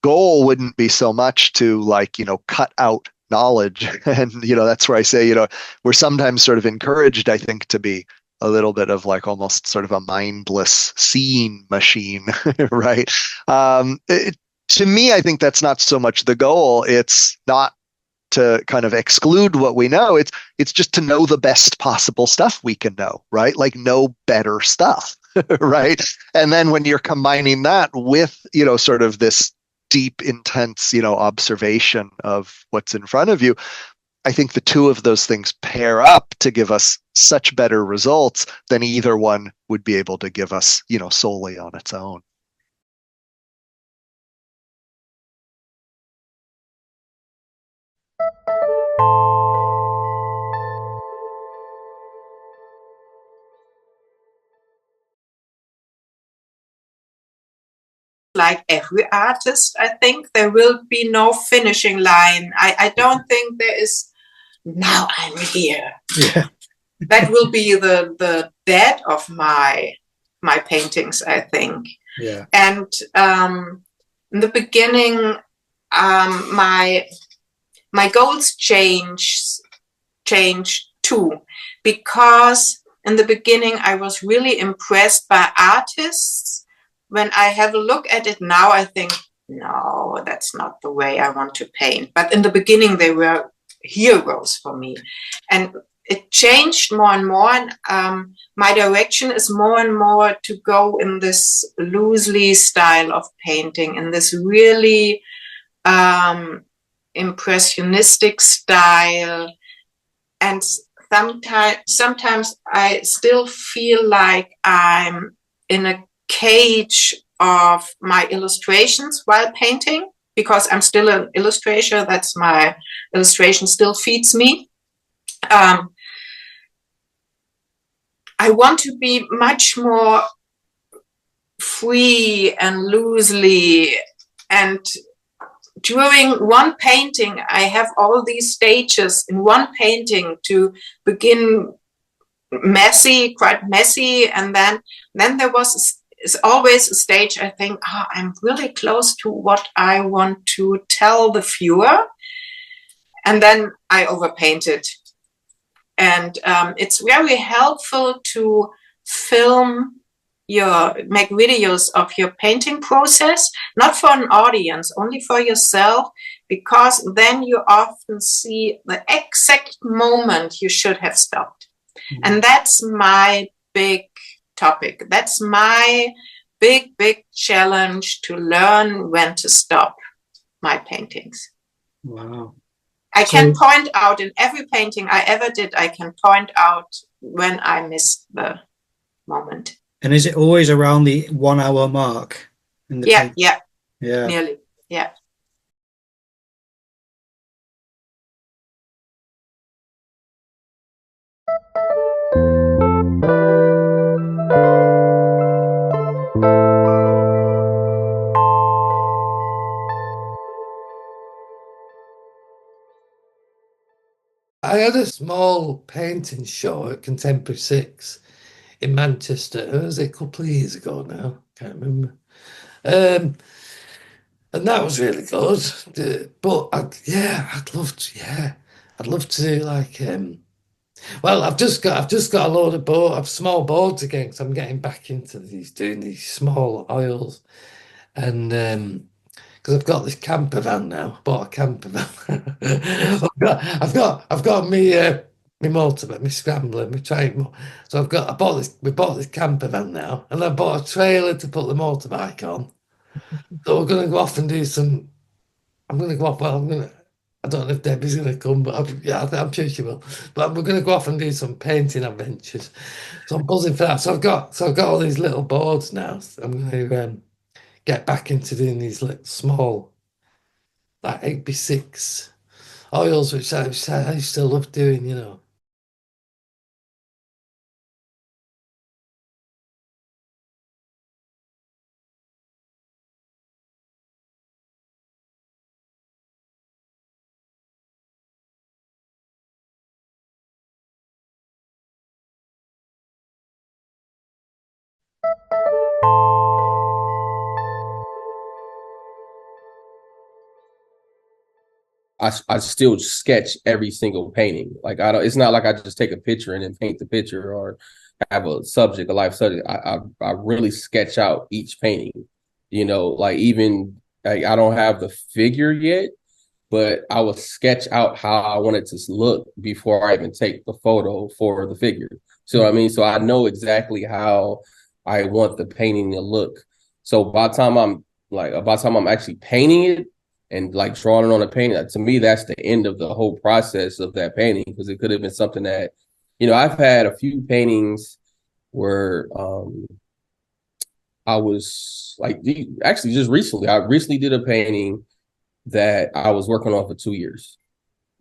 goal wouldn't be so much to like, cut out knowledge. And, that's where I say, we're sometimes sort of encouraged, I think, to be a little bit of like almost sort of a mindless seeing machine, right? To me, I think that's not so much the goal. It's not to kind of exclude what we know. It's just to know the best possible stuff we can know, right? Like know better stuff, right? And then when you're combining that with, sort of this deep, intense, observation of what's in front of you, I think the two of those things pair up to give us such better results than either one would be able to give us, solely on its own. Like every artist, I think there will be no finishing line. I don't think there is, now I'm here. Yeah. That will be the dead of my paintings, I think. Yeah. And in the beginning, my goals changed too, because in the beginning I was really impressed by artists. When I have a look at it now, I think, no, that's not the way I want to paint. But in the beginning, they were heroes for me. And it changed more and more. And my direction is more and more to go in this loosely style of painting, in this really impressionistic style. And sometimes I still feel like I'm in a cage of my illustrations while painting, because I'm still an illustrator. That's my illustration still feeds me. I want to be much more free and loosely, and during one painting I have all these stages in one painting, to begin quite messy, and then there is always a stage I think, I'm really close to what I want to tell the viewer, and then I overpaint it. And it's very helpful to make videos of your painting process, not for an audience, only for yourself, because then you often see the exact moment you should have stopped. Mm-hmm. And that's my big topic. That's my big challenge, to learn when to stop my paintings. Wow. I can point out in every painting I ever did, I can point out when I missed the moment. And is it always around the 1 hour mark? In the yeah, yeah, nearly, yeah. I had a small painting show at Contemporary 6 in Manchester. It was a couple of years ago now. Can't remember. And that was really good. But I'd love to do like well, I've just got a load of small boards again, because I'm getting back into doing these small oils, and because I've got this camper van now. Bought a camper van. I've got me motorbike, my scrambler, my train. So we bought this camper van now, and I bought a trailer to put the motorbike on. So we're gonna go off and do some. I'm gonna go off. Well, I don't know if Debbie's gonna come, but I'm sure she will. But we're gonna go off and do some painting adventures. So I'm buzzing for that. So I've got all these little boards now. So I'm gonna get back into doing these little small, like 8x6 oils, which I used to love doing. I still sketch every single painting. Like I don't. It's not like I just take a picture and then paint the picture or have a subject, a life subject. I really sketch out each painting. You know, like even like I don't have the figure yet, but I will sketch out how I want it to look before I even take the photo for the figure. So I mean, so I know exactly how I want the painting to look. So by the time I'm actually painting it and like drawing it on a painting, to me, that's the end of the whole process of that painting, because it could have been something that, you know, I've had a few paintings where I was like, actually just recently, I recently did a painting that I was working on for 2 years,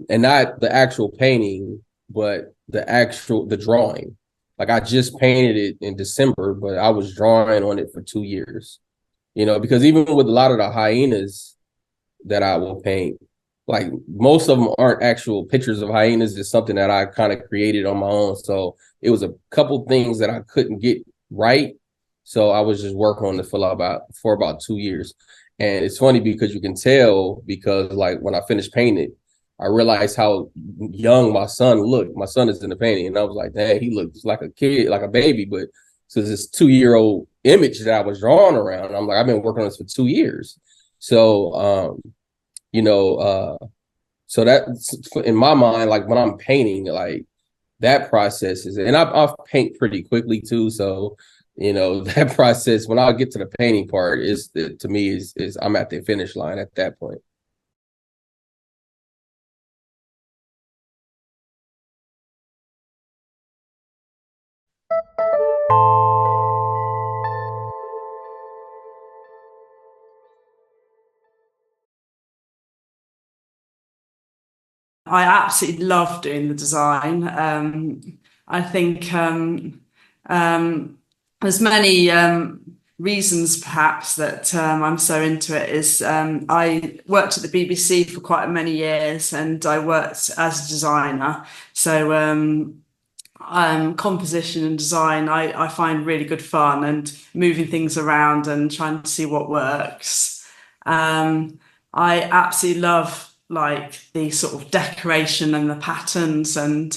and not the actual painting, but the drawing. Like I just painted it in December, but I was drawing on it for 2 years, you know, because even with a lot of the hyenas that I will paint, like most of them aren't actual pictures of hyenas. It's something that I kind of created on my own. So it was a couple things that I couldn't get right. So I was just working on it for about 2 years. And it's funny because you can tell, because like when I finished painting it, I realized how young my son looked. My son is in the painting, and I was like, dang, he looks like a kid, like a baby. But so this 2-year-old image that I was drawing around, I'm like, I've been working on this for 2 years. So you know, so that's in my mind, like when I'm painting, like that process is, and I paint pretty quickly too. So, you know, that process, when I get to the painting part, to me is I'm at the finish line at that point. I absolutely love doing the design. I think there's many reasons perhaps that I'm so into it. Is I worked at the BBC for quite many years, and I worked as a designer. So composition and design I find really good fun, and moving things around and trying to see what works. I absolutely love like the sort of decoration and the patterns, and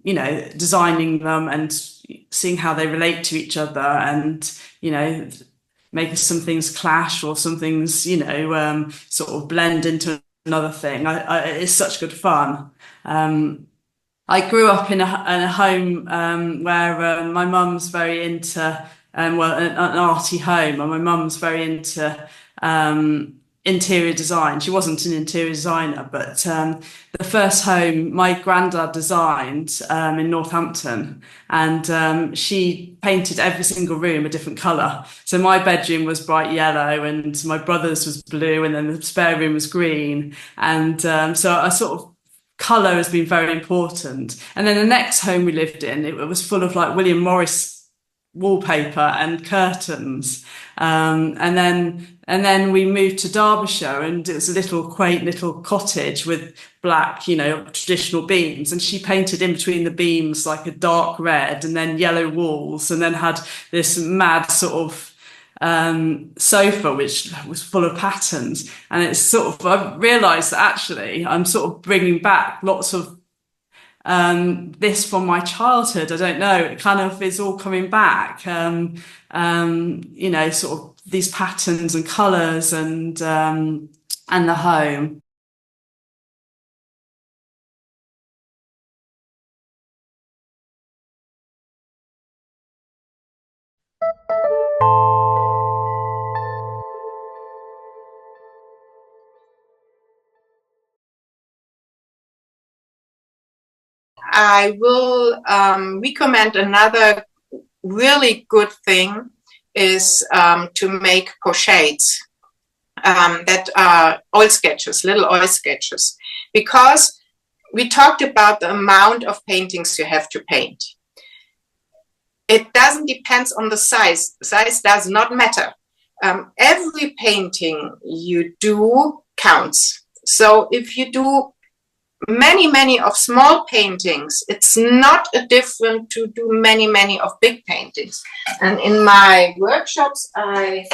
you know, designing them and seeing how they relate to each other, and you know, making some things clash or some things, you know, sort of blend into another thing. It's such good fun. I grew up in a home where my mum's very into an arty home, and my mum's very into interior design. She wasn't an interior designer, but the first home my granddad designed in Northampton, and she painted every single room a different colour. So my bedroom was bright yellow, and my brother's was blue, and then the spare room was green. And so I sort of, colour has been very important. And then the next home we lived in, it was full of like William Morris wallpaper and curtains. And then we moved to Derbyshire, and it was a little quaint little cottage with black, you know, traditional beams. And she painted in between the beams like a dark red, and then yellow walls, and then had this mad sort of sofa which was full of patterns. And it's sort of, I've realized that actually I'm sort of bringing back lots of this from my childhood. I don't know, it kind of is all coming back. You know, sort of these patterns and colors, and the home. I will recommend another really good thing is to make pochettes that are oil sketches, little oil sketches, because we talked about the amount of paintings you have to paint. It doesn't depend on the size. Size does not matter. Every painting you do counts. So if you do many of small paintings, it's not a different to do many of big paintings. And in my workshops, I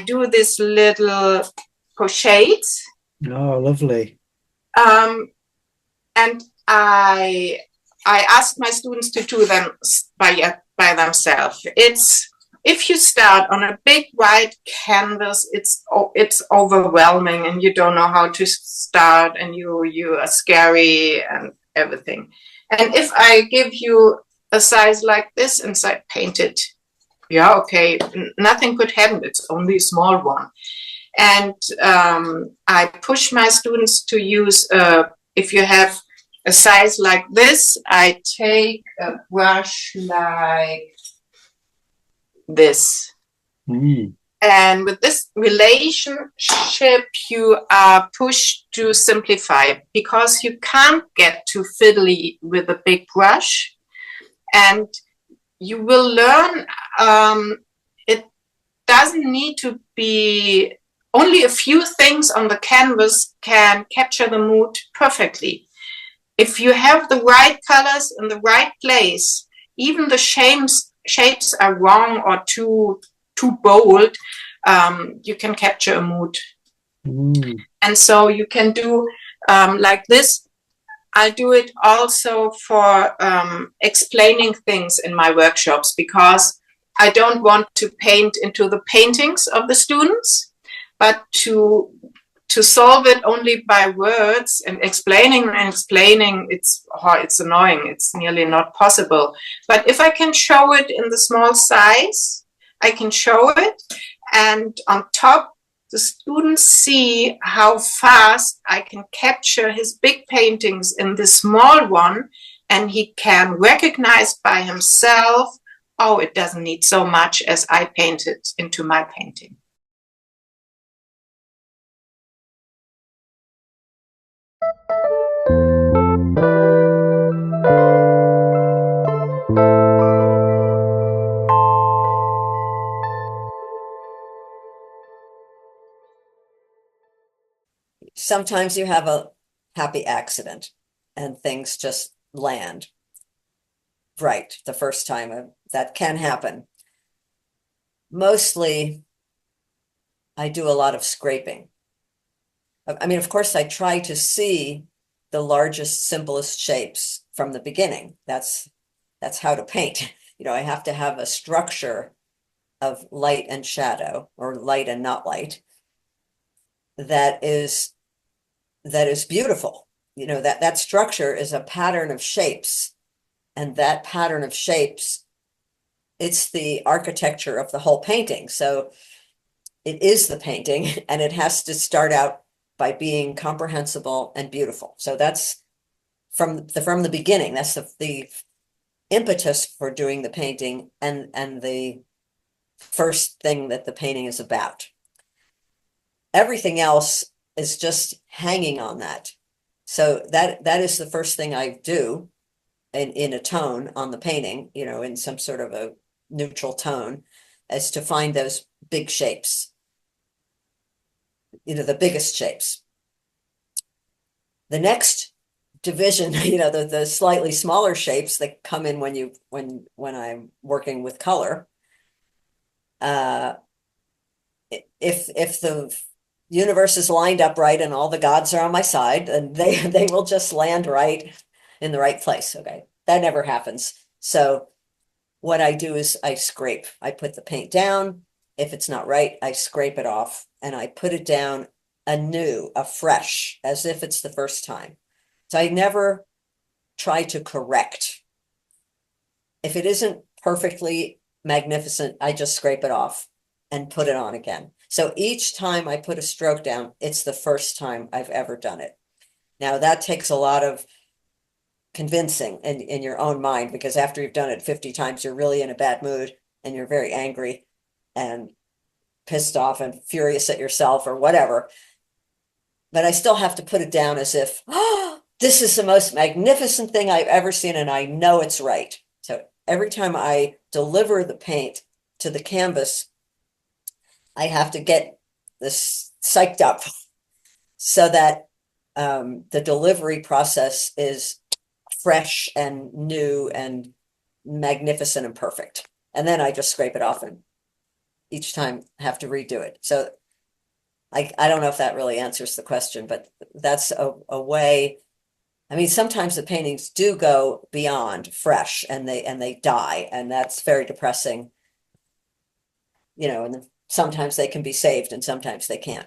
do this little for shades. Oh, lovely. And I ask my students to do them by themselves. It's if you start on a big white canvas, it's overwhelming and you don't know how to start and you are scary and everything. And if I give you a size like this and say paint it, yeah, okay, nothing could happen. It's only a small one. And I push my students to use, if you have a size like this, I take a brush like this. And with this relationship, you are pushed to simplify because you can't get too fiddly with a big brush. And you will learn it doesn't need to be only a few things on the canvas can capture the mood perfectly. If you have the right colors in the right place, even the shapes are wrong or too bold, you can capture a mood. And so you can do like this. I do it also for explaining things in my workshops because I don't want to paint into the paintings of the students, but to solve it only by words and explaining, it's annoying. It's nearly not possible. But if I can show it in the small size, I can show it. And on top, the students see how fast I can capture his big paintings in this small one. And he can recognize by himself, oh, it doesn't need so much as I painted into my painting. Sometimes you have a happy accident and things just land right the first time. That can happen. Mostly, I do a lot of scraping. I mean, of course, I try to see the largest, simplest shapes from the beginning. That's how to paint. You know, I have to have a structure of light and shadow, or light and not light, that is beautiful. You know, that structure is a pattern of shapes, and that pattern of shapes, it's the architecture of the whole painting. So it is the painting, and it has to start out by being comprehensible and beautiful. So that's from the beginning. That's the impetus for doing the painting, and the first thing that the painting is about. Everything else is just hanging on that. So that is the first thing I do in a tone on the painting, you know, in some sort of a neutral tone, is to find those big shapes, you know, the biggest shapes. The next division, you know, the slightly smaller shapes that come in when I'm working with color. If the universe is lined up right and all the gods are on my side, and they will just land right in the right place. Okay, that never happens. So what I do is I scrape. I put the paint down. If it's not right, I scrape it off and I put it down anew, afresh, as if it's the first time. So I never try to correct. If it isn't perfectly magnificent, I just scrape it off and put it on again. So each time I put a stroke down, it's the first time I've ever done it. Now that takes a lot of convincing in your own mind, because after you've done it 50 times, you're really in a bad mood and you're very angry and pissed off and furious at yourself or whatever. But I still have to put it down as if, oh, this is the most magnificent thing I've ever seen, and I know it's right. So every time I deliver the paint to the canvas, I have to get this psyched up so that the delivery process is fresh and new and magnificent and perfect. And then I just scrape it off and each time have to redo it. So I don't know if that really answers the question, but that's a way. I mean, sometimes the paintings do go beyond fresh and they die, and that's very depressing. And sometimes they can be saved and sometimes they can't.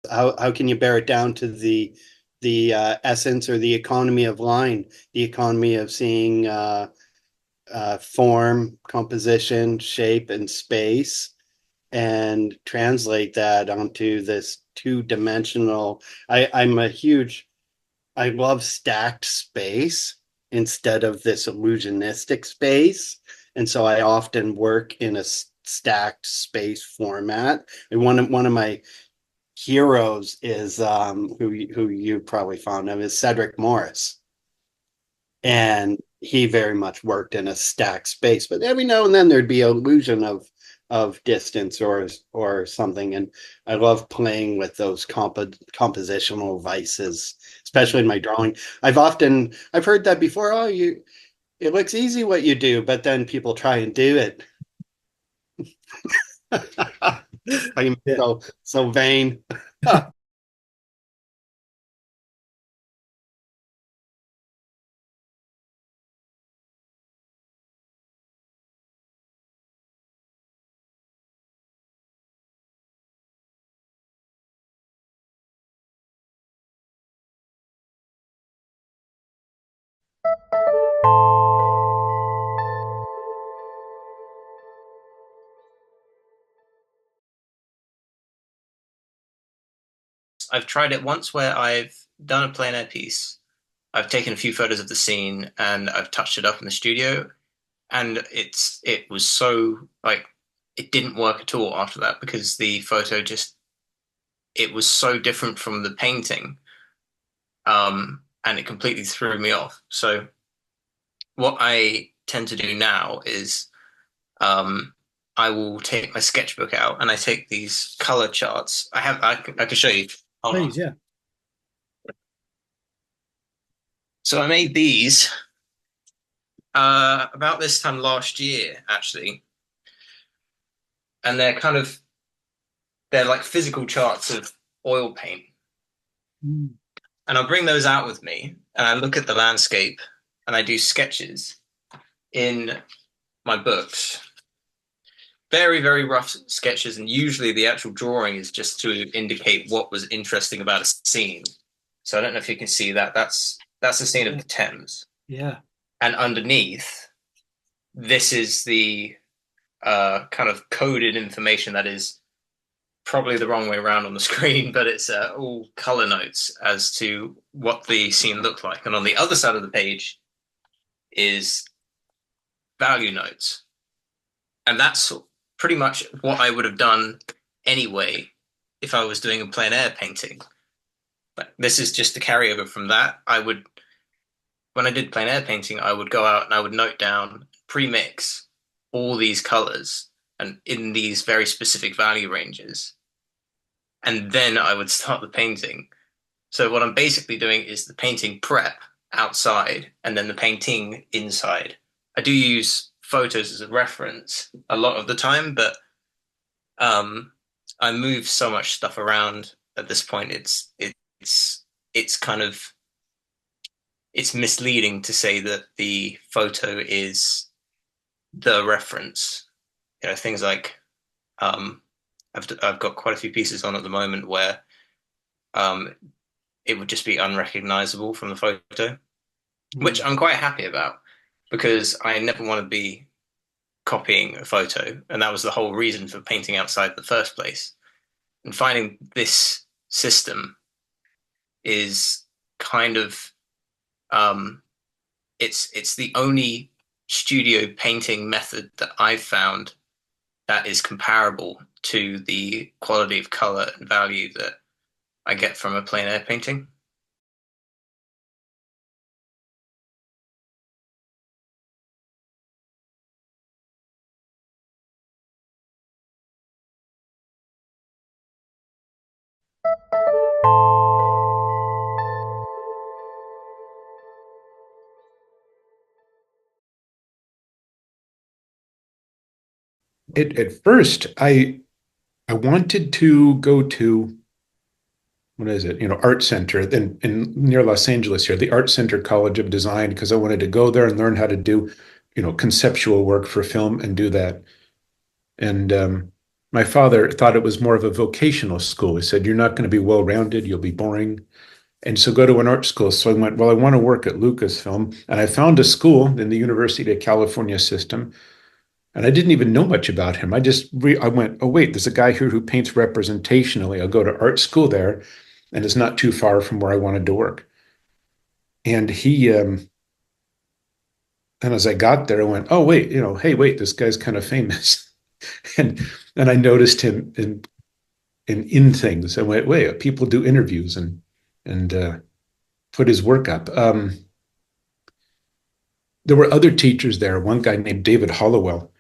How can you bear it down to the essence or the economy of line, the economy of seeing form, composition, shape, and space, and translate that onto this two-dimensional. I love stacked space instead of this illusionistic space. And so I often work in a stacked space format. And one of my heroes is who you probably found him is Cedric Morris, and he very much worked in a stacked space. But every now and then there'd be illusion of distance or something, and I love playing with those compositional vices, especially in my drawing. I've heard that before. Oh, it looks easy what you do, but then people try and do it. I'm so vain. I've tried it once where I've done a plein air piece. I've taken a few photos of the scene and I've touched it up in the studio, and it was so like it didn't work at all after that because the photo just it was so different from the painting, and it completely threw me off. So what I tend to do now is um, I will take my sketchbook out and I take these color charts. I can show you. Hold on. Please, yeah. So I made these about this time last year, actually, and they're like physical charts of oil paint. And I'll bring those out with me and I look at the landscape and I do sketches in my books. Very, very rough sketches, and usually the actual drawing is just to indicate what was interesting about a scene. So I don't know if you can see that. That's the scene of the Thames. Yeah. And underneath, this is the kind of coded information that is probably the wrong way around on the screen, but it's all color notes as to what the scene looked like. And on the other side of the page is value notes. And that's pretty much what I would have done anyway if I was doing a plein air painting. But this is just a carryover from that. When I did plein air painting, I would go out and I would note down, pre-mix all these colors and in these very specific value ranges. And then I would start the painting. So what I'm basically doing is the painting prep outside and then the painting inside. I do use photos as a reference a lot of the time, but I move so much stuff around at this point. It's kind of it's misleading to say that the photo is the reference. Things like I've got quite a few pieces on at the moment where it would just be unrecognizable from the photo, which I'm quite happy about because I never want to be copying a photo. And that was the whole reason for painting outside in the first place. And finding this system is kind of, it's the only studio painting method that I've found that is comparable to the quality of color and value that I get from a plein air painting. at first I wanted to go to, what is it? Art Center in near Los Angeles here, the Art Center College of Design, because I wanted to go there and learn how to do, conceptual work for film and do that. And my father thought it was more of a vocational school. He said, "You're not going to be well-rounded, you'll be boring. And so go to an art school." So I went, well, I want to work at Lucasfilm. And I found a school in the University of California system. And I didn't even know much about him. I went, oh, wait, there's a guy here who paints representationally. I'll go to art school there. And it's not too far from where I wanted to work. And and as I got there, I went, oh, wait, hey, wait, this guy's kind of famous. and I noticed him in things. I went, wait, people do interviews and put his work up. There were other teachers there. One guy named David Hollowell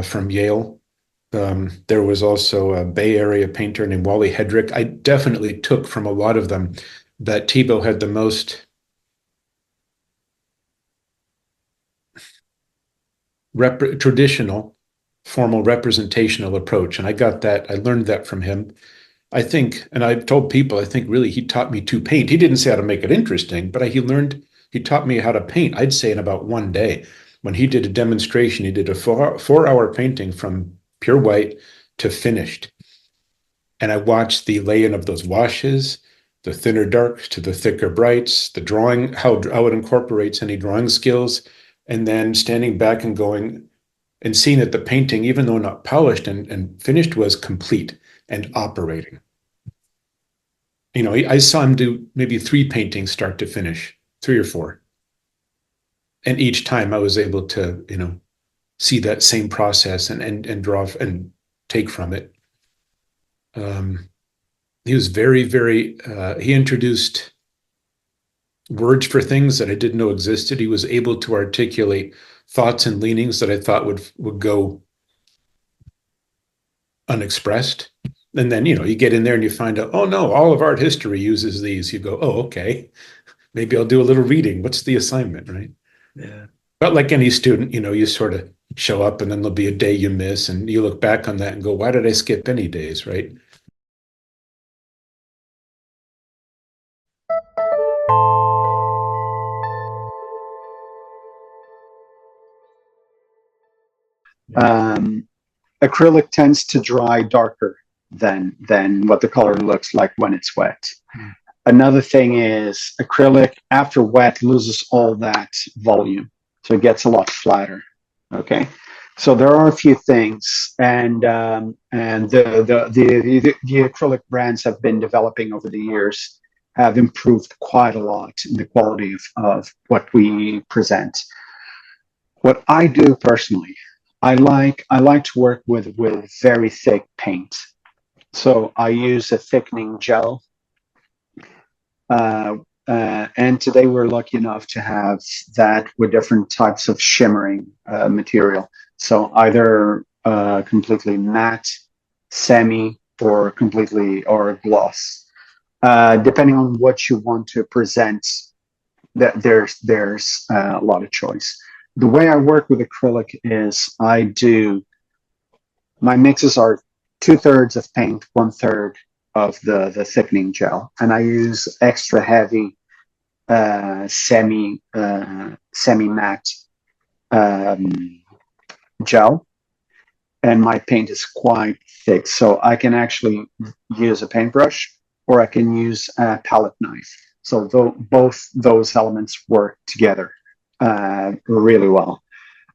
from Yale. There was also a Bay Area painter named Wally Hedrick. I definitely took from a lot of them that Thibault had the most traditional, formal, representational approach. And I learned that from him. I think, and I've told people, I think really he taught me to paint. He didn't say how to make it interesting, but he taught me how to paint, I'd say in about one day. When he did a demonstration, he did a four-hour painting from pure white to finished. And I watched the lay-in of those washes, the thinner darks to the thicker brights, the drawing, how it incorporates any drawing skills, and then standing back and going and seeing that the painting, even though not polished and finished, was complete and operating. I saw him do maybe 3 paintings start to finish, 3 or 4. And each time I was able to, see that same process and draw and take from it. He was very, very, he introduced words for things that I didn't know existed. He was able to articulate thoughts and leanings that I thought would go unexpressed. And then, you get in there and you find out, oh no, all of art history uses these. You go, oh, okay, maybe I'll do a little reading. What's the assignment, right? Yeah. But like any student, you sort of show up and then there'll be a day you miss and you look back on that and go, why did I skip any days, right? Acrylic tends to dry darker than what the color looks like when it's wet. Another thing is acrylic after wet loses all that volume, so it gets a lot flatter. Okay, so there are a few things, and the acrylic brands have been developing over the years, have improved quite a lot in the quality of what we present. What I do personally, I like to work with very thick paint. So I use a thickening gel. And today we're lucky enough to have that with different types of shimmering material. So either completely matte, semi, or gloss. Depending on what you want to present, there's a lot of choice. The way I work with acrylic is my mixes are 2/3 of paint, 1/3 of the thickening gel, and I use extra heavy semi matte gel, and my paint is quite thick, so I can actually use a paintbrush or I can use a palette knife. So both those elements work together really well.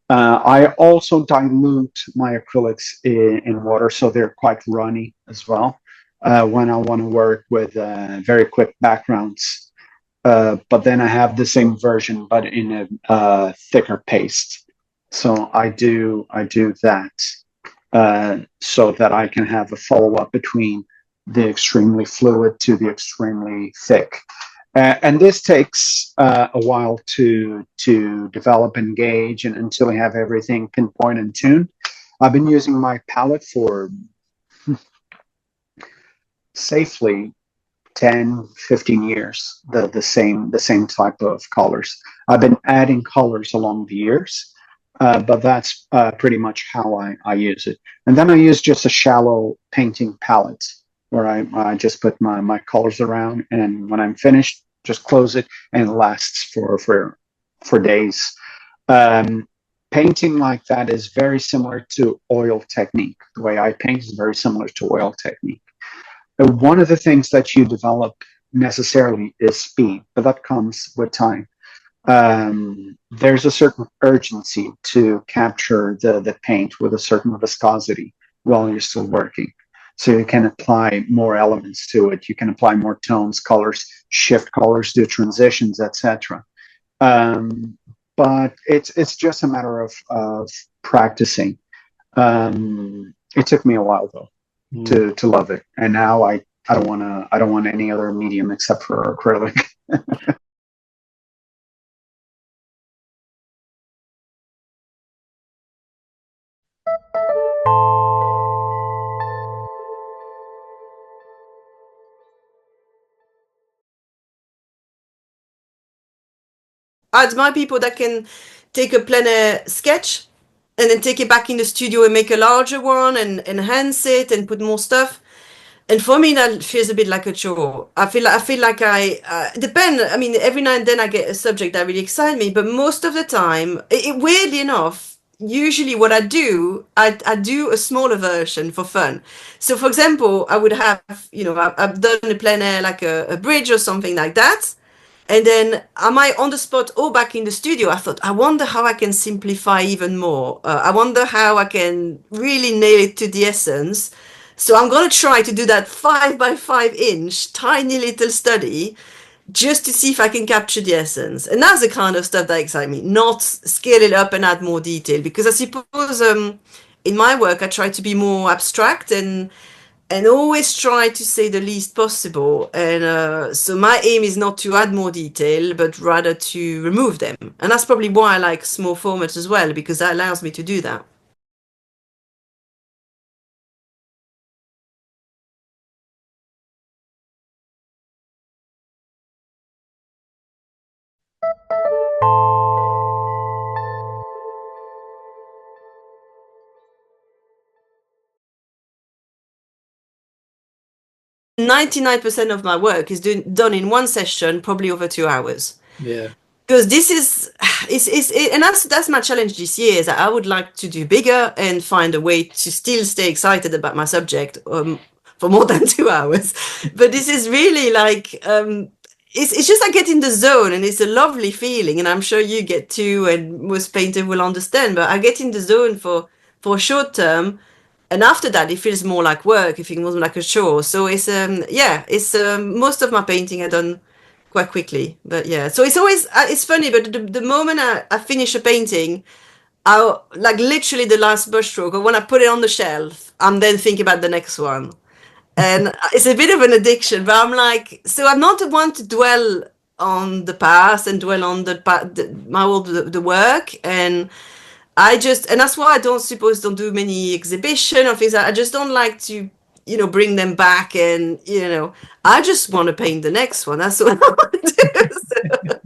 I also dilute my acrylics in water, so they're quite runny as well when I want to work with very quick backgrounds. But then I have the same version, but in a thicker paste. So I do that so that I can have a follow-up between the extremely fluid to the extremely thick. And this takes a while to develop and gauge and until I have everything pinpoint and tuned. I've been using my palette for safely 10, 15 years, the same type of colors. I've been adding colors along the years, but that's pretty much how I use it. And then I use just a shallow painting palette where I just put my colors around, and when I'm finished, just close it, and it lasts for days. Painting like that is very similar to oil technique. The way I paint is very similar to oil technique. One of the things that you develop necessarily is speed, but that comes with time. There's a certain urgency to capture the paint with a certain viscosity while you're still working. So you can apply more elements to it. You can apply more tones, colors, shift colors, do transitions, etc. But it's just a matter of practicing. It took me a while though to love it, and now I don't want any other medium except for acrylic. I admire people that can take a plein air sketch and then take it back in the studio and make a larger one and enhance it and put more stuff. And for me, that feels a bit like a chore. I feel like I depend. I mean, every now and then I get a subject that really excites me, but most of the time, weirdly enough, usually what I do, I do a smaller version for fun. So, for example, I would have, I've done a plein air like a bridge or something like that. And then am I on the spot or back in the studio? I thought, I wonder how I can simplify even more. I wonder how I can really nail it to the essence. So I'm going to try to do that 5 by 5 inch tiny little study just to see if I can capture the essence. And that's the kind of stuff that excites me, not scale it up and add more detail. Because I suppose in my work, I try to be more abstract and always try to say the least possible. And so my aim is not to add more detail, but rather to remove them. And that's probably why I like small formats as well, because that allows me to do that. .99% of my work is done in one session, probably over 2 hours. Yeah. Because this is, and that's my challenge this year, is that I would like to do bigger and find a way to still stay excited about my subject for more than 2 hours. But this is really like, it's just I get in the zone, and it's a lovely feeling, and I'm sure you get too, and most painters will understand, but I get in the zone for a short term. And after that, it feels more like work. It feels more like a chore. So it's most of my painting I done quite quickly. But yeah, so it's always it's funny. But the moment I finish a painting, I like literally the last brushstroke, or when I put it on the shelf, I'm then thinking about the next one, and it's a bit of an addiction. But I'm like, so I'm not the one to dwell on the past and dwell on the work and. And that's why I don't do many exhibition or things. I just don't like to, bring them back and, I just want to paint the next one. That's what I want to do.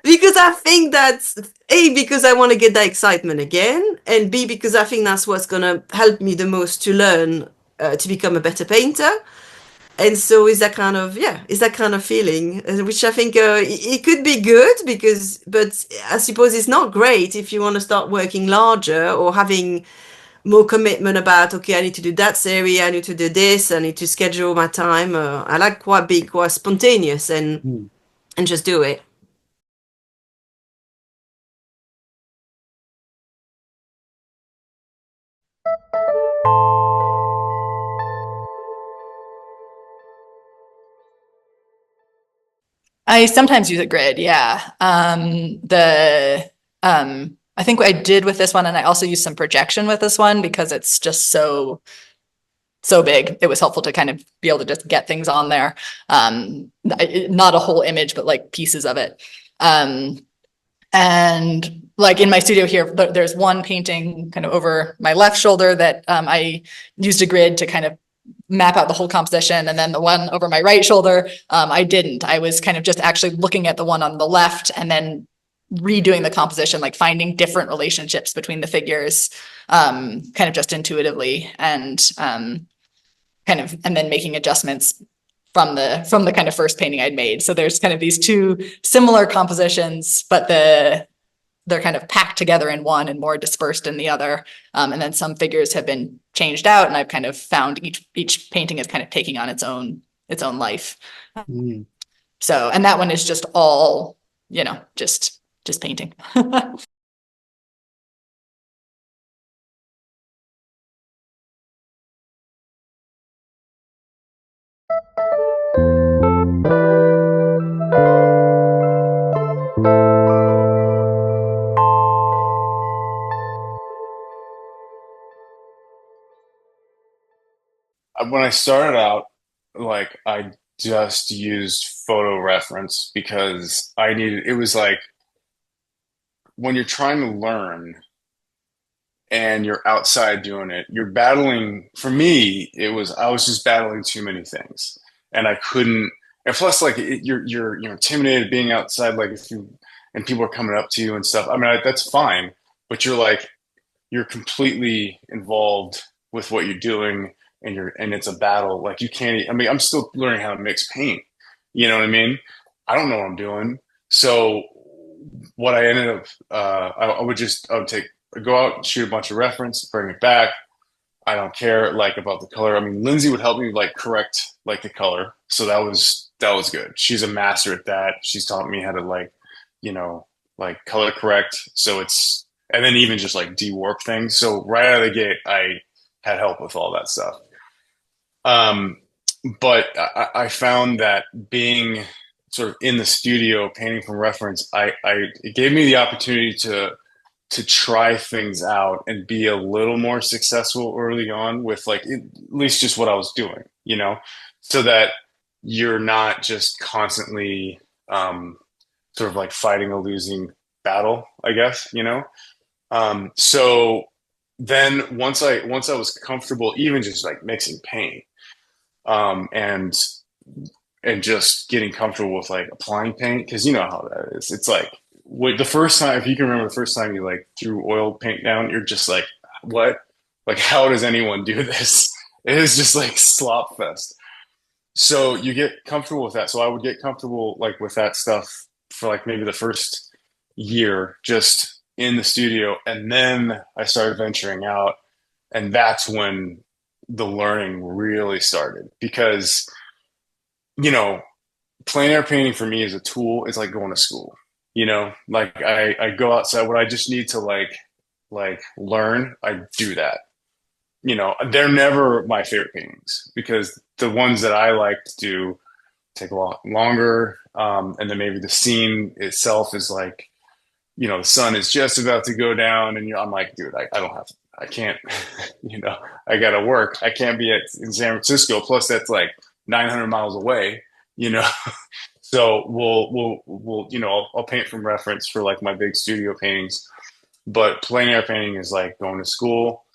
Because I think that's A, because I want to get that excitement again, and B, because I think that's what's going to help me the most to learn to become a better painter. And so is that kind of feeling, which I think it could be good but I suppose it's not great if you want to start working larger or having more commitment about, okay, I need to do that area, I need to do this, I need to schedule my time. I like quite big, quite spontaneous and just do it. I sometimes use a grid, yeah. I think what I did with this one, and I also used some projection with this one because it's just so big. It was helpful to kind of be able to just get things on there. Not a whole image, but like pieces of it. And like in my studio here, there's one painting kind of over my left shoulder that I used a grid to kind of map out the whole composition. And then the one over my right shoulder, I didn't. I was kind of just actually looking at the one on the left and then redoing the composition, like finding different relationships between the figures, kind of just intuitively, and kind of, and then making adjustments from the kind of first painting I'd made. So there's kind of these two similar compositions, but they're kind of packed together in one and more dispersed in the other. And then some figures have been changed out, and I've kind of found each painting is kind of taking on its own life. So, and that one is just all, just painting. When I started out, like I just used photo reference because it was like when you're trying to learn and you're outside doing it, you're battling. For me, I was just battling too many things, and I couldn't. And plus, like you're intimidated being outside. Like and people are coming up to you and stuff. I mean, that's fine, but you're completely involved with what you're doing, and it's a battle. Like you can't. I mean, I'm still learning how to mix paint. You know what I mean? I don't know what I'm doing. So what I ended up, I would go out, shoot a bunch of reference, bring it back. I don't care like about the color. I mean, Lindsay would help me like correct like the color, so that was good. She's a master at that. She's taught me how to like color correct. So and then even just like de-warp things. So right out of the gate, I had help with all that stuff. But I found that being sort of in the studio painting from reference, it gave me the opportunity to try things out and be a little more successful early on with like at least just what I was doing, so that you're not just constantly sort of like fighting a losing battle, I guess, so then once I was comfortable, even just like mixing paint, and just getting comfortable with like applying paint, because you know how that is. It's like the first time, if you can remember the first time you like threw oil paint down, you're just like, what? Like, how does anyone do this? It is just like slop fest. So you get comfortable with that. So I would get comfortable like with that stuff for like maybe the first year just in the studio, and then I started venturing out, and that's when the learning really started, because plein air painting for me is a tool. It's like going to school, like I go outside. What I just need to like learn, I do that. They're never my favorite paintings, because the ones that I like to do take a lot longer. And then maybe the scene itself is like, the sun is just about to go down, and I'm like, dude, I can't, I gotta work. I can't be in San Francisco. Plus that's like 900 miles away, So I'll paint from reference for like my big studio paintings, but plein air painting is like going to school.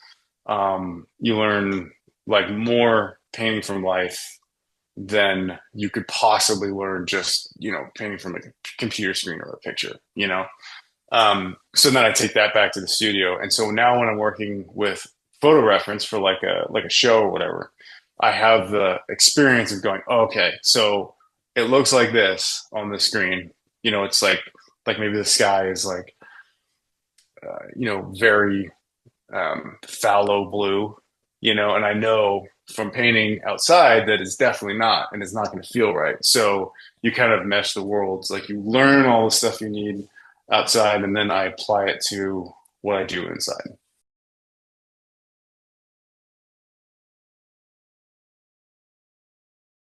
You learn like more painting from life than you could possibly learn just, painting from a computer screen or a picture, So then I take that back to the studio. And so now when I'm working with photo reference for like a show or whatever, I have the experience of going, oh, okay, so it looks like this on the screen. It's like maybe the sky is like, very fallow blue, and I know from painting outside that it's definitely not, and it's not going to feel right. So you kind of mesh the worlds, like you learn all the stuff you need outside, and then I apply it to what I do inside.